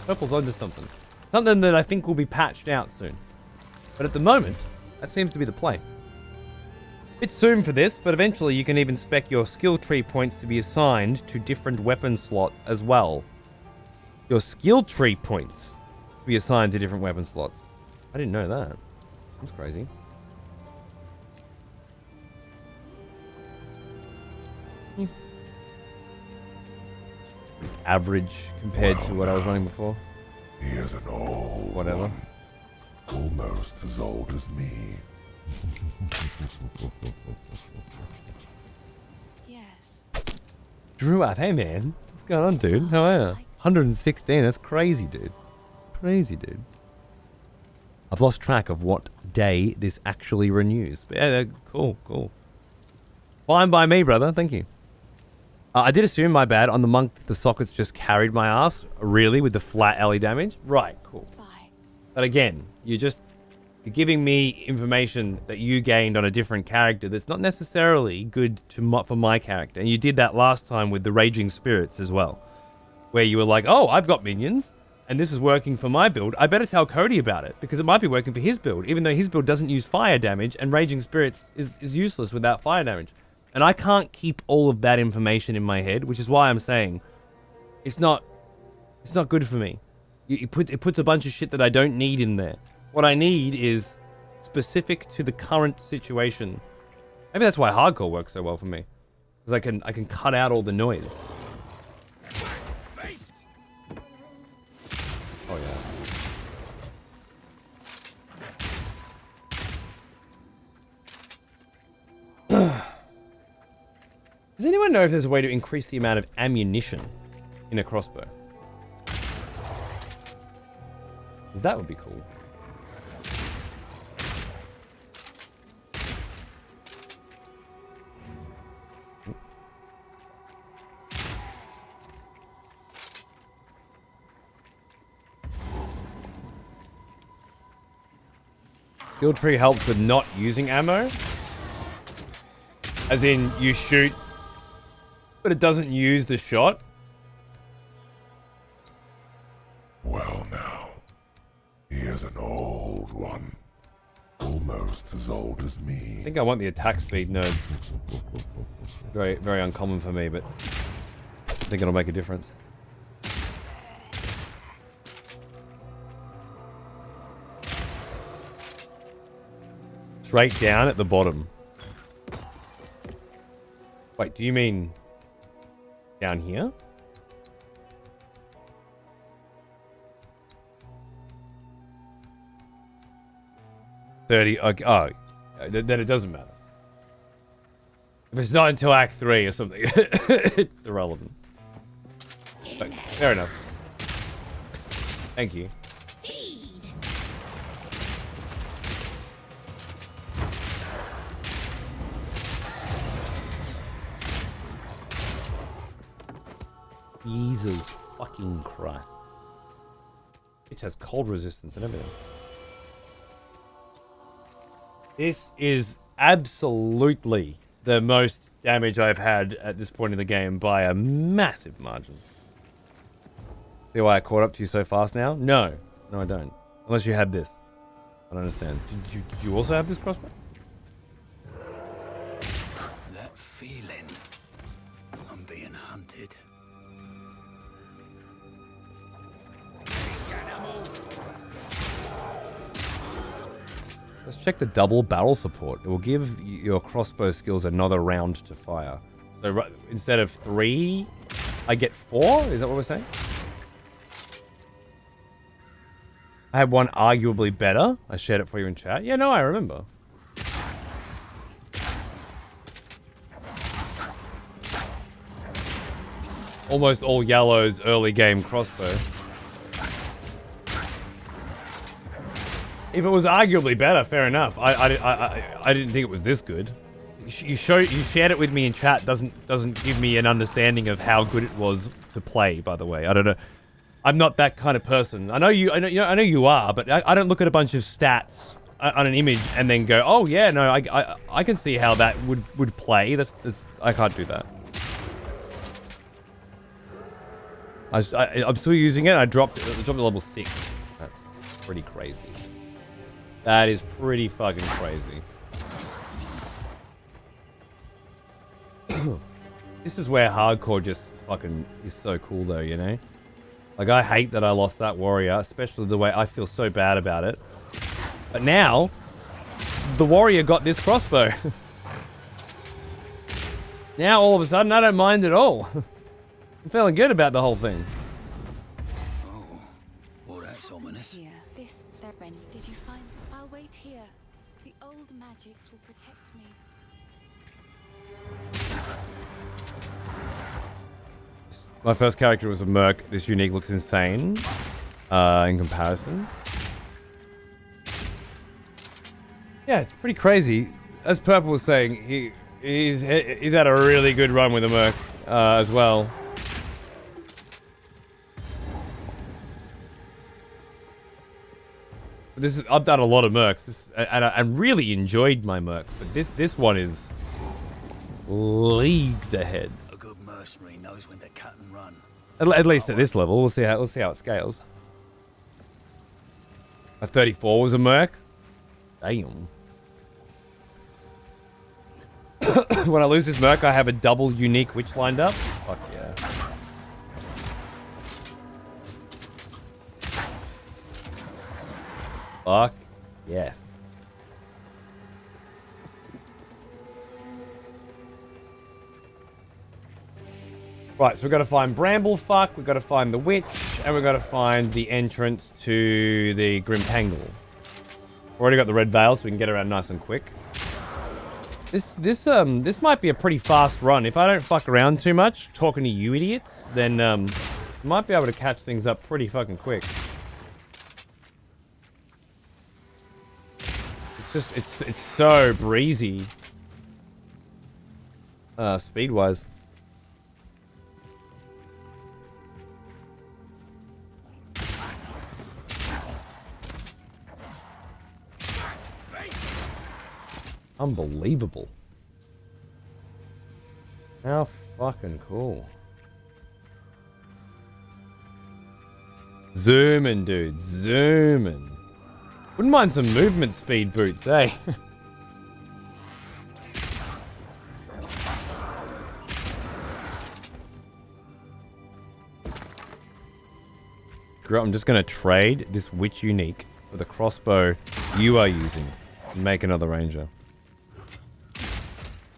purple's onto something that I think will be patched out soon. But at the moment, that seems to be the play. Bit soon for this, but eventually you can even spec your skill tree points to be assigned to different weapon slots as well. Your skill tree points be assigned to different weapon slots. I didn't know that. That's crazy. Average compared to what I was running before. He is an old Whatever. one, almost as old as me. Yes. Drew, hey man. What's going on, dude? How are you? 116, that's crazy, dude. Crazy, dude. I've lost track of what day this actually renews. But yeah, cool. Fine by me, brother. Thank you. I did assume, my bad, on the monk the sockets just carried my ass, really, with the flat LE damage. Right, cool. Bye. But again, you're giving me information that you gained on a different character that's not necessarily good for my character. And you did that last time with the Raging Spirits as well. Where you were like, oh, I've got minions, and this is working for my build. I better tell Cody about it, because it might be working for his build, even though his build doesn't use fire damage, and Raging Spirits is useless without fire damage. And I can't keep all of that information in my head, which is why I'm saying it's not good for me. It puts a bunch of shit that I don't need in there. What I need is specific to the current situation. Maybe that's why hardcore works so well for me, because I can cut out all the noise. Oh yeah. Does anyone know if there's a way to increase the amount of ammunition in a crossbow? 'Cause that would be cool. Skill tree helps with not using ammo. As in, you shoot, but it doesn't use the shot. Well now, here's an old one. Almost as old as me. I think I want the attack speed nodes. Very, very uncommon for me, but I think it'll make a difference. Straight down at the bottom. Wait, do you mean down here? $30. Okay, oh, then it doesn't matter. If it's not until Act 3 or something, it's irrelevant. But fair enough. Thank you. Jesus fucking Christ. It has cold resistance and everything. This is absolutely the most damage I've had at this point in the game by a massive margin. See why I caught up to you so fast now? No. No, I don't. Unless you had this. I don't understand. Did you also have this crossbow? That feeling. I'm being hunted. Let's check the double barrel support. It will give your crossbow skills another round to fire. So instead of 3, I get 4? Is that what we're saying? I had one arguably better. I shared it for you in chat. Yeah, no, I remember. Almost all Yellow's early game crossbow. If it was arguably better, fair enough. I didn't think it was this good. You shared it with me in chat. Doesn't give me an understanding of how good it was to play. By the way, I don't know. I'm not that kind of person. I know you are, but I don't look at a bunch of stats on an image and then go, oh yeah, no, I can see how that would play. I can't do that. I'm still using it. I dropped to level 6. That's pretty crazy. That is pretty fucking crazy. This is where hardcore just fucking is so cool though, you know? Like, I hate that I lost that warrior, especially the way I feel so bad about it. But now, the warrior got this crossbow. Now, all of a sudden, I don't mind at all. I'm feeling good about the whole thing. Oh, well, that's ominous. Here, this, there, Ben. Did you find? I'll wait here. The old magics will protect me. My first character was a merc. This unique looks insane in comparison. Yeah, it's pretty crazy. As Purple was saying, he's had a really good run with a merc as well. I've done a lot of mercs, and I really enjoyed my mercs, but this one is leagues ahead. A good mercenary knows when to cut and run. At least at this level, we'll see how it scales. A 34 was a merc. Damn. When I lose this merc, I have a double unique witch lined up. Fuck yeah. Fuck yes. Right, so we've got to find Bramblefuck, we've got to find the witch, and we've got to find the entrance to the Grimpangle. We've already got the red veil, so we can get around nice and quick. This might be a pretty fast run. If I don't fuck around too much talking to you idiots, then I might be able to catch things up pretty fucking quick. It's so breezy. Speed-wise. Unbelievable. How fucking cool. Zooming, dude. Zooming. Wouldn't mind some movement speed boots, eh? I'm just going to trade this witch unique for the crossbow you are using and make another ranger.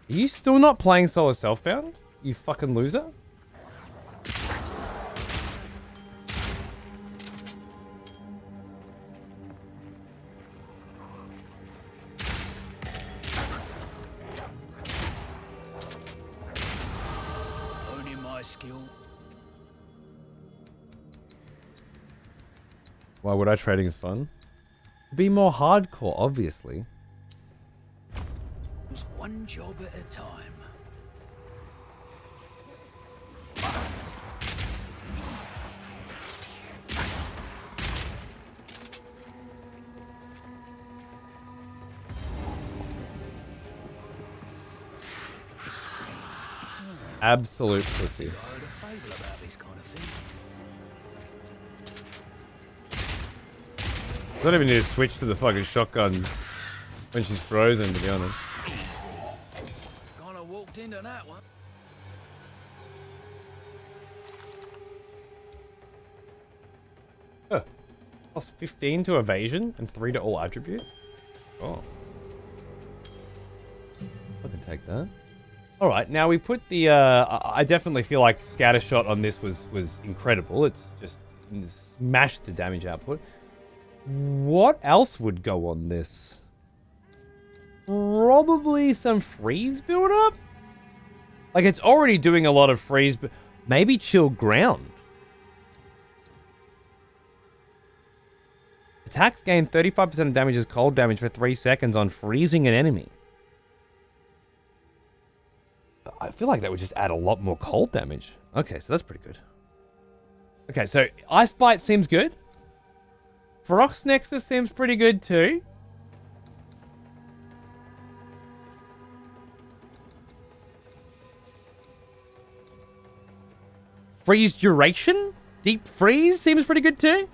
Are you still not playing solo self-found? You fucking loser? Only my skill. Why would I? Trading is fun. Be more hardcore, obviously. It's one job at a time. Absolute pussy. I heard a fable about this kind of thing. I don't even need to switch to the fucking shotgun when she's frozen, to be honest. Kinda walked into that one. Huh. Plus 15 to evasion and 3 to all attributes? Oh. I can take that. Alright, now we put the, I definitely feel like scatter shot on this was incredible. It's just smashed the damage output. What else would go on this? Probably some freeze build-up? Like, it's already doing a lot of freeze, but maybe chill ground. Attacks gain 35% of damage as cold damage for 3 seconds on freezing an enemy. I feel like that would just add a lot more cold damage. Okay, so that's pretty good. Okay, so Ice Bite seems good. Frost Nexus seems pretty good too. Freeze Duration? Deep Freeze seems pretty good too.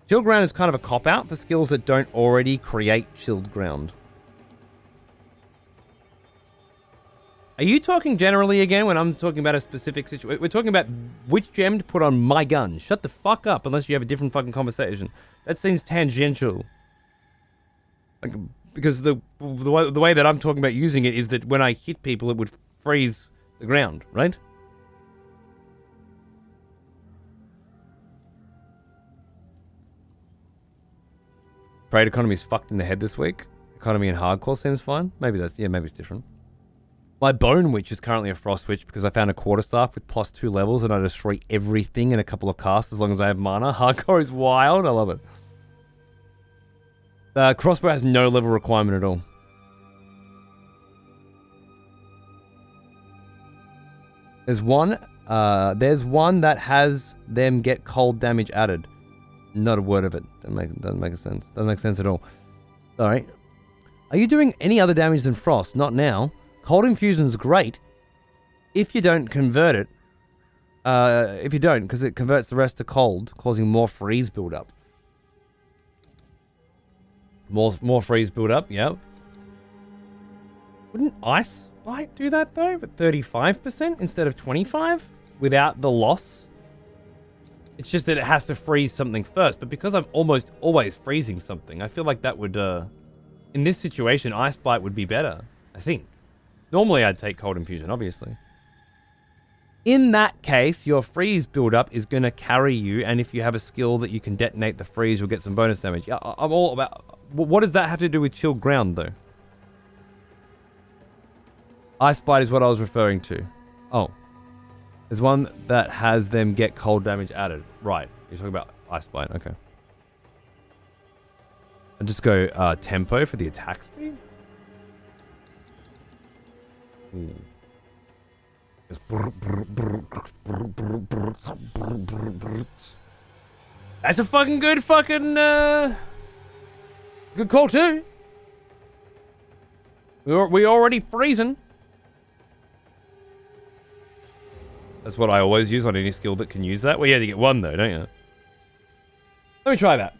Chilled Ground is kind of a cop-out for skills that don't already create Chilled Ground. Are you talking generally again when I'm talking about a specific situation? We're talking about which gem to put on my gun. Shut the fuck up unless you have a different fucking conversation. That seems tangential. Like, because the way that I'm talking about using it is that when I hit people, it would freeze the ground, right? Trade economy's fucked in the head this week. Economy and hardcore seems fine. Maybe that's, yeah, maybe it's different. My Bone Witch is currently a Frost Witch because I found a quarterstaff with +2 levels and I destroy everything in a couple of casts as long as I have mana. Hardcore is wild. I love it. Crossbow has no level requirement at all. There's one that has them get cold damage added. Not a word of it. Doesn't make sense. Doesn't make sense at all. Sorry. Are you doing any other damage than Frost? Not now. Cold Infusion's great if you don't convert it. If you don't, because it converts the rest to cold, causing more freeze build-up. More freeze build-up, yep. Wouldn't Ice Bite do that, though? But 35% instead of 25%? Without the loss? It's just that it has to freeze something first. But because I'm almost always freezing something, I feel like that would... in this situation, Ice Bite would be better, I think. Normally, I'd take Cold Infusion, obviously. In that case, your freeze build-up is going to carry you, and if you have a skill that you can detonate the freeze, you'll get some bonus damage. Yeah, I'm all about... What does that have to do with Chilled Ground, though? Ice Bite is what I was referring to. Oh. There's one that has them get cold damage added. Right. You're talking about Ice Bite. Okay. I'll just go tempo for the attack speed. That's a fucking good fucking good call too. We already freezing. That's what I always use on any skill that can use that. Well, yeah, you get one though, don't you? Let me try that.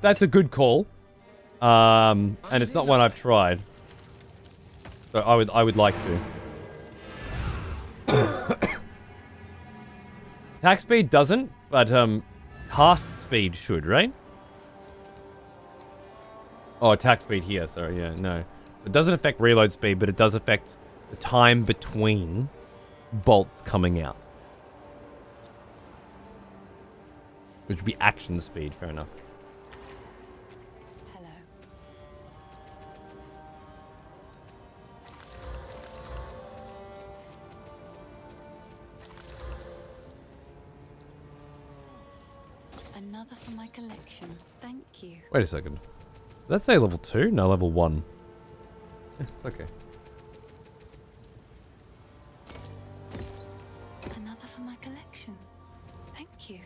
That's a good call. And it's not one I've tried. So I would like to. Attack speed doesn't, but cast speed should, right? Oh, attack speed here, sorry, yeah, no. It doesn't affect reload speed, but it does affect the time between bolts coming out. Which would be action speed, fair enough. Hello. Another for my collection. Thank you. Wait a second. Did that say level 2? No, level 1. It's okay. Another for my collection. Thank you.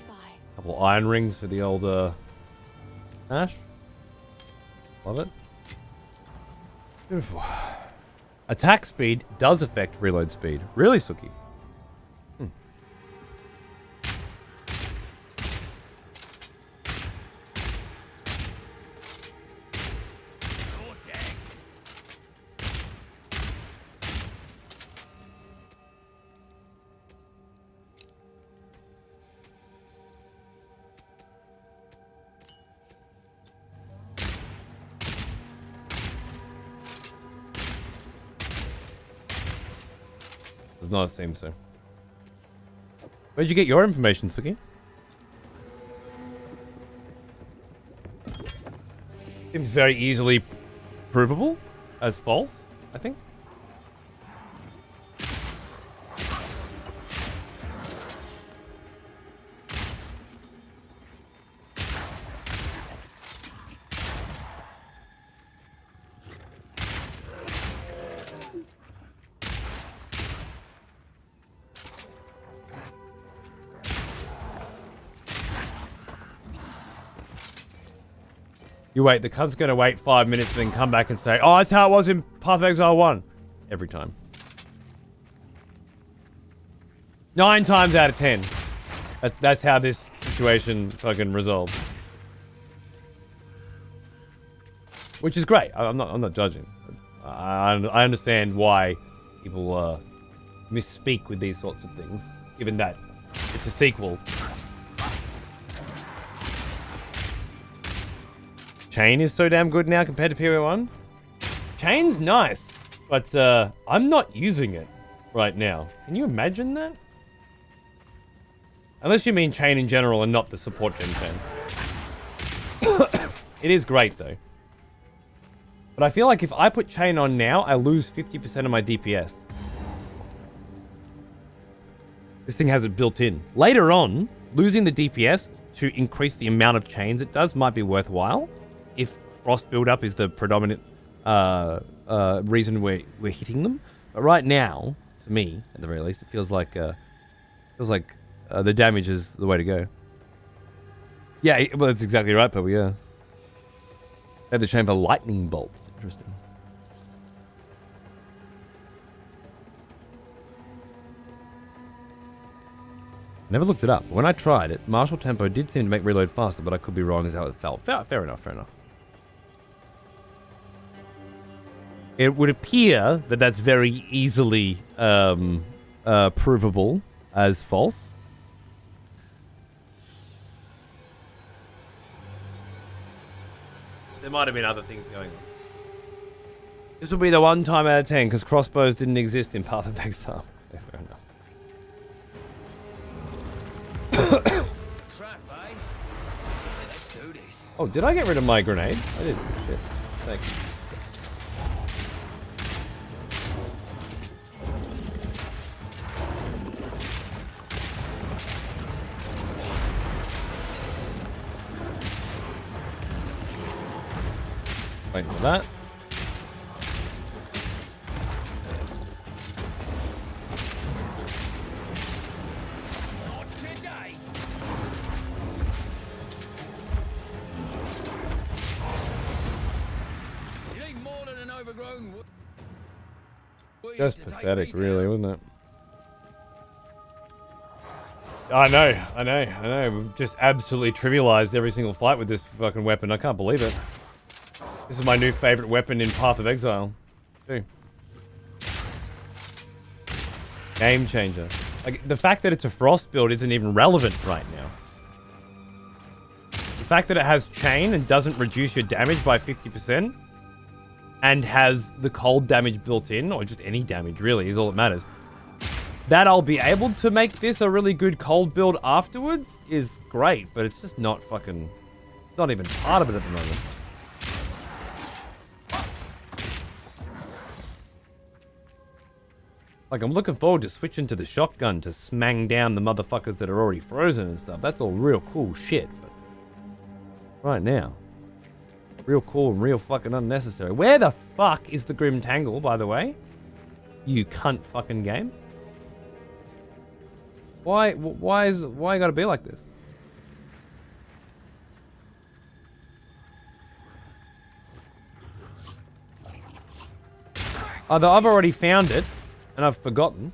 Bye. Couple iron rings for the old Ash. Love it. Beautiful. Attack speed does affect reload speed. Really, Suki? Does not seem so. Where'd you get your information, Suki? Seems very easily provable as false, I think. You wait, the cunt's gonna wait 5 minutes and then come back and say, oh, that's how it was in Path of Exile 1. Every time. 9 times out of 10. That's how this situation fucking resolves. Which is great. I'm not judging. I understand why people misspeak with these sorts of things, given that it's a sequel. Chain is so damn good now compared to PoE1. Chain's nice, but I'm not using it right now. Can you imagine that? Unless you mean chain in general and not the support gen chain. It is great though. But I feel like if I put chain on now, I lose 50% of my DPS. This thing has it built in. Later on, losing the DPS to increase the amount of chains it does might be worthwhile. If frost buildup is the predominant reason we're hitting them. But right now, to me, at the very least, it feels like the damage is the way to go. Yeah, well, that's exactly right, Purple, yeah. They have the chain for lightning bolt. Interesting. Never looked it up. When I tried it, martial tempo did seem to make reload faster, but I could be wrong as how it felt. Fair enough, fair enough. It would appear that that's very easily provable as false. There might have been other things going on. This will be the 1 time out of 10 because crossbows didn't exist in Path of Exile. Yeah, fair enough. Trap, eh? Let's do this. Oh, did I get rid of my grenade? I did. Shit. Thanks. Wait for that. Not today. overgrown wood Just to take pathetic, me really, down. wasn't it? I know. We've just absolutely trivialized every single fight with this fucking weapon. I can't believe it. This is my new favorite weapon in Path of Exile, too. Game changer. Like, the fact that it's a frost build isn't even relevant right now. The fact that it has chain and doesn't reduce your damage by 50% and has the cold damage built in, or just any damage really, is all that matters. That I'll be able to make this a really good cold build afterwards is great, but it's just not fucking... It's not even part of it at the moment. Like, I'm looking forward to switching to the shotgun to smang down the motherfuckers that are already frozen and stuff. That's all real cool shit, but... Right now... Real cool and real fucking unnecessary. Where the fuck is the Grim Tangle, by the way? You cunt fucking game. Why you gotta be like this? Either I've already found it, and I've forgotten,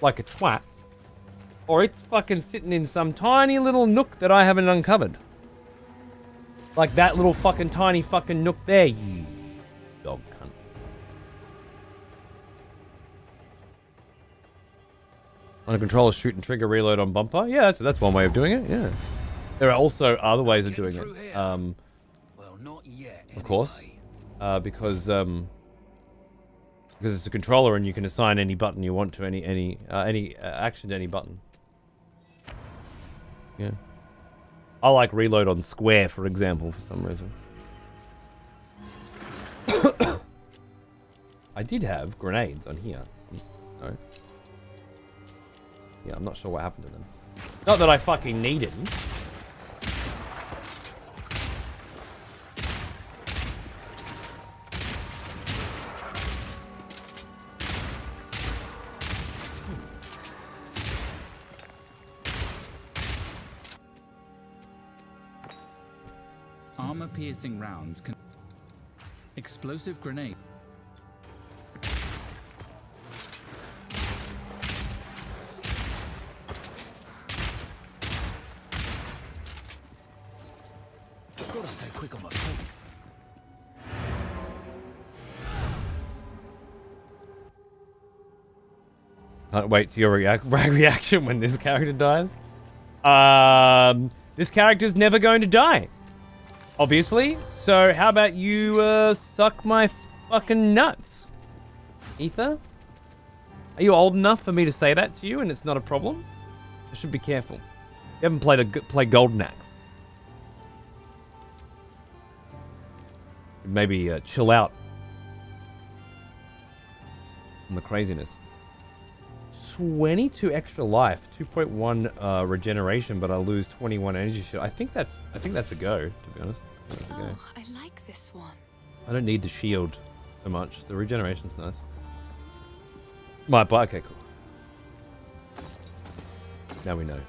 like a twat, or it's fucking sitting in some tiny little nook that I haven't uncovered. Like that little fucking tiny fucking nook there, you dog cunt. On a controller, shoot and trigger, reload on bumper. Yeah, that's one way of doing it. Yeah, there are also other ways of doing it. Well, not yet. Of course, because it's a controller and you can assign any button you want to any action to any button. Yeah, I like reload on square, for example, for some reason. I did have grenades on here. No. Yeah, I'm not sure what happened to them. Not that I fucking needed them. Armor-piercing rounds can... Explosive grenade. Gotta stay quick on my feet. Can't wait to your reaction when this character dies. This character's never going to die, obviously. So how about you suck my fucking nuts, Ether? Are you old enough for me to say that to you and it's not a problem? I should be careful. You haven't played Golden Axe. Maybe chill out on the craziness. 22 extra life, 2.1 regeneration, but I lose 21 energy shield. I think that's a go, to be honest. That's a go. Oh, I like this one. I don't need the shield so much. The regeneration's nice. Might buy. Okay, cool. Now we know.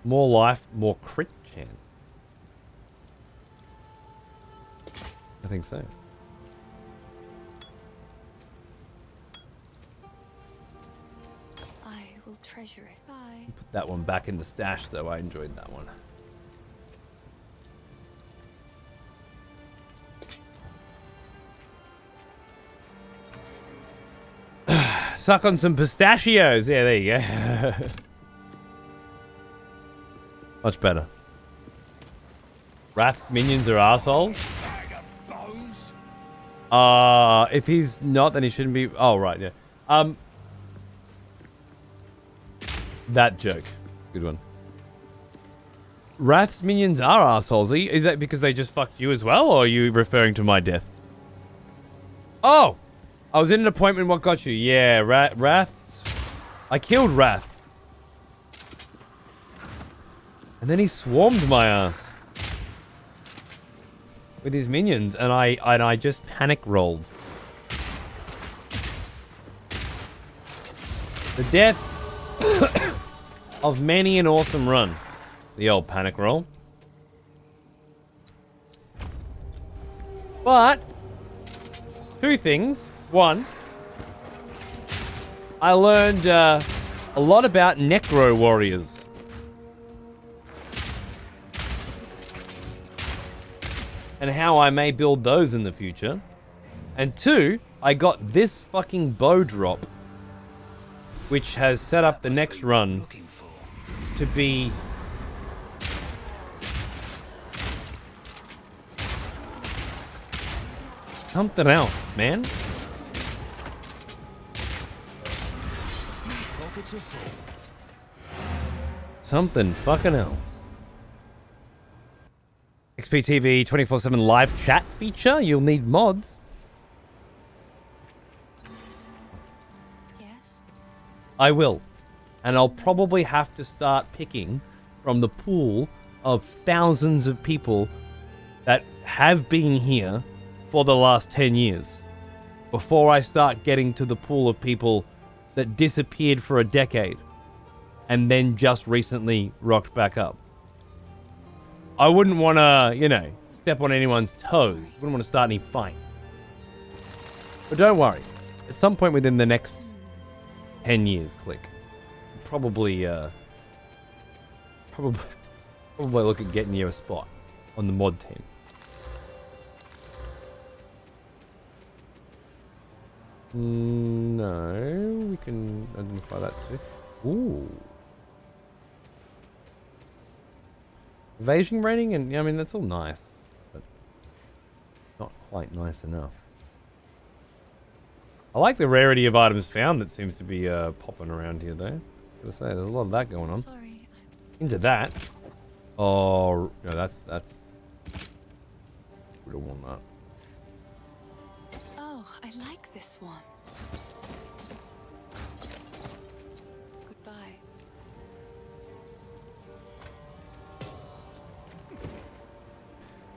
More life, more crit chance. I think so. I will treasure it. Bye. Put that one back in the stash, though. I enjoyed that one. Suck on some pistachios. Yeah, there you go. Much better. Wrath's minions are assholes. If he's not, then he shouldn't be. Oh, right, yeah. That joke. Good one. Wrath's minions are assholes. Is that because they just fucked you as well, or are you referring to my death? Oh! I was in an appointment, what got you? Yeah, Wrath's... I killed Wrath. And then he swarmed my ass. With his minions, and I just panic rolled. The death of many an awesome run. The old panic roll. But, two things. One, I learned a lot about necro warriors. And how I may build those in the future. And two, I got this fucking bow drop, which has set up the next run to be something else, man. Something fucking else. XPTV 24/7 live chat feature? You'll need mods. Yes? I will. And I'll probably have to start picking from the pool of thousands of people that have been here for the last 10 years. Before I start getting to the pool of people that disappeared for a decade and then just recently rocked back up. I wouldn't want to, you know, step on anyone's toes. Wouldn't want to start any fights. But don't worry. At some point within the next 10 years, Click, probably look at getting you a spot on the mod team. No, we can identify that too. Ooh. Evasion rating, and I mean, that's all nice, but not quite nice enough. I like the rarity of items found that seems to be popping around here, though. I was gonna say, there's a lot of that going on. Sorry. Into that. Oh, no, that's. We don't want that. Oh, I like this one. Goodbye.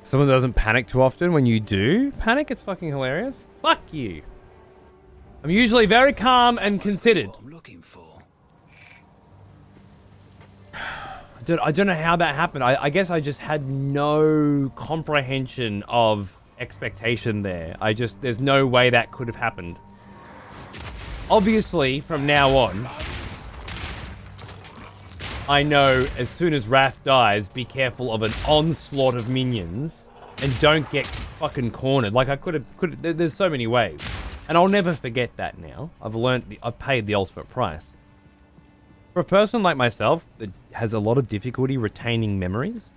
Someone doesn't panic too often. When you do panic, it's fucking hilarious. Fuck you. I'm usually very calm and considered. I'm looking for. I don't know how that happened. I guess I just had no comprehension of expectation there. There's no way that could have happened. Obviously, from now on, I know as soon as Wrath dies, be careful of an onslaught of minions and don't get fucking cornered. Like I could have, there's so many ways. And I'll never forget that now. I've paid the ultimate price. For a person like myself that has a lot of difficulty retaining memories,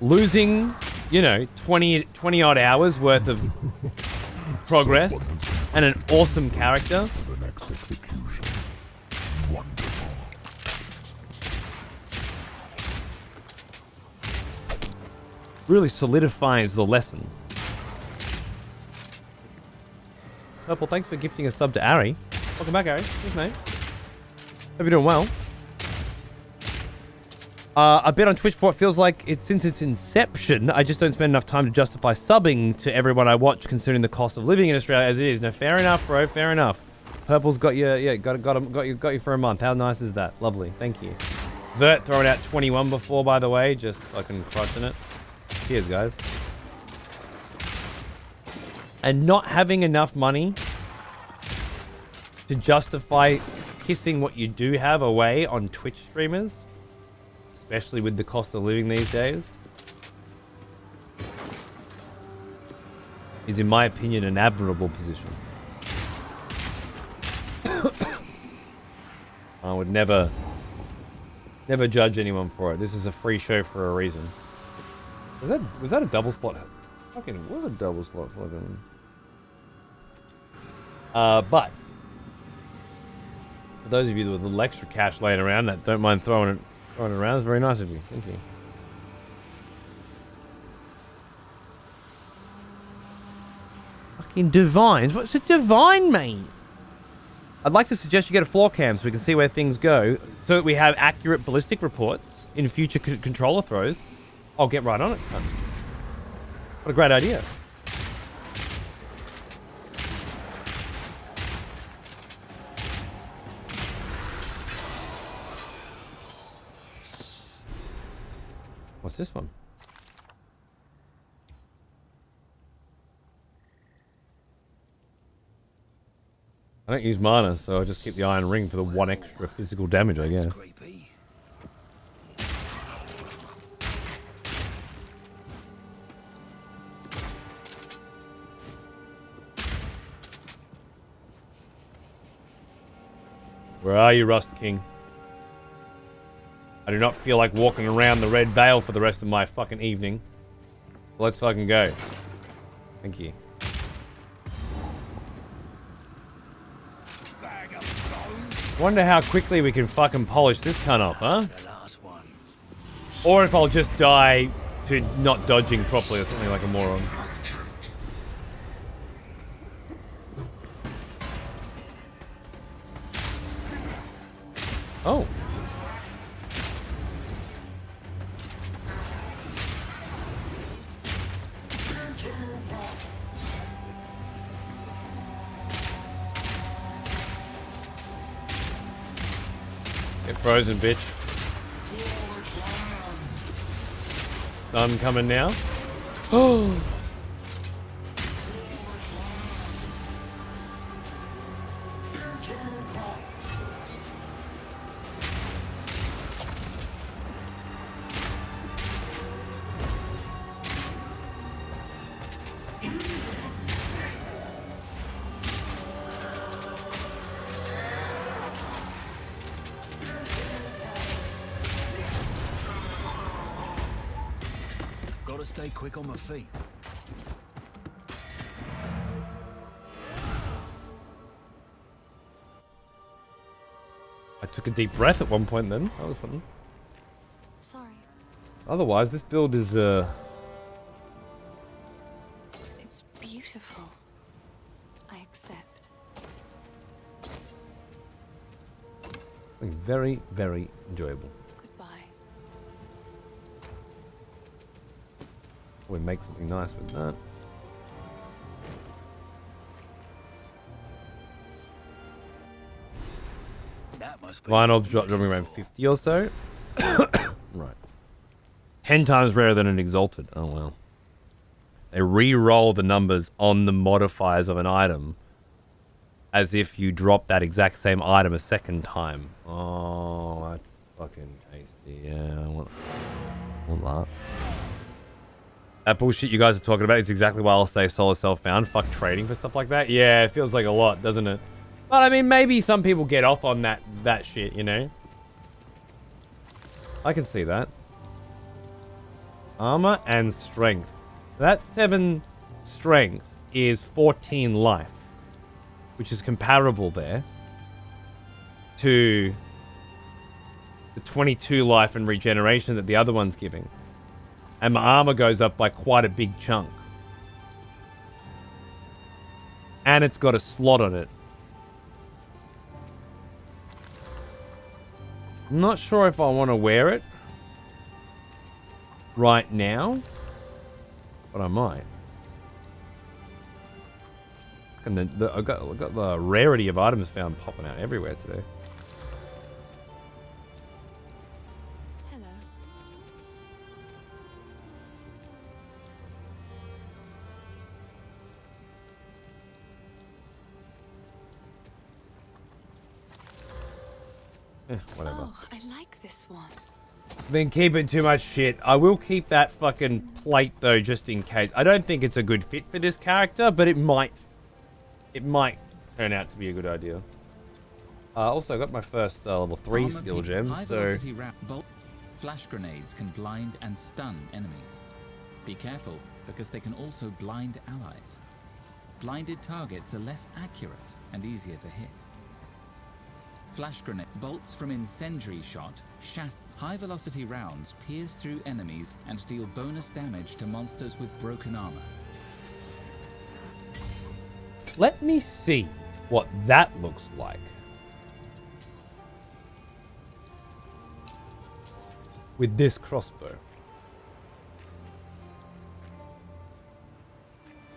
losing, 20 odd hours worth of progress and an awesome character. The next execution. Wonderful. Really solidifies the lesson. Purple, thanks for gifting a sub to Ari. Welcome back, Ari. Thanks, mate. Hope you're doing well. I bet on Twitch for it feels like since its inception, I just don't spend enough time to justify subbing to everyone I watch, considering the cost of living in Australia as it is. No, fair enough, bro. Fair enough. Purple's got you. Got you for a month. How nice is that? Lovely. Thank you. Vert throwing out 21 before, by the way, just fucking crushing it. Cheers, guys. And not having enough money to justify kissing what you do have away on Twitch streamers, especially with the cost of living these days, is, in my opinion, an admirable position. I would never judge anyone for it. This is a free show for a reason. Was that a double slot? Fucking was a double slot fucking. But for those of you with a little extra cash laying around that don't mind throwing it around, it's very nice of you. Thank you. Fucking divines. What's a divine mean? I'd like to suggest you get a floor cam so we can see where things go, so that we have accurate ballistic reports in future controller throws. I'll get right on it. What a great idea. What's this one? I don't use mana, so I just keep the iron ring for the one extra physical damage, I guess. Creepy. Where are you, Rust King? I do not feel like walking around the Red Veil for the rest of my fucking evening. Let's fucking go. Thank you. Wonder how quickly we can fucking polish this cunt off, huh? The last one. Or if I'll just die to not dodging properly or something like a moron. Oh. Get frozen, bitch. Sun coming now. Oh. Gotta stay quick on my feet. I took a deep breath at one point then. That was something. Sorry. Otherwise, this build is It's beautiful. I accept. very, very enjoyable. Goodbye. We make something nice with that. That must be Divine Orbs dropping around 50 or so. Right. 10 times rarer than an Exalted. Oh, well. They re-roll the numbers on the modifiers of an item as if you drop that exact same item a second time. Oh, that's fucking tasty. Yeah, I want that. That bullshit you guys are talking about is exactly why I'll stay solo self-found. Fuck trading for stuff like that. Yeah, it feels like a lot, doesn't it? But I mean, maybe some people get off on that shit, you know? I can see that. Armor and strength. That 7 strength is 14 life, which is comparable there to the 22 life and regeneration that the other one's giving. And my armor goes up by quite a big chunk. And it's got a slot on it. I'm not sure if I want to wear it right now, but I might. And I got the rarity of items found popping out everywhere today. Hello. Whatever. Oh, I like this one. Been keeping too much shit. I will keep that fucking plate though, just in case. I don't think it's a good fit for this character, but it might turn out to be a good idea. Also, I got my first level 3 Armor skill peak, gems, high so velocity bolt flash grenades can blind and stun enemies. Be careful, because they can also blind allies. Blinded targets are less accurate and easier to hit. Flash grenade bolts from incendiary shot shatter. High velocity rounds pierce through enemies and deal bonus damage to monsters with broken armor. let me see what that looks like. With this crossbow.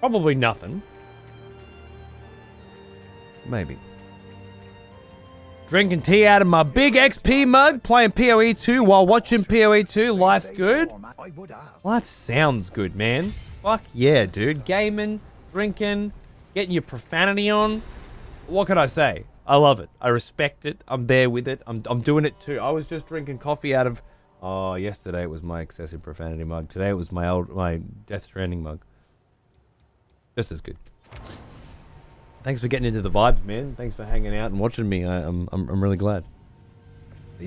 Probably nothing. Maybe. Drinking tea out of my big XP mug, playing PoE 2 while watching PoE 2. Life's good. Life sounds good, man. Fuck yeah, dude. Gaming, drinking, getting your profanity on. what can I say? I love it. I respect it. I'm there with it. I'm doing it too. I was just drinking coffee out of... Oh, yesterday it was my excessive profanity mug. Today it was my Death Stranding mug. Just as good. Thanks for getting into the vibes, man. Thanks for hanging out and watching me. I'm really glad that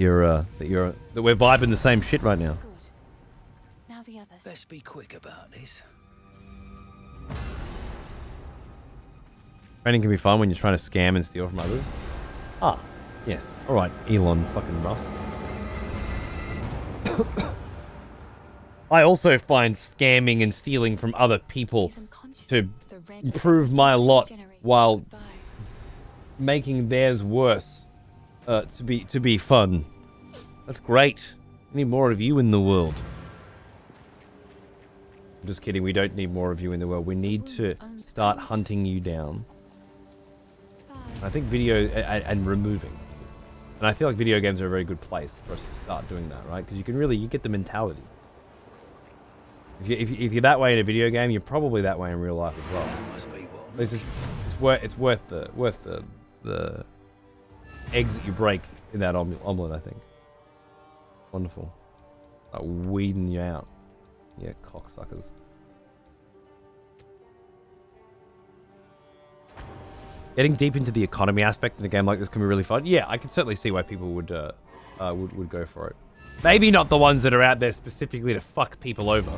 we're vibing the same shit right now. Good. Now the others. Let's be quick about this. Training can be fun when you're trying to scam and steal from others. Ah, yes. All right, Elon fucking Musk. I also find scamming and stealing from other people to improve my lot while making theirs worse to be fun. That's great. We need more of you in the world. I'm just kidding. We don't need more of you in the world. We need to start hunting you down. I think video and removing. And I feel like video games are a very good place for us to start doing that, right? Because you get the mentality. If you're that way in a video game, you're probably that way in real life as well. It's worth the eggs that you break in that omelet, I think. Wonderful. Like weeding you out. Yeah, cocksuckers. Getting deep into the economy aspect in a game like this can be really fun. Yeah, I can certainly see why people would go for it. Maybe not the ones that are out there specifically to fuck people over.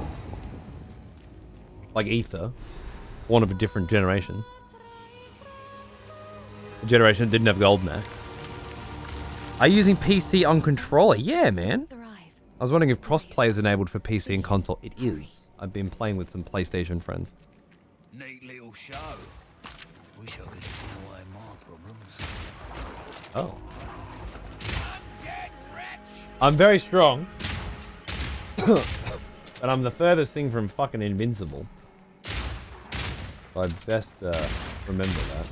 Like Ether. One of a different generation. A generation that didn't have Golden Axe. Are you using PC on controller? Yeah, man. I was wondering if crossplay is enabled for PC and console. It is. I've been playing with some PlayStation friends. Neat little show. Wish I could see away my problems. Oh. I'm very strong. But I'm the furthest thing from fucking invincible. So I best remember that.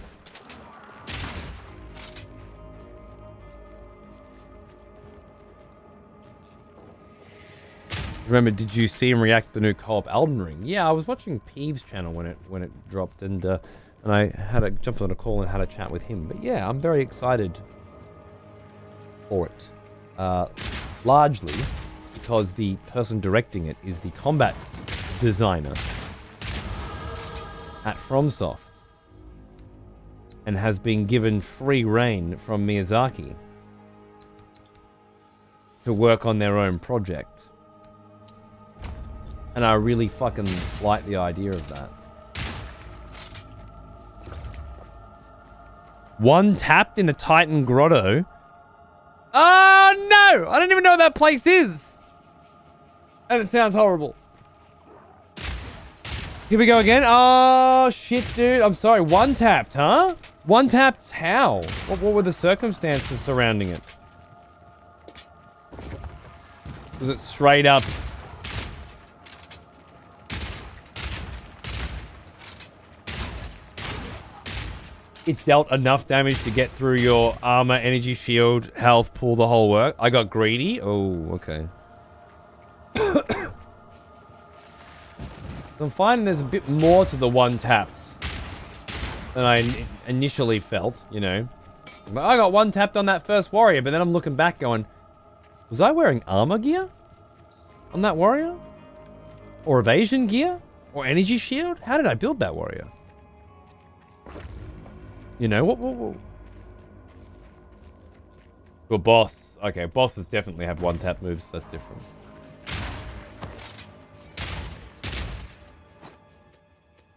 Remember, did you see him react to the new co-op Elden Ring? Yeah, I was watching Peeves' channel when it dropped, and I had jumped on a call and had a chat with him. But yeah, I'm very excited for it. Largely because the person directing it is the combat designer at FromSoft and has been given free rein from Miyazaki to work on their own project. And I really fucking like the idea of that. One tapped in the Titan Grotto. Oh no! I don't even know what that place is. And it sounds horrible. Here we go again. Oh shit, dude. I'm sorry. One tapped, huh? One tapped how? What were the circumstances surrounding it? Was it straight up? It dealt enough damage to get through your armor, energy, shield, health, pull the whole work. I got greedy. Oh, okay. I'm finding there's a bit more to the one taps than I initially felt, you know. I got one tapped on that first warrior, but then I'm looking back going, was I wearing armor gear on that warrior? Or evasion gear? Or energy shield? How did I build that warrior? You know, what? Well, boss. Okay, bosses definitely have one-tap moves. That's different.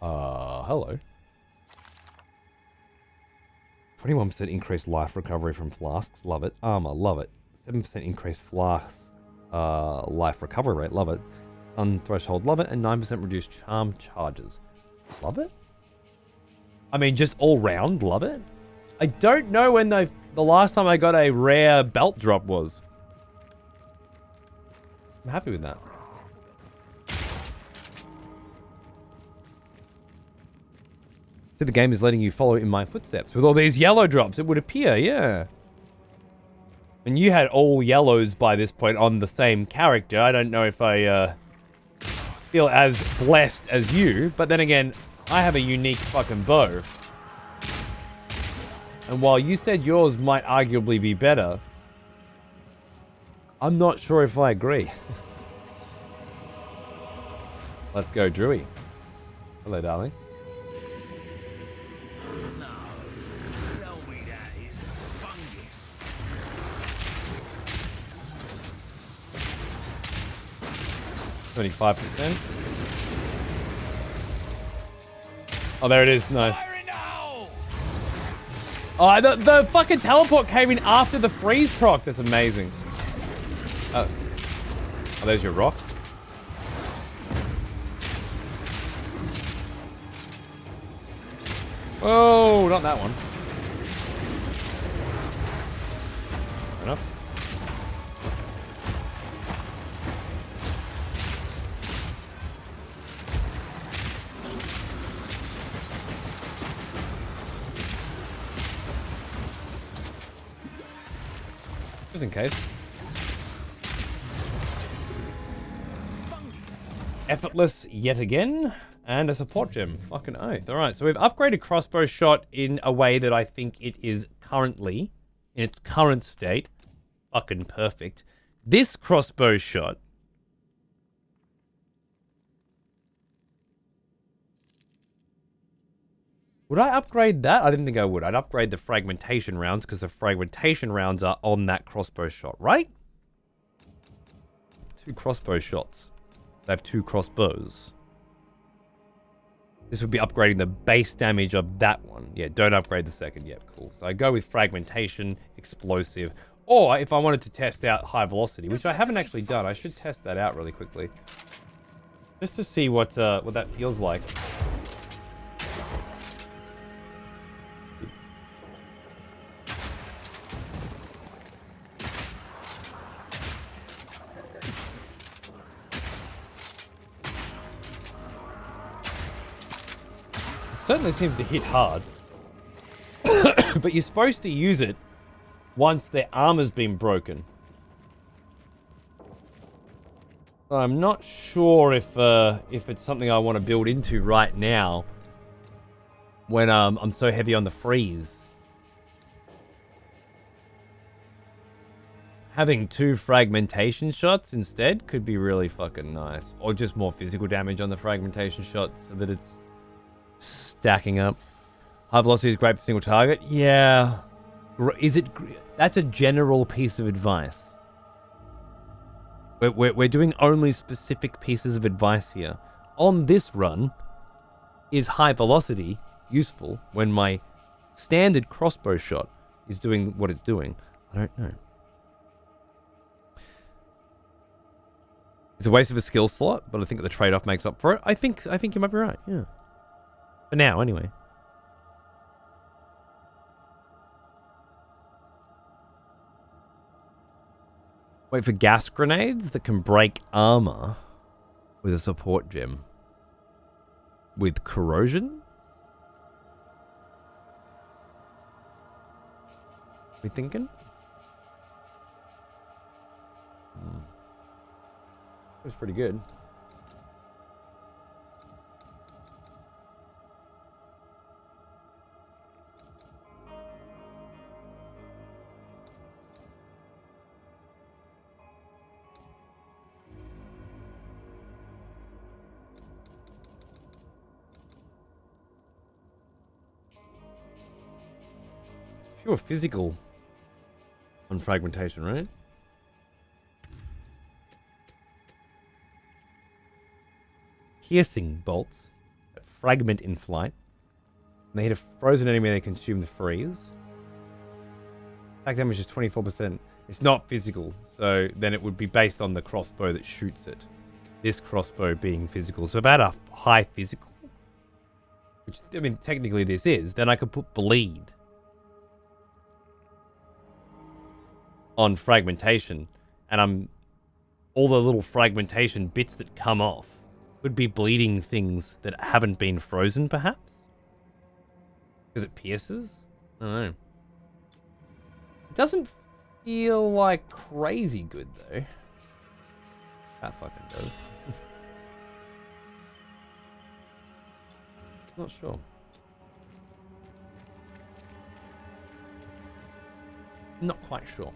Hello. 21% increased life recovery from flasks. Love it. Armor. Love it. 7% increased flask life recovery rate. Love it. Stun threshold. Love it. And 9% reduced charm charges. Love it. I mean, just all round, love it. I don't know when the last time I got a rare belt drop was. I'm happy with that. So the game is letting you follow in my footsteps. With all these yellow drops, it would appear, yeah. And you had all yellows by this point on the same character. I don't know if I feel as blessed as you, but then again, I have a unique fucking bow. And while you said yours might arguably be better, I'm not sure if I agree. Let's go, Drewy. Hello, darling. No. Tell me that is fungus. 25%. Oh, there it is. Nice. Fire in the hole! Oh, the fucking teleport came in after the freeze proc. That's amazing. Oh, there's your rock. Oh, not that one. Fair enough. Just in case. Effortless yet again. And a support gem. Fucking oath. Alright, so we've upgraded crossbow shot in a way that I think it is currently, in its current state, fucking perfect. This crossbow shot would I upgrade that? I didn't think I would. I'd upgrade the fragmentation rounds because the fragmentation rounds are on that crossbow shot, right? 2 crossbow shots. They have 2 crossbows. This would be upgrading the base damage of that one. Yeah, don't upgrade the second. Yep, cool. So I go with fragmentation, explosive, or if I wanted to test out high velocity, which I haven't actually done. I should test that out really quickly. Just to see what that feels like. Certainly seems to hit hard. But you're supposed to use it once their armor's been broken. I'm not sure if it's something I want to build into right now when I'm so heavy on the freeze. Having 2 fragmentation shots instead could be really fucking nice. Or just more physical damage on the fragmentation shot so that it's stacking up. High velocity is great for single target. Yeah. Is it? That's a general piece of advice. We're doing only specific pieces of advice here. On this run, is high velocity useful when my standard crossbow shot is doing what it's doing? I don't know. It's a waste of a skill slot, but I think the trade-off makes up for it. I think you might be right. Yeah. For now, anyway. Wait for gas grenades that can break armor with a support gem. With corrosion? We thinking? That's pretty good. Pure physical on fragmentation, right? Piercing bolts that fragment in flight. When they hit a frozen enemy, they consume the freeze. Attack damage is 24%. It's not physical, so then it would be based on the crossbow that shoots it. This crossbow being physical. So about a high physical, which, I mean, technically this is, then I could put bleed on fragmentation, and all the little fragmentation bits that come off would be bleeding things that haven't been frozen, perhaps? Because it pierces? I don't know. It doesn't feel like crazy good, though. That fucking does. Not sure. Not quite sure.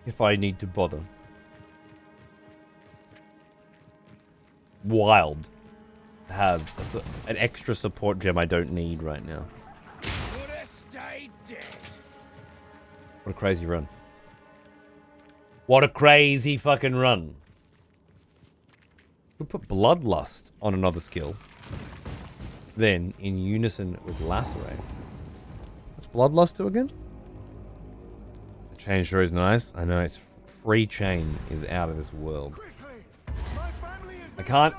If I need to bother. Wild. To have an extra support gem I don't need right now. Would have stayed dead. What a crazy run. What a crazy fucking run. We'll put Bloodlust on another skill. Then, in unison with Lacerate. What's Bloodlust do again? The chain sure is nice. I know its free chain is out of this world. I can't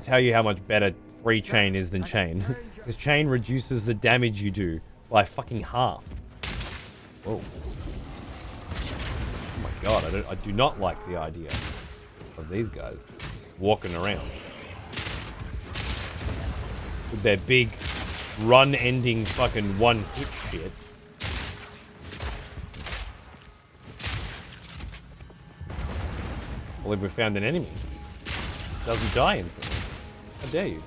tell you how much better free chain is than chain. Because chain reduces the damage you do by fucking half. Whoa. Oh my god, I do not like the idea of these guys walking around with their big run-ending fucking one-hit shit. I believe we found an enemy. Doesn't die instantly. How dare you?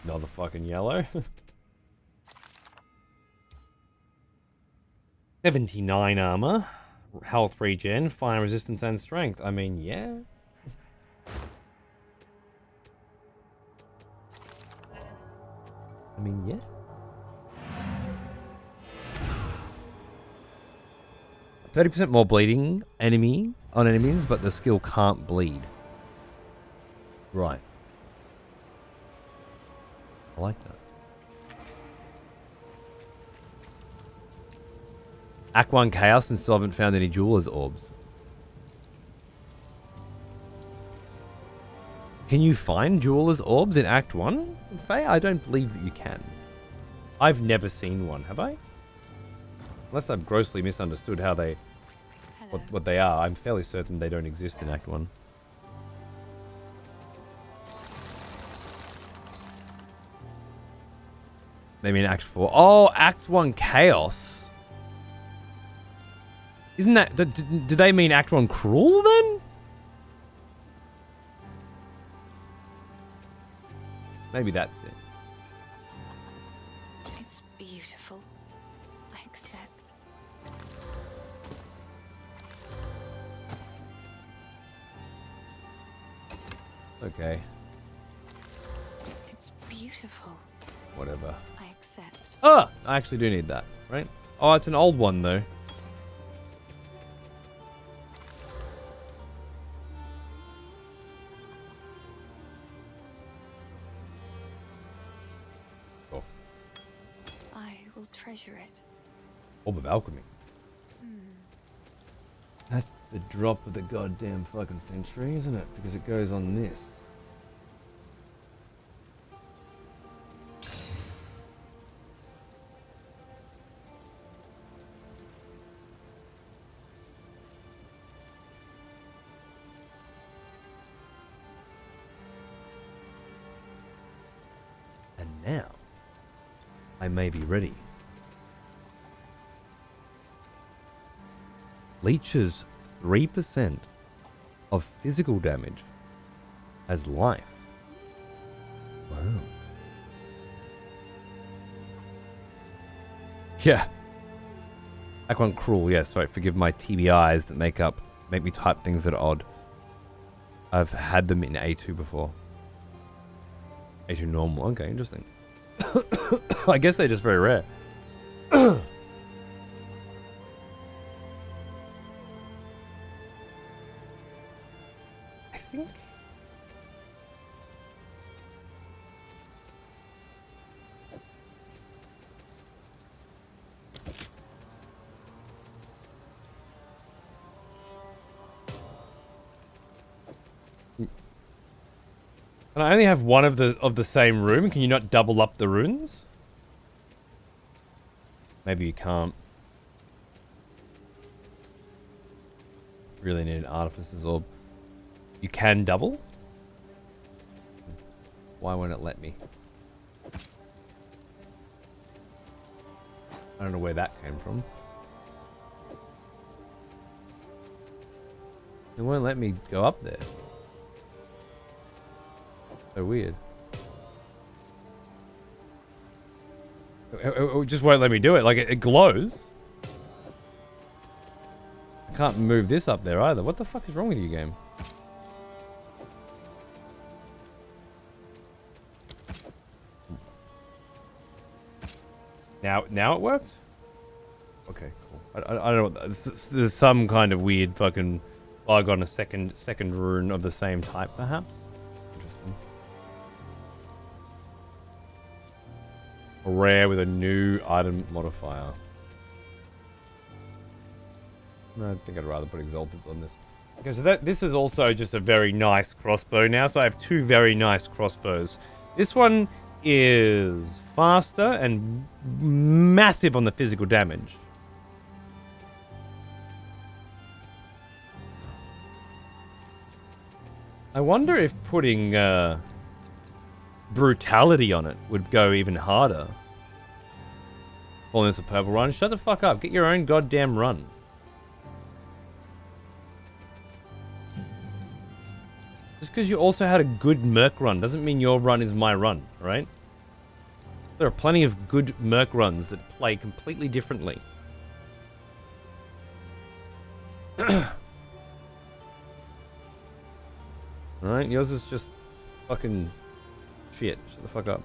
Another fucking yellow. 79 armor, health regen, fire resistance, and strength. I mean, yeah. I mean, yeah. %30 more bleeding on enemies, but the skill can't bleed. Right. I like that. Act 1 Chaos and still haven't found any Jeweler's Orbs. Can you find Jeweler's Orbs in Act 1, Faye? I don't believe that you can. I've never seen one, have I? Unless I've grossly misunderstood how they... What they are. I'm fairly certain they don't exist in Act 1. Maybe in Act 4. Oh, Act 1 Chaos. Isn't that... Do they mean Act 1 Cruel, then? Maybe that's it. It's beautiful. I accept. Okay. It's beautiful. Whatever. I accept. Ah! I actually do need that, right? Oh, it's an old one, though. Cool. I will treasure it. Orb of Alchemy. That's the drop of the goddamn fucking century, isn't it? Because it goes on this. And now, I may be ready. Leeches 3% of physical damage as life. Wow. Yeah. Act 1 Cruel, yeah, sorry, forgive my TBIs that make me type things that are odd. I've had them in A2 before. A2 normal, okay, interesting. I guess they're just very rare. I think... And I only have one of the same room. Can you not double up the runes? Maybe you can't. Really need an artificer's orb. You can double? Why won't it let me? I don't know where that came from. It won't let me go up there. So weird. It just won't let me do it. Like, it glows. I can't move this up there either. What the fuck is wrong with you, game? Now it worked? Okay, cool. I don't know. There's some kind of weird fucking bug on a second rune of the same type, perhaps? Interesting. Rare with a new item modifier. No, I think I'd rather put exalted on this. Okay, so this is also just a very nice crossbow now. So I have two very nice crossbows. This one is faster and massive on the physical damage. I wonder if putting brutality on it would go even harder. Calling this a purple run? Shut the fuck up. Get your own goddamn run. Just because you also had a good Merc run doesn't mean your run is my run, right? There are plenty of good Merc runs that play completely differently. Alright, yours is just fucking shit. Shut the fuck up.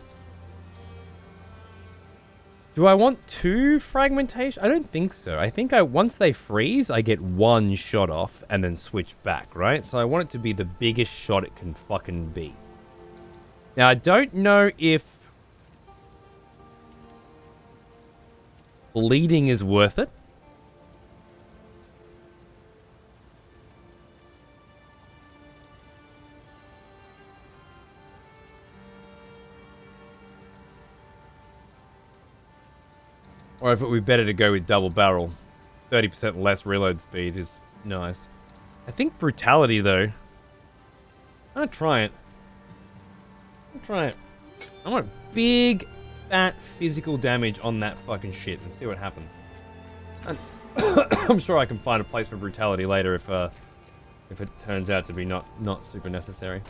Do I want two fragmentation? I don't think so. I think once they freeze, I get one shot off and then switch back, right? So I want it to be the biggest shot it can fucking be. Now, I don't know if bleeding is worth it. Or if it would be better to go with double barrel. 30% less reload speed is nice. I think brutality, though. I'm gonna try it. I want big, fat physical damage on that fucking shit and see what happens. And I'm sure I can find a place for brutality later if it turns out to be not super necessary.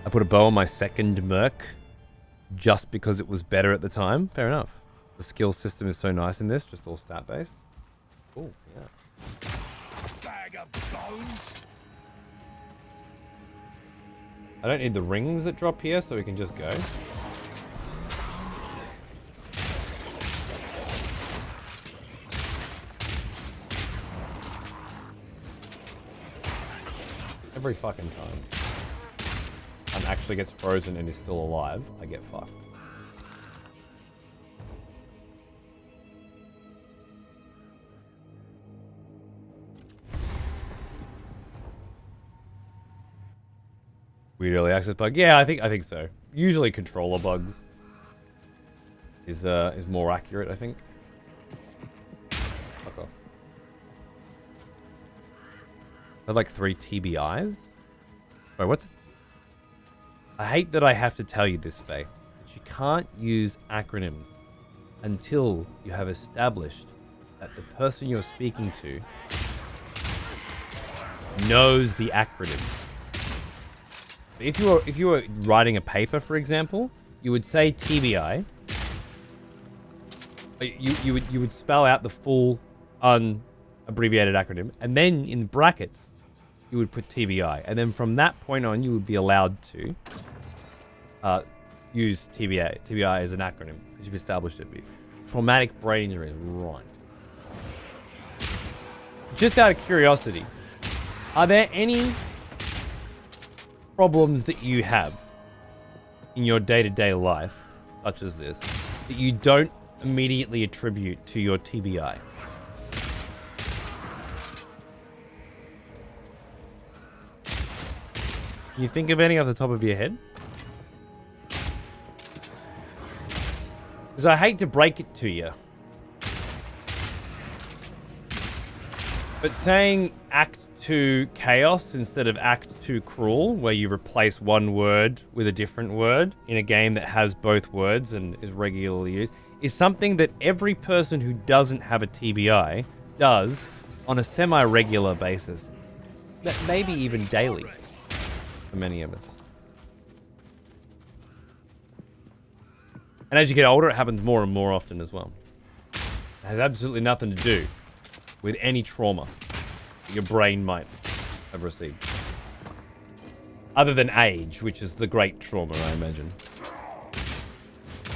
I put a bow on my second Merc just because it was better at the time. Fair enough. The skill system is so nice in this, just all stat based. Cool, yeah. Bag of bones. I don't need the rings that drop here, so we can just go. Every fucking time. And actually gets frozen and is still alive, I get fucked. Weird early access bug? Yeah, I think so. Usually controller bugs is more accurate, I think. Fuck off. I have like 3 TBIs? Wait, what's... I hate that I have to tell you this, Faye, but you can't use acronyms until you have established that the person you're speaking to knows the acronym. If you were writing a paper, for example, you would say TBI. You would spell out the full unabbreviated acronym, and then in brackets you would put TBI, and then from that point on you would be allowed to use TBI. TBI is an acronym because you've established it. Traumatic brain injury is right. Just out of curiosity, are there any problems that you have in your day-to-day life, such as this, that you don't immediately attribute to your TBI? Can you think of any off the top of your head? Because I hate to break it to you, but saying Act 2 chaos instead of Act 2 cruel, where you replace one word with a different word in a game that has both words and is regularly used, is something that every person who doesn't have a TBI does on a semi-regular basis. Maybe even daily for many of us. And as you get older, it happens more and more often as well. It has absolutely nothing to do with any trauma that your brain might have received. Other than age, which is the great trauma, I imagine.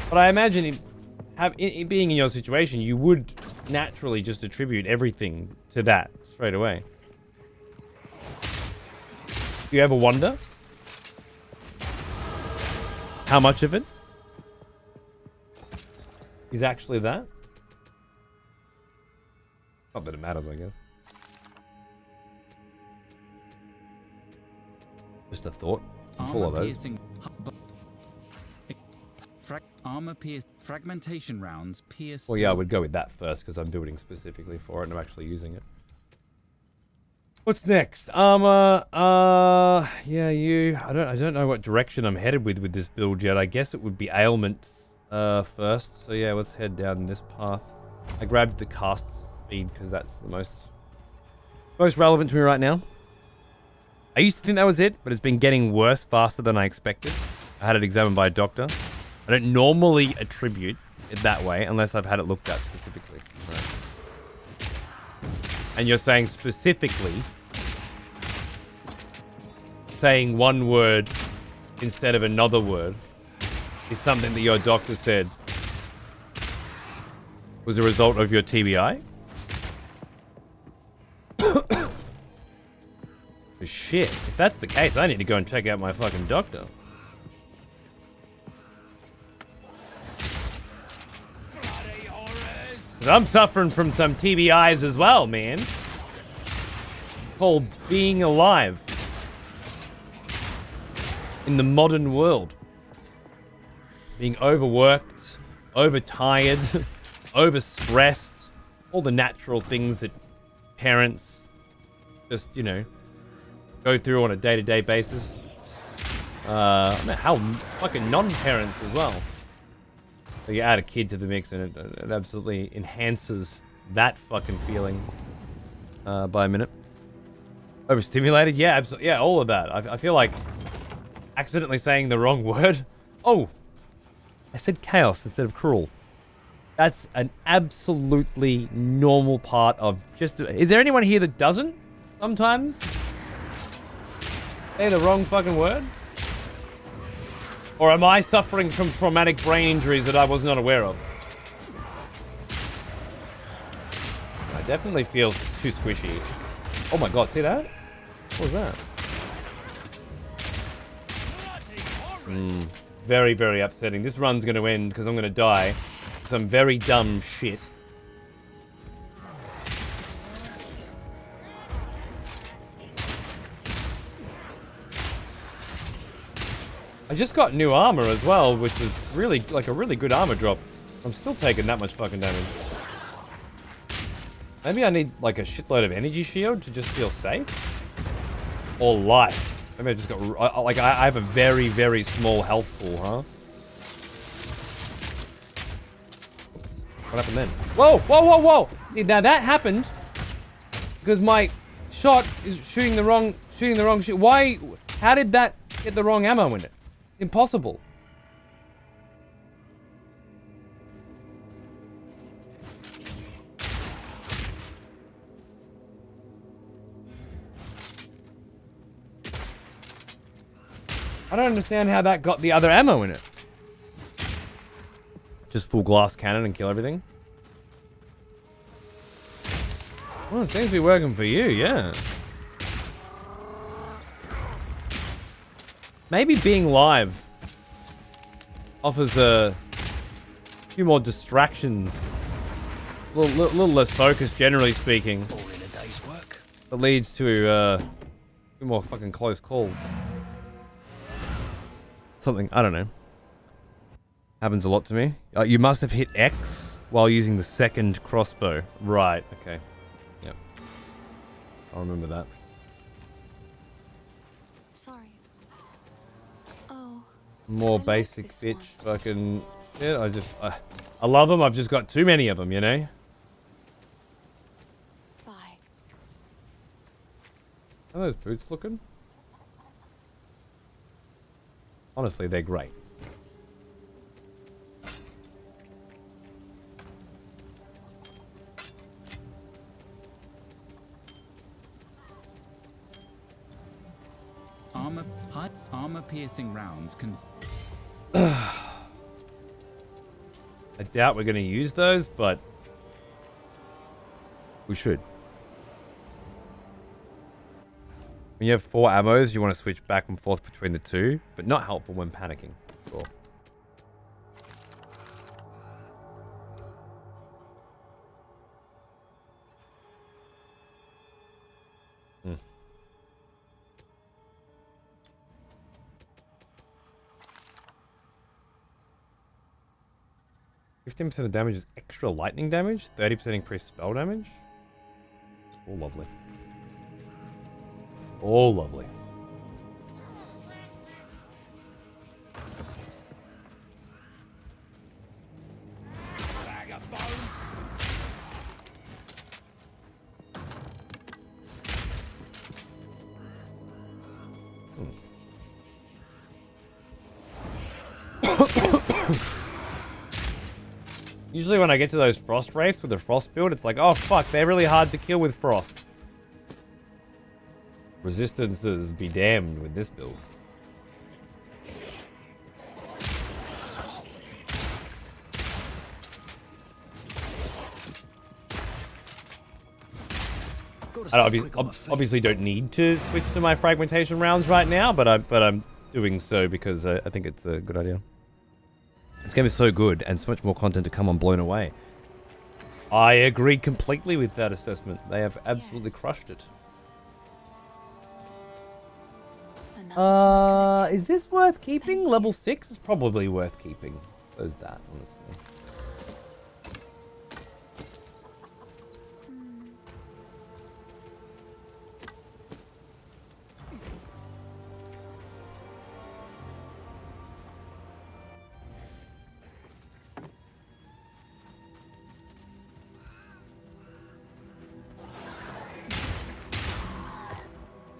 But I imagine being in your situation, you would naturally just attribute everything to that straight away. Do you ever wonder how much of it is actually that? Not that it matters, I guess. Just a thought. I'm full of those. Fragmentation rounds pierce. Well, yeah, I would go with that first because I'm building specifically for it and I'm actually using it. What's next? Armor. Yeah, you. I don't know what direction I'm headed with this build yet. I guess it would be ailments first. So yeah, let's head down this path. I grabbed the cast speed because that's the most relevant to me right now. I used to think that was it, but it's been getting worse faster than I expected. I had it examined by a doctor. I don't normally attribute it that way unless I've had it looked at specifically. Right. And you're saying specifically saying one word instead of another word is something that your doctor said was a result of your TBI? Shit, if that's the case, I need to go and check out my fucking doctor. Cause I'm suffering from some TBIs as well, man. Called being alive in the modern world. Being overworked, overtired, overstressed, all the natural things that parents just, you know, go through on a day-to-day basis. How fucking non-parents as well. So you add a kid to the mix and it absolutely enhances that fucking feeling by a minute. Overstimulated? Yeah, absolutely. Yeah, all of that. I feel like accidentally saying the wrong word. Oh, I said chaos instead of cruel. That's an absolutely normal part of just... Is there anyone here that doesn't sometimes say the wrong fucking word? Or am I suffering from traumatic brain injuries that I was not aware of? I definitely feel too squishy. Oh my god, see that? What was that? Very, very upsetting. This run's going to end because I'm going to die. Some very dumb shit. I just got new armor as well, which is really, like, a really good armor drop. I'm still taking that much fucking damage. Maybe I need, like, a shitload of energy shield to just feel safe? Or life. Maybe I just got, like, I have a very, very small health pool, huh? What happened then? Whoa, whoa, whoa, whoa! See, now that happened because my shot is shooting the wrong shit. Why? How did that get the wrong ammo in it? Impossible. I don't understand how that got the other ammo in it. Just full glass cannon and kill everything? Well, it seems to be working for you, yeah. Maybe being live offers a few more distractions. A little less focus, generally speaking. All in a day's work. That leads to a few more fucking close calls. Something, I don't know. Happens a lot to me. You must have hit X while using the second crossbow. Right, okay. Yep. I'll remember that. More like basic this bitch one. fucking shit. I love them. I've just got too many of them, you know? Bye. How are those boots looking? Honestly, they're great. Armor-piercing rounds can... I doubt we're going to use those, but we should. When you have 4 ammos, you want to switch back and forth between the two, but not helpful when panicking. Sure. Hmm. 15% of damage is extra lightning damage, 30% increased spell damage. All lovely. All lovely. Usually when I get to those frost wraiths with the frost build, it's like, oh fuck, they're really hard to kill with frost. Resistances be damned with this build. I obviously don't need to switch to my fragmentation rounds right now, but I'm doing so because I think it's a good idea. This game is so good, and so much more content to come on Blown Away. I agree completely with that assessment. They have absolutely crushed it. Is this worth keeping? Level 6 is probably worth keeping. So's that, honestly.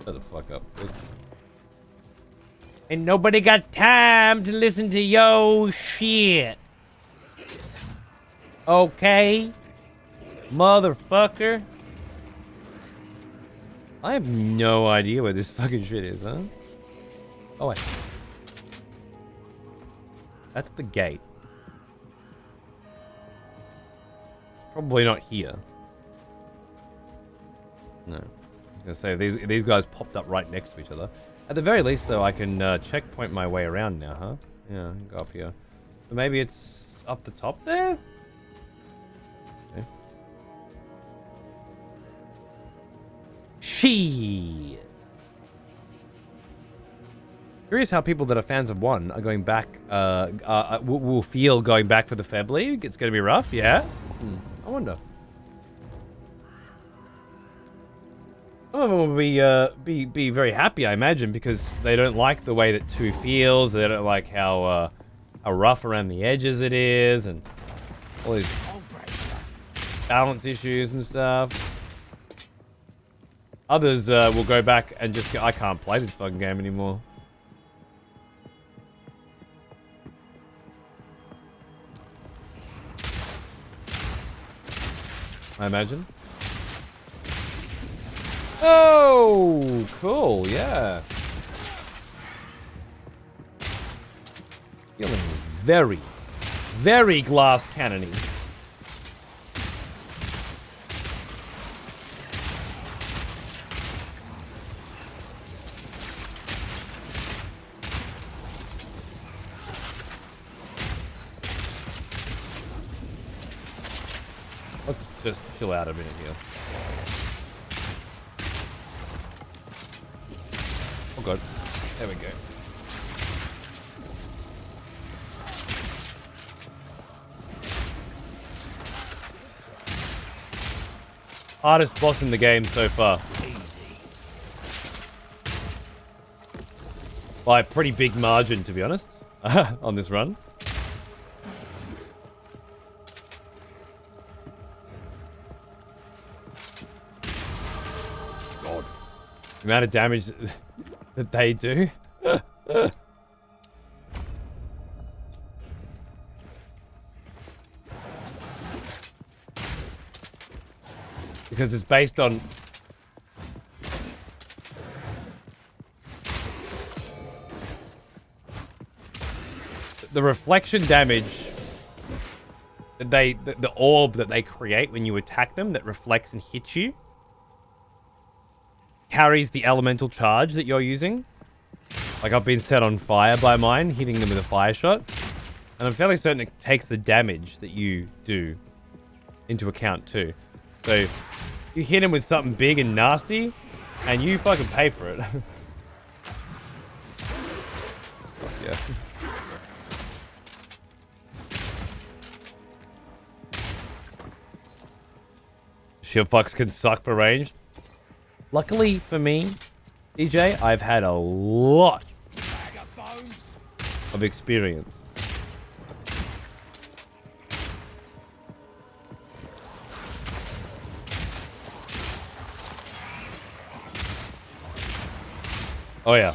Shut the fuck up. Ain't nobody got time to listen to yo shit. Okay? Motherfucker. I have no idea where this fucking shit is, huh? Oh, wait. That's the gate. Probably not here. No. I was gonna say, these guys popped up right next to each other. At the very least, though, I can checkpoint my way around now, huh? Yeah, I can go up here. So maybe it's up the top there? Okay. Shit. Curious how people that are fans of 1 are going back, will feel going back for the Feb League. It's gonna be rough, yeah? I wonder. Some of them will be very happy, I imagine, because they don't like the way that 2 feels. They don't like how rough around the edges it is, and all these balance issues and stuff. Others will go back and just go, I can't play this fucking game anymore. I imagine. Oh, cool, yeah. Feeling very, very glass cannony. Let's just chill out a minute here. Oh god. There we go. Hardest boss in the game so far. By a pretty big margin, to be honest. on this run. God. The amount of damage that they do. Because it's based on... the reflection damage that the orb that they create when you attack them that reflects and hits you carries the elemental charge that you're using. Like, I've been set on fire by mine, hitting them with a fire shot. And I'm fairly certain it takes the damage that you do into account too. So, you hit him with something big and nasty, and you fucking pay for it. Fuck yeah. Shield fucks can suck for range. Luckily for me, DJ, I've had a lot of experience. Oh yeah.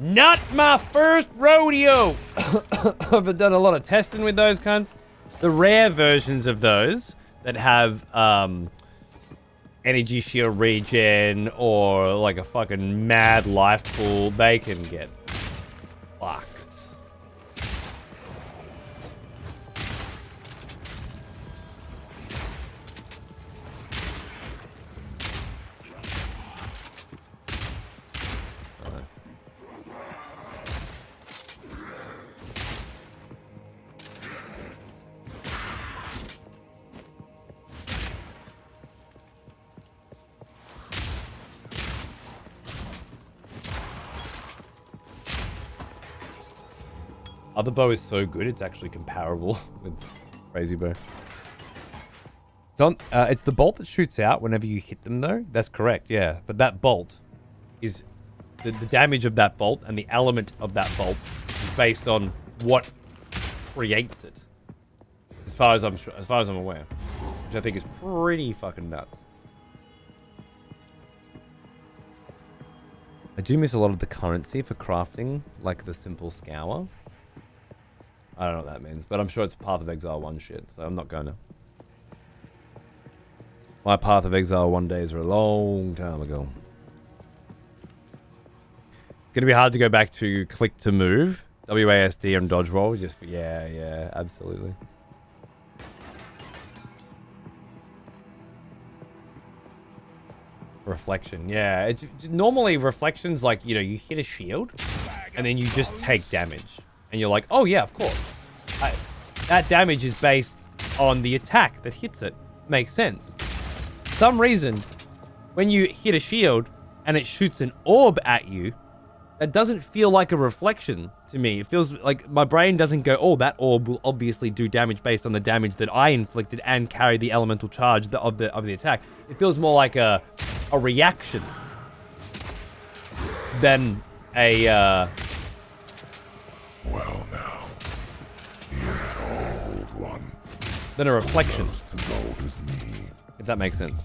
Not my first rodeo! I've done a lot of testing with those cunts. The rare versions of those that have energy shield regen or like a fucking mad life pool, they can get fucked. Other bow is so good, it's actually comparable with Crazy Bow. It's the bolt that shoots out whenever you hit them, though. That's correct, yeah. But that bolt is... The damage of that bolt and the element of that bolt is based on what creates it. As far as I'm aware. Which I think is pretty fucking nuts. I do miss a lot of the currency for crafting, like the simple scour. I don't know what that means, but I'm sure it's Path of Exile 1 shit, so I'm not going to. My Path of Exile 1 days are a long time ago. It's going to be hard to go back to click to move, WASD and dodge roll. Just, yeah, absolutely. Reflection, yeah. It's normally reflections like, you know, you hit a shield and then you just take damage. And you're like, oh yeah, of course. That damage is based on the attack that hits it. Makes sense. For some reason, when you hit a shield and it shoots an orb at you, that doesn't feel like a reflection to me. It feels like my brain doesn't go, oh, that orb will obviously do damage based on the damage that I inflicted and carry the elemental charge of the attack. It feels more like a reaction than a... Well now, here's an old one. Than a reflection. Just as old as me. If that makes sense.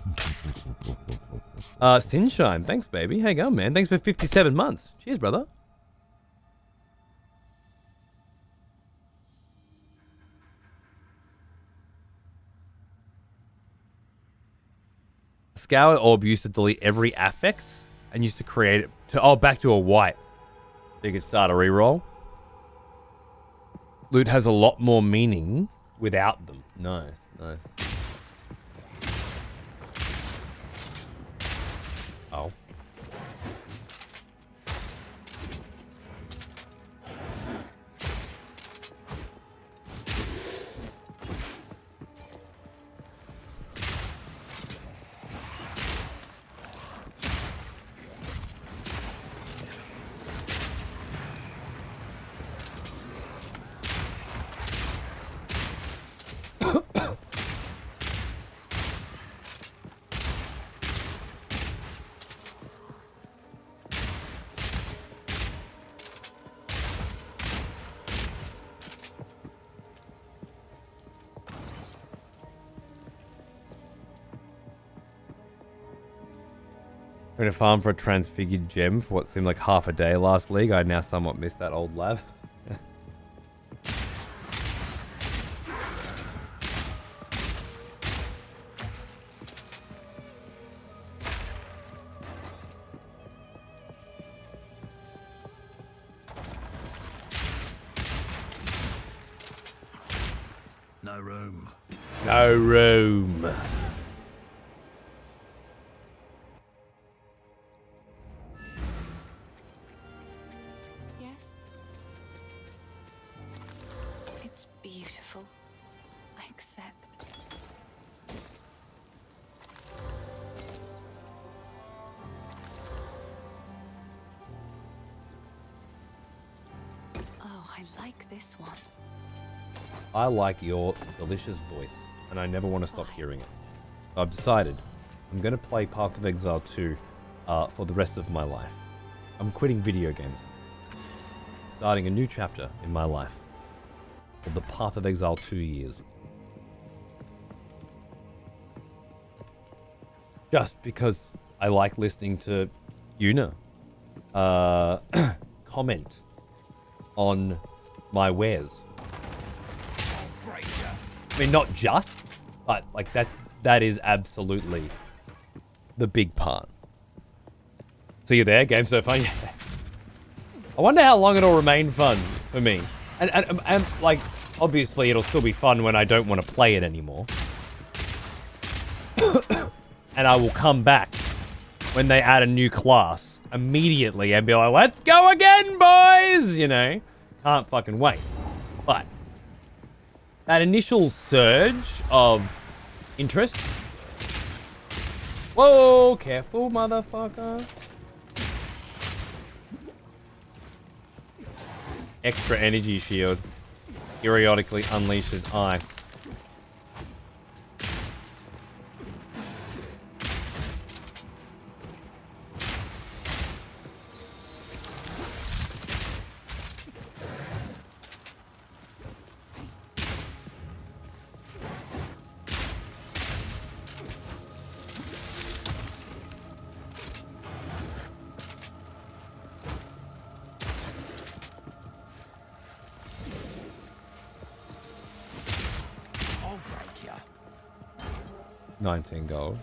Sinshine, thanks baby. How you going, man? Thanks for 57 months. Cheers, brother. Scour Orb used to delete every affix and used to create it to back to a white. So you could start a reroll. Loot has a lot more meaning without them. Nice. Oh. Going to farm for a transfigured gem for what seemed like half a day last league. I now somewhat miss that old lab. No room. No room. Yes? It's beautiful. I accept. Oh, I like this one. I like your delicious voice, and I never want to stop hearing it. I've decided I'm going to play Path of Exile 2 for the rest of my life. I'm quitting video games. Starting a new chapter in my life. Called the Path of Exile 2 years. Just because I like listening to Yuna comment on my wares. I mean, not just, but like that is absolutely the big part. So you're there, game so fun. Yeah. I wonder how long it'll remain fun for me. And like, obviously it'll still be fun when I don't want to play it anymore. And I will come back when they add a new class immediately and be like, let's go again, boys! You know, can't fucking wait. But that initial surge of interest. Whoa, careful, motherfucker. Extra energy shield periodically unleashes ice. I'll break ya. 19 gold.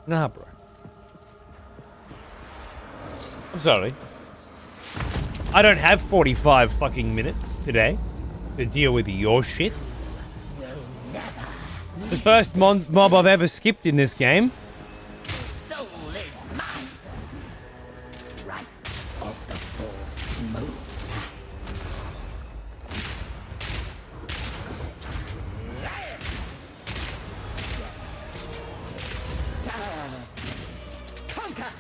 Nah, bro. I'm sorry. I don't have 45 fucking minutes today to deal with your shit. The first mob I've ever skipped in this game. Soul is mine. Right of the fourth moon. Conquer.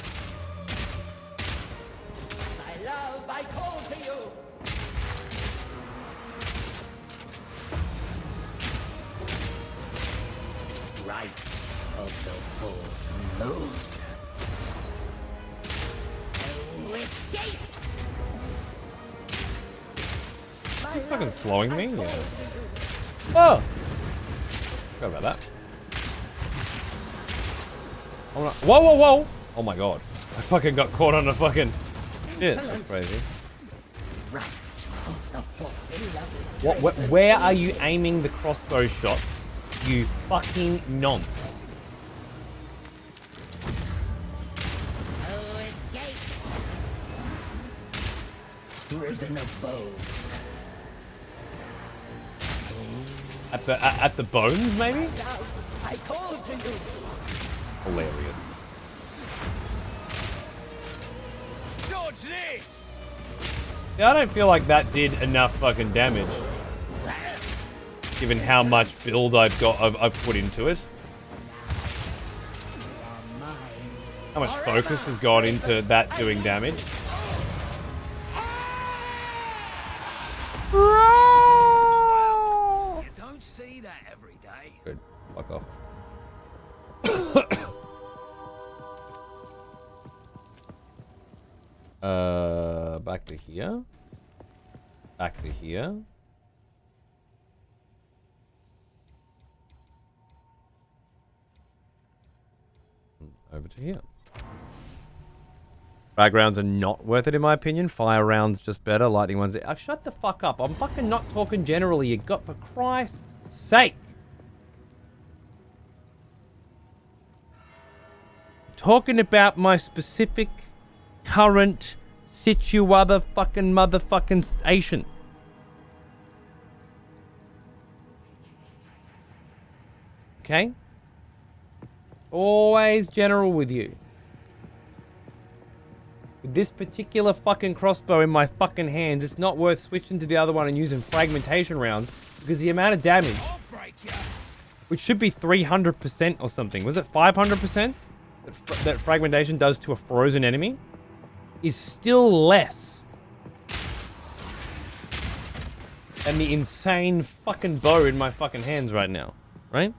My love, I call to you. Right of the fourth moon. No escape. He's fucking slowing me. Yeah. Oh! Forgot about that. Oh, no. Whoa, whoa, whoa! Oh my god. I fucking got caught on a fucking... Shit, that's crazy. Right of the fourth moon. Where are you aiming the crossbow shots? You fucking nonce. No escape. Prisoner bow. At the bones, maybe? I call to you. Hilarious. Dodge this! Yeah, I don't feel like that did enough fucking damage. Given how much build I've put into it. How much focus has gone into that doing damage. You don't see that every day. Good. Fuck off. Back to here. Back to here. over to here. Frag rounds are not worth it in my opinion. Fire rounds just better. Lightning ones. Shut the fuck up. I'm fucking not talking generally. You got for Christ's sake. Talking about my specific current motherfucking station. Okay? Always general with you. With this particular fucking crossbow in my fucking hands, it's not worth switching to the other one and using fragmentation rounds because the amount of damage, which should be 300% or something, was it 500% that fragmentation does to a frozen enemy, is still less than the insane fucking bow in my fucking hands right now, right?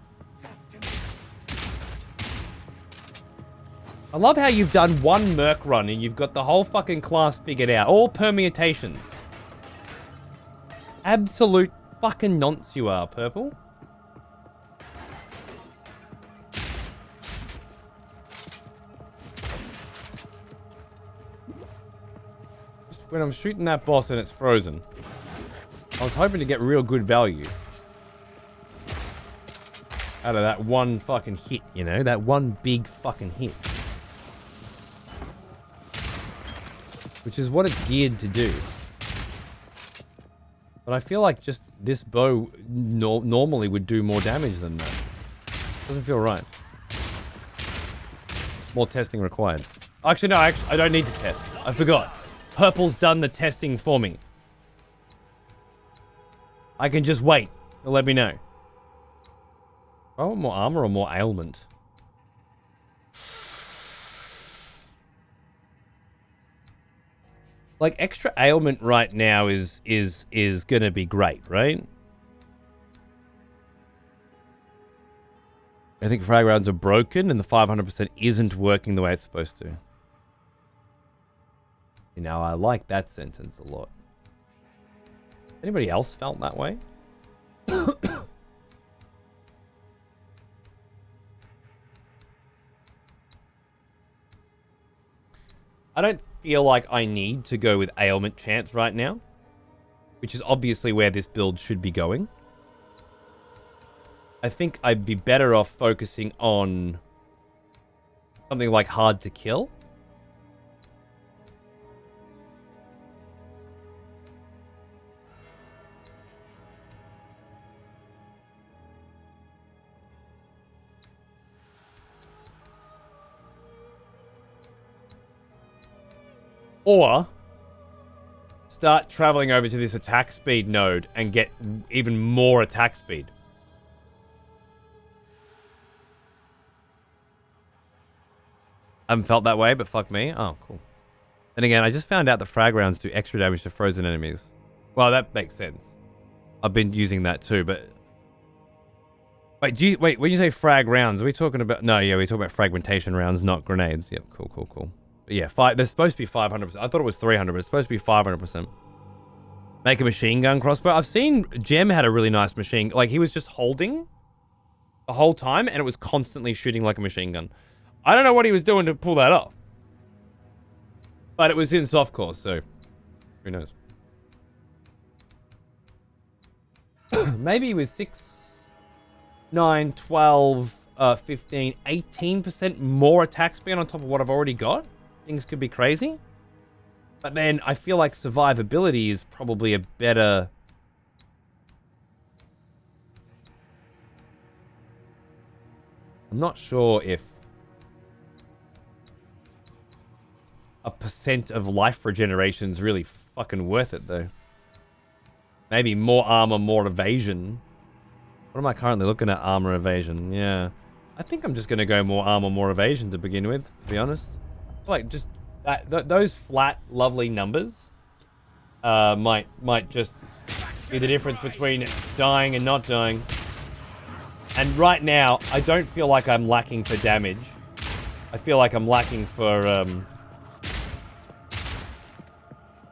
I love how you've done one Merc run and you've got the whole fucking class figured out. All permutations. Absolute fucking nonce you are, Purple. Just when I'm shooting that boss and it's frozen, I was hoping to get real good value out of that one fucking hit, you know? That one big fucking hit. Which is what it's geared to do. But I feel like just this bow normally would do more damage than that. Doesn't feel right. More testing required. Actually, no, I don't need to test. I forgot. Purple's done the testing for me. I can just wait. They'll let me know. I want more armor or more ailment. Like, extra ailment right now is gonna be great, right? I think frag rounds are broken and the 500% isn't working the way it's supposed to. You know, I like that sentence a lot. Anybody else felt that way? I don't feel like I need to go with ailment chance right now, which is obviously where this build should be going. I think I'd be better off focusing on something like hard to kill. Or start traveling over to this attack speed node and get even more attack speed. I haven't felt that way, but fuck me. Oh, cool. And again, I just found out the frag rounds do extra damage to frozen enemies. Well, that makes sense. I've been using that too, but... Wait, when you say frag rounds, are we talking about... No, yeah, we're talking about fragmentation rounds, not grenades. Yep, cool. But yeah, they're supposed to be 500%. I thought it was 300, but it's supposed to be 500%. Make a machine gun crossbow. I've seen Gem had a really nice machine. Like, he was just holding the whole time, and it was constantly shooting like a machine gun. I don't know what he was doing to pull that off. But it was in softcore, so who knows? Maybe he was 6, 9, 12, 15, 18% more attack speed on top of what I've already got. Things could be crazy. But then I feel like survivability is probably a better... I'm not sure if a % of life regeneration is really fucking worth it, though. Maybe more armor, more evasion. What am I currently looking at? Armor evasion, yeah. I think I'm just going to go more armor, more evasion to begin with, to be honest. Like, just those flat, lovely numbers might just be the difference between dying and not dying. And right now, I don't feel like I'm lacking for damage. I feel like I'm lacking for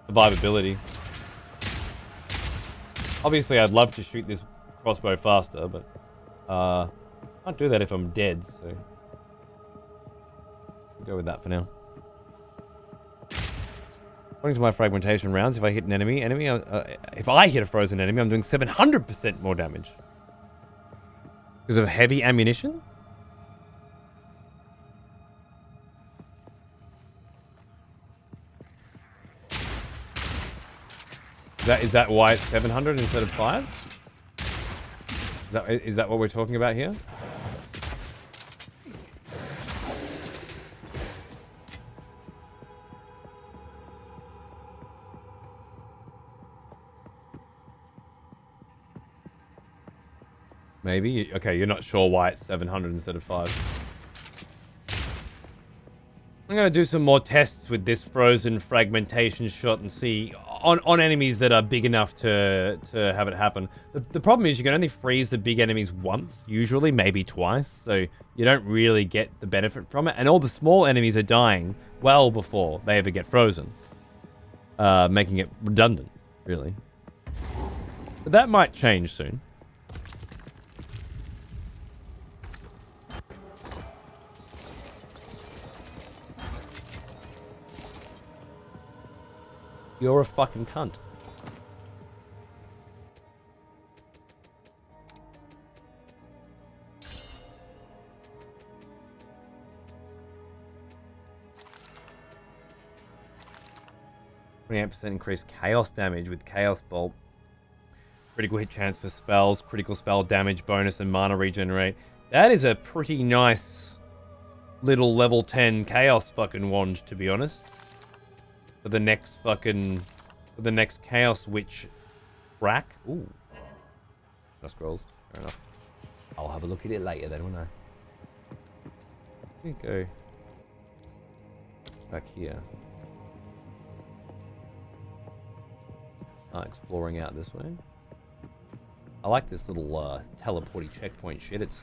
survivability. Obviously, I'd love to shoot this crossbow faster, but I can't do that if I'm dead, so... Go with that for now. According to my fragmentation rounds, if I hit an enemy, if I hit a frozen enemy, I'm doing 700% more damage. Because of heavy ammunition? Is that why it's 700 instead of 5? Is that what we're talking about here? Maybe? Okay, you're not sure why it's 700 instead of 5. I'm going to do some more tests with this frozen fragmentation shot and see on enemies that are big enough to have it happen. The problem is you can only freeze the big enemies once, usually, maybe twice, so you don't really get the benefit from it. And all the small enemies are dying well before they ever get frozen, making it redundant, really. But that might change soon. You're a fucking cunt. %28% increased chaos damage with Chaos Bolt. Critical hit chance for spells, critical spell damage bonus, and mana regenerate. That is a pretty nice little level 10 chaos fucking wand, to be honest. For the next Chaos Witch rack. Ooh. No scrolls. Fair enough. I'll have a look at it later then, won't I? Let me go back here. Exploring out this way. I like this little teleporty checkpoint shit. It's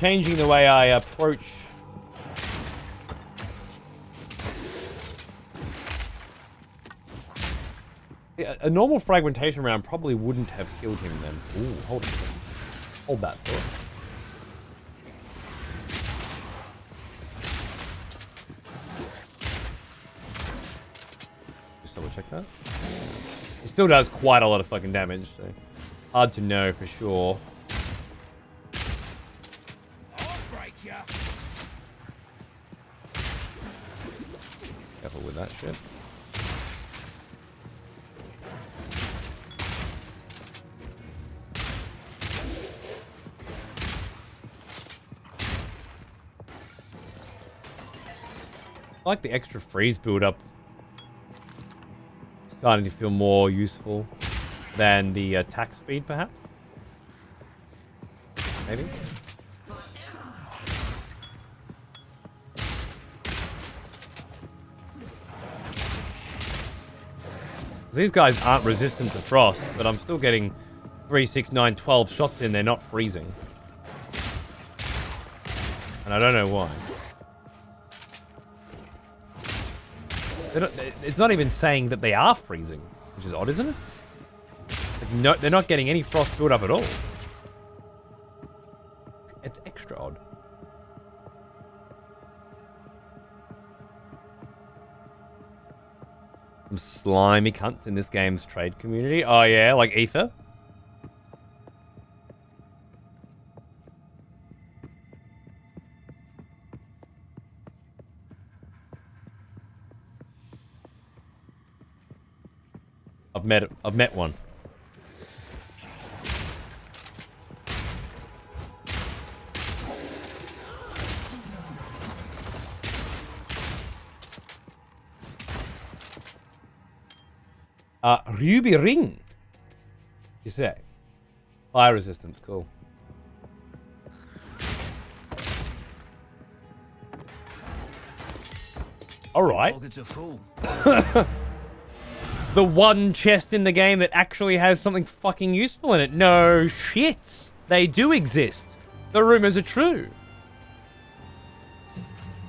changing the way I approach. A normal fragmentation round probably wouldn't have killed him then. Ooh, hold it. Hold that thought. Just double check that. It still does quite a lot of fucking damage, so hard to know for sure. I'll break ya. Careful with that shit. I like the extra freeze build-up. Starting to feel more useful than the attack speed, perhaps? Maybe? These guys aren't resistant to frost, but I'm still getting 3, 6, 9, 12 shots in. They're not freezing. And I don't know why. It's not even saying that they are freezing, which is odd, isn't it? Like, no, they're not getting any frost build up at all. It's extra odd. Some slimy cunts in this game's trade community. Oh yeah, like Ether. I've met one. Ruby ring. You say? Fire resistance, cool. All right. Pockets are full. The one chest in the game that actually has something fucking useful in it. No shit. They do exist. The rumors are true.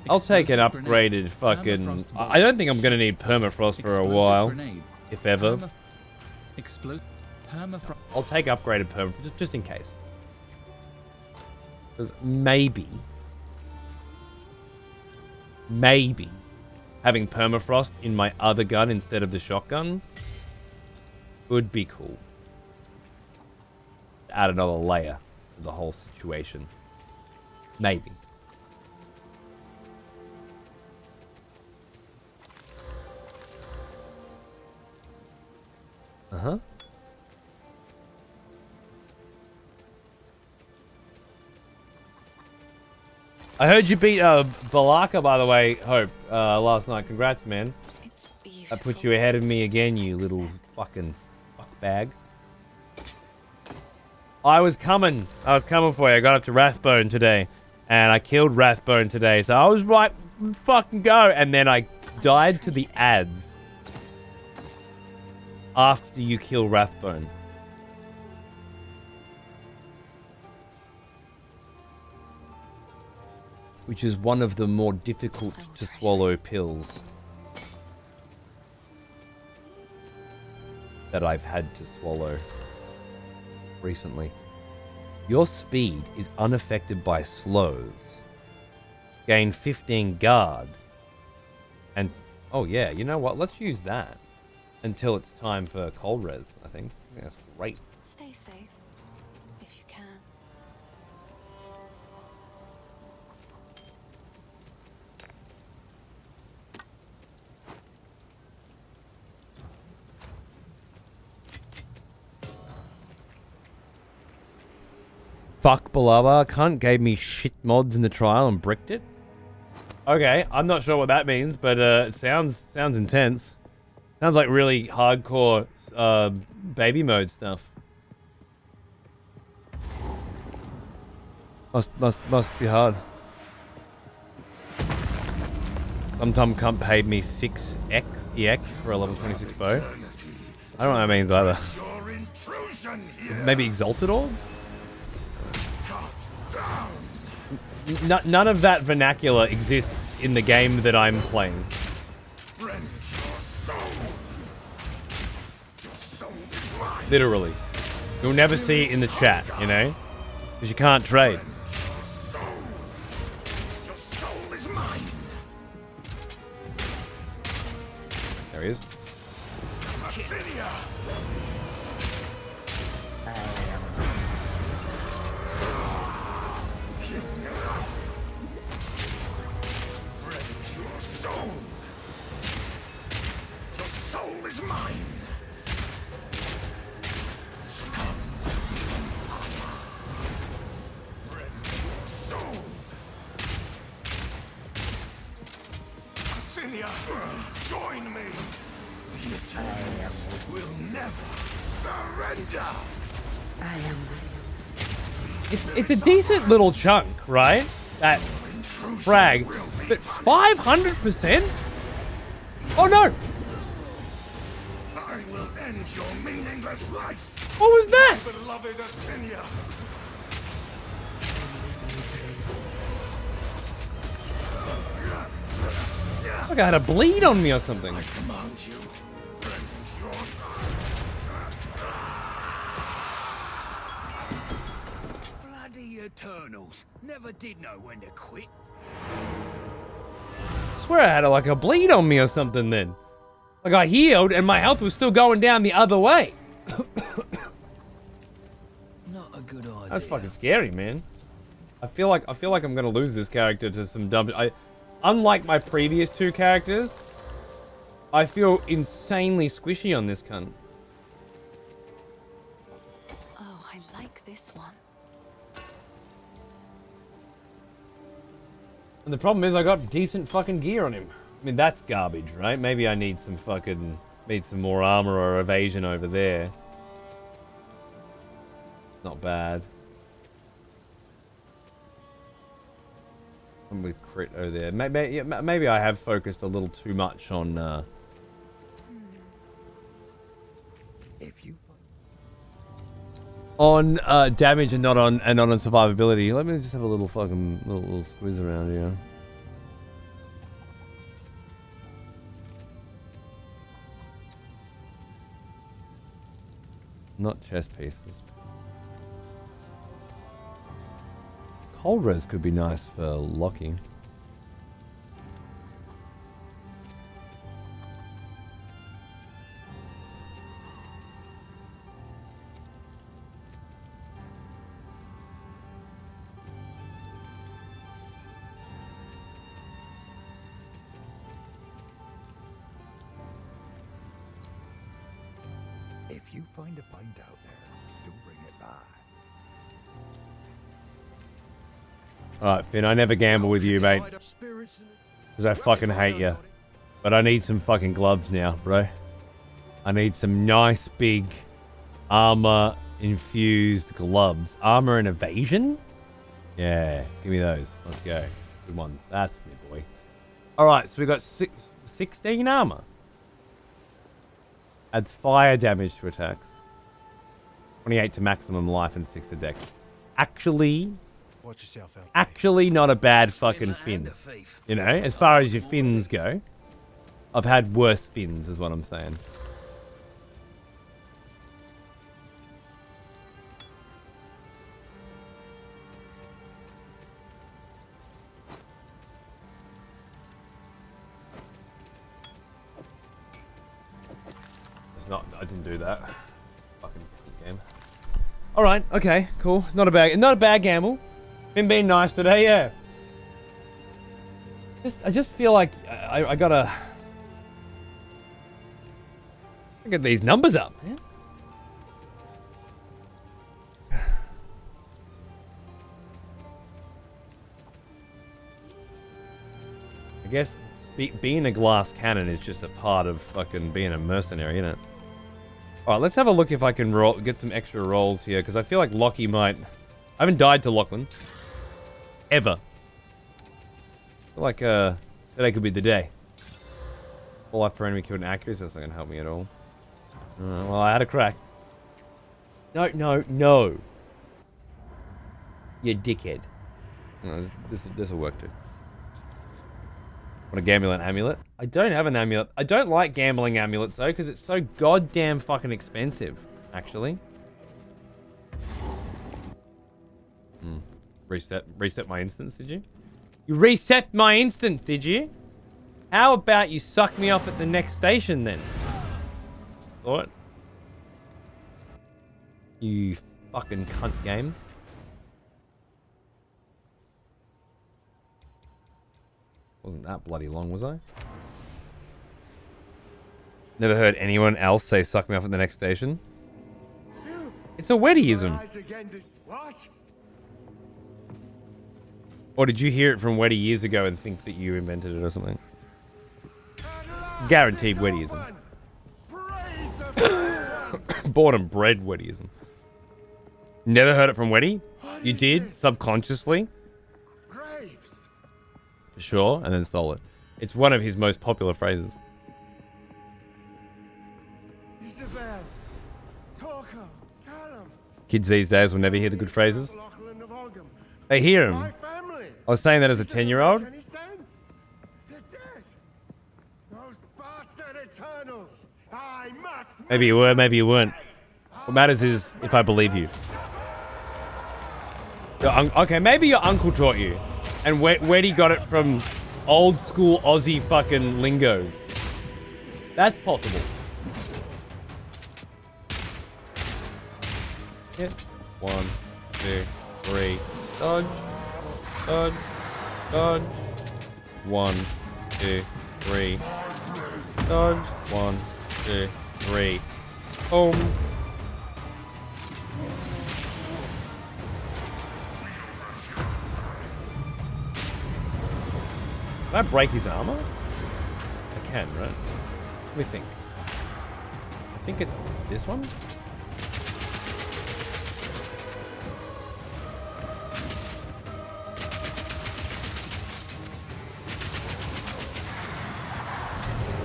I'll take an upgraded fucking... I don't think I'm going to need permafrost for a while. If ever. I'll take upgraded permafrost just in case. Because maybe maybe having permafrost in my other gun instead of the shotgun would be cool. Add another layer to the whole situation. Maybe. Uh-huh. I heard you beat Balaka, by the way, Hope, last night. Congrats, man. It's beautiful. That puts you ahead of me again, you little fucking fuckbag. I was coming for you. I got up to Rathbone today, and I killed Rathbone today, so I was right, let's fucking go. And then I died to the ads after you kill Rathbone. Which is one of the more difficult to swallow pills that I've had to swallow recently. Your speed is unaffected by slows. Gain 15 guard. And, oh yeah, you know what? Let's use that until it's time for cold res, I think. That's great. Stay safe, if you can. Fuck Balaba, cunt gave me shit mods in the trial and bricked it. Okay, I'm not sure what that means, but it sounds intense. Sounds like really hardcore baby mode stuff. Must be hard. Sometime cunt paid me 6x EX for a level 26 bow. I don't know what that means either. Maybe Exalted Orb? None of that vernacular exists in the game that I'm playing. Literally. You'll never see it in the chat, you know? Because you can't trade. There he is. Join me. The Italians will never surrender. It's a decent little chunk, right? That frag. But 500%? Oh no! I will end your meaningless life. What was that? Beloved Asinia. Like I had a bleed on me or something. I command you. Bloody Eternals. Never did know when to quit. I swear I had like a bleed on me or something then. Like I healed and my health was still going down the other way. Not a good idea. That's fucking scary, man. I feel like I'm gonna lose this character to some dumb. Unlike my previous two characters, I feel insanely squishy on this cunt. Oh, I like this one. And the problem is I got decent fucking gear on him. I mean, that's garbage, right? Maybe I need some more armor or evasion over there. Not bad. I'm with crit over there. Maybe I have focused a little too much on damage and not on survivability. Let me just have a little fucking little squeeze around here. Not chest pieces. Cold res could be nice for locking. you find a find out there, do bring it by. Alright, Finn, I never gamble with you, mate. Because I fucking hate you. But I need some fucking gloves now, bro. I need some nice, big, armor-infused gloves. Armor and evasion? Yeah, give me those. Let's go. Good ones. That's me, boy. Alright, so we got 16 armor. Adds fire damage to attacks. 28 to maximum life and 6 to dex. Actually... Watch yourself out. Actually not a bad fucking fin. You know, as far as your fins go. I've had worse fins, is what I'm saying. It's not, I didn't do that. Fucking game. Alright, okay, cool. Not a bad gamble. Been being nice today, yeah. I just feel like I gotta get these numbers up, man. I guess being a glass cannon is just a part of fucking being a mercenary, isn't it? Alright, let's have a look if I can get some extra rolls here, because I feel like Lockie might... I haven't died to Lachlan. Ever. I feel like today could be the day. All up for enemy killed in accuracy, that's not going to help me at all. Well, I had a crack. No. You dickhead. No, this will work too. Want a gambling amulet? I don't have an amulet. I don't like gambling amulets though, because it's so goddamn fucking expensive, actually. Reset my instance, did you? You reset my instance, did you? How about you suck me off at the next station then? What? You fucking cunt game. Wasn't that bloody long, was I? Never heard anyone else say suck me off at the next station. It's a Weddyism. Or did you hear it from Weddy years ago and think that you invented it or something? Guaranteed Weddyism. Born and bred Weddyism. Never heard it from Weddy? You did? Subconsciously? For sure, and then stole it. It's one of his most popular phrases. Kids these days will never hear the good phrases. They hear them. I was saying that as a 10-year-old. Maybe you were, maybe you weren't. What matters is if I believe you. Okay, maybe your uncle taught you. And where'd he got it from old school Aussie fucking lingos? That's possible. Hit. 1, 2, 3. Dodge. Dodge. Dodge. 1, 2, 3. Dodge. 1, 2, 3. Boom. Can I break his armor? I can, right? Let me think. I think it's this one?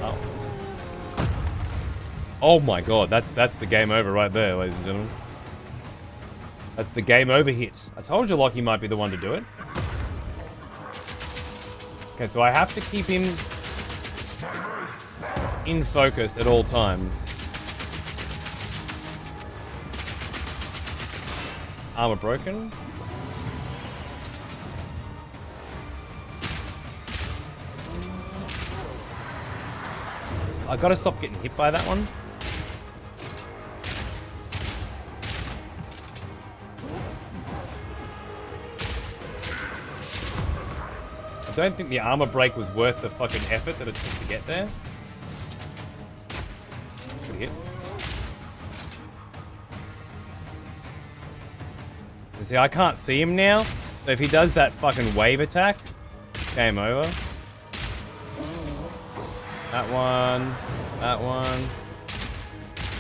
Oh. Oh my god, that's the game over right there, ladies and gentlemen. That's the game over hit. I told you Lockie might be the one to do it. Okay, so I have to keep him in focus at all times. Armor broken. I gotta stop getting hit by that one. I don't think the armor break was worth the fucking effort that it took to get there. Good hit. You see, I can't see him now. So if he does that fucking wave attack, game over. That one. That one.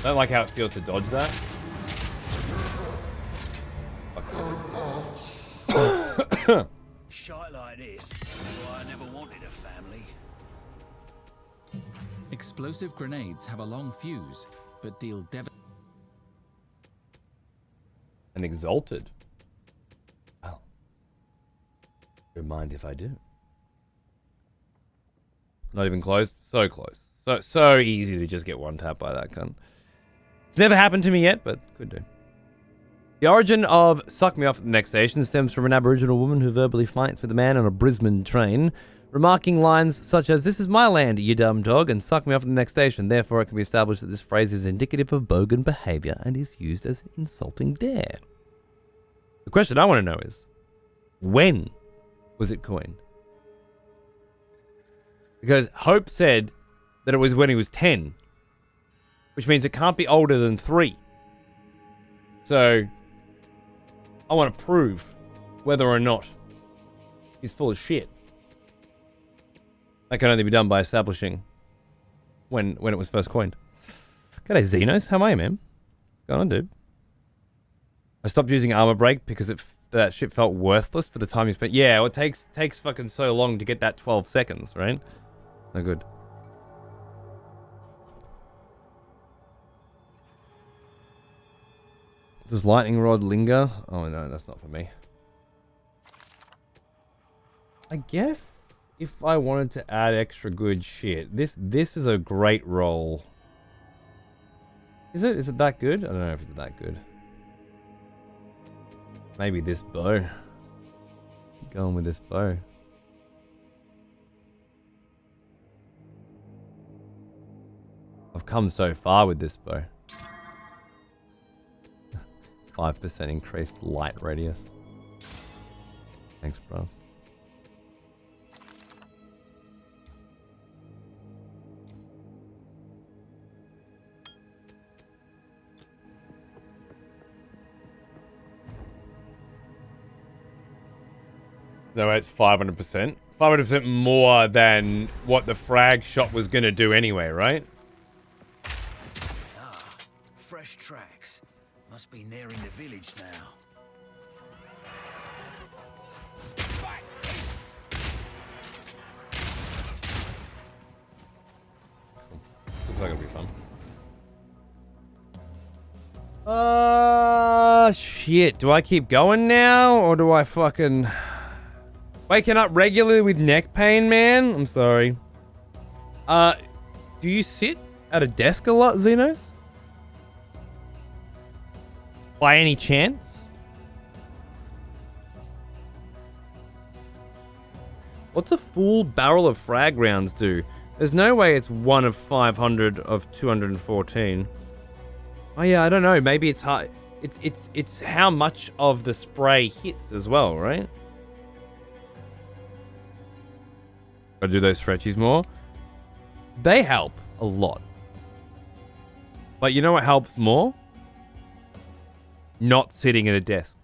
Don't like how it feels to dodge that. Shite like this. That's why I never wanted a family. Explosive grenades have a long fuse, but deal And exalted. Oh. Don't mind if I do. Not even close. So close. So easy to just get one tap by that cunt. It's never happened to me yet, but could do. The origin of Suck Me Off at the Next Station stems from an Aboriginal woman who verbally fights with a man on a Brisbane train, remarking lines such as, "This is my land, you dumb dog," and "Suck me off at the next station." Therefore, it can be established that this phrase is indicative of bogan behavior and is used as an insulting dare. The question I want to know is, when was it coined? Because Hope said that it was when he was 10, which means it can't be older than 3. So, I want to prove whether or not he's full of shit. That can only be done by establishing when it was first coined. G'day, Xenos. How are you, man? What's going on, dude? I stopped using armor break because that shit felt worthless for the time you spent. Yeah, well, it takes fucking so long to get that 12 seconds, right? No good. Does lightning rod linger? Oh no, that's not for me. I guess if I wanted to add extra good shit, this is a great roll. Is it? Is it that good? I don't know if it's that good. Maybe this bow. Keep going with this bow. I've come so far with this bow. 5% increased light radius. Thanks, bro. So it's 500%. 500% more than what the frag shot was going to do anyway, right? Ah, fresh tracks. Must be nearing the village now. Looks like it'll be fun. Shit. Do I keep going now? Or do I fucking... Waking up regularly with neck pain, man? I'm sorry. Do you sit at a desk a lot, Xenos? By any chance? What's a full barrel of frag rounds do? There's no way it's 1 of 500 of 214. Oh yeah, I don't know. Maybe it's hard. It's how much of the spray hits as well, right? Gotta do those stretchies more. They help a lot. But you know what helps more? Not sitting at a desk.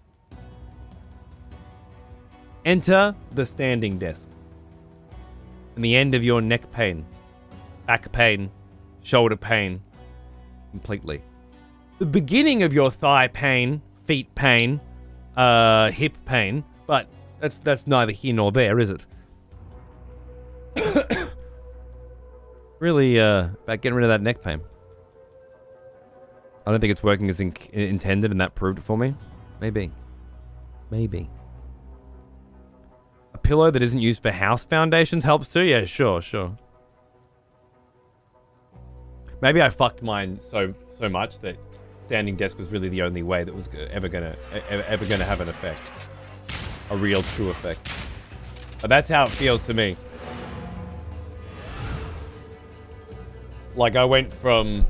Enter the standing desk. And the end of your neck pain, back pain, shoulder pain, completely. The beginning of your thigh pain, feet pain, hip pain, but that's neither here nor there, is it? Really, about getting rid of that neck pain. I don't think it's working as intended, and that proved it for me. Maybe. Maybe. A pillow that isn't used for house foundations helps too? Yeah, sure. Maybe I fucked mine so much that standing desk was really the only way that was ever gonna have an effect. A real, true effect. But that's how it feels to me. Like, I went from,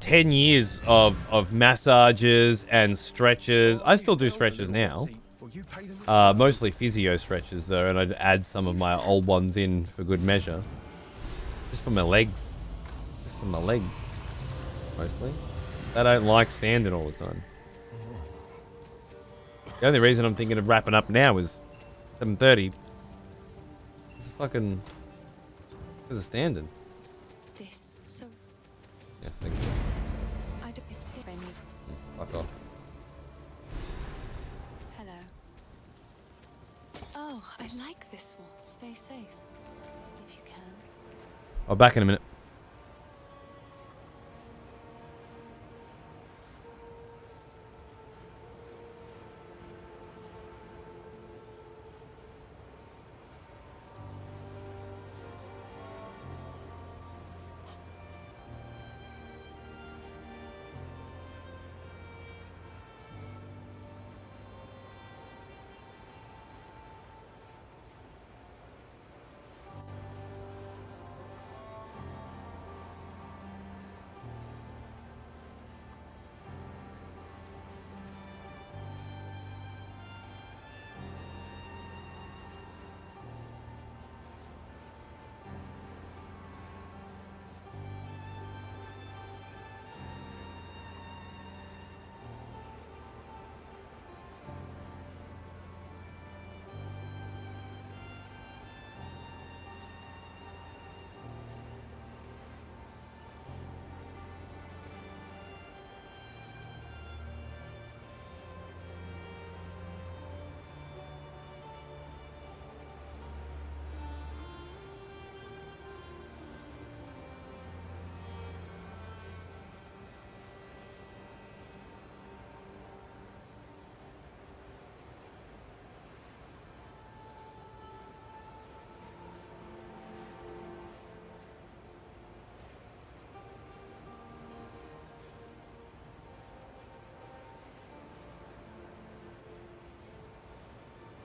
10 years of massages and stretches. I still do stretches now. Mostly physio stretches, though, and I'd add some of my old ones in for good measure. Just for my legs. Mostly. I don't like standing all the time. The only reason I'm thinking of wrapping up now is 7:30. It's a fucking... There's a standing. This, so Yeah, thank you. I don't think any. Fuck off. Hello. Oh, I like this one. Stay safe, if you can. I'll back in a minute.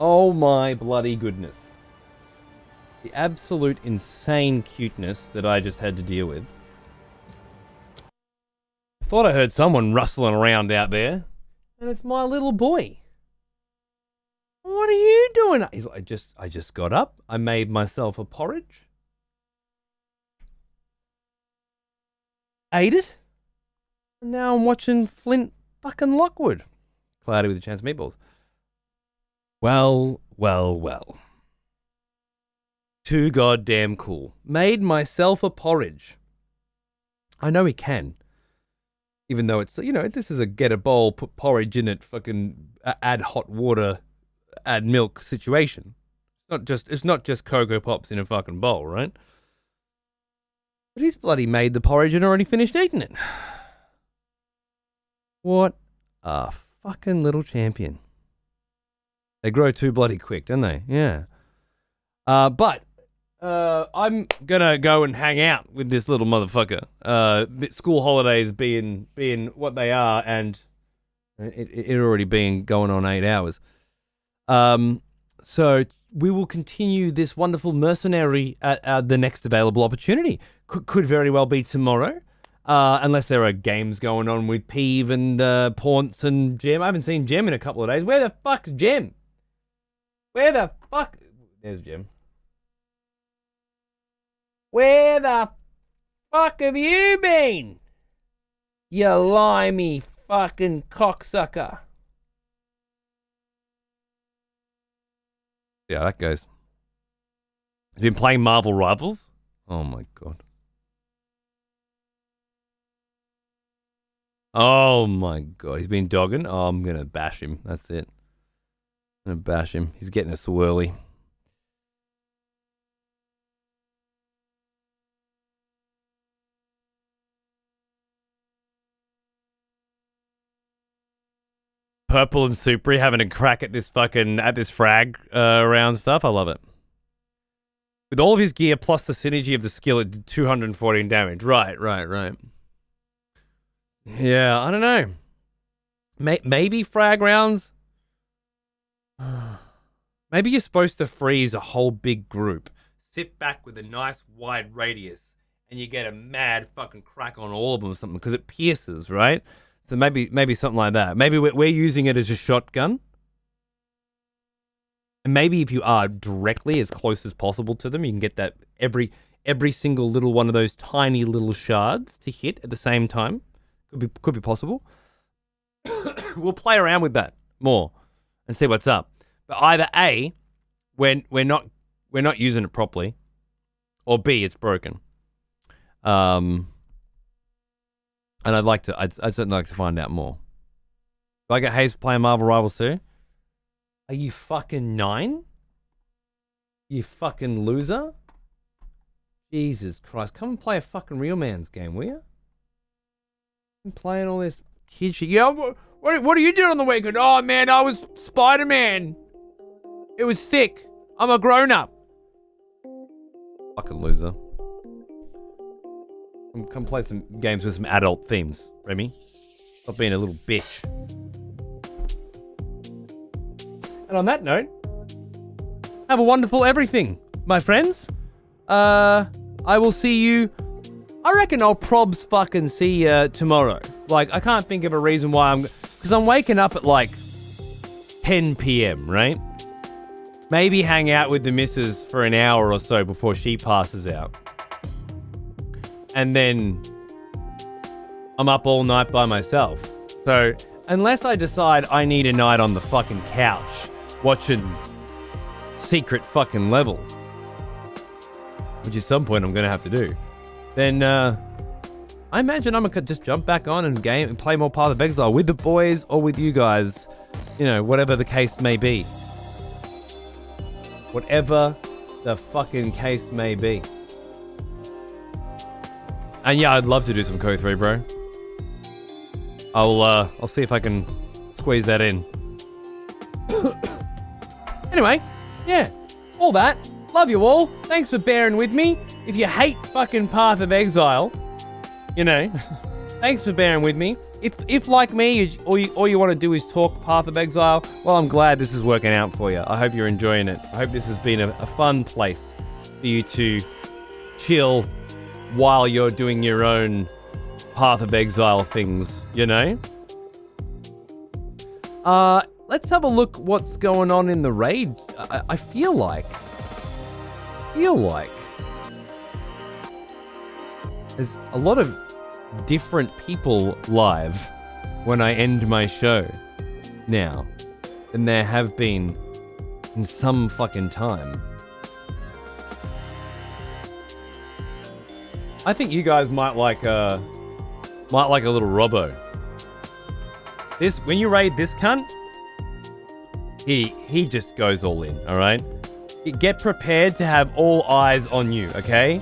Oh my bloody goodness. The absolute insane cuteness that I just had to deal with. I thought I heard someone rustling around out there. And it's my little boy. What are you doing? He's like, I just got up. I made myself a porridge. Ate it. And now I'm watching Flint fucking Lockwood. Cloudy with a chance of meatballs. Well, well, well. Too goddamn cool. Made myself a porridge. I know he can. Even though it's, you know, this is a get a bowl, put porridge in it, fucking add hot water, add milk situation. It's not just Cocoa Pops in a fucking bowl, right? But he's bloody made the porridge and already finished eating it. What a fucking little champion. They grow too bloody quick, don't they? Yeah. But I'm gonna go and hang out with this little motherfucker. School holidays being what they are, and it already been going on 8 hours. So we will continue this wonderful mercenary at the next available opportunity. Could very well be tomorrow. Unless there are games going on with Peeve and Paunce and Jem. I haven't seen Jem in a couple of days. Where the fuck's Jem? Where the fuck? There's Jem. Where the fuck have you been? You limey fucking cocksucker. Yeah, that goes. Have you been playing Marvel Rivals? Oh my god. Oh my god. He's been dogging. Oh, I'm gonna bash him. That's it. I'm gonna bash him. He's getting a swirly. Purple and Supri having a crack at this frag round stuff. I love it. With all of his gear plus the synergy of the skill, it did 214 damage. Right. Yeah, I don't know. Maybe frag rounds. Maybe you're supposed to freeze a whole big group, sit back with a nice wide radius, and you get a mad fucking crack on all of them or something because it pierces, right? So maybe something like that. Maybe we're using it as a shotgun. And maybe if you are directly as close as possible to them, you can get that every single little one of those tiny little shards to hit at the same time. Could be possible. We'll play around with that more and see what's up. But either A, we're not using it properly, or B, it's broken. And I'd certainly like to find out more. Do I get Hayes for playing Marvel Rivals 2? Are you fucking 9? You fucking loser? Jesus Christ. Come and play a fucking Real Man's game, will you? I'm playing all this kid shit. Yeah, what are you doing on the weekend? Oh, man, I was Spider-Man. It was sick. I'm a grown-up. Fucking loser. Come play some games with some adult themes, Remy. Stop being a little bitch. And on that note, have a wonderful everything, my friends. I will see you. I reckon I'll probs fucking see you tomorrow. Like, I can't think of a reason why because I'm waking up at like 10 p.m., right? Maybe hang out with the missus for an hour or so before she passes out. And then I'm up all night by myself. So, unless I decide I need a night on the fucking couch watching Secret fucking Level, which at some point I'm going to have to do, then I imagine I'm going to just jump back on and game and play more Path of Exile with the boys or with you guys. You know, whatever the case may be. Whatever the fucking case may be. And yeah, I'd love to do some Code 3, bro. I'll see if I can squeeze that in. Anyway, yeah, all that. Love you all. Thanks for bearing with me. If you hate fucking Path of Exile, you know, thanks for bearing with me. If like me, all you want to do is talk Path of Exile, well, I'm glad this is working out for you. I hope you're enjoying it. I hope this has been a fun place for you to chill while you're doing your own Path of Exile things, you know? Let's have a look what's going on in the raid. I feel like there's a lot of different people live when I end my show now than there have been in some fucking time. I think you guys might like a little Robbo. This, when you raid this cunt, he just goes all in, alright? Get prepared to have all eyes on you, okay?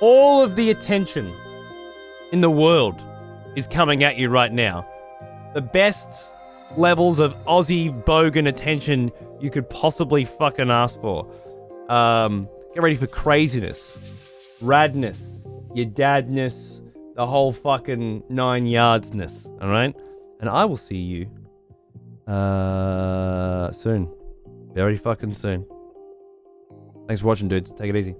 All of the attention in the world is coming at you right now. The best levels of Aussie bogan attention you could possibly fucking ask for. Get ready for craziness, radness, your dadness, the whole fucking 9 yardsness, alright? And I will see you soon. Very fucking soon. Thanks for watching, dudes. Take it easy.